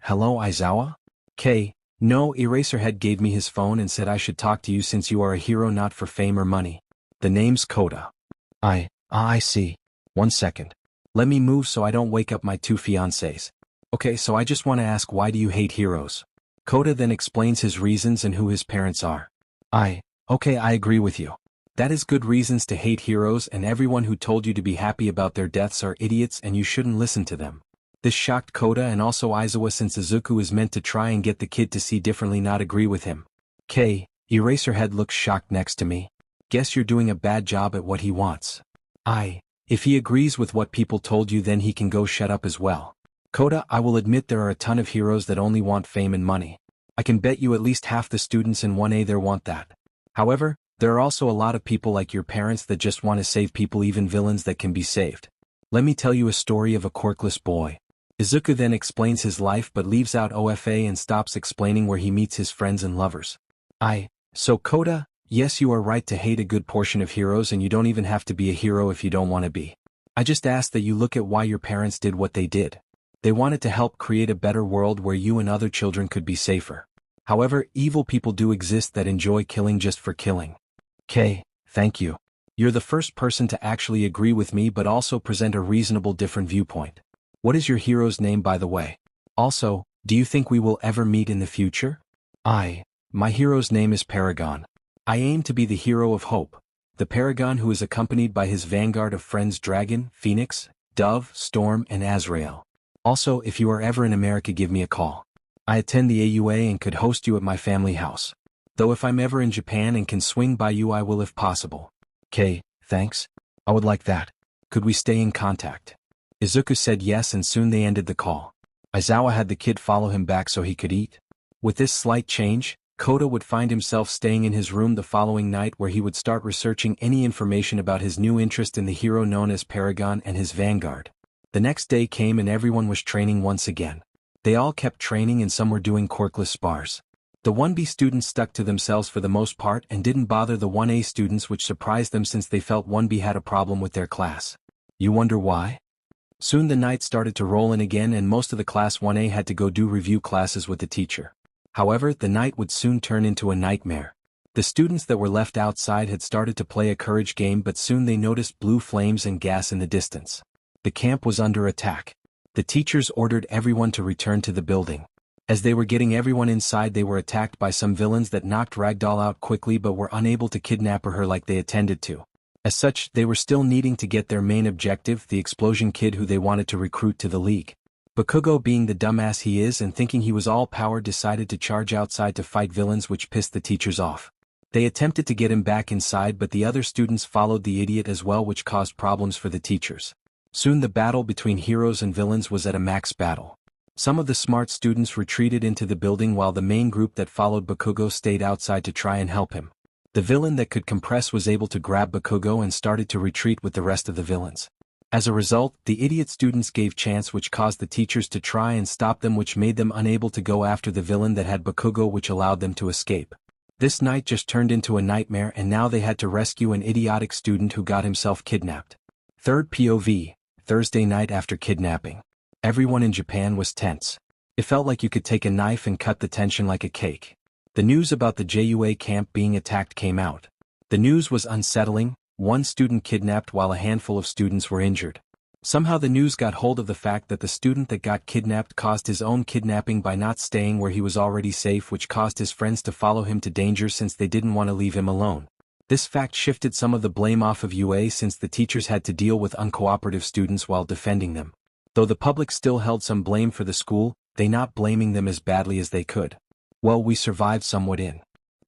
Hello Aizawa? No, Eraserhead gave me his phone and said I should talk to you since you are a hero not for fame or money. The name's Kota. I see. 1 second. Let me move so I don't wake up my 2 fiancés. Okay, so I just want to ask, why do you hate heroes? Kota then explains his reasons and who his parents are. Okay, I agree with you. That is good reasons to hate heroes, and everyone who told you to be happy about their deaths are idiots and you shouldn't listen to them. This shocked Kota and also Aizawa since Izuku is meant to try and get the kid to see differently, not agree with him. Eraserhead looks shocked next to me. Guess you're doing a bad job at what he wants. If he agrees with what people told you, then he can go shut up as well. Kota, I will admit there are a ton of heroes that only want fame and money. I can bet you at least half the students in 1A there want that. However, there are also a lot of people like your parents that just want to save people, even villains that can be saved. Let me tell you a story of a quirkless boy. Izuku then explains his life but leaves out OFA and stops explaining where he meets his friends and lovers. So Kota, yes, you are right to hate a good portion of heroes, and you don't even have to be a hero if you don't want to be. I just ask that you look at why your parents did what they did. They wanted to help create a better world where you and other children could be safer. However, evil people do exist that enjoy killing just for killing. Thank you. You're the first person to actually agree with me but also present a reasonable different viewpoint. What is your hero's name, by the way? Also, do you think we will ever meet in the future? My hero's name is Paragon. I aim to be the hero of hope. The Paragon who is accompanied by his vanguard of friends Dragon, Phoenix, Dove, Storm, and Azrael. Also, if you are ever in America, give me a call. I attend the AUA and could host you at my family house. Though if I'm ever in Japan and can swing by you, I will if possible. Okay, thanks. I would like that. Could we stay in contact? Izuku said yes, and soon they ended the call. Aizawa had the kid follow him back so he could eat. With this slight change, Kota would find himself staying in his room the following night, where he would start researching any information about his new interest in the hero known as Paragon and his vanguard. The next day came and everyone was training once again. They all kept training and some were doing quirkless spars. The 1B students stuck to themselves for the most part and didn't bother the 1A students, which surprised them since they felt 1B had a problem with their class. You wonder why? Soon the night started to roll in again and most of the class 1A had to go do review classes with the teacher. However, the night would soon turn into a nightmare. The students that were left outside had started to play a courage game, but soon they noticed blue flames and gas in the distance. The camp was under attack. The teachers ordered everyone to return to the building. As they were getting everyone inside, they were attacked by some villains that knocked Ragdoll out quickly but were unable to kidnap her like they intended to. As such, they were still needing to get their main objective, the explosion kid who they wanted to recruit to the league. Bakugo, being the dumbass he is and thinking he was all-powered, decided to charge outside to fight villains, which pissed the teachers off. They attempted to get him back inside, but the other students followed the idiot as well, which caused problems for the teachers. Soon the battle between heroes and villains was at a max battle. Some of the smart students retreated into the building while the main group that followed Bakugo stayed outside to try and help him. The villain that could compress was able to grab Bakugo and started to retreat with the rest of the villains. As a result, the idiot students gave chance, which caused the teachers to try and stop them, which made them unable to go after the villain that had Bakugo, which allowed them to escape. This night just turned into a nightmare and now they had to rescue an idiotic student who got himself kidnapped. Third POV, Thursday night after kidnapping. Everyone in Japan was tense. It felt like you could take a knife and cut the tension like a cake. The news about the JUA camp being attacked came out. The news was unsettling, one student kidnapped while a handful of students were injured. Somehow the news got hold of the fact that the student that got kidnapped caused his own kidnapping by not staying where he was already safe, which caused his friends to follow him to danger since they didn't want to leave him alone. This fact shifted some of the blame off of UA since the teachers had to deal with uncooperative students while defending them. Though the public still held some blame for the school, they not blaming them as badly as they could. Well, we survived somewhat in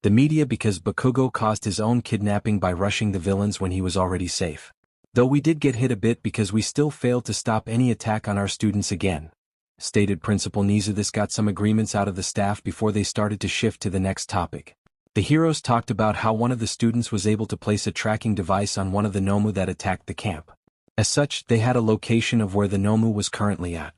the media because Bakugo caused his own kidnapping by rushing the villains when he was already safe. Though we did get hit a bit because we still failed to stop any attack on our students again, stated Principal Nizu. This got some agreements out of the staff before they started to shift to the next topic. The heroes talked about how one of the students was able to place a tracking device on one of the Nomu that attacked the camp. As such, they had a location of where the Nomu was currently at.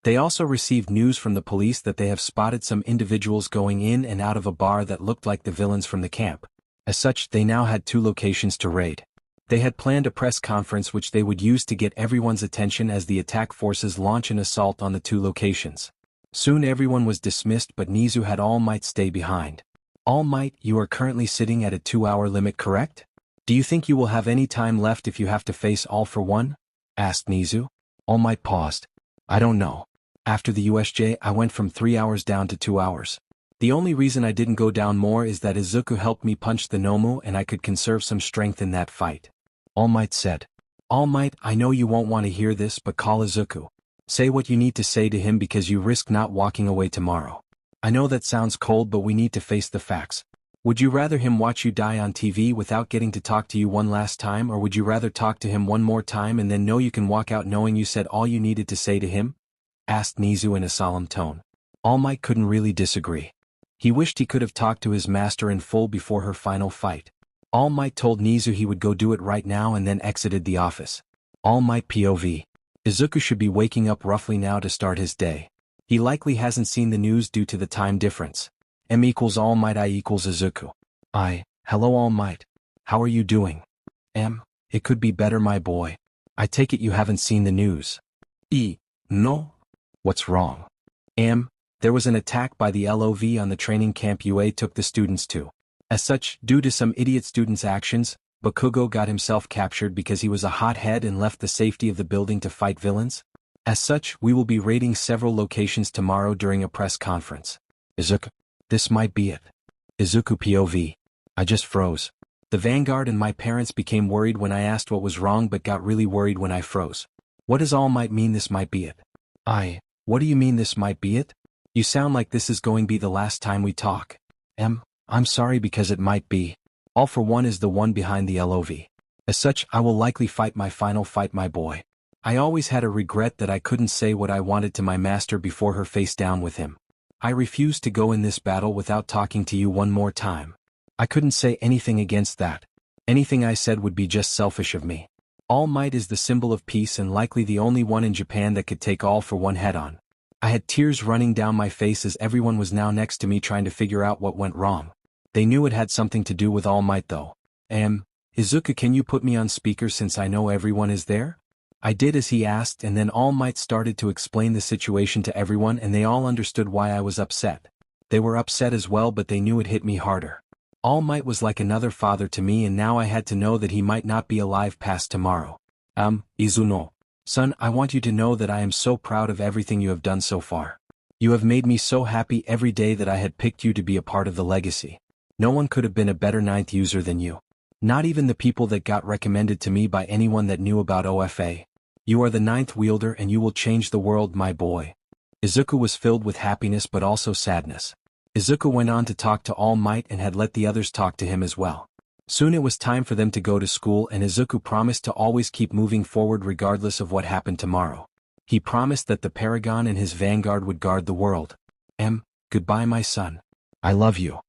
They also received news from the police that they have spotted some individuals going in and out of a bar that looked like the villains from the camp. As such, they now had 2 locations to raid. They had planned a press conference which they would use to get everyone's attention as the attack forces launch an assault on the 2 locations. Soon everyone was dismissed, but Nizu had All Might stay behind. All Might, you are currently sitting at a 2-hour limit, correct? Do you think you will have any time left if you have to face All for One? Asked Nizu. All Might paused. I don't know. After the USJ, I went from 3 hours down to 2 hours. The only reason I didn't go down more is that Izuku helped me punch the Nomu and I could conserve some strength in that fight. All Might said. All Might, I know you won't want to hear this, but call Izuku. Say what you need to say to him because you risk not walking away tomorrow. I know that sounds cold, but we need to face the facts. Would you rather him watch you die on TV without getting to talk to you one last time, or would you rather talk to him one more time and then know you can walk out knowing you said all you needed to say to him? Asked Nizu in a solemn tone. All Might couldn't really disagree. He wished he could have talked to his master in full before her final fight. All Might told Nizu he would go do it right now and then exited the office. All Might POV. Izuku should be waking up roughly now to start his day. He likely hasn't seen the news due to the time difference. M equals All Might, I equals Izuku. Hello All Might. How are you doing? M, it could be better, my boy. I take it you haven't seen the news. No. What's wrong? M, there was an attack by the LOV on the training camp UA took the students to. As such, due to some idiot students' actions, Bakugo got himself captured because he was a hothead and left the safety of the building to fight villains? As such, we will be raiding several locations tomorrow during a press conference. Izuku. This might be it. Izuku POV. I just froze. The Vanguard and my parents became worried when I asked what was wrong but got really worried when I froze. What does All Might mean this might be it? What do you mean this might be it? You sound like this is going to be the last time we talk. I'm sorry because it might be. All for One is the one behind the LOV. As such, I will likely fight my final fight, my boy. I always had a regret that I couldn't say what I wanted to my master before her face down with him. I refused to go in this battle without talking to you one more time. I couldn't say anything against that. Anything I said would be just selfish of me. All Might is the symbol of peace and likely the only one in Japan that could take All for One head on. I had tears running down my face as everyone was now next to me trying to figure out what went wrong. They knew it had something to do with All Might though. Izuku, can you put me on speaker since I know everyone is there? I did as he asked, and then All Might started to explain the situation to everyone and they all understood why I was upset. They were upset as well, but they knew it hit me harder. All Might was like another father to me, and now I had to know that he might not be alive past tomorrow. Izuno. Son, I want you to know that I am so proud of everything you have done so far. You have made me so happy every day that I had picked you to be a part of the legacy. No one could have been a better ninth user than you. Not even the people that got recommended to me by anyone that knew about OFA. You are the ninth wielder and you will change the world, my boy. Izuku was filled with happiness but also sadness. Izuku went on to talk to All Might and had let the others talk to him as well. Soon it was time for them to go to school, and Izuku promised to always keep moving forward regardless of what happened tomorrow. He promised that the Paragon and his Vanguard would guard the world. Goodbye my son. I love you.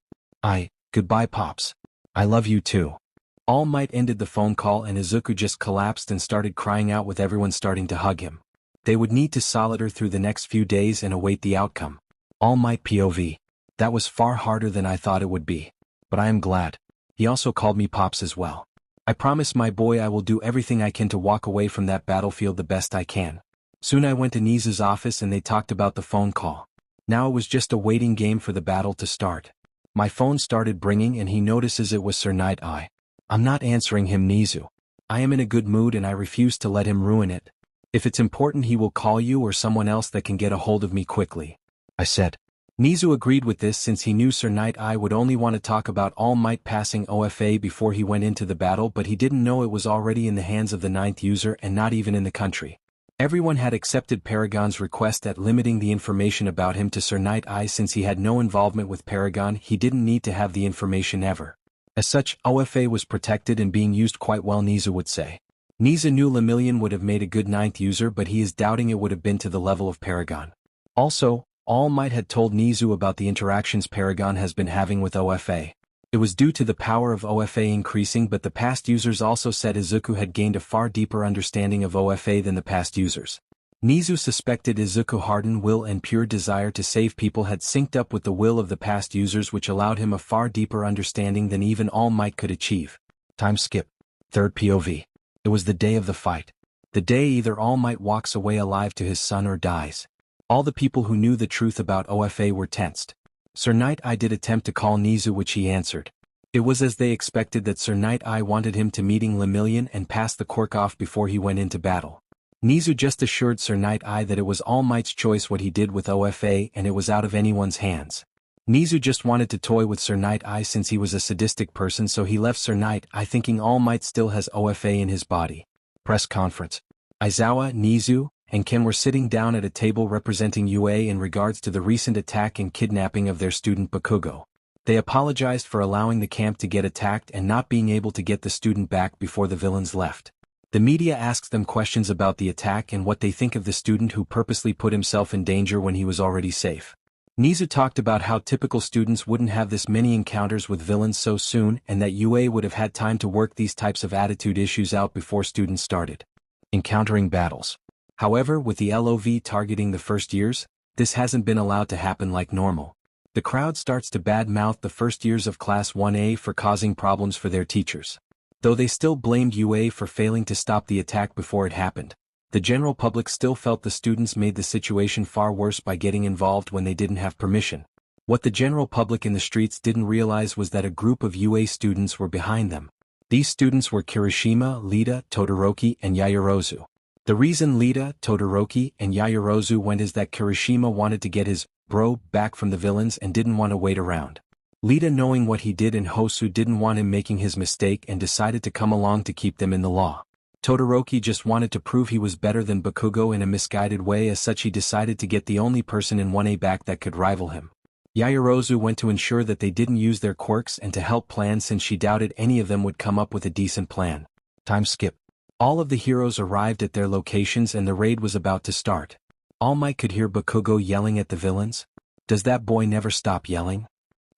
Goodbye Pops. I love you too. All Might ended the phone call and Izuku just collapsed and started crying out with everyone starting to hug him. They would need to solidar through the next few days and await the outcome. All Might POV. That was far harder than I thought it would be. But I am glad. He also called me Pops as well. I promise my boy I will do everything I can to walk away from that battlefield the best I can. Soon I went to Nizu's office and they talked about the phone call. Now it was just a waiting game for the battle to start. My phone started ringing and he notices it was Sir Night Eye. I'm not answering him, Nizu. I am in a good mood and I refuse to let him ruin it. If it's important he will call you or someone else that can get a hold of me quickly, I said. Nizu agreed with this since he knew Sir Night Eye would only want to talk about All Might passing OFA before he went into the battle, but he didn't know it was already in the hands of the ninth user and not even in the country. Everyone had accepted Paragon's request at limiting the information about him to Sir Night Eye since he had no involvement with Paragon. He didn't need to have the information ever. As such, OFA was protected and being used quite well, Nizu would say. Nizu knew Lemillion would have made a good ninth user, but he is doubting it would have been to the level of Paragon. Also, All Might had told Nizu about the interactions Paragon has been having with OFA. It was due to the power of OFA increasing, but the past users also said Izuku had gained a far deeper understanding of OFA than the past users. Nizu suspected Izuku's hardened will and pure desire to save people had synced up with the will of the past users, which allowed him a far deeper understanding than even All Might could achieve. Time skip. Third POV. It was the day of the fight. The day either All Might walks away alive to his son or dies. All the people who knew the truth about OFA were tensed. Sir Night Eye did attempt to call Nizu, which he answered. It was as they expected that Sir Night Eye wanted him to meeting Lemillion and pass the quirk off before he went into battle. Nizu just assured Sir Night Eye that it was All Might's choice what he did with OFA and it was out of anyone's hands. Nizu just wanted to toy with Sir Night Eye since he was a sadistic person, so he left Sir Night Eye thinking All Might still has OFA in his body. Press conference. Aizawa, Nizu, and Ken were sitting down at a table representing UA in regards to the recent attack and kidnapping of their student Bakugo. They apologized for allowing the camp to get attacked and not being able to get the student back before the villains left. The media asked them questions about the attack and what they think of the student who purposely put himself in danger when he was already safe. Nizu talked about how typical students wouldn't have this many encounters with villains so soon and that UA would have had time to work these types of attitude issues out before students started encountering battles. However, with the LOV targeting the first years, this hasn't been allowed to happen like normal. The crowd starts to badmouth the first years of Class 1A for causing problems for their teachers. Though they still blamed UA for failing to stop the attack before it happened, the general public still felt the students made the situation far worse by getting involved when they didn't have permission. What the general public in the streets didn't realize was that a group of UA students were behind them. These students were Kirishima, Lita, Todoroki, and Yaoyorozu. The reason Lita, Todoroki, and Yaoyorozu went is that Kirishima wanted to get his bro back from the villains and didn't want to wait around. Lita, knowing what he did, and Hosu didn't want him making his mistake and decided to come along to keep them in the law. Todoroki just wanted to prove he was better than Bakugo in a misguided way. As such, he decided to get the only person in 1A back that could rival him. Yaoyorozu went to ensure that they didn't use their quirks and to help plan, since she doubted any of them would come up with a decent plan. Time skip. All of the heroes arrived at their locations and the raid was about to start. All Might could hear Bakugo yelling at the villains. "Does that boy never stop yelling?"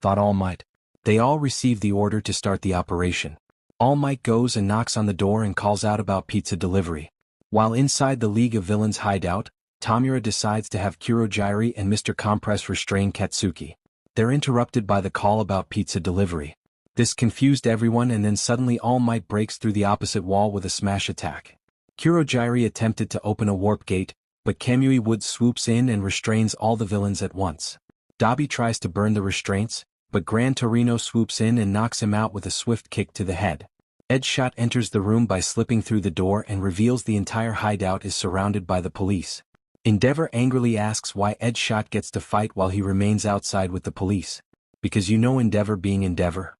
thought All Might. They all received the order to start the operation. All Might goes and knocks on the door and calls out about pizza delivery. While inside the League of Villains hideout, Tamura decides to have Kurogiri and Mr. Compress restrain Katsuki. They're interrupted by the call about pizza delivery. This confused everyone, and then suddenly All Might breaks through the opposite wall with a smash attack. Kurogiri attempted to open a warp gate, but Kamui Wood swoops in and restrains all the villains at once. Dabi tries to burn the restraints, but Gran Torino swoops in and knocks him out with a swift kick to the head. Edgeshot enters the room by slipping through the door and reveals the entire hideout is surrounded by the police. Endeavor angrily asks why Edgeshot gets to fight while he remains outside with the police. Because you know Endeavor being Endeavor.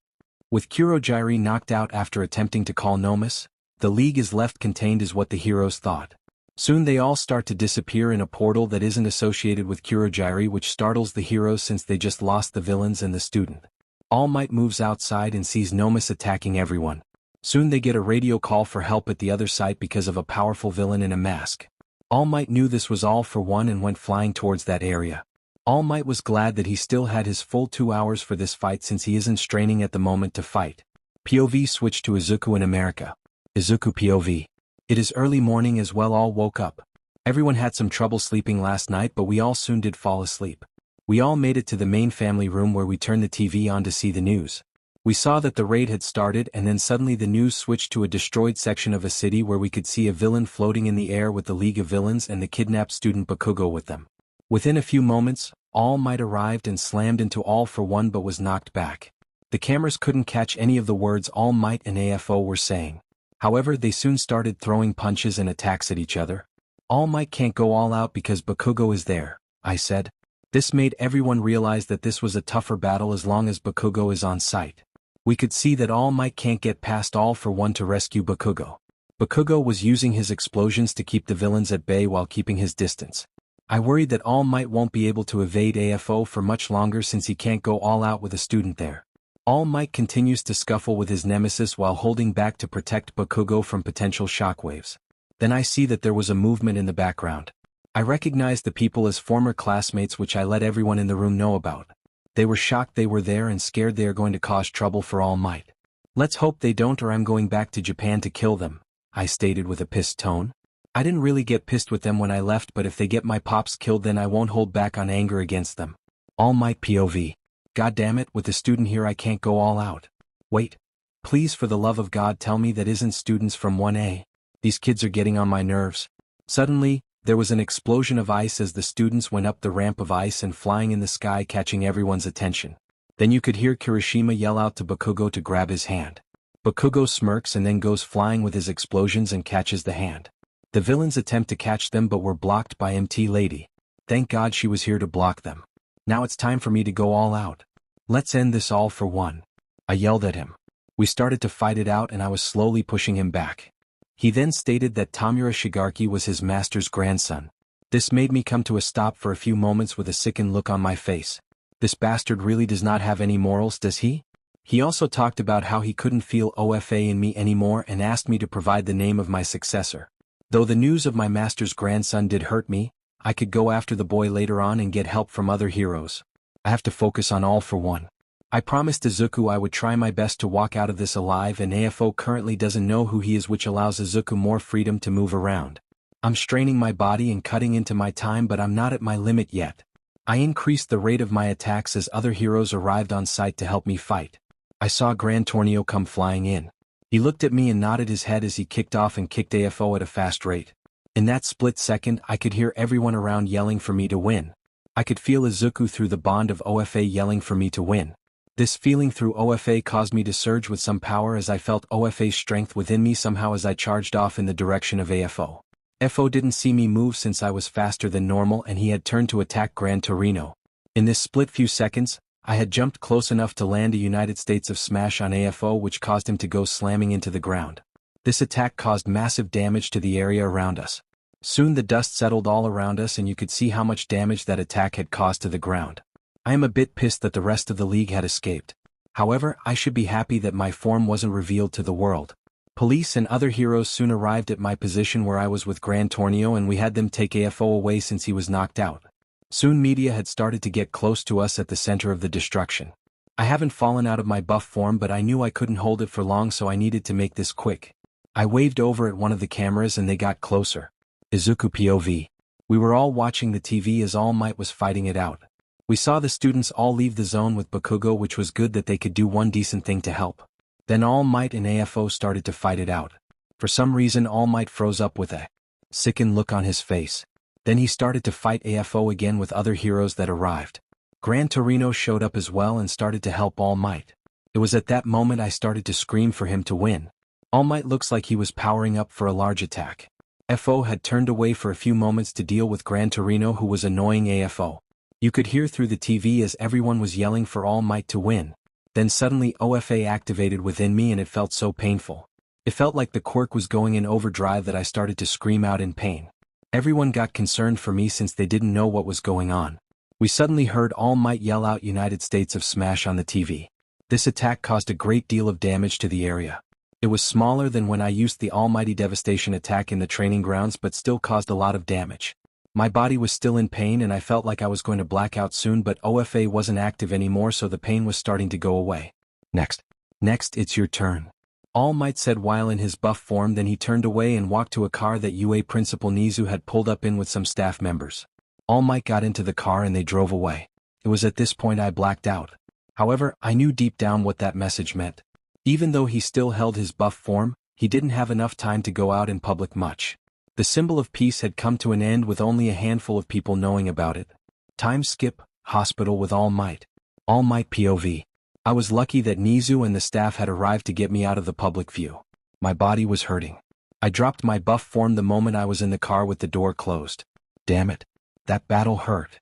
With Kurogiri knocked out after attempting to call Nomus, the League is left contained, is what the heroes thought. Soon they all start to disappear in a portal that isn't associated with Kurogiri, which startles the heroes since they just lost the villains and the student. All Might moves outside and sees Nomus attacking everyone. Soon they get a radio call for help at the other site because of a powerful villain in a mask. All Might knew this was all for one and went flying towards that area. All Might was glad that he still had his full 2 hours for this fight, since he isn't straining at the moment to fight. POV switch to Izuku in America. Izuku POV. It is early morning as well. All woke up. Everyone had some trouble sleeping last night, but we all soon did fall asleep. We all made it to the main family room where we turned the TV on to see the news. We saw that the raid had started, and then suddenly the news switched to a destroyed section of a city where we could see a villain floating in the air with the League of Villains and the kidnapped student Bakugo with them. Within a few moments, All Might arrived and slammed into All for One but was knocked back. The cameras couldn't catch any of the words All Might and AFO were saying. However, they soon started throwing punches and attacks at each other. All Might can't go all out because Bakugo is there, I said. This made everyone realize that this was a tougher battle as long as Bakugo is on site. We could see that All Might can't get past All for One to rescue Bakugo. Bakugo was using his explosions to keep the villains at bay while keeping his distance. I worried that All Might won't be able to evade AFO for much longer since he can't go all out with a student there. All Might continues to scuffle with his nemesis while holding back to protect Bakugo from potential shockwaves. Then I see that there was a movement in the background. I recognized the people as former classmates, which I let everyone in the room know about. They were shocked they were there and scared they are going to cause trouble for All Might. "Let's hope they don't, or I'm going back to Japan to kill them," I stated with a pissed tone. I didn't really get pissed with them when I left, but if they get my pops killed, then I won't hold back on anger against them. All Might POV. God damn it, with the student here I can't go all out. Wait. Please, for the love of God, tell me that isn't students from 1A. These kids are getting on my nerves. Suddenly, there was an explosion of ice as the students went up the ramp of ice and flying in the sky, catching everyone's attention. Then you could hear Kirishima yell out to Bakugo to grab his hand. Bakugo smirks and then goes flying with his explosions and catches the hand. The villains attempt to catch them but were blocked by MT Lady. Thank God she was here to block them. Now it's time for me to go all out. Let's end this All for One. I yelled at him. We started to fight it out and I was slowly pushing him back. He then stated that Tamura Shigaraki was his master's grandson. This made me come to a stop for a few moments with a sickened look on my face. This bastard really does not have any morals, does he? He also talked about how he couldn't feel OFA in me anymore and asked me to provide the name of my successor. Though the news of my master's grandson did hurt me, I could go after the boy later on and get help from other heroes. I have to focus on All for One. I promised Izuku I would try my best to walk out of this alive, and AFO currently doesn't know who he is, which allows Izuku more freedom to move around. I'm straining my body and cutting into my time, but I'm not at my limit yet. I increased the rate of my attacks as other heroes arrived on site to help me fight. I saw Gran Tornio come flying in. He looked at me and nodded his head as he kicked off and kicked AFO at a fast rate. In that split second, I could hear everyone around yelling for me to win. I could feel Izuku through the bond of OFA yelling for me to win. This feeling through OFA caused me to surge with some power as I felt OFA's strength within me somehow as I charged off in the direction of AFO. FO didn't see me move since I was faster than normal and he had turned to attack Gran Torino. In this split few seconds, I had jumped close enough to land a United States of Smash on AFO which caused him to go slamming into the ground. This attack caused massive damage to the area around us. Soon the dust settled all around us and you could see how much damage that attack had caused to the ground. I am a bit pissed that the rest of the league had escaped. However, I should be happy that my form wasn't revealed to the world. Police and other heroes soon arrived at my position where I was with Gran Torino and we had them take AFO away since he was knocked out. Soon media had started to get close to us at the center of the destruction. I haven't fallen out of my buff form but I knew I couldn't hold it for long so I needed to make this quick. I waved over at one of the cameras and they got closer. Izuku POV. We were all watching the TV as All Might was fighting it out. We saw the students all leave the zone with Bakugo which was good that they could do one decent thing to help. Then All Might and AFO started to fight it out. For some reason All Might froze up with a sickened look on his face. Then he started to fight AFO again with other heroes that arrived. Gran Torino showed up as well and started to help All Might. It was at that moment I started to scream for him to win. All Might looks like he was powering up for a large attack. FO had turned away for a few moments to deal with Gran Torino who was annoying AFO. You could hear through the TV as everyone was yelling for All Might to win. Then suddenly OFA activated within me and it felt so painful. It felt like the quirk was going in overdrive that I started to scream out in pain. Everyone got concerned for me since they didn't know what was going on. We suddenly heard All Might yell out United States of Smash on the TV. This attack caused a great deal of damage to the area. It was smaller than when I used the Almighty Devastation attack in the training grounds but still caused a lot of damage. My body was still in pain and I felt like I was going to black out soon but OFA wasn't active anymore so the pain was starting to go away. Next, it's your turn. All Might said while in his buff form, then he turned away and walked to a car that UA Principal Nizu had pulled up in with some staff members. All Might got into the car and they drove away. It was at this point I blacked out. However, I knew deep down what that message meant. Even though he still held his buff form, he didn't have enough time to go out in public much. The symbol of peace had come to an end with only a handful of people knowing about it. Time skip, hospital with All Might. All Might POV. I was lucky that Nizu and the staff had arrived to get me out of the public view. My body was hurting. I dropped my buff form the moment I was in the car with the door closed. Damn it. That battle hurt.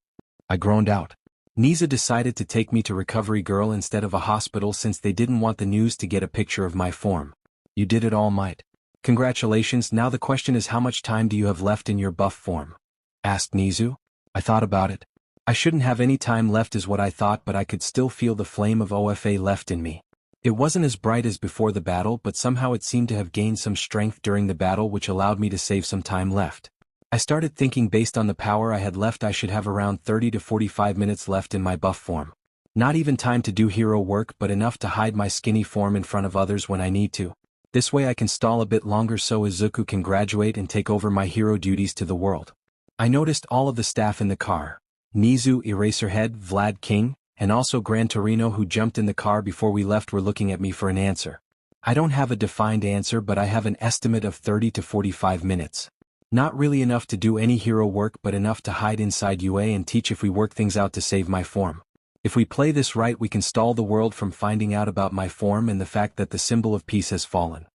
I groaned out. Nizu decided to take me to Recovery Girl instead of a hospital since they didn't want the news to get a picture of my form. You did it, All Might. Congratulations, now the question is how much time do you have left in your buff form? Asked Nizu. I thought about it. I shouldn't have any time left is what I thought but I could still feel the flame of OFA left in me. It wasn't as bright as before the battle but somehow it seemed to have gained some strength during the battle which allowed me to save some time left. I started thinking based on the power I had left I should have around 30 to 45 minutes left in my buff form. Not even time to do hero work but enough to hide my skinny form in front of others when I need to. This way I can stall a bit longer so Izuku can graduate and take over my hero duties to the world. I noticed all of the staff in the car. Nizu, Eraserhead, Vlad King, and also Gran Torino who jumped in the car before we left were looking at me for an answer. I don't have a defined answer but I have an estimate of 30 to 45 minutes. Not really enough to do any hero work but enough to hide inside UA and teach if we work things out to save my form. If we play this right we can stall the world from finding out about my form and the fact that the symbol of peace has fallen.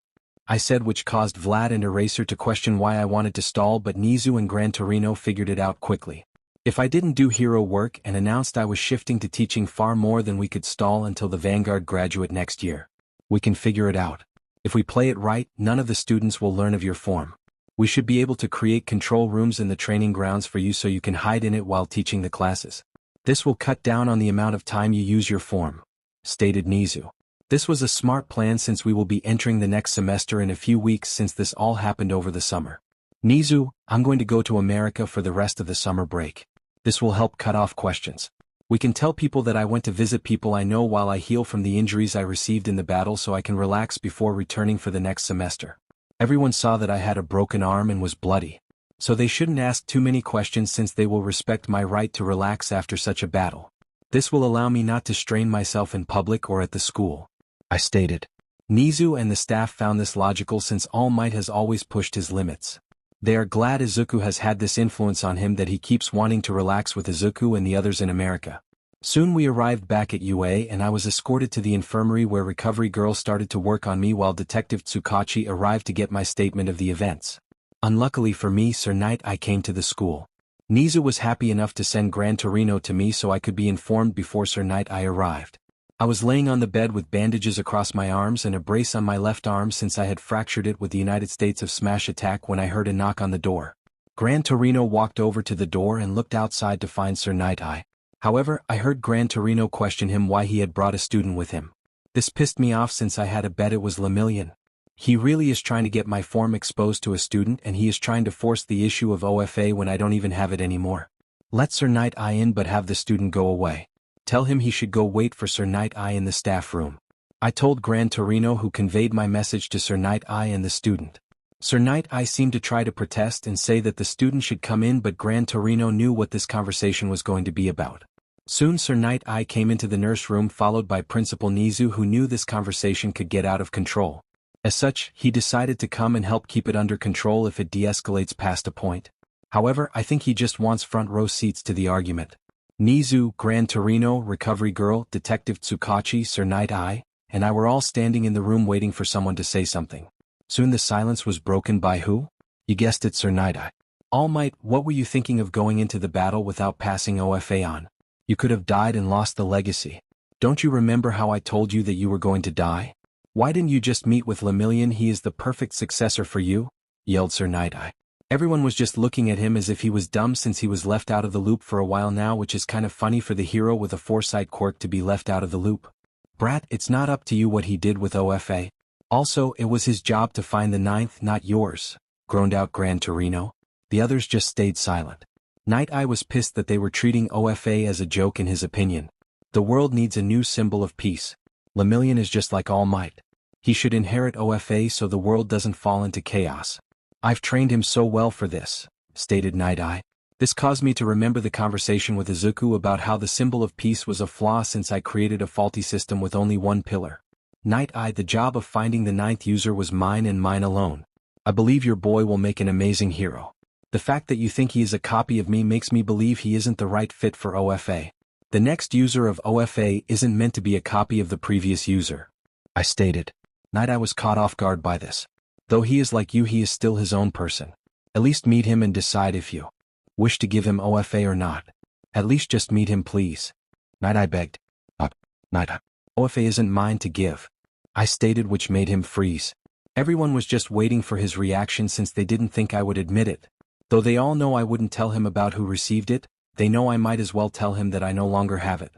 I said which caused Vlad and Eraser to question why I wanted to stall but Nizu and Gran Torino figured it out quickly. If I didn't do hero work and announced I was shifting to teaching far more than we could stall until the Vanguard graduate next year. We can figure it out. If we play it right, none of the students will learn of your form. We should be able to create control rooms in the training grounds for you so you can hide in it while teaching the classes. This will cut down on the amount of time you use your form, stated Nizu. This was a smart plan since we will be entering the next semester in a few weeks since this all happened over the summer. Nizu, I'm going to go to America for the rest of the summer break. This will help cut off questions. We can tell people that I went to visit people I know while I heal from the injuries I received in the battle so I can relax before returning for the next semester. Everyone saw that I had a broken arm and was bloody. So they shouldn't ask too many questions since they will respect my right to relax after such a battle. This will allow me not to strain myself in public or at the school, I stated. Nizu and the staff found this logical since All Might has always pushed his limits. They are glad Izuku has had this influence on him that he keeps wanting to relax with Izuku and the others in America. Soon we arrived back at UA and I was escorted to the infirmary where recovery girl started to work on me while Detective Tsukachi arrived to get my statement of the events. Unluckily for me, Sir Night Eye came to the school. Nizu was happy enough to send Gran Torino to me so I could be informed before Sir Night Eye arrived. I was laying on the bed with bandages across my arms and a brace on my left arm since I had fractured it with the United States of Smash attack when I heard a knock on the door. Gran Torino walked over to the door and looked outside to find Sir Night Eye. However, I heard Gran Torino question him why he had brought a student with him. This pissed me off since I had a bet it was Lemillion. He really is trying to get my form exposed to a student and he is trying to force the issue of OFA when I don't even have it anymore. Let Sir Night Eye in but have the student go away. Tell him he should go wait for Sir Night Eye in the staff room. I told Gran Torino, who conveyed my message to Sir Night Eye and the student. Sir Night Eye seemed to try to protest and say that the student should come in, but Gran Torino knew what this conversation was going to be about. Soon Sir Night Eye came into the nurse room followed by Principal Nizu, who knew this conversation could get out of control. As such, he decided to come and help keep it under control if it de-escalates past a point. However, I think he just wants front row seats to the argument. Nizu, Gran Torino, Recovery Girl, Detective Tsukachi, Sir Night Eye, and I were all standing in the room waiting for someone to say something. Soon the silence was broken by who? You guessed it, Sir Night Eye. All Might, what were you thinking of going into the battle without passing OFA on? You could have died and lost the legacy. Don't you remember how I told you that you were going to die? Why didn't you just meet with Lemillion? He is the perfect successor for you, yelled Sir Night Eye. Everyone was just looking at him as if he was dumb since he was left out of the loop for a while now, which is kind of funny for the hero with a foresight quirk to be left out of the loop. Brat, it's not up to you what he did with OFA. Also, it was his job to find the ninth, not yours, groaned out Gran Torino. The others just stayed silent. Night Eye was pissed that they were treating OFA as a joke in his opinion. The world needs a new symbol of peace. Lemillion is just like All Might. He should inherit OFA so the world doesn't fall into chaos. I've trained him so well for this, stated Night Eye. This caused me to remember the conversation with Izuku about how the symbol of peace was a flaw since I created a faulty system with only one pillar. Night Eye, the job of finding the ninth user was mine and mine alone. I believe your boy will make an amazing hero. The fact that you think he is a copy of me makes me believe he isn't the right fit for OFA. The next user of OFA isn't meant to be a copy of the previous user, I stated. Night Eye was caught off guard by this. Though he is like you, he is still his own person. At least meet him and decide if you wish to give him OFA or not. At least just meet him, please. Night Eye begged. Night Eye. OFA isn't mine to give, I stated, which made him freeze. Everyone was just waiting for his reaction since they didn't think I would admit it. Though they all know I wouldn't tell him about who received it, they know I might as well tell him that I no longer have it.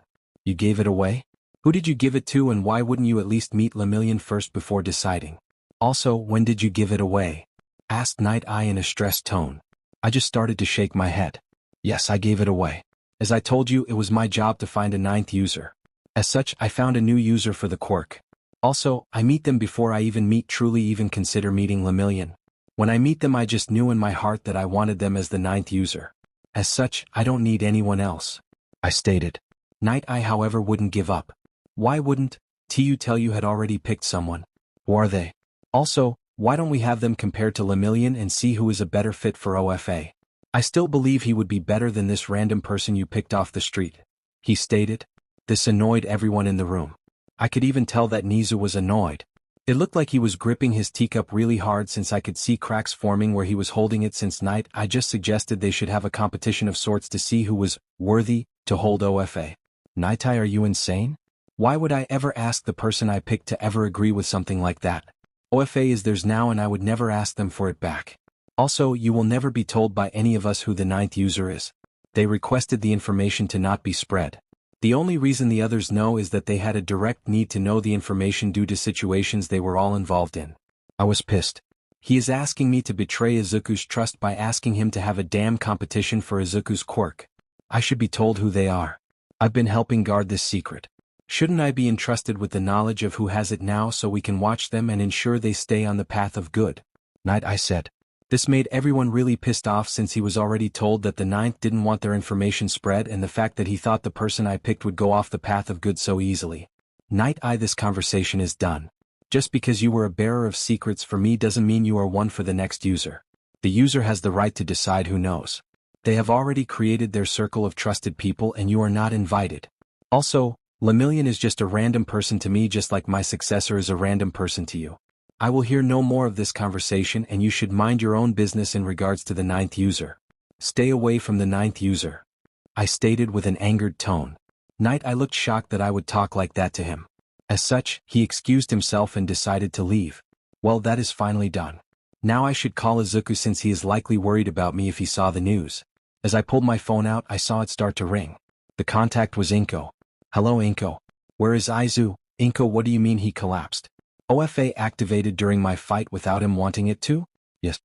You gave it away? Who did you give it to, and why wouldn't you at least meet Lemillion first before deciding? Also, when did you give it away? Asked Night Eye in a stressed tone. I just started to shake my head. Yes, I gave it away. As I told you, it was my job to find a ninth user. As such, I found a new user for the quirk. Also, I meet them before I truly even consider meeting Lemillion. When I meet them, I just knew in my heart that I wanted them as the ninth user. As such, I don't need anyone else, I stated. Night Eye, however, wouldn't give up. Why wouldn't you tell you had already picked someone? Who are they? Also, why don't we have them compared to Lemillion and see who is a better fit for OFA? I still believe he would be better than this random person you picked off the street, he stated. This annoyed everyone in the room. I could even tell that Nizu was annoyed. It looked like he was gripping his teacup really hard since I could see cracks forming where he was holding it. Since Night Eye just suggested they should have a competition of sorts to see who was worthy to hold OFA. Night Eye, are you insane? Why would I ever ask the person I picked to ever agree with something like that? OFA is theirs now and I would never ask them for it back. Also, you will never be told by any of us who the ninth user is. They requested the information to not be spread. The only reason the others know is that they had a direct need to know the information due to situations they were all involved in. I was pissed. He is asking me to betray Izuku's trust by asking him to have a damn competition for Izuku's quirk. I should be told who they are. I've been helping guard this secret. Shouldn't I be entrusted with the knowledge of who has it now so we can watch them and ensure they stay on the path of good? Night Eye said. This made everyone really pissed off since he was already told that the ninth didn't want their information spread, and the fact that he thought the person I picked would go off the path of good so easily. Night Eye, this conversation is done. Just because you were a bearer of secrets for me doesn't mean you are one for the next user. The user has the right to decide who knows. They have already created their circle of trusted people and you are not invited. Also, Lemillion is just a random person to me just like my successor is a random person to you. I will hear no more of this conversation and you should mind your own business in regards to the ninth user. Stay away from the ninth user. I stated with an angered tone. I looked shocked that I would talk like that to him. As such, he excused himself and decided to leave. Well, that is finally done. Now I should call Izuku since he is likely worried about me if he saw the news. As I pulled my phone out, I saw it start to ring. The contact was Inko. Hello Inko. Where is Izu? Inko, what do you mean he collapsed? OFA activated during my fight without him wanting it to? Yes.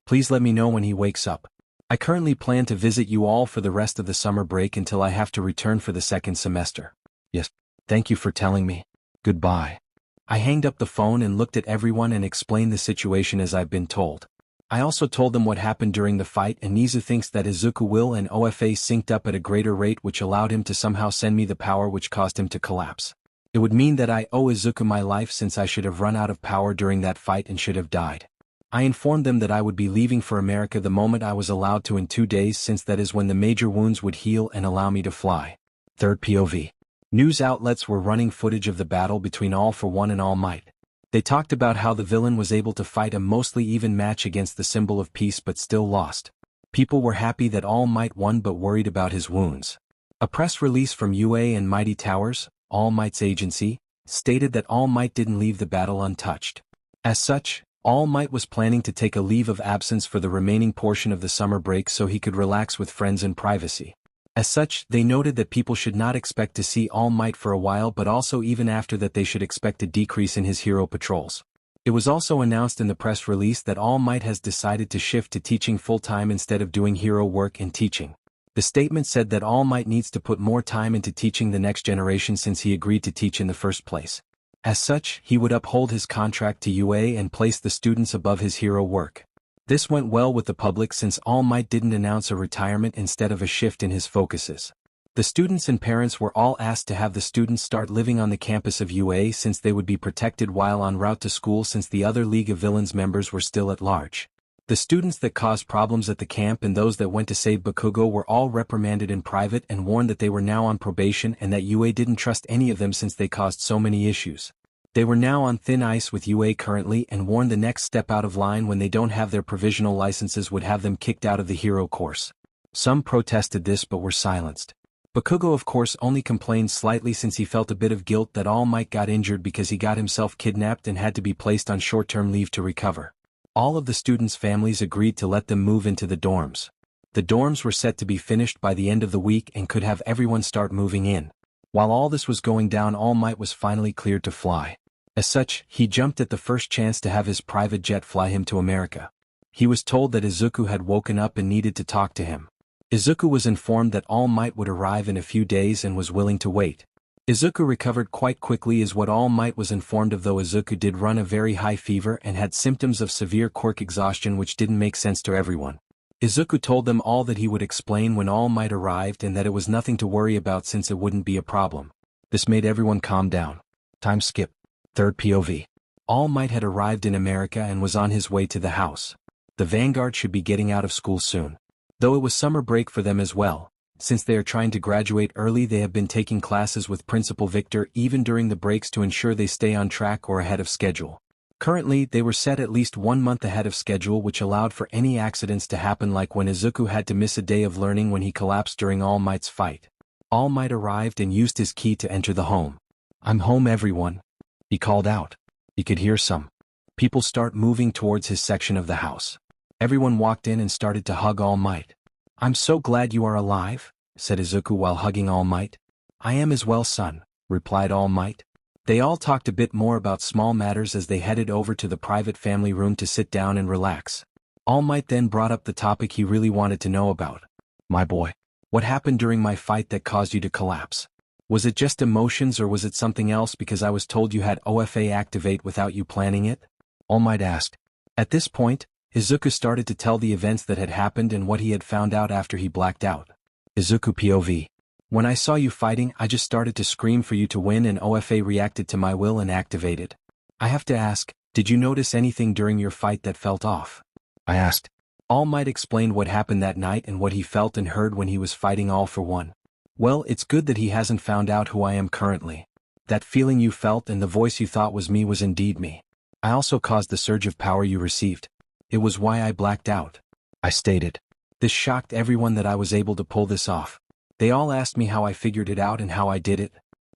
Please let me know when he wakes up. I currently plan to visit you all for the rest of the summer break until I have to return for the second semester. Yes. Thank you for telling me. Goodbye. I hanged up the phone and looked at everyone and explained the situation as I've been told. I also told them what happened during the fight, and Nizu thinks that Izuku will and OFA synced up at a greater rate which allowed him to somehow send me the power which caused him to collapse. It would mean that I owe Izuku my life since I should have run out of power during that fight and should have died. I informed them that I would be leaving for America the moment I was allowed to in 2 days since that is when the major wounds would heal and allow me to fly. Third POV. News outlets were running footage of the battle between All For One and All Might. They talked about how the villain was able to fight a mostly even match against the symbol of peace but still lost. People were happy that All Might won but worried about his wounds. A press release from UA and Mighty Towers, All Might's agency, stated that All Might didn't leave the battle untouched. As such, All Might was planning to take a leave of absence for the remaining portion of the summer break so he could relax with friends in privacy. As such, they noted that people should not expect to see All Might for a while, but also even after that they should expect a decrease in his hero patrols. It was also announced in the press release that All Might has decided to shift to teaching full-time instead of doing hero work and teaching. The statement said that All Might needs to put more time into teaching the next generation since he agreed to teach in the first place. As such, he would uphold his contract to UA and place the students above his hero work. This went well with the public since All Might didn't announce a retirement instead of a shift in his focuses. The students and parents were all asked to have the students start living on the campus of UA since they would be protected while en route to school since the other League of Villains members were still at large. The students that caused problems at the camp and those that went to save Bakugo were all reprimanded in private and warned that they were now on probation and that UA didn't trust any of them since they caused so many issues. They were now on thin ice with UA currently and warned the next step out of line when they don't have their provisional licenses would have them kicked out of the hero course. Some protested this but were silenced. Bakugo of course only complained slightly since he felt a bit of guilt that All Might got injured because he got himself kidnapped and had to be placed on short-term leave to recover. All of the students' families agreed to let them move into the dorms. The dorms were set to be finished by the end of the week and could have everyone start moving in. While all this was going down, All Might was finally cleared to fly. As such, he jumped at the first chance to have his private jet fly him to America. He was told that Izuku had woken up and needed to talk to him. Izuku was informed that All Might would arrive in a few days and was willing to wait. Izuku recovered quite quickly is what All Might was informed of, though Izuku did run a very high fever and had symptoms of severe quirk exhaustion which didn't make sense to everyone. Izuku told them all that he would explain when All Might arrived and that it was nothing to worry about since it wouldn't be a problem. This made everyone calm down. Time skip. Third POV. All Might had arrived in America and was on his way to the house. The Vanguard should be getting out of school soon. Though it was summer break for them as well, since they are trying to graduate early, they have been taking classes with Principal Victor even during the breaks to ensure they stay on track or ahead of schedule. Currently, they were set at least 1 month ahead of schedule, which allowed for any accidents to happen, like when Izuku had to miss a day of learning when he collapsed during All Might's fight. All Might arrived and used his key to enter the home. "I'm home, everyone," he called out. He could hear some people start moving towards his section of the house. Everyone walked in and started to hug All Might. "I'm so glad you are alive," said Izuku while hugging All Might. "I am as well, son," replied All Might. They all talked a bit more about small matters as they headed over to the private family room to sit down and relax. All Might then brought up the topic he really wanted to know about. "My boy, what happened during my fight that caused you to collapse? Was it just emotions or was it something else, because I was told you had OFA activate without you planning it?" All Might asked. At this point, Izuku started to tell the events that had happened and what he had found out after he blacked out. Izuku POV. "When I saw you fighting, I just started to scream for you to win and OFA reacted to my will and activated. I have to ask, did you notice anything during your fight that felt off?" I asked. All Might explained what happened that night and what he felt and heard when he was fighting All For One. Well, it's good that he hasn't found out who I am currently. That feeling you felt and the voice you thought was me was indeed me. I also caused the surge of power you received. It was why I blacked out, I stated. This shocked everyone that I was able to pull this off. They all asked me how I figured it out and how I did it.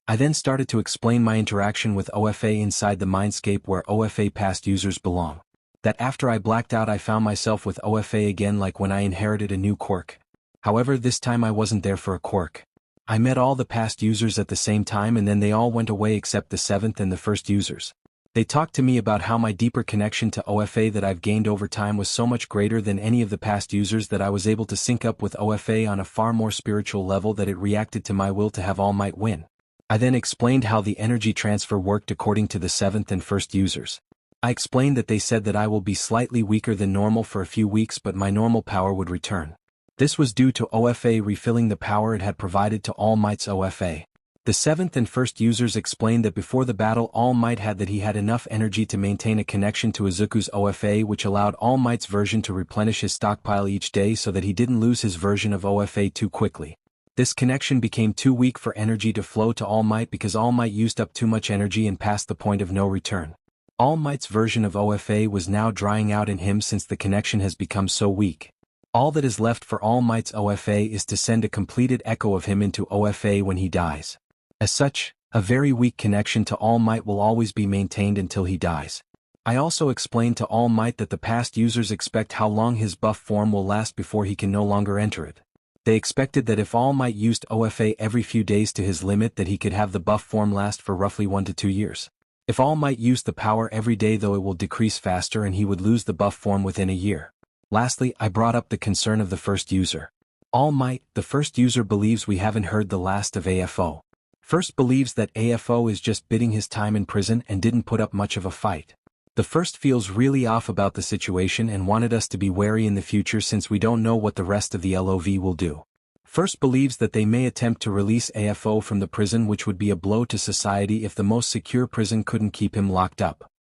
I then started to explain my interaction with OFA inside the mindscape where OFA past users belong. That after I blacked out I found myself with OFA again like when I inherited a new quirk. However, this time I wasn't there for a quirk. I met all the past users at the same time and then they all went away except the 7th and the 1st users. They talked to me about how my deeper connection to OFA that I've gained over time was so much greater than any of the past users that I was able to sync up with OFA on a far more spiritual level that it reacted to my will to have All Might win. I then explained how the energy transfer worked according to the 7th and 1st users. I explained that they said that I will be slightly weaker than normal for a few weeks but my normal power would return. This was due to OFA refilling the power it had provided to All Might's OFA. The 7th and 1st users explained that before the battle All Might had that he had enough energy to maintain a connection to Izuku's OFA which allowed All Might's version to replenish his stockpile each day so that he didn't lose his version of OFA too quickly. This connection became too weak for energy to flow to All Might because All Might used up too much energy and passed the point of no return. All Might's version of OFA was now drying out in him since the connection has become so weak. All that is left for All Might's OFA is to send a completed echo of him into OFA when he dies. As such, a very weak connection to All Might will always be maintained until he dies. I also explained to All Might that the past users expect how long his buff form will last before he can no longer enter it. They expected that if All Might used OFA every few days to his limit that he could have the buff form last for roughly 1 to 2 years. If All Might used the power every day though it will decrease faster and he would lose the buff form within a year. Lastly, I brought up the concern of the 1st user. All Might, the 1st user believes we haven't heard the last of AFO. First believes that AFO is just biding his time in prison and didn't put up much of a fight. The 1st feels really off about the situation and wanted us to be wary in the future since we don't know what the rest of the LOV will do. 1st believes that they may attempt to release AFO from the prison which would be a blow to society if the most secure prison couldn't keep him locked up.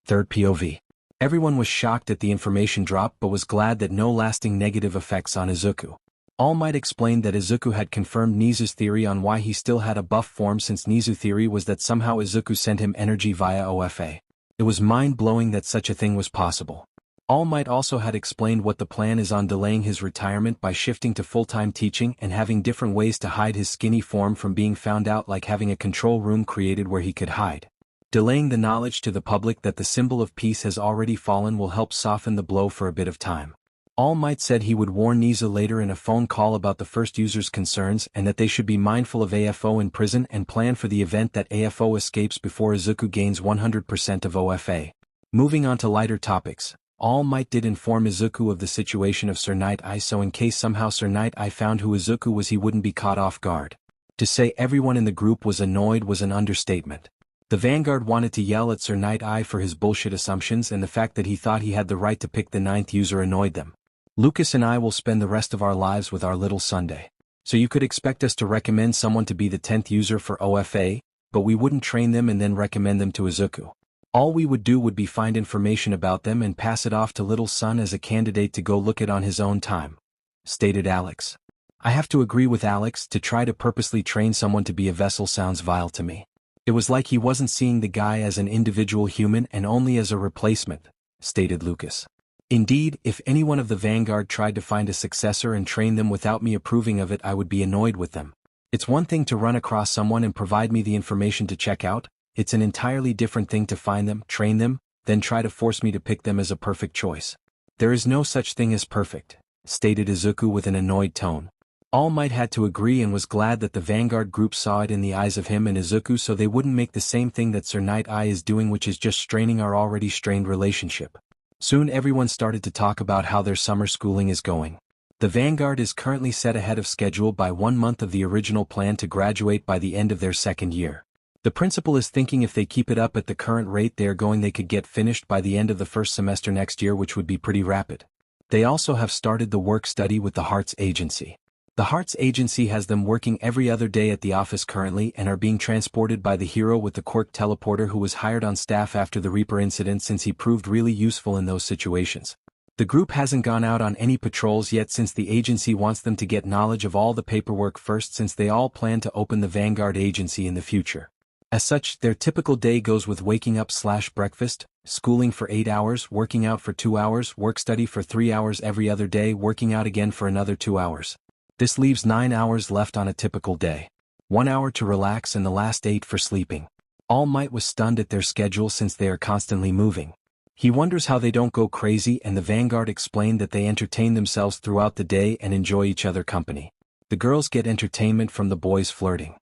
3rd POV. Everyone was shocked at the information drop but was glad that no lasting negative effects on Izuku. All Might explained that Izuku had confirmed Nizu's theory on why he still had a buff form since Nizu's theory was that somehow Izuku sent him energy via OFA. It was mind-blowing that such a thing was possible. All Might also had explained what the plan is on delaying his retirement by shifting to full-time teaching and having different ways to hide his skinny form from being found out like having a control room created where he could hide. Delaying the knowledge to the public that the symbol of peace has already fallen will help soften the blow for a bit of time. All Might said he would warn Nizu later in a phone call about the 1st user's concerns and that they should be mindful of AFO in prison and plan for the event that AFO escapes before Izuku gains 100% of OFA. Moving on to lighter topics, All Might did inform Izuku of the situation of Sir Night Eye so in case somehow Sir Night Eye found who Izuku was he wouldn't be caught off guard. To say everyone in the group was annoyed was an understatement. The Vanguard wanted to yell at Sir Night Eye for his bullshit assumptions and the fact that he thought he had the right to pick the 9th user annoyed them. Lucas and I will spend the rest of our lives with our little Sunday. So you could expect us to recommend someone to be the 10th user for OFA, but we wouldn't train them and then recommend them to Izuku. All we would do would be find information about them and pass it off to little son as a candidate to go look at on his own time, stated Alex. I have to agree with Alex, to try to purposely train someone to be a vessel sounds vile to me. It was like he wasn't seeing the guy as an individual human and only as a replacement, stated Lucas. Indeed, if anyone of the Vanguard tried to find a successor and train them without me approving of it I would be annoyed with them. It's one thing to run across someone and provide me the information to check out, it's an entirely different thing to find them, train them, then try to force me to pick them as a perfect choice. There is no such thing as perfect, stated Izuku with an annoyed tone. All Might had to agree and was glad that the Vanguard group saw it in the eyes of him and Izuku so they wouldn't make the same thing that Sir Night Eye is doing which is just straining our already strained relationship. Soon everyone started to talk about how their summer schooling is going. The Vanguard is currently set ahead of schedule by 1 month of the original plan to graduate by the end of their 2nd year. The principal is thinking if they keep it up at the current rate they are going they could get finished by the end of the 1st semester next year which would be pretty rapid. They also have started the work study with the Hearts Agency. The Hearts Agency has them working every other day at the office currently and are being transported by the hero with the quirk teleporter who was hired on staff after the Reaper incident since he proved really useful in those situations. The group hasn't gone out on any patrols yet since the agency wants them to get knowledge of all the paperwork first, since they all plan to open the Vanguard agency in the future. As such, their typical day goes with waking up / breakfast, schooling for 8 hours, working out for 2 hours, work study for 3 hours every other day, working out again for another 2 hours. This leaves 9 hours left on a typical day. 1 hour to relax and the last 8 for sleeping. All Might was stunned at their schedule since they are constantly moving. He wonders how they don't go crazy, and the Vanguard explained that they entertain themselves throughout the day and enjoy each other company. The girls get entertainment from the boys flirting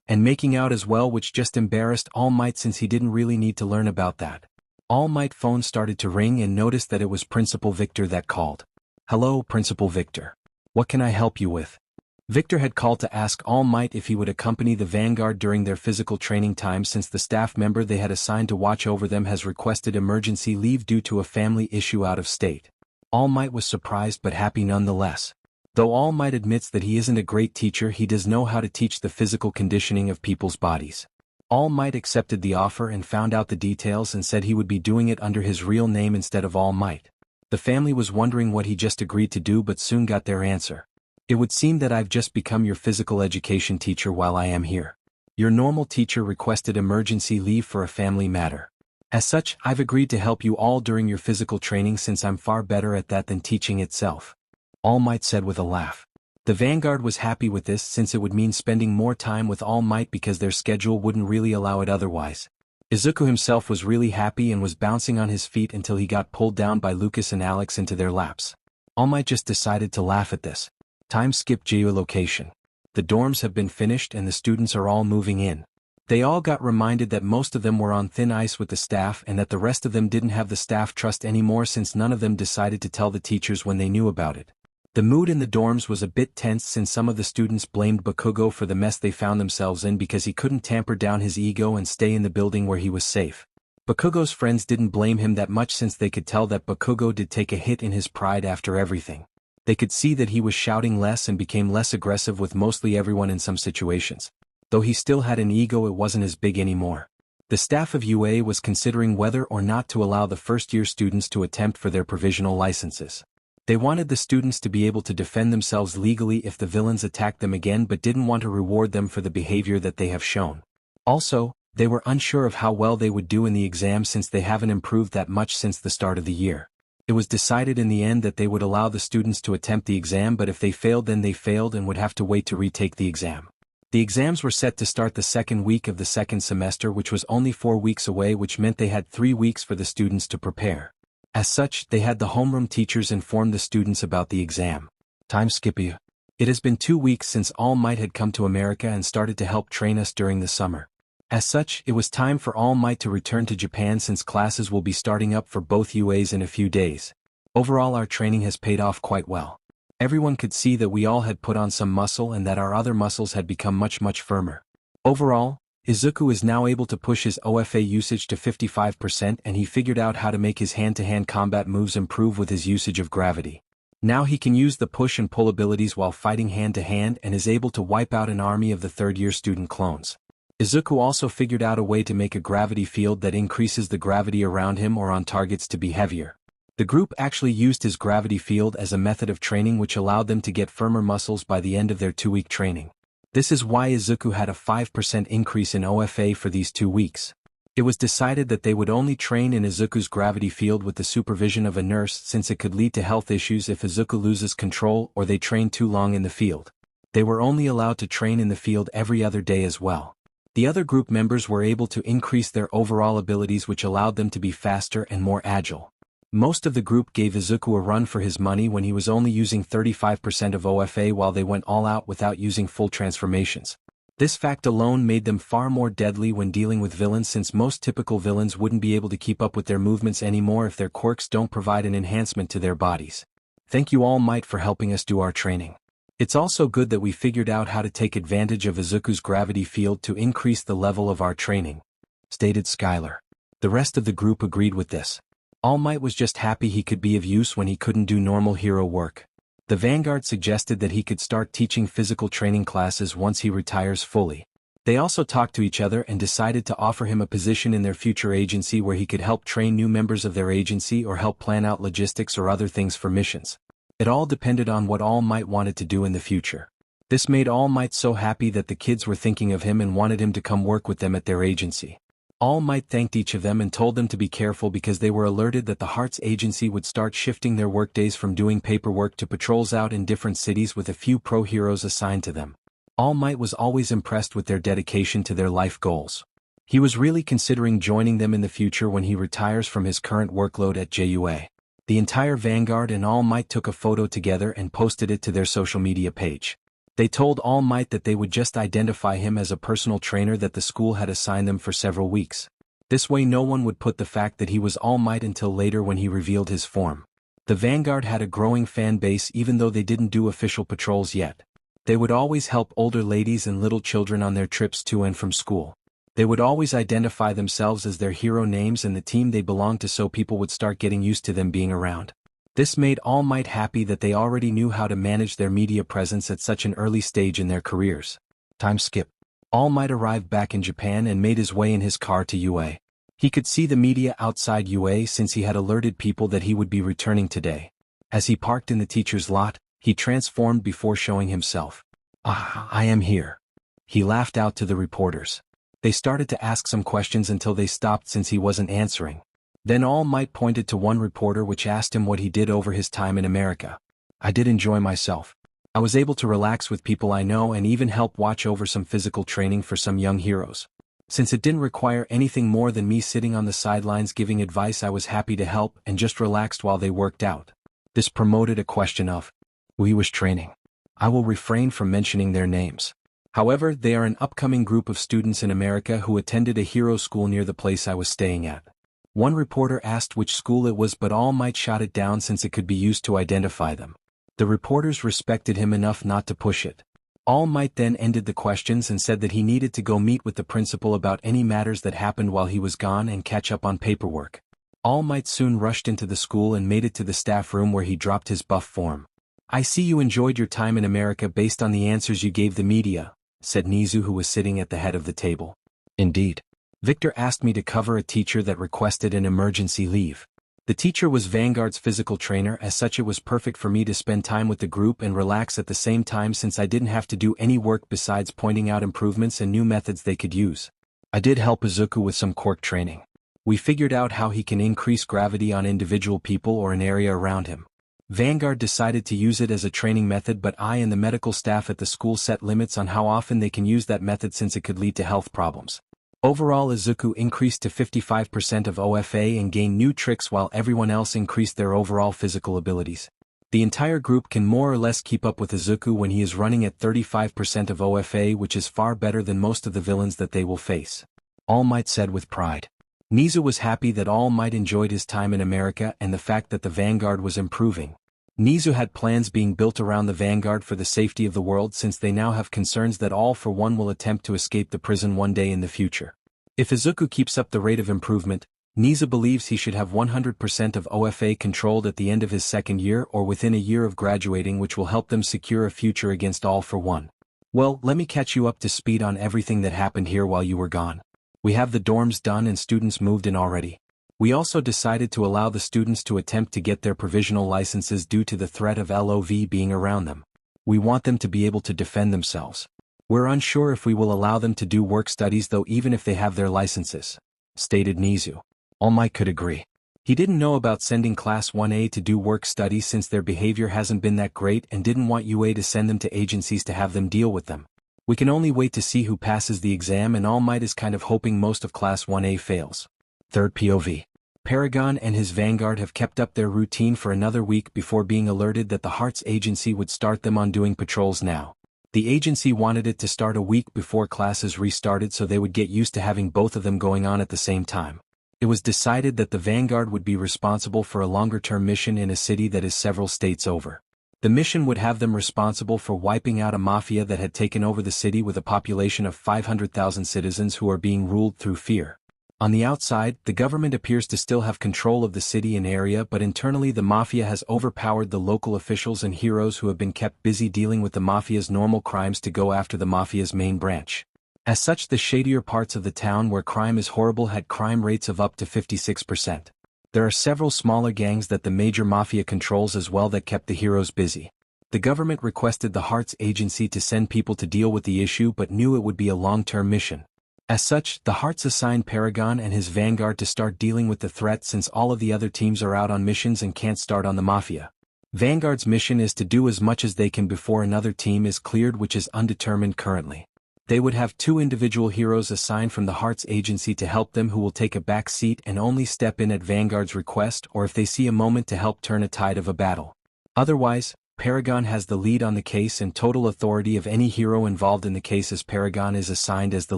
and making out as well, which just embarrassed All Might since he didn't really need to learn about that. All Might phone started to ring and noticed that it was Principal Victor that called. "Hello, Principal Victor. What can I help you with?" Victor had called to ask All Might if he would accompany the Vanguard during their physical training time, since the staff member they had assigned to watch over them has requested emergency leave due to a family issue out of state. All Might was surprised but happy nonetheless. Though All Might admits that he isn't a great teacher, he does know how to teach the physical conditioning of people's bodies. All Might accepted the offer and found out the details and said he would be doing it under his real name instead of All Might. The family was wondering what he just agreed to do, but soon got their answer. "It would seem that I've just become your physical education teacher while I am here. Your normal teacher requested emergency leave for a family matter. As such, I've agreed to help you all during your physical training since I'm far better at that than teaching itself," All Might said with a laugh. The Vanguard was happy with this since it would mean spending more time with All Might because their schedule wouldn't really allow it otherwise. Izuku himself was really happy and was bouncing on his feet until he got pulled down by Lucas and Alex into their laps. All Might just decided to laugh at this. Time skip geolocation. The dorms have been finished and the students are all moving in. They all got reminded that most of them were on thin ice with the staff and that the rest of them didn't have the staff trust anymore since none of them decided to tell the teachers when they knew about it. The mood in the dorms was a bit tense since some of the students blamed Bakugo for the mess they found themselves in because he couldn't tamper down his ego and stay in the building where he was safe. Bakugo's friends didn't blame him that much since they could tell that Bakugo did take a hit in his pride after everything. They could see that he was shouting less and became less aggressive with mostly everyone in some situations. Though he still had an ego, it wasn't as big anymore. The staff of UA was considering whether or not to allow the first-year students to attempt for their provisional licenses. They wanted the students to be able to defend themselves legally if the villains attacked them again, but didn't want to reward them for the behavior that they have shown. Also, they were unsure of how well they would do in the exam since they haven't improved that much since the start of the year. It was decided in the end that they would allow the students to attempt the exam, but if they failed then they failed and would have to wait to retake the exam. The exams were set to start the second week of the second semester, which was only 4 weeks away, which meant they had 3 weeks for the students to prepare. As such, they had the homeroom teachers inform the students about the exam. Time skip. It has been 2 weeks since All Might had come to America and started to help train us during the summer. As such, it was time for All Might to return to Japan since classes will be starting up for both UAs in a few days. Overall, our training has paid off quite well. Everyone could see that we all had put on some muscle and that our other muscles had become much firmer. Overall, Izuku is now able to push his OFA usage to 55%, and he figured out how to make his hand-to-hand combat moves improve with his usage of gravity. Now he can use the push and pull abilities while fighting hand-to-hand and is able to wipe out an army of the third-year student clones. Izuku also figured out a way to make a gravity field that increases the gravity around him or on targets to be heavier. The group actually used his gravity field as a method of training, which allowed them to get firmer muscles by the end of their 2-week training. This is why Izuku had a 5% increase in OFA for these 2 weeks. It was decided that they would only train in Izuku's gravity field with the supervision of a nurse, since it could lead to health issues if Izuku loses control or they train too long in the field. They were only allowed to train in the field every other day as well. The other group members were able to increase their overall abilities, which allowed them to be faster and more agile. Most of the group gave Izuku a run for his money when he was only using 35% of OFA while they went all out without using full transformations. This fact alone made them far more deadly when dealing with villains, since most typical villains wouldn't be able to keep up with their movements anymore if their quirks don't provide an enhancement to their bodies. Thank you All Might for helping us do our training. It's also good that we figured out how to take advantage of Izuku's gravity field to increase the level of our training," stated Skylar. The rest of the group agreed with this. All Might was just happy he could be of use when he couldn't do normal hero work. The Vanguard suggested that he could start teaching physical training classes once he retires fully. They also talked to each other and decided to offer him a position in their future agency where he could help train new members of their agency or help plan out logistics or other things for missions. It all depended on what All Might wanted to do in the future. This made All Might so happy that the kids were thinking of him and wanted him to come work with them at their agency. All Might thanked each of them and told them to be careful because they were alerted that the Heart's agency would start shifting their workdays from doing paperwork to patrols out in different cities with a few pro-heroes assigned to them. All Might was always impressed with their dedication to their life goals. He was really considering joining them in the future when he retires from his current workload at JUA. The entire Vanguard and All Might took a photo together and posted it to their social media page. They told All Might that they would just identify him as a personal trainer that the school had assigned them for several weeks. This way no one would put the fact that he was All Might until later when he revealed his form. The Vanguard had a growing fan base even though they didn't do official patrols yet. They would always help older ladies and little children on their trips to and from school. They would always identify themselves as their hero names and the team they belonged to so people would start getting used to them being around. This made All Might happy that they already knew how to manage their media presence at such an early stage in their careers. Time skip. All Might arrived back in Japan and made his way in his car to UA. He could see the media outside UA since he had alerted people that he would be returning today. As he parked in the teacher's lot, he transformed before showing himself. "Ah, I am here." He laughed out to the reporters. They started to ask some questions until they stopped since he wasn't answering. Then All Might pointed to one reporter which asked him what he did over his time in America. "I did enjoy myself. I was able to relax with people I know and even help watch over some physical training for some young heroes. Since it didn't require anything more than me sitting on the sidelines giving advice, I was happy to help and just relaxed while they worked out." This promoted a question of who he was training. I will refrain from mentioning their names. However, they are an upcoming group of students in America who attended a hero school near the place I was staying at. One reporter asked which school it was, but All Might shot it down since it could be used to identify them. The reporters respected him enough not to push it. All Might then ended the questions and said that he needed to go meet with the principal about any matters that happened while he was gone and catch up on paperwork. All Might soon rushed into the school and made it to the staff room where he dropped his buff form. "I see you enjoyed your time in America based on the answers you gave the media," said Nizu, who was sitting at the head of the table. "Indeed. Victor asked me to cover a teacher that requested an emergency leave. The teacher was Vanguard's physical trainer, as such it was perfect for me to spend time with the group and relax at the same time since I didn't have to do any work besides pointing out improvements and new methods they could use. I did help Izuku with some quirk training. We figured out how he can increase gravity on individual people or an area around him. Vanguard decided to use it as a training method, but I and the medical staff at the school set limits on how often they can use that method since it could lead to health problems. Overall, Izuku increased to 55% of OFA and gained new tricks while everyone else increased their overall physical abilities. The entire group can more or less keep up with Izuku when he is running at 35% of OFA, which is far better than most of the villains that they will face." All Might said with pride. Nizu was happy that All Might enjoyed his time in America and the fact that the Vanguard was improving. Nizu had plans being built around the Vanguard for the safety of the world since they now have concerns that All for One will attempt to escape the prison one day in the future. If Izuku keeps up the rate of improvement, Nizu believes he should have 100% of OFA controlled at the end of his second year or within a year of graduating, which will help them secure a future against All for One. "Well, let me catch you up to speed on everything that happened here while you were gone. We have the dorms done and students moved in already. We also decided to allow the students to attempt to get their provisional licenses due to the threat of LOV being around them. We want them to be able to defend themselves. We're unsure if we will allow them to do work studies though even if they have their licenses," stated Nizu. All Might could agree. He didn't know about sending Class 1A to do work studies since their behavior hasn't been that great and didn't want UA to send them to agencies to have them deal with them. We can only wait to see who passes the exam, and All Might is kind of hoping most of Class 1A fails. Third POV. Paragon and his Vanguard have kept up their routine for another week before being alerted that the Hearts agency would start them on doing patrols now. The agency wanted it to start a week before classes restarted so they would get used to having both of them going on at the same time. It was decided that the Vanguard would be responsible for a longer-term mission in a city that is several states over. The mission would have them responsible for wiping out a mafia that had taken over the city with a population of 500,000 citizens who are being ruled through fear. On the outside, the government appears to still have control of the city and area, but internally the mafia has overpowered the local officials and heroes who have been kept busy dealing with the mafia's normal crimes to go after the mafia's main branch. As such, the shadier parts of the town where crime is horrible had crime rates of up to 56%. There are several smaller gangs that the major mafia controls as well that kept the heroes busy. The government requested the Hearts Agency to send people to deal with the issue but knew it would be a long-term mission. As such, the Hearts assigned Paragon and his vanguard to start dealing with the threat since all of the other teams are out on missions and can't start on the mafia. Vanguard's mission is to do as much as they can before another team is cleared, which is undetermined currently. They would have 2 individual heroes assigned from the Hearts Agency to help them who will take a back seat and only step in at Vanguard's request or if they see a moment to help turn a tide of a battle. Otherwise, Paragon has the lead on the case and total authority of any hero involved in the case as Paragon is assigned as the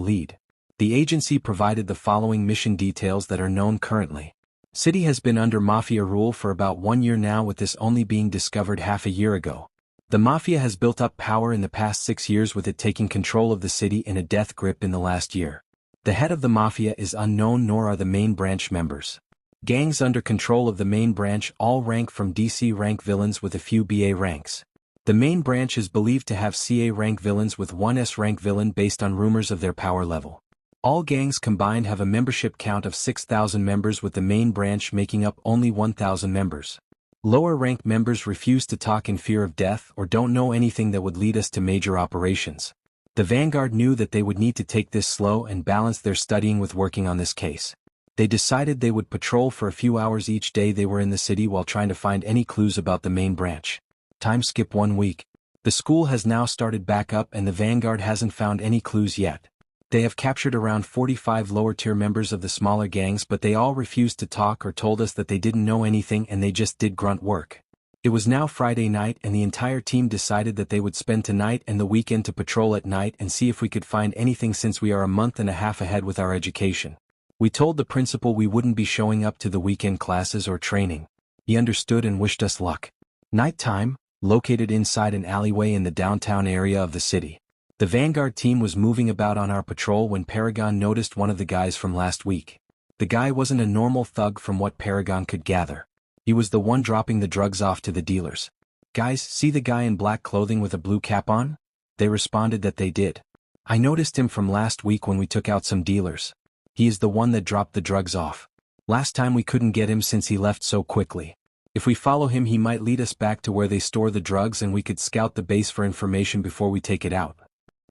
lead. The agency provided the following mission details that are known currently. City has been under Mafia rule for about 1 year now, with this only being discovered half a year ago. The Mafia has built up power in the past 6 years, with it taking control of the city in a death grip in the last year. The head of the Mafia is unknown, nor are the main branch members. Gangs under control of the main branch all rank from DC rank villains with a few BA ranks. The main branch is believed to have CA rank villains with 1 S rank villain based on rumors of their power level. All gangs combined have a membership count of 6,000 members, with the main branch making up only 1,000 members. Lower-ranked members refuse to talk in fear of death or don't know anything that would lead us to major operations. The Vanguard knew that they would need to take this slow and balance their studying with working on this case. They decided they would patrol for a few hours each day they were in the city while trying to find any clues about the main branch. Time skip 1 week. The school has now started back up and the Vanguard hasn't found any clues yet. They have captured around 45 lower-tier members of the smaller gangs, but they all refused to talk or told us that they didn't know anything and they just did grunt work. It was now Friday night and the entire team decided that they would spend tonight and the weekend to patrol at night and see if we could find anything, since we are a month and a half ahead with our education. We told the principal we wouldn't be showing up to the weekend classes or training. He understood and wished us luck. Nighttime, located inside an alleyway in the downtown area of the city. The Vanguard team was moving about on our patrol when Paragon noticed one of the guys from last week. The guy wasn't a normal thug from what Paragon could gather. He was the one dropping the drugs off to the dealers. "Guys, see the guy in black clothing with a blue cap on?" They responded that they did. "I noticed him from last week when we took out some dealers. He is the one that dropped the drugs off. Last time we couldn't get him since he left so quickly. If we follow him, he might lead us back to where they store the drugs and we could scout the base for information before we take it out,"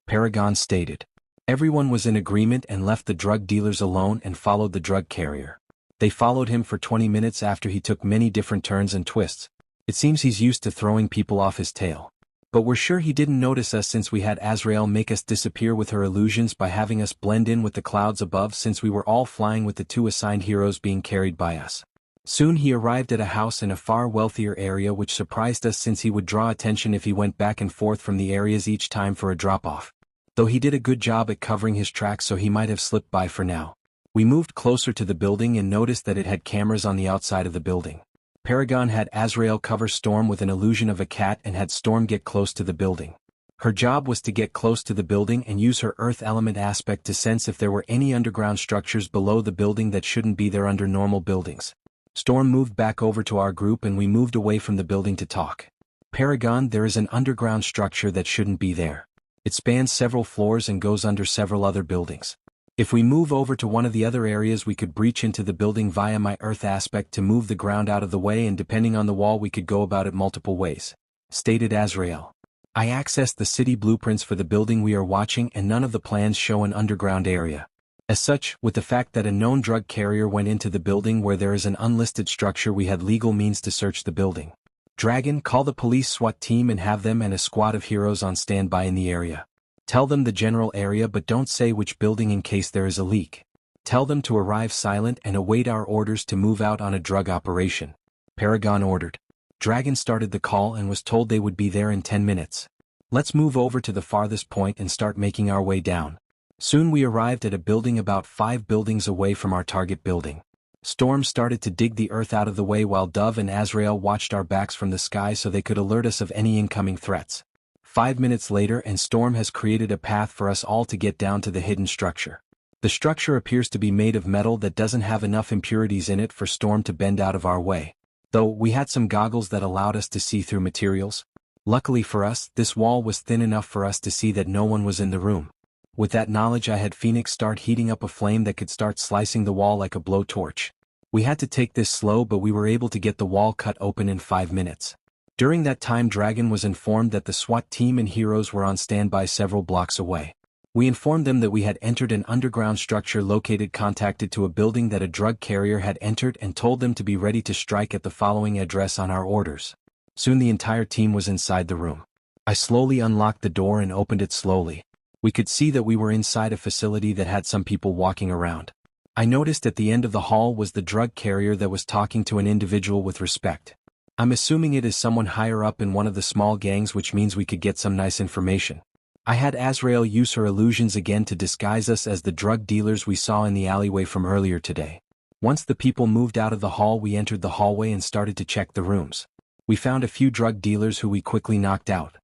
Paragon stated. Everyone was in agreement and left the drug dealers alone and followed the drug carrier. They followed him for 20 minutes after he took many different turns and twists. It seems he's used to throwing people off his tail. But we're sure he didn't notice us since we had Azrael make us disappear with her illusions by having us blend in with the clouds above, since we were all flying with the 2 assigned heroes being carried by us. Soon he arrived at a house in a far wealthier area, which surprised us since he would draw attention if he went back and forth from the areas each time for a drop-off. Though he did a good job at covering his tracks, so he might have slipped by for now. We moved closer to the building and noticed that it had cameras on the outside of the building. Paragon had Azrael cover Storm with an illusion of a cat and had Storm get close to the building. Her job was to get close to the building and use her earth element aspect to sense if there were any underground structures below the building that shouldn't be there under normal buildings. Storm moved back over to our group and we moved away from the building to talk. "Paragon, there is an underground structure that shouldn't be there. It spans several floors and goes under several other buildings. If we move over to one of the other areas, we could breach into the building via my earth aspect to move the ground out of the way, and depending on the wall we could go about it multiple ways," stated Azrael. "I accessed the city blueprints for the building we are watching and none of the plans show an underground area. As such, with the fact that a known drug carrier went into the building where there is an unlisted structure, we had legal means to search the building. Dragon, call the police SWAT team and have them and a squad of heroes on standby in the area. Tell them the general area, but don't say which building in case there is a leak. Tell them to arrive silent and await our orders to move out on a drug operation," Paragon ordered. Dragon started the call and was told they would be there in 10 minutes. "Let's move over to the farthest point and start making our way down." Soon we arrived at a building about 5 buildings away from our target building. Storm started to dig the earth out of the way while Dove and Azrael watched our backs from the sky so they could alert us of any incoming threats. 5 minutes later and Storm has created a path for us all to get down to the hidden structure. The structure appears to be made of metal that doesn't have enough impurities in it for Storm to bend out of our way. Though we had some goggles that allowed us to see through materials. Luckily for us, this wall was thin enough for us to see that no one was in the room. With that knowledge I had Phoenix start heating up a flame that could start slicing the wall like a blowtorch. We had to take this slow, but we were able to get the wall cut open in 5 minutes. During that time Dragon was informed that the SWAT team and heroes were on standby several blocks away. We informed them that we had entered an underground structure located contacted to a building that a drug carrier had entered and told them to be ready to strike at the following address on our orders. Soon the entire team was inside the room. I slowly unlocked the door and opened it slowly. We could see that we were inside a facility that had some people walking around. I noticed at the end of the hall was the drug carrier that was talking to an individual with respect. I'm assuming it is someone higher up in one of the small gangs, which means we could get some nice information. I had Azrael use her illusions again to disguise us as the drug dealers we saw in the alleyway from earlier today. Once the people moved out of the hall, we entered the hallway and started to check the rooms. We found a few drug dealers who we quickly knocked out.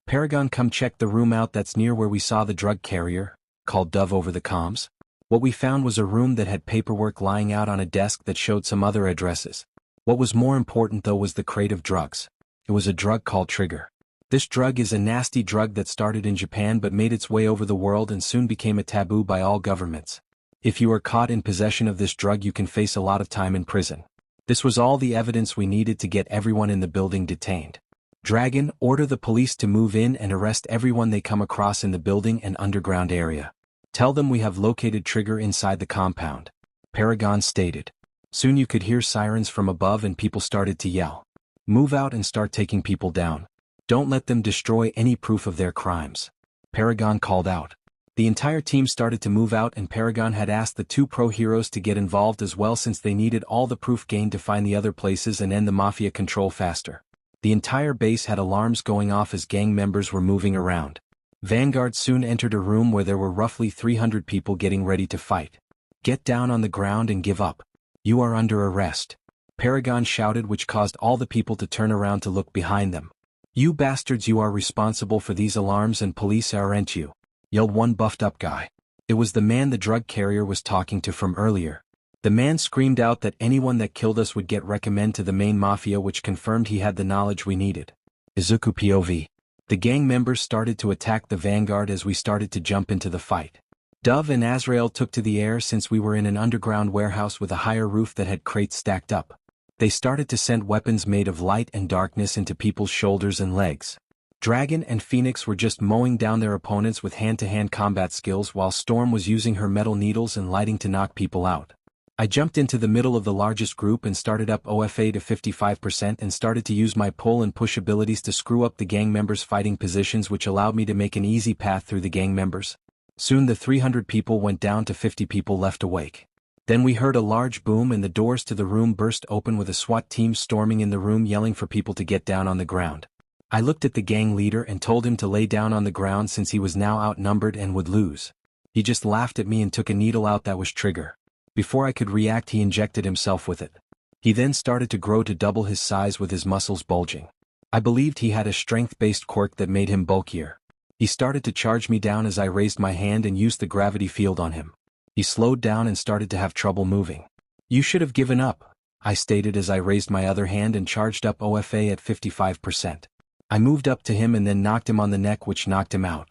Paragon, come check the room out that's near where we saw the drug carrier, called Dove over the comms. What we found was a room that had paperwork lying out on a desk that showed some other addresses. What was more important though was the crate of drugs. It was a drug called Trigger. This drug is a nasty drug that started in Japan but made its way over the world and soon became a taboo by all governments. If you are caught in possession of this drug, you can face a lot of time in prison. This was all the evidence we needed to get everyone in the building detained. Dragon, order the police to move in and arrest everyone they come across in the building and underground area. Tell them we have located Trigger inside the compound. Paragon stated. Soon you could hear sirens from above and people started to yell. Move out and start taking people down. Don't let them destroy any proof of their crimes. Paragon called out. The entire team started to move out, and Paragon had asked the 2 pro heroes to get involved as well since they needed all the proof gained to find the other places and end the mafia control faster. The entire base had alarms going off as gang members were moving around. Vanguard soon entered a room where there were roughly 300 people getting ready to fight. Get down on the ground and give up. You are under arrest. Paragon shouted, which caused all the people to turn around to look behind them. You bastards, you are responsible for these alarms and police aren't you? Yelled one buffed up guy. It was the man the drug carrier was talking to from earlier. The man screamed out that anyone that killed us would get recommended to the main mafia, which confirmed he had the knowledge we needed. Izuku POV. The gang members started to attack the Vanguard as we started to jump into the fight. Dove and Azrael took to the air since we were in an underground warehouse with a higher roof that had crates stacked up. They started to send weapons made of light and darkness into people's shoulders and legs. Dragon and Phoenix were just mowing down their opponents with hand-to-hand combat skills, while Storm was using her metal needles and lighting to knock people out. I jumped into the middle of the largest group and started up OFA to 55% and started to use my pull and push abilities to screw up the gang members' fighting positions, which allowed me to make an easy path through the gang members. Soon the 300 people went down to 50 people left awake. Then we heard a large boom and the doors to the room burst open with a SWAT team storming in the room yelling for people to get down on the ground. I looked at the gang leader and told him to lay down on the ground since he was now outnumbered and would lose. He just laughed at me and took a needle out that was Trigger. Before I could react, he injected himself with it. He then started to grow to double his size with his muscles bulging. I believed he had a strength-based quirk that made him bulkier. He started to charge me down as I raised my hand and used the gravity field on him. He slowed down and started to have trouble moving. You should have given up, I stated as I raised my other hand and charged up OFA at 55%. I moved up to him and then knocked him on the neck, which knocked him out.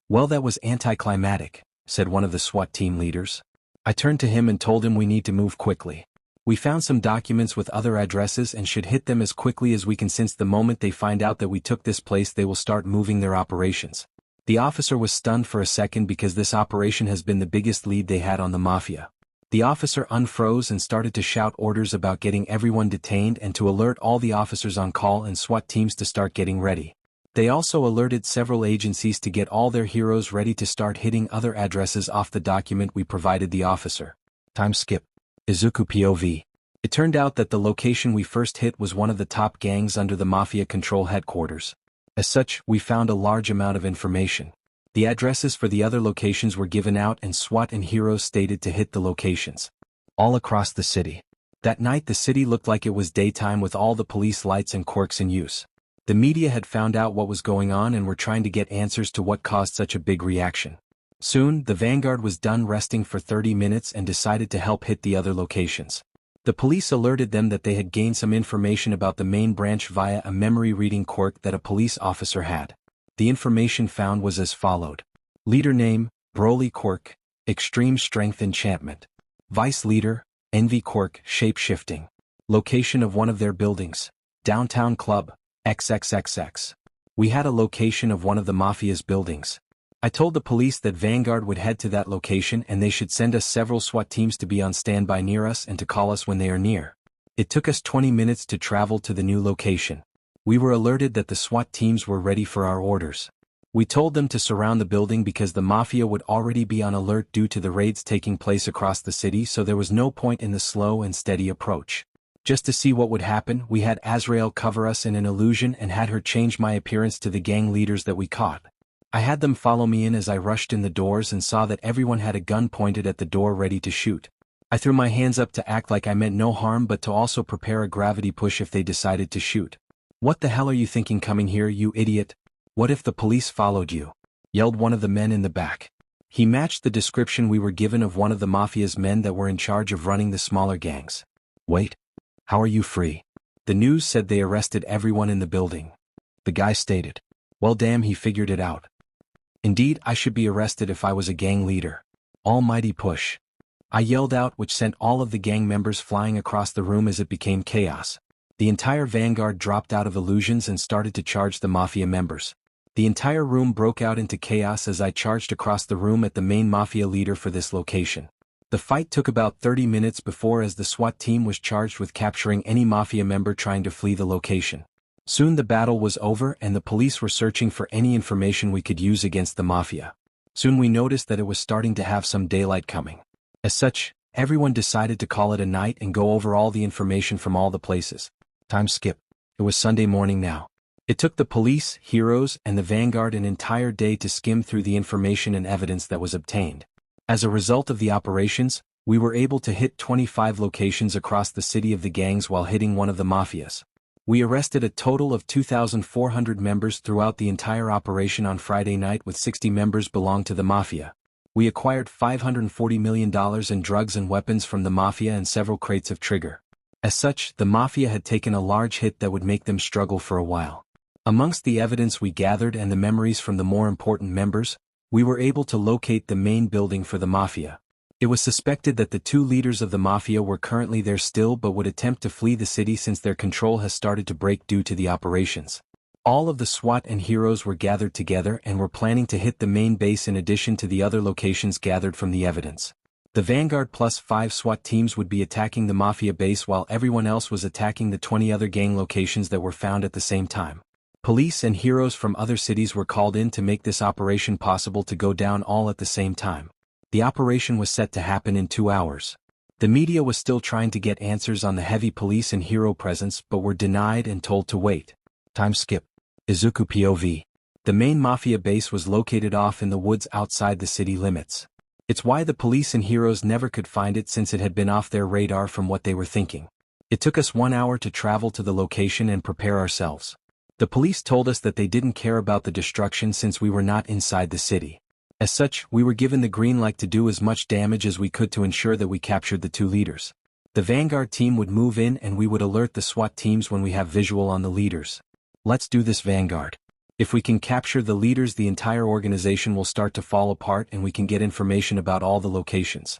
Well, that was anticlimactic, said one of the SWAT team leaders. I turned to him and told him we need to move quickly. We found some documents with other addresses and should hit them as quickly as we can, since the moment they find out that we took this place they will start moving their operations. The officer was stunned for a second because this operation has been the biggest lead they had on the mafia. The officer unfroze and started to shout orders about getting everyone detained and to alert all the officers on call and SWAT teams to start getting ready. They also alerted several agencies to get all their heroes ready to start hitting other addresses off the document we provided the officer. Time skip. Izuku POV. It turned out that the location we first hit was one of the top gangs under the mafia control headquarters. As such, we found a large amount of information. The addresses for the other locations were given out and SWAT and heroes stated to hit the locations. All across the city. That night the city looked like it was daytime with all the police lights and quirks in use. The media had found out what was going on and were trying to get answers to what caused such a big reaction. Soon, the Vanguard was done resting for 30 minutes and decided to help hit the other locations. The police alerted them that they had gained some information about the main branch via a memory-reading quirk that a police officer had. The information found was as followed. Leader name, Broly Quirk, Extreme Strength Enchantment. Vice Leader, Envy Quirk, Shape-Shifting. Location of one of their buildings, Downtown Club, XXXX. We had a location of one of the Mafia's buildings. I told the police that Vanguard would head to that location and they should send us several SWAT teams to be on standby near us and to call us when they are near. It took us 20 minutes to travel to the new location. We were alerted that the SWAT teams were ready for our orders. We told them to surround the building because the Mafia would already be on alert due to the raids taking place across the city, so there was no point in the slow and steady approach. Just to see what would happen, we had Azrael cover us in an illusion and had her change my appearance to the gang leaders that we caught. I had them follow me in as I rushed in the doors and saw that everyone had a gun pointed at the door ready to shoot. I threw my hands up to act like I meant no harm but to also prepare a gravity push if they decided to shoot. "What the hell are you thinking coming here, you idiot? What if the police followed you?" yelled one of the men in the back. He matched the description we were given of one of the Mafia's men that were in charge of running the smaller gangs. "Wait. How are you free? The news said they arrested everyone in the building," the guy stated. "Well, damn, he figured it out. Indeed, I should be arrested if I was a gang leader. Almighty push," I yelled out, which sent all of the gang members flying across the room as it became chaos. The entire Vanguard dropped out of illusions and started to charge the Mafia members. The entire room broke out into chaos as I charged across the room at the main Mafia leader for this location. The fight took about 30 minutes before as the SWAT team was charged with capturing any Mafia member trying to flee the location. Soon the battle was over and the police were searching for any information we could use against the Mafia. Soon we noticed that it was starting to have some daylight coming. As such, everyone decided to call it a night and go over all the information from all the places. Time skip. It was Sunday morning now. It took the police, heroes, and the Vanguard an entire day to skim through the information and evidence that was obtained. As a result of the operations, we were able to hit 25 locations across the city of the gangs while hitting one of the Mafias. We arrested a total of 2,400 members throughout the entire operation on Friday night, with 60 members belong to the Mafia. We acquired $540 million in drugs and weapons from the Mafia and several crates of trigger. As such, the Mafia had taken a large hit that would make them struggle for a while. Amongst the evidence we gathered and the memories from the more important members, we were able to locate the main building for the Mafia. It was suspected that the two leaders of the Mafia were currently there still but would attempt to flee the city since their control has started to break due to the operations. All of the SWAT and heroes were gathered together and were planning to hit the main base in addition to the other locations gathered from the evidence. The Vanguard plus 5 SWAT teams would be attacking the Mafia base while everyone else was attacking the 20 other gang locations that were found at the same time. Police and heroes from other cities were called in to make this operation possible to go down all at the same time. The operation was set to happen in 2 hours. The media was still trying to get answers on the heavy police and hero presence but were denied and told to wait. Time skip. Izuku POV. The main Mafia base was located off in the woods outside the city limits. It's why the police and heroes never could find it since it had been off their radar from what they were thinking. It took us 1 hour to travel to the location and prepare ourselves. The police told us that they didn't care about the destruction since we were not inside the city. As such, we were given the green light to do as much damage as we could to ensure that we captured the two leaders. The Vanguard team would move in and we would alert the SWAT teams when we have visual on the leaders. Let's do this, Vanguard. If we can capture the leaders, the entire organization will start to fall apart and we can get information about all the locations,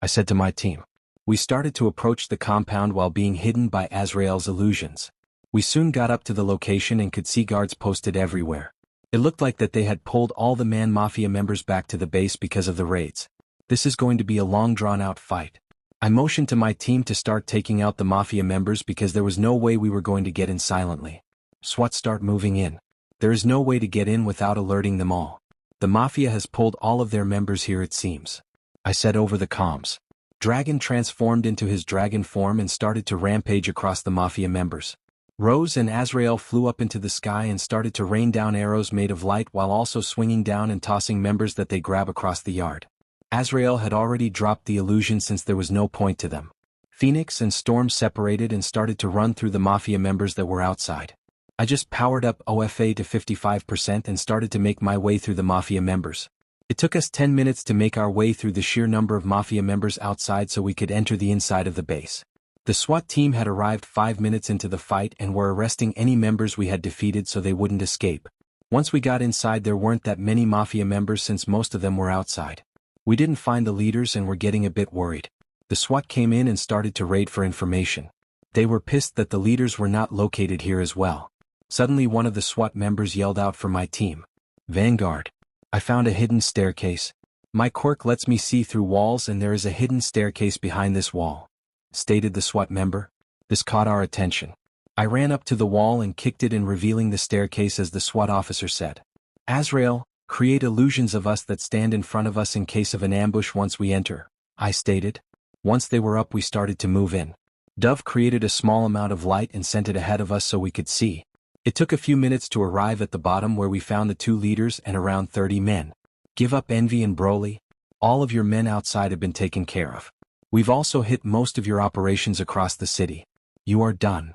I said to my team. We started to approach the compound while being hidden by Azrael's illusions. We soon got up to the location and could see guards posted everywhere. It looked like that they had pulled all the Mafia members back to the base because of the raids. This is going to be a long drawn-out fight. I motioned to my team to start taking out the Mafia members because there was no way we were going to get in silently. SWAT start moving in. There is no way to get in without alerting them all. The Mafia has pulled all of their members here, it seems, I said over the comms. Dragon transformed into his dragon form and started to rampage across the Mafia members. Rose and Azrael flew up into the sky and started to rain down arrows made of light while also swinging down and tossing members that they grab across the yard. Azrael had already dropped the illusion since there was no point to them. Phoenix and Storm separated and started to run through the Mafia members that were outside. I just powered up OFA to 55% and started to make my way through the Mafia members. It took us 10 minutes to make our way through the sheer number of Mafia members outside so we could enter the inside of the base. The SWAT team had arrived 5 minutes into the fight and were arresting any members we had defeated so they wouldn't escape. Once we got inside, there weren't that many mafia members since most of them were outside. We didn't find the leaders and were getting a bit worried. The SWAT came in and started to raid for information. They were pissed that the leaders were not located here as well. Suddenly one of the SWAT members yelled out for my team. Vanguard. I found a hidden staircase. My quirk lets me see through walls and there is a hidden staircase behind this wall, stated the SWAT member. This caught our attention. I ran up to the wall and kicked it in, revealing the staircase as the SWAT officer said. Azrael, create illusions of us that stand in front of us in case of an ambush once we enter, I stated. Once they were up, we started to move in. Dove created a small amount of light and sent it ahead of us so we could see. It took a few minutes to arrive at the bottom where we found the 2 leaders and around 30 men. Give up, Envy and Broly. All of your men outside have been taken care of. We've also hit most of your operations across the city. You are done,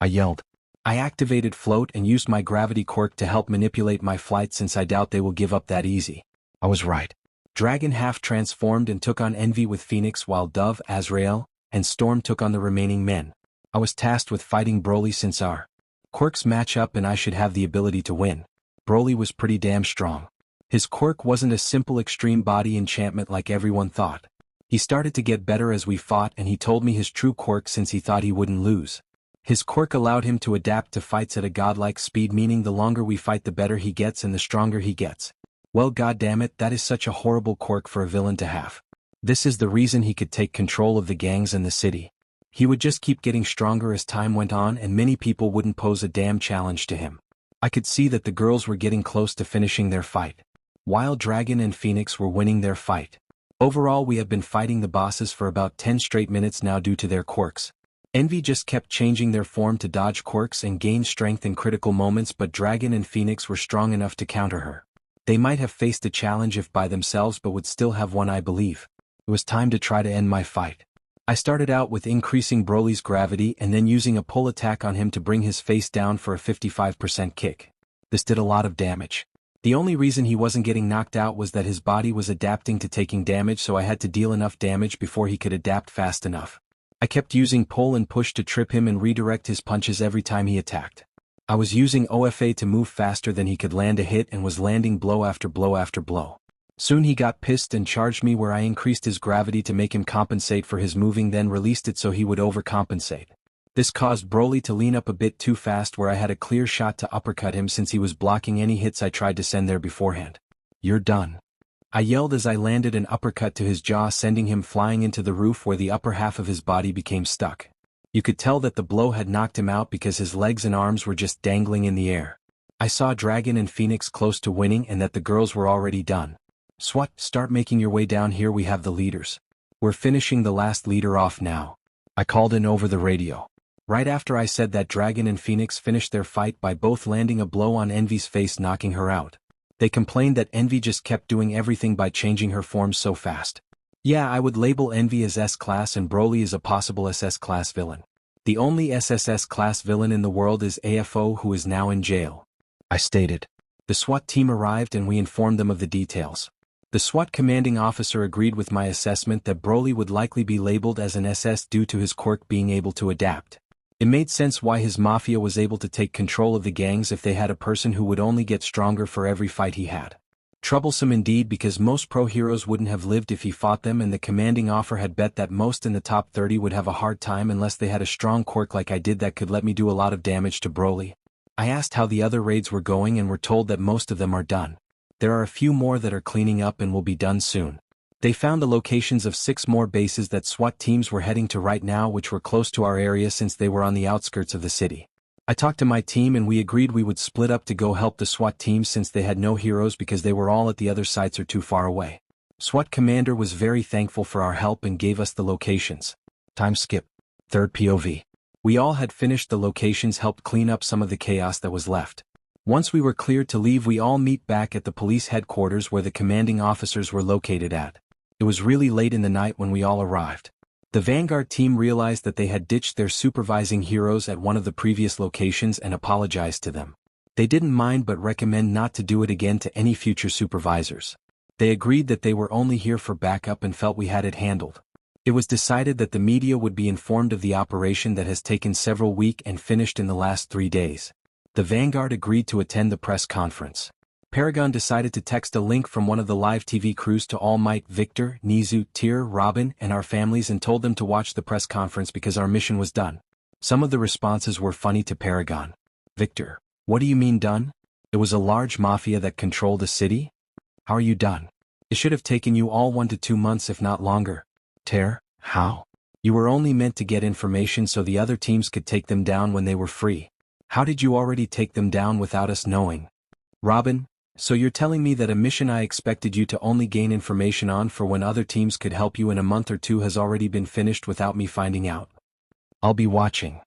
I yelled. I activated Float and used my gravity quirk to help manipulate my flight, since I doubt they will give up that easy. I was right. Dragon half transformed and took on Envy with Phoenix, while Dove, Azrael, and Storm took on the remaining men. I was tasked with fighting Broly since our quirks match up and I should have the ability to win. Broly was pretty damn strong. His quirk wasn't a simple extreme body enchantment like everyone thought. He started to get better as we fought, and he told me his true quirk since he thought he wouldn't lose. His quirk allowed him to adapt to fights at a godlike speed, meaning the longer we fight the better he gets and the stronger he gets. Well, goddammit, that is such a horrible quirk for a villain to have. This is the reason he could take control of the gangs and the city. He would just keep getting stronger as time went on, and many people wouldn't pose a damn challenge to him. I could see that the girls were getting close to finishing their fight, while Dragon and Phoenix were winning their fight. Overall, we have been fighting the bosses for about 10 straight minutes now due to their quirks. Envy just kept changing their form to dodge quirks and gain strength in critical moments, but Dragon and Phoenix were strong enough to counter her. They might have faced a challenge if by themselves, but would still have won, I believe. It was time to try to end my fight. I started out with increasing Broly's gravity and then using a pull attack on him to bring his face down for a 55% kick. This did a lot of damage. The only reason he wasn't getting knocked out was that his body was adapting to taking damage, so I had to deal enough damage before he could adapt fast enough. I kept using pull and push to trip him and redirect his punches every time he attacked. I was using OFA to move faster than he could land a hit and was landing blow after blow after blow. Soon he got pissed and charged me, where I increased his gravity to make him compensate for his moving, then released it so he would overcompensate. This caused Broly to lean up a bit too fast, where I had a clear shot to uppercut him since he was blocking any hits I tried to send there beforehand. You're done, I yelled as I landed an uppercut to his jaw, sending him flying into the roof where the upper half of his body became stuck. You could tell that the blow had knocked him out because his legs and arms were just dangling in the air. I saw Dragon and Phoenix close to winning and that the girls were already done. SWAT, start making your way down here, we have the leaders. We're finishing the last leader off now, I called in over the radio. Right after I said that, Dragon and Phoenix finished their fight by both landing a blow on Envy's face, knocking her out. They complained that Envy just kept doing everything by changing her forms so fast. Yeah, I would label Envy as S-Class and Broly is a possible SS-Class villain. The only SSS-Class villain in the world is AFO, who is now in jail, I stated. The SWAT team arrived and we informed them of the details. The SWAT commanding officer agreed with my assessment that Broly would likely be labeled as an SS due to his quirk being able to adapt. It made sense why his mafia was able to take control of the gangs if they had a person who would only get stronger for every fight he had. Troublesome indeed, because most pro heroes wouldn't have lived if he fought them, and the commanding officer had bet that most in the top 30 would have a hard time unless they had a strong quirk like I did that could let me do a lot of damage to Broly. I asked how the other raids were going and were told that most of them are done. There are a few more that are cleaning up and will be done soon. They found the locations of 6 more bases that SWAT teams were heading to right now, which were close to our area since they were on the outskirts of the city. I talked to my team and we agreed we would split up to go help the SWAT teams since they had no heroes because they were all at the other sites or too far away. SWAT commander was very thankful for our help and gave us the locations. Time skip. Third POV. We all had finished the locations, helped clean up some of the chaos that was left. Once we were cleared to leave, we all meet back at the police headquarters where the commanding officers were located at. It was really late in the night when we all arrived. The Vanguard team realized that they had ditched their supervising heroes at one of the previous locations and apologized to them. They didn't mind but recommend not to do it again to any future supervisors. They agreed that they were only here for backup and felt we had it handled. It was decided that the media would be informed of the operation that has taken several weeks and finished in the last 3 days. The Vanguard agreed to attend the press conference. Paragon decided to text a link from one of the live TV crews to All Might, Victor, Nizu, Tyr, Robin, and our families and told them to watch the press conference because our mission was done. Some of the responses were funny to Paragon. Victor: what do you mean done? It was a large mafia that controlled a city? How are you done? It should have taken you all 1 to 2 months if not longer. Tyr: how? You were only meant to get information so the other teams could take them down when they were free. How did you already take them down without us knowing? Robin: so you're telling me that a mission I expected you to only gain information on for when other teams could help you in a month or two has already been finished without me finding out? I'll be watching.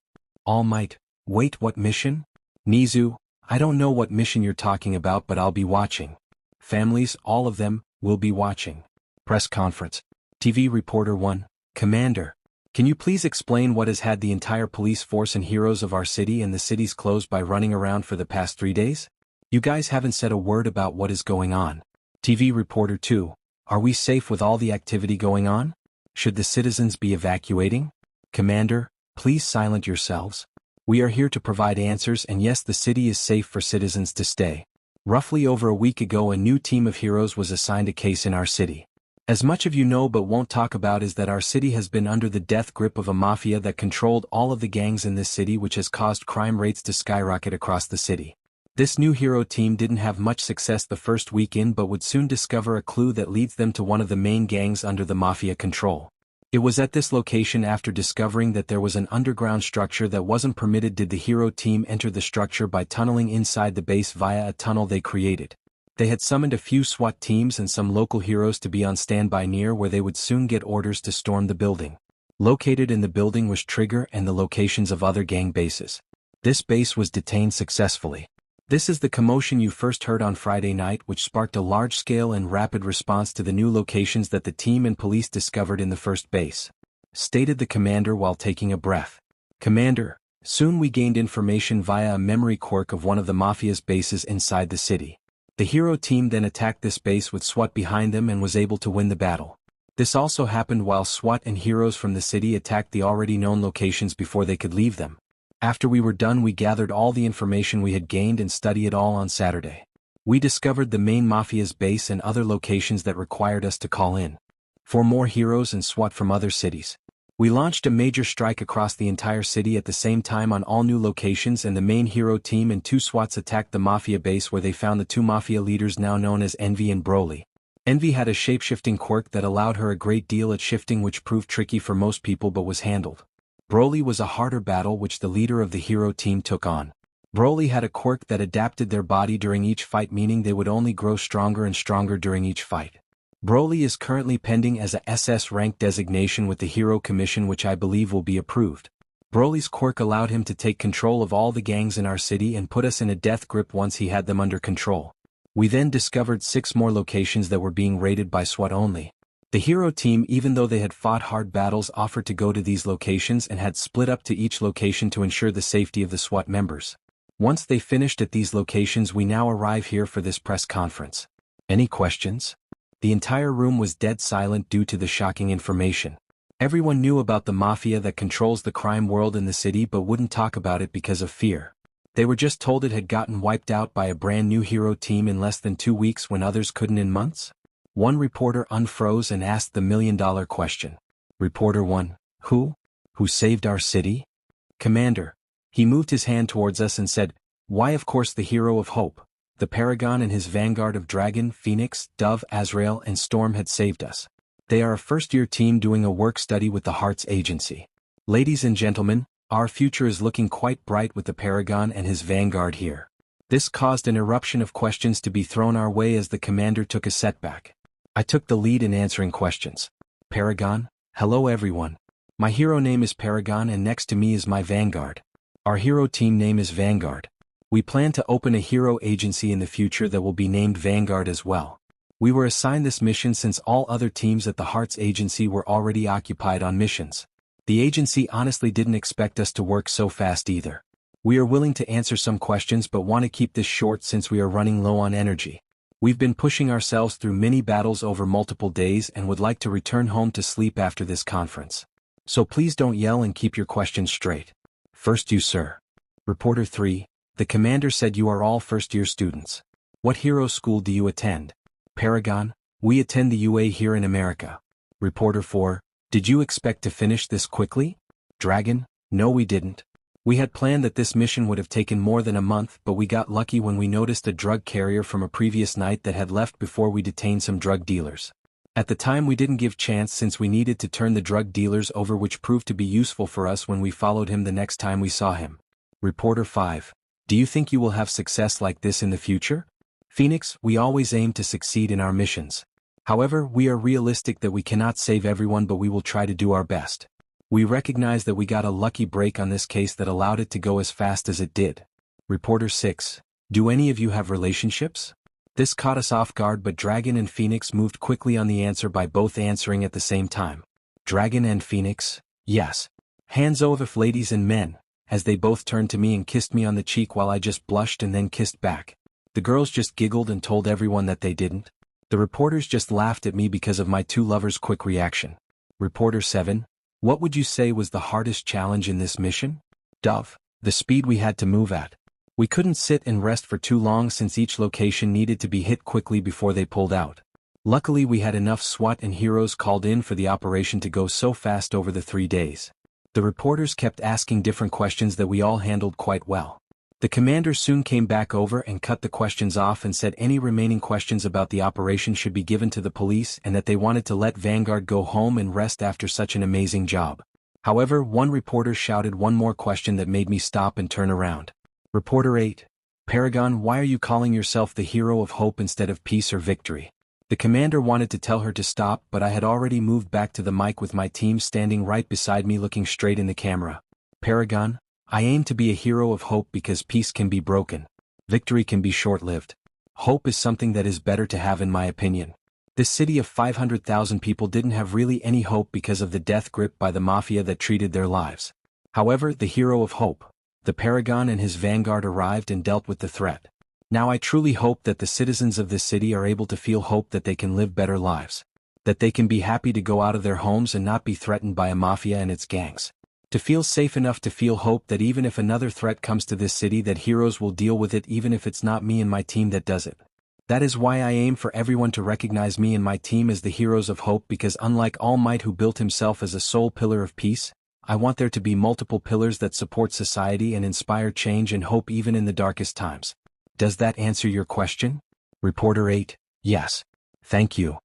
All Might: wait, what mission? Nizu: I don't know what mission you're talking about, but I'll be watching. Families, all of them, will be watching. Press conference. TV reporter 1: Commander, can you please explain what has had the entire police force and heroes of our city and the cities closed by running around for the past 3 days? You guys haven't said a word about what is going on. TV reporter 2: are we safe with all the activity going on? Should the citizens be evacuating? Commander, please silence yourselves. We are here to provide answers, and yes, the city is safe for citizens to stay. Roughly over a week ago, a new team of heroes was assigned a case in our city. As much of you know but won't talk about is that our city has been under the death grip of a mafia that controlled all of the gangs in this city, which has caused crime rates to skyrocket across the city. This new hero team didn't have much success the first week in but would soon discover a clue that leads them to one of the main gangs under the mafia control. It was at this location, after discovering that there was an underground structure that wasn't permitted, did the hero team enter the structure by tunneling inside the base via a tunnel they created. They had summoned a few SWAT teams and some local heroes to be on standby near where they would soon get orders to storm the building. Located in the building was Trigger and the locations of other gang bases. This base was detained successfully. This is the commotion you first heard on Friday night, which sparked a large-scale and rapid response to the new locations that the team and police discovered in the first base. Stated the commander while taking a breath. Commander, soon we gained information via a memory quirk of one of the mafia's bases inside the city. The hero team then attacked this base with SWAT behind them and was able to win the battle. This also happened while SWAT and heroes from the city attacked the already known locations before they could leave them. After we were done, we gathered all the information we had gained and studied it all on Saturday. We discovered the main mafia's base and other locations that required us to call in for more heroes and SWAT from other cities. We launched a major strike across the entire city at the same time on all new locations, and the main hero team and 2 SWATs attacked the mafia base where they found the 2 mafia leaders now known as Envy and Broly. Envy had a shape-shifting quirk that allowed her a great deal at shifting, which proved tricky for most people but was handled. Broly was a harder battle which the leader of the hero team took on. Broly had a quirk that adapted their body during each fight, meaning they would only grow stronger and stronger during each fight. Broly is currently pending as a SS rank designation with the Hero Commission, which I believe will be approved. Broly's quirk allowed him to take control of all the gangs in our city and put us in a death grip once he had them under control. We then discovered 6 more locations that were being raided by SWAT only. The hero team, even though they had fought hard battles, offered to go to these locations and had split up to each location to ensure the safety of the SWAT members. Once they finished at these locations, we now arrive here for this press conference. Any questions? The entire room was dead silent due to the shocking information. Everyone knew about the mafia that controls the crime world in the city but wouldn't talk about it because of fear. They were just told it had gotten wiped out by a brand new hero team in less than 2 weeks when others couldn't in months. One reporter unfroze and asked the million-dollar question. Reporter 1: Who? Who saved our city? Commander. He moved his hand towards us and said, why, of course, the hero of hope. The Paragon and his vanguard of Dragon, Phoenix, Dove, Azrael, and Storm had saved us. They are a first-year team doing a work study with the Hearts Agency. Ladies and gentlemen, our future is looking quite bright with the Paragon and his vanguard here. This caused an eruption of questions to be thrown our way as the commander took a setback. I took the lead in answering questions. Paragon, hello everyone. My hero name is Paragon and next to me is my vanguard. Our hero team name is Vanguard. We plan to open a hero agency in the future that will be named Vanguard as well. We were assigned this mission since all other teams at the Hearts Agency were already occupied on missions. The agency honestly didn't expect us to work so fast either. We are willing to answer some questions but want to keep this short since we are running low on energy. We've been pushing ourselves through many battles over multiple days and would like to return home to sleep after this conference. So please don't yell and keep your questions straight. First you, sir. Reporter 3: The commander said you are all first-year students. What hero school do you attend? Paragon, we attend the UA here in America. Reporter 4, did you expect to finish this quickly? Dragon, no we didn't. We had planned that this mission would have taken more than a month, but we got lucky when we noticed a drug carrier from a previous night that had left before we detained some drug dealers. At the time we didn't give chance since we needed to turn the drug dealers over, which proved to be useful for us when we followed him the next time we saw him. Reporter 5, do you think you will have success like this in the future? Phoenix, we always aim to succeed in our missions. However, we are realistic that we cannot save everyone, but we will try to do our best. We recognize that we got a lucky break on this case that allowed it to go as fast as it did. Reporter 6, do any of you have relationships? This caught us off guard, but Dragon and Phoenix moved quickly on the answer by both answering at the same time. Dragon and Phoenix, yes. Hands over ladies and men, as they both turned to me and kissed me on the cheek while I just blushed and then kissed back. The girls just giggled and told everyone that they didn't. The reporters just laughed at me because of my two lovers' quick reaction. Reporter 7, what would you say was the hardest challenge in this mission? Dove, the speed we had to move at. We couldn't sit and rest for too long since each location needed to be hit quickly before they pulled out. Luckily we had enough SWAT and heroes called in for the operation to go so fast over the 3 days. The reporters kept asking different questions that we all handled quite well. The commander soon came back over and cut the questions off and said any remaining questions about the operation should be given to the police and that they wanted to let Vanguard go home and rest after such an amazing job. However, one reporter shouted one more question that made me stop and turn around. Reporter 8, Paragon, why are you calling yourself the hero of hope instead of peace or victory? The commander wanted to tell her to stop, but I had already moved back to the mic with my team standing right beside me looking straight in the camera. Paragon, I aim to be a hero of hope because peace can be broken. Victory can be short-lived. Hope is something that is better to have in my opinion. This city of 500,000 people didn't have really any hope because of the death grip by the mafia that treated their lives. However, the hero of hope, the Paragon and his vanguard arrived and dealt with the threat. Now I truly hope that the citizens of this city are able to feel hope that they can live better lives. That they can be happy to go out of their homes and not be threatened by a mafia and its gangs. To feel safe enough to feel hope that even if another threat comes to this city that heroes will deal with it even if it's not me and my team that does it. That is why I aim for everyone to recognize me and my team as the heroes of hope, because unlike All Might who built himself as a sole pillar of peace, I want there to be multiple pillars that support society and inspire change and hope even in the darkest times. Does that answer your question? Reporter 8, yes. Thank you.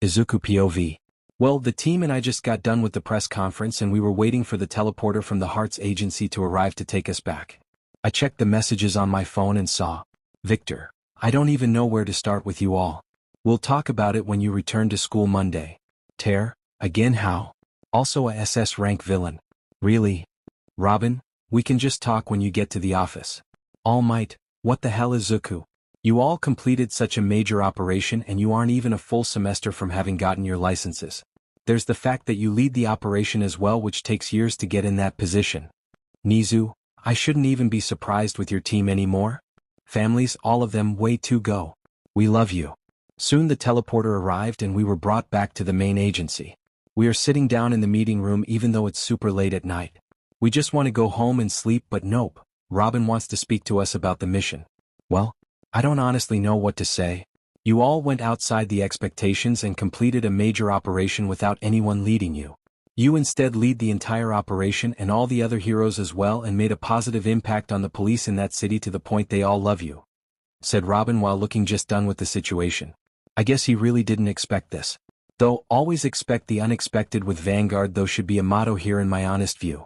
Izuku POV. Well, the team and I just got done with the press conference and we were waiting for the teleporter from the Hearts Agency to arrive to take us back. I checked the messages on my phone and saw, Victor, I don't even know where to start with you all. We'll talk about it when you return to school Monday. Tear, again how? Also a SS rank villain. Really? Robin, we can just talk when you get to the office. All Might, what the hell is Izuku? You all completed such a major operation and you aren't even a full semester from having gotten your licenses. There's the fact that you lead the operation as well, which takes years to get in that position. Nizu, I shouldn't even be surprised with your team anymore. Families, all of them, way to go. We love you. Soon the teleporter arrived and we were brought back to the main agency. We are sitting down in the meeting room even though it's super late at night. We just want to go home and sleep, but nope. Robin wants to speak to us about the mission. Well, I don't honestly know what to say. You all went outside the expectations and completed a major operation without anyone leading you. You instead lead the entire operation and all the other heroes as well and made a positive impact on the police in that city to the point they all love you," said Robin while looking just done with the situation. I guess he really didn't expect this. Though, always expect the unexpected with Vanguard though should be a motto here in my honest view.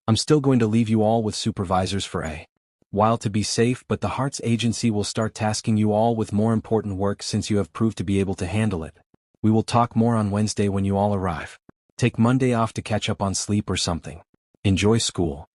I'm still going to leave you all with supervisors for a while to be safe, but the Hearts Agency will start tasking you all with more important work since you have proved to be able to handle it. We will talk more on Wednesday when you all arrive. Take Monday off to catch up on sleep or something. Enjoy school,"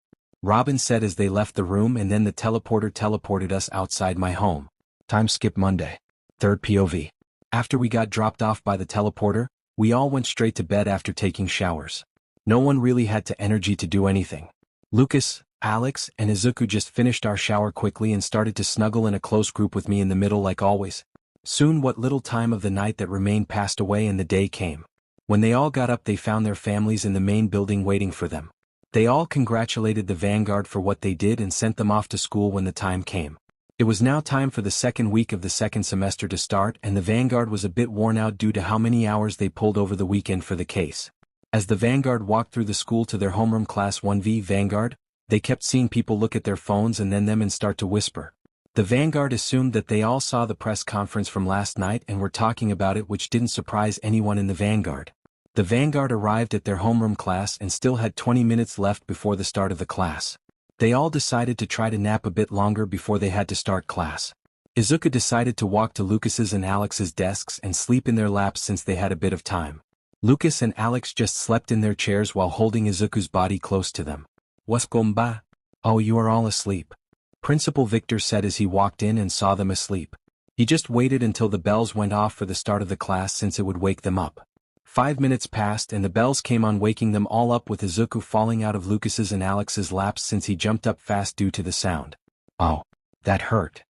Robin said as they left the room, and then the teleporter teleported us outside my home. Time skip Monday. Third POV. After we got dropped off by the teleporter, we all went straight to bed after taking showers. No one really had the energy to do anything. Lucas, Alex, and Izuku just finished our shower quickly and started to snuggle in a close group with me in the middle like always. Soon what little time of the night that remained passed away and the day came. When they all got up they found their families in the main building waiting for them. They all congratulated the Vanguard for what they did and sent them off to school when the time came. It was now time for the second week of the second semester to start, and the Vanguard was a bit worn out due to how many hours they pulled over the weekend for the case. As the Vanguard walked through the school to their homeroom Class 1V Vanguard, they kept seeing people look at their phones and then them and start to whisper. The Vanguard assumed that they all saw the press conference from last night and were talking about it, which didn't surprise anyone in the Vanguard. The Vanguard arrived at their homeroom class and still had 20 minutes left before the start of the class. They all decided to try to nap a bit longer before they had to start class. Izuku decided to walk to Lucas's and Alex's desks and sleep in their laps since they had a bit of time. Lucas and Alex just slept in their chairs while holding Izuku's body close to them. "What's going on? Oh, you are all asleep," Principal Victor said as he walked in and saw them asleep. He just waited until the bells went off for the start of the class since it would wake them up. 5 minutes passed and the bells came on, waking them all up with Izuku falling out of Lucas's and Alex's laps since he jumped up fast due to the sound. "Oh, that hurt,"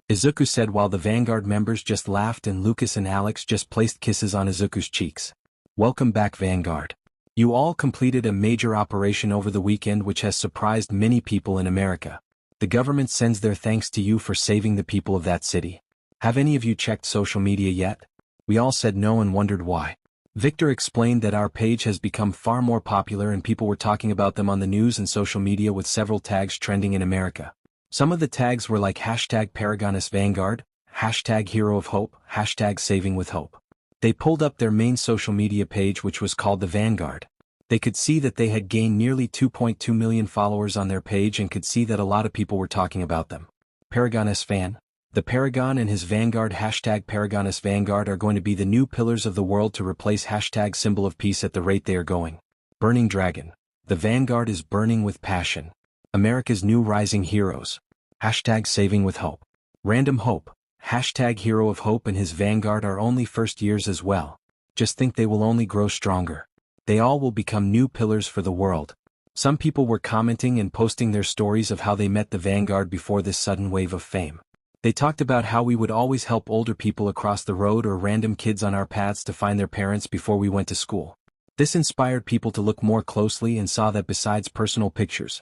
Izuku said while the Vanguard members just laughed and Lucas and Alex just placed kisses on Izuku's cheeks. "Welcome back, Vanguard. You all completed a major operation over the weekend which has surprised many people in America. The government sends their thanks to you for saving the people of that city. Have any of you checked social media yet?" We all said no and wondered why. Victor explained that our page has become far more popular and people were talking about them on the news and social media with several tags trending in America. Some of the tags were like #ParagonVanguard, #Hero of Hope, #Saving with Hope. They pulled up their main social media page, which was called the Vanguard. They could see that they had gained nearly 2.2 million followers on their page and could see that a lot of people were talking about them. Paragon fan. The Paragon and his Vanguard #Paragon Vanguard are going to be the new pillars of the world to replace #symbol of peace at the rate they are going. Burning Dragon. The Vanguard is burning with passion. America's new rising heroes. #Saving with Hope. Random Hope. #Hero of Hope and his Vanguard are only first years as well. Just think they will only grow stronger. They all will become new pillars for the world. Some people were commenting and posting their stories of how they met the Vanguard before this sudden wave of fame. They talked about how we would always help older people across the road or random kids on our paths to find their parents before we went to school. This inspired people to look more closely and saw that besides personal pictures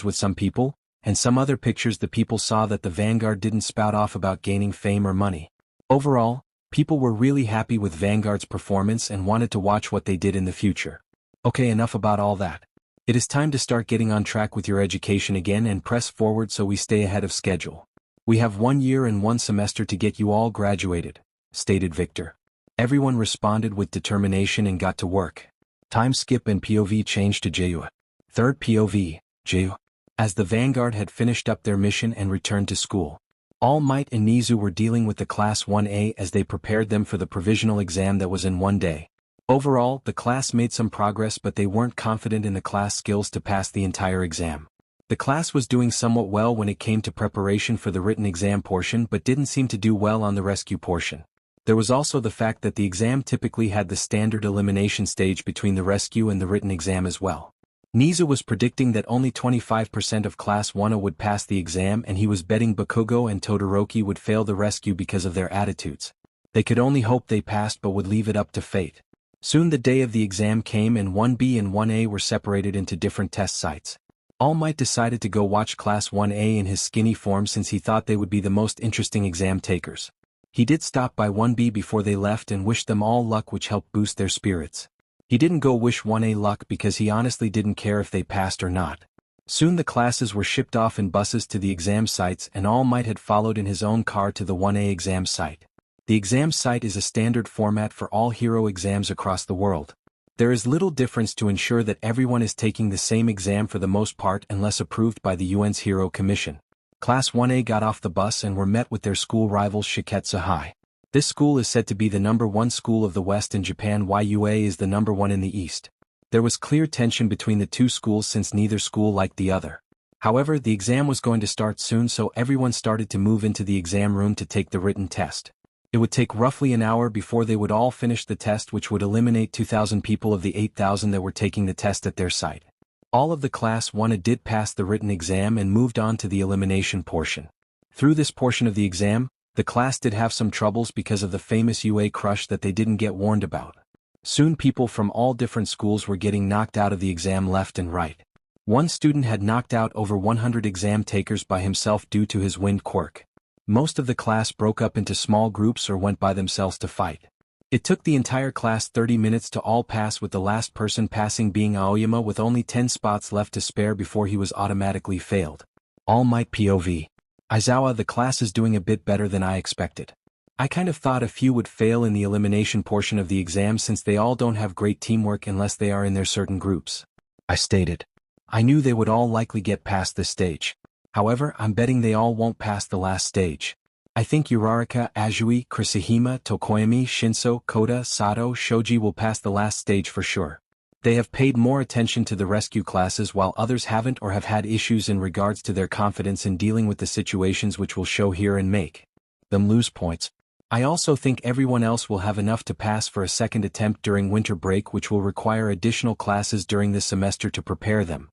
with some people, and some other pictures, the people saw that the Vanguard didn't spout off about gaining fame or money. Overall, people were really happy with Vanguard's performance and wanted to watch what they did in the future. Okay, enough about all that. It is time to start getting on track with your education again and press forward so we stay ahead of schedule. We have 1 year and 1 semester to get you all graduated, stated Victor. Everyone responded with determination and got to work. Time skip and POV changed to Jayu. Third POV, Jayu. As the Vanguard had finished up their mission and returned to school. All Might and Nizu were dealing with the Class 1A as they prepared them for the provisional exam that was in 1 day. Overall, the class made some progress, but they weren't confident in the class skills to pass the entire exam. The class was doing somewhat well when it came to preparation for the written exam portion but didn't seem to do well on the rescue portion. There was also the fact that the exam typically had the standard elimination stage between the rescue and the written exam as well. Nizu was predicting that only 25% of Class 1A would pass the exam, and he was betting Bakugo and Todoroki would fail the rescue because of their attitudes. They could only hope they passed but would leave it up to fate. Soon the day of the exam came and 1B and 1A were separated into different test sites. All Might decided to go watch Class 1A in his skinny form since he thought they would be the most interesting exam takers. He did stop by 1B before they left and wished them all luck, which helped boost their spirits. He didn't go wish 1A luck because he honestly didn't care if they passed or not. Soon the classes were shipped off in buses to the exam sites and All Might had followed in his own car to the 1A exam site. The exam site is a standard format for all hero exams across the world. There is little difference to ensure that everyone is taking the same exam for the most part unless approved by the UN's Hero Commission. Class 1A got off the bus and were met with their school rivals Shiketsu High. This school is said to be the #1 school of the West in Japan, while UA is the #1 in the East. There was clear tension between the two schools since neither school liked the other. However, the exam was going to start soon, so everyone started to move into the exam room to take the written test. It would take roughly an hour before they would all finish the test, which would eliminate 2,000 people of the 8,000 that were taking the test at their site. All of the Class 1A did pass the written exam and moved on to the elimination portion. Through this portion of the exam, the class did have some troubles because of the famous UA crush that they didn't get warned about. Soon people from all different schools were getting knocked out of the exam left and right. One student had knocked out over 100 exam takers by himself due to his wind quirk. Most of the class broke up into small groups or went by themselves to fight. It took the entire class 30 minutes to all pass, with the last person passing being Aoyama with only 10 spots left to spare before he was automatically failed. All Might POV. Aizawa, the class is doing a bit better than I expected. I kind of thought a few would fail in the elimination portion of the exam since they all don't have great teamwork unless they are in their certain groups. I stated. I knew they would all likely get past this stage. However, I'm betting they all won't pass the last stage. I think Uraraka, Azui, Kirishima, Tokoyami, Shinso, Koda, Sato, Shoji will pass the last stage for sure. They have paid more attention to the rescue classes while others haven't or have had issues in regards to their confidence in dealing with the situations, which will show here and make them lose points. I also think everyone else will have enough to pass for a second attempt during winter break, which will require additional classes during this semester to prepare them,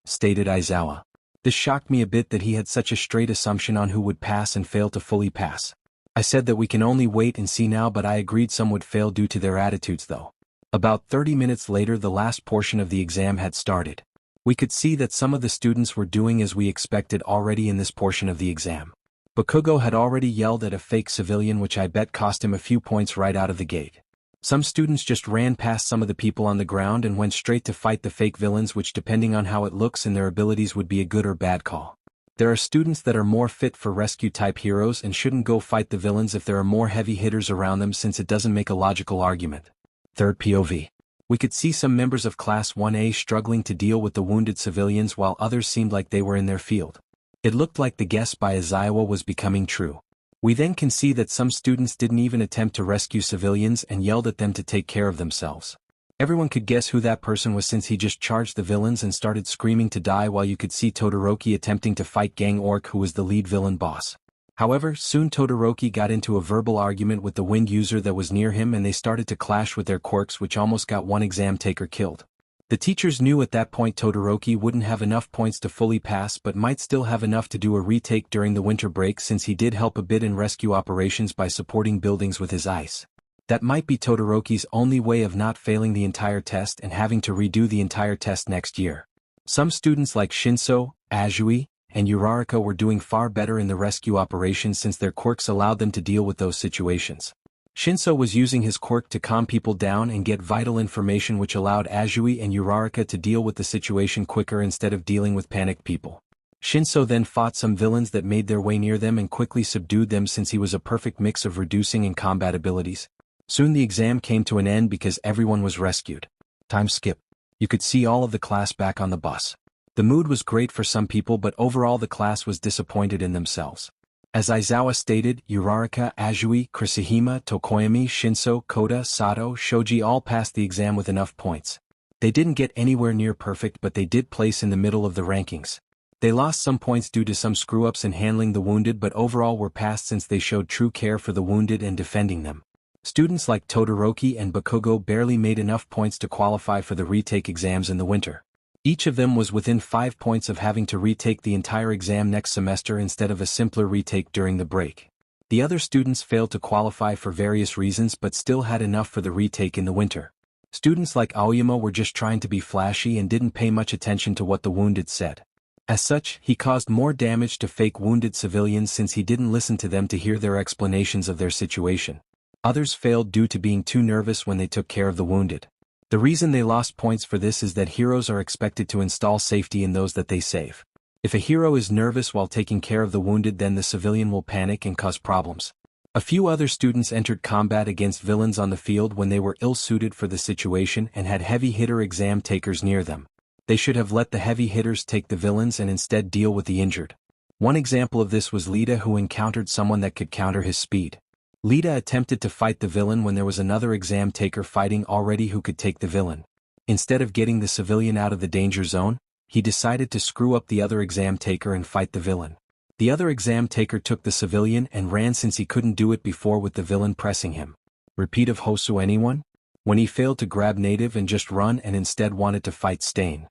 stated Aizawa. This shocked me a bit that he had such a straight assumption on who would pass and fail to fully pass. I said that we can only wait and see now, but I agreed some would fail due to their attitudes though. About 30 minutes later, the last portion of the exam had started. We could see that some of the students were doing as we expected already in this portion of the exam. Bakugo had already yelled at a fake civilian, which I bet cost him a few points right out of the gate. Some students just ran past some of the people on the ground and went straight to fight the fake villains, which depending on how it looks and their abilities would be a good or bad call. There are students that are more fit for rescue type heroes and shouldn't go fight the villains if there are more heavy hitters around them, since it doesn't make a logical argument. Third POV. We could see some members of Class 1A struggling to deal with the wounded civilians while others seemed like they were in their field. It looked like the guess by Aizawa was becoming true. We then can see that some students didn't even attempt to rescue civilians and yelled at them to take care of themselves. Everyone could guess who that person was since he just charged the villains and started screaming to die, while you could see Todoroki attempting to fight Gang Orc, who was the lead villain boss. However, soon Todoroki got into a verbal argument with the wind user that was near him and they started to clash with their quirks, which almost got one exam taker killed. The teachers knew at that point Todoroki wouldn't have enough points to fully pass, but might still have enough to do a retake during the winter break, since he did help a bit in rescue operations by supporting buildings with his ice. That might be Todoroki's only way of not failing the entire test and having to redo the entire test next year. Some students like Shinso, Azui, and Uraraka were doing far better in the rescue operations since their quirks allowed them to deal with those situations. Shinso was using his quirk to calm people down and get vital information, which allowed Azui and Uraraka to deal with the situation quicker instead of dealing with panicked people. Shinso then fought some villains that made their way near them and quickly subdued them, since he was a perfect mix of reducing and combat abilities. Soon the exam came to an end because everyone was rescued. Time skip. You could see all of the class back on the bus. The mood was great for some people, but overall the class was disappointed in themselves. As Aizawa stated, Uraraka, Azui, Kirishima, Tokoyami, Shinso, Koda, Sato, Shoji all passed the exam with enough points. They didn't get anywhere near perfect, but they did place in the middle of the rankings. They lost some points due to some screw-ups in handling the wounded, but overall were passed since they showed true care for the wounded and defending them. Students like Todoroki and Bakugo barely made enough points to qualify for the retake exams in the winter. Each of them was within 5 points of having to retake the entire exam next semester instead of a simpler retake during the break. The other students failed to qualify for various reasons but still had enough for the retake in the winter. Students like Aoyama were just trying to be flashy and didn't pay much attention to what the wounded said. As such, he caused more damage to fake wounded civilians since he didn't listen to them to hear their explanations of their situation. Others failed due to being too nervous when they took care of the wounded. The reason they lost points for this is that heroes are expected to install safety in those that they save. If a hero is nervous while taking care of the wounded, then the civilian will panic and cause problems. A few other students entered combat against villains on the field when they were ill-suited for the situation and had heavy hitter exam takers near them. They should have let the heavy hitters take the villains and instead deal with the injured. One example of this was Lita, who encountered someone that could counter his speed. Lita attempted to fight the villain when there was another exam taker fighting already who could take the villain. Instead of getting the civilian out of the danger zone, he decided to screw up the other exam taker and fight the villain. The other exam taker took the civilian and ran since he couldn't do it before with the villain pressing him. Repeat of Hosu anyone? When he failed to grab native and just run and instead wanted to fight Stain.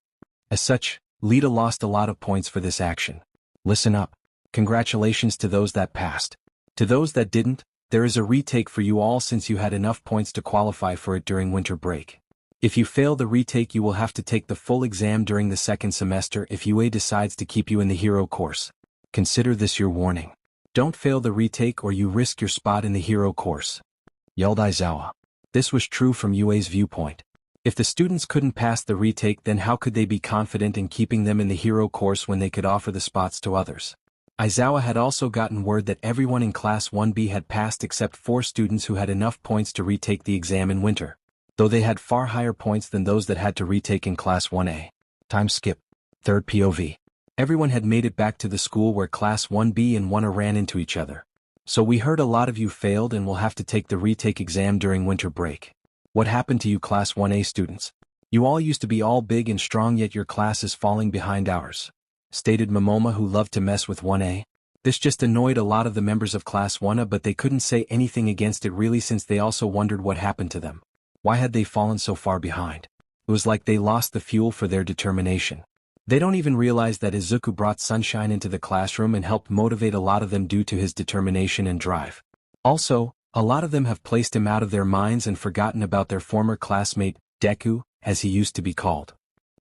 As such, Lita lost a lot of points for this action. Listen up. Congratulations to those that passed. To those that didn't, there is a retake for you all since you had enough points to qualify for it during winter break. If you fail the retake, you will have to take the full exam during the second semester if UA decides to keep you in the hero course. Consider this your warning. Don't fail the retake or you risk your spot in the hero course," yelled Aizawa. This was true from UA's viewpoint. If the students couldn't pass the retake, then how could they be confident in keeping them in the hero course when they could offer the spots to others? Aizawa had also gotten word that everyone in Class 1B had passed except 4 students who had enough points to retake the exam in winter, though they had far higher points than those that had to retake in Class 1A. Time skip. Third POV. Everyone had made it back to the school where Class 1B and 1A ran into each other. "So we heard a lot of you failed and will have to take the retake exam during winter break. What happened to you Class 1A students? You all used to be all big and strong, yet your class is falling behind ours," stated Momoma, who loved to mess with 1A. This just annoyed a lot of the members of Class 1A, but they couldn't say anything against it really, since they also wondered what happened to them. Why had they fallen so far behind? It was like they lost the fuel for their determination. They don't even realize that Izuku brought sunshine into the classroom and helped motivate a lot of them due to his determination and drive. Also, a lot of them have placed him out of their minds and forgotten about their former classmate, Deku, as he used to be called.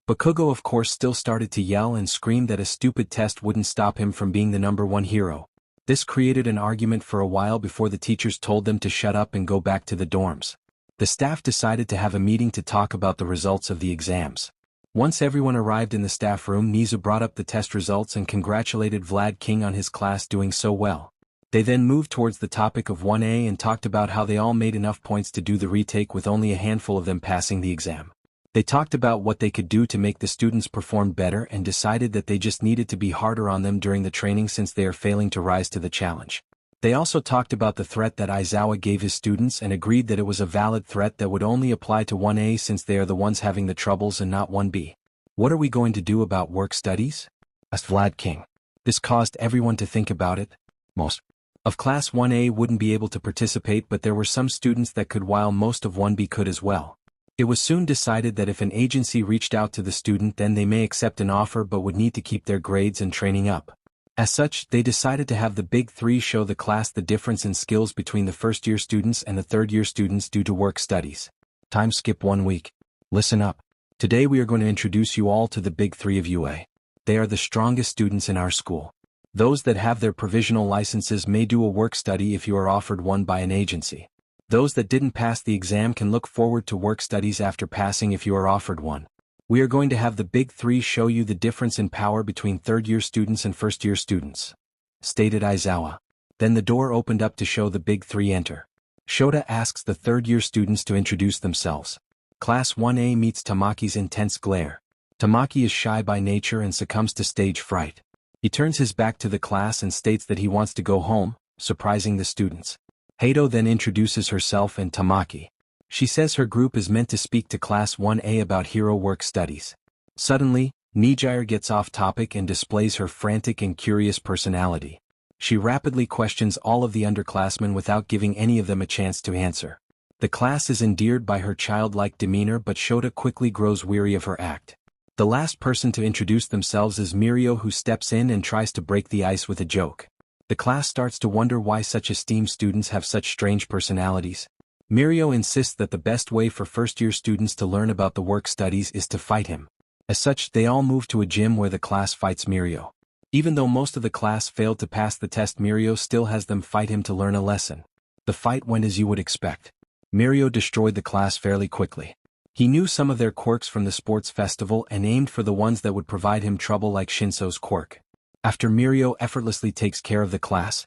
Bakugo of course still started to yell and scream that a stupid test wouldn't stop him from being the #1 hero. This created an argument for a while before the teachers told them to shut up and go back to the dorms. The staff decided to have a meeting to talk about the results of the exams. Once everyone arrived in the staff room, Nizu brought up the test results and congratulated Vlad King on his class doing so well. They then moved towards the topic of 1A and talked about how they all made enough points to do the retake with only a handful of them passing the exam. They talked about what they could do to make the students perform better and decided that they just needed to be harder on them during the training since they are failing to rise to the challenge. They also talked about the threat that Aizawa gave his students and agreed that it was a valid threat that would only apply to 1A since they are the ones having the troubles and not 1B. "What are we going to do about work studies?" asked Vlad King. This caused everyone to think about it. Most of Class 1A wouldn't be able to participate, but there were some students that could, while most of 1B could as well. It was soon decided that if an agency reached out to the student, then they may accept an offer but would need to keep their grades and training up. As such, they decided to have the Big Three show the class the difference in skills between the first-year students and the third-year students due to work studies. Time skip 1 week. Listen up. Today we are going to introduce you all to the Big Three of UA. They are the strongest students in our school. Those that have their provisional licenses may do a work study if you are offered one by an agency. Those that didn't pass the exam can look forward to work studies after passing if you are offered one. We are going to have the Big Three show you the difference in power between third-year students and first-year students," stated Aizawa. Then the door opened up to show the Big Three enter. Shota asks the third-year students to introduce themselves. Class 1A meets Tamaki's intense glare. Tamaki is shy by nature and succumbs to stage fright. He turns his back to the class and states that he wants to go home, surprising the students. Hato then introduces herself and Tamaki. She says her group is meant to speak to Class 1A about hero work studies. Suddenly, Nijire gets off topic and displays her frantic and curious personality. She rapidly questions all of the underclassmen without giving any of them a chance to answer. The class is endeared by her childlike demeanor, but Shota quickly grows weary of her act. The last person to introduce themselves is Mirio, who steps in and tries to break the ice with a joke. The class starts to wonder why such esteemed students have such strange personalities. Mirio insists that the best way for first-year students to learn about the work studies is to fight him. As such, they all move to a gym where the class fights Mirio. Even though most of the class failed to pass the test, Mirio still has them fight him to learn a lesson. The fight went as you would expect. Mirio destroyed the class fairly quickly. He knew some of their quirks from the sports festival and aimed for the ones that would provide him trouble, like Shinso's quirk. After Mirio effortlessly takes care of the class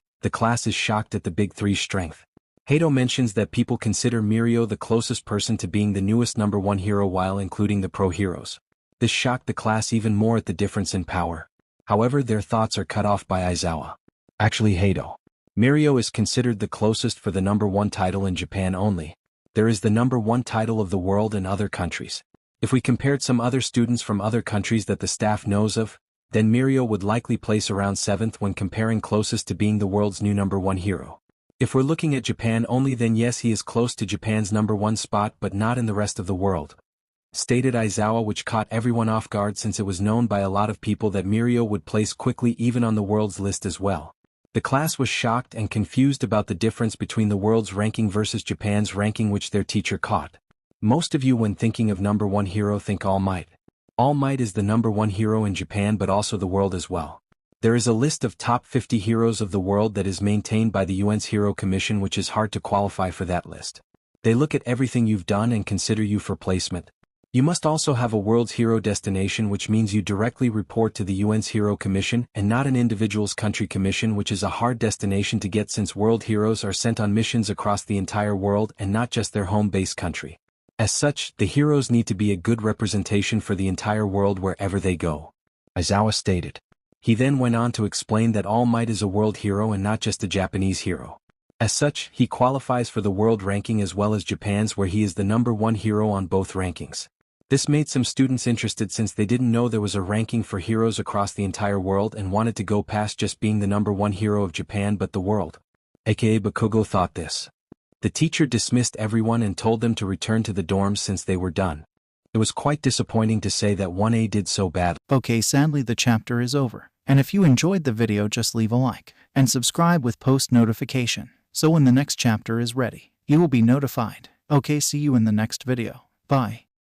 is shocked at the Big Three's strength. Hato mentions that people consider Mirio the closest person to being the newest #1 hero while including the pro heroes. This shocked the class even more at the difference in power. However, their thoughts are cut off by Aizawa. Actually, Hato. Mirio is considered the closest for the #1 title in Japan only. There is the #1 title of the world in other countries. If we compared some other students from other countries that the staff knows of, then Mirio would likely place around 7th when comparing closest to being the world's new #1 hero. If we're looking at Japan only, then yes, he is close to Japan's #1 spot, but not in the rest of the world, stated Aizawa, which caught everyone off guard since it was known by a lot of people that Mirio would place quickly even on the world's list as well. The class was shocked and confused about the difference between the world's ranking versus Japan's ranking, which their teacher caught. Most of you when thinking of number one hero think All Might. All Might is the number one hero in Japan but also the world as well. There is a list of top 50 heroes of the world that is maintained by the UN's Hero Commission, which is hard to qualify for that list. They look at everything you've done and consider you for placement. You must also have a world's hero destination, which means you directly report to the UN's Hero Commission and not an individual's country commission, which is a hard destination to get since world heroes are sent on missions across the entire world and not just their home-base country. As such, the heroes need to be a good representation for the entire world wherever they go. Aizawa stated. He then went on to explain that All Might is a world hero and not just a Japanese hero. As such, he qualifies for the world ranking as well as Japan's, where he is the number one hero on both rankings. This made some students interested since they didn't know there was a ranking for heroes across the entire world and wanted to go past just being the number one hero of Japan but the world. aka Bakugo thought this. The teacher dismissed everyone and told them to return to the dorms since they were done. It was quite disappointing to say that 1A did so badly. Okay, sadly the chapter is over. And if you enjoyed the video, just leave a like and subscribe with post notification, so when the next chapter is ready, you will be notified. Okay, see you in the next video. Bye.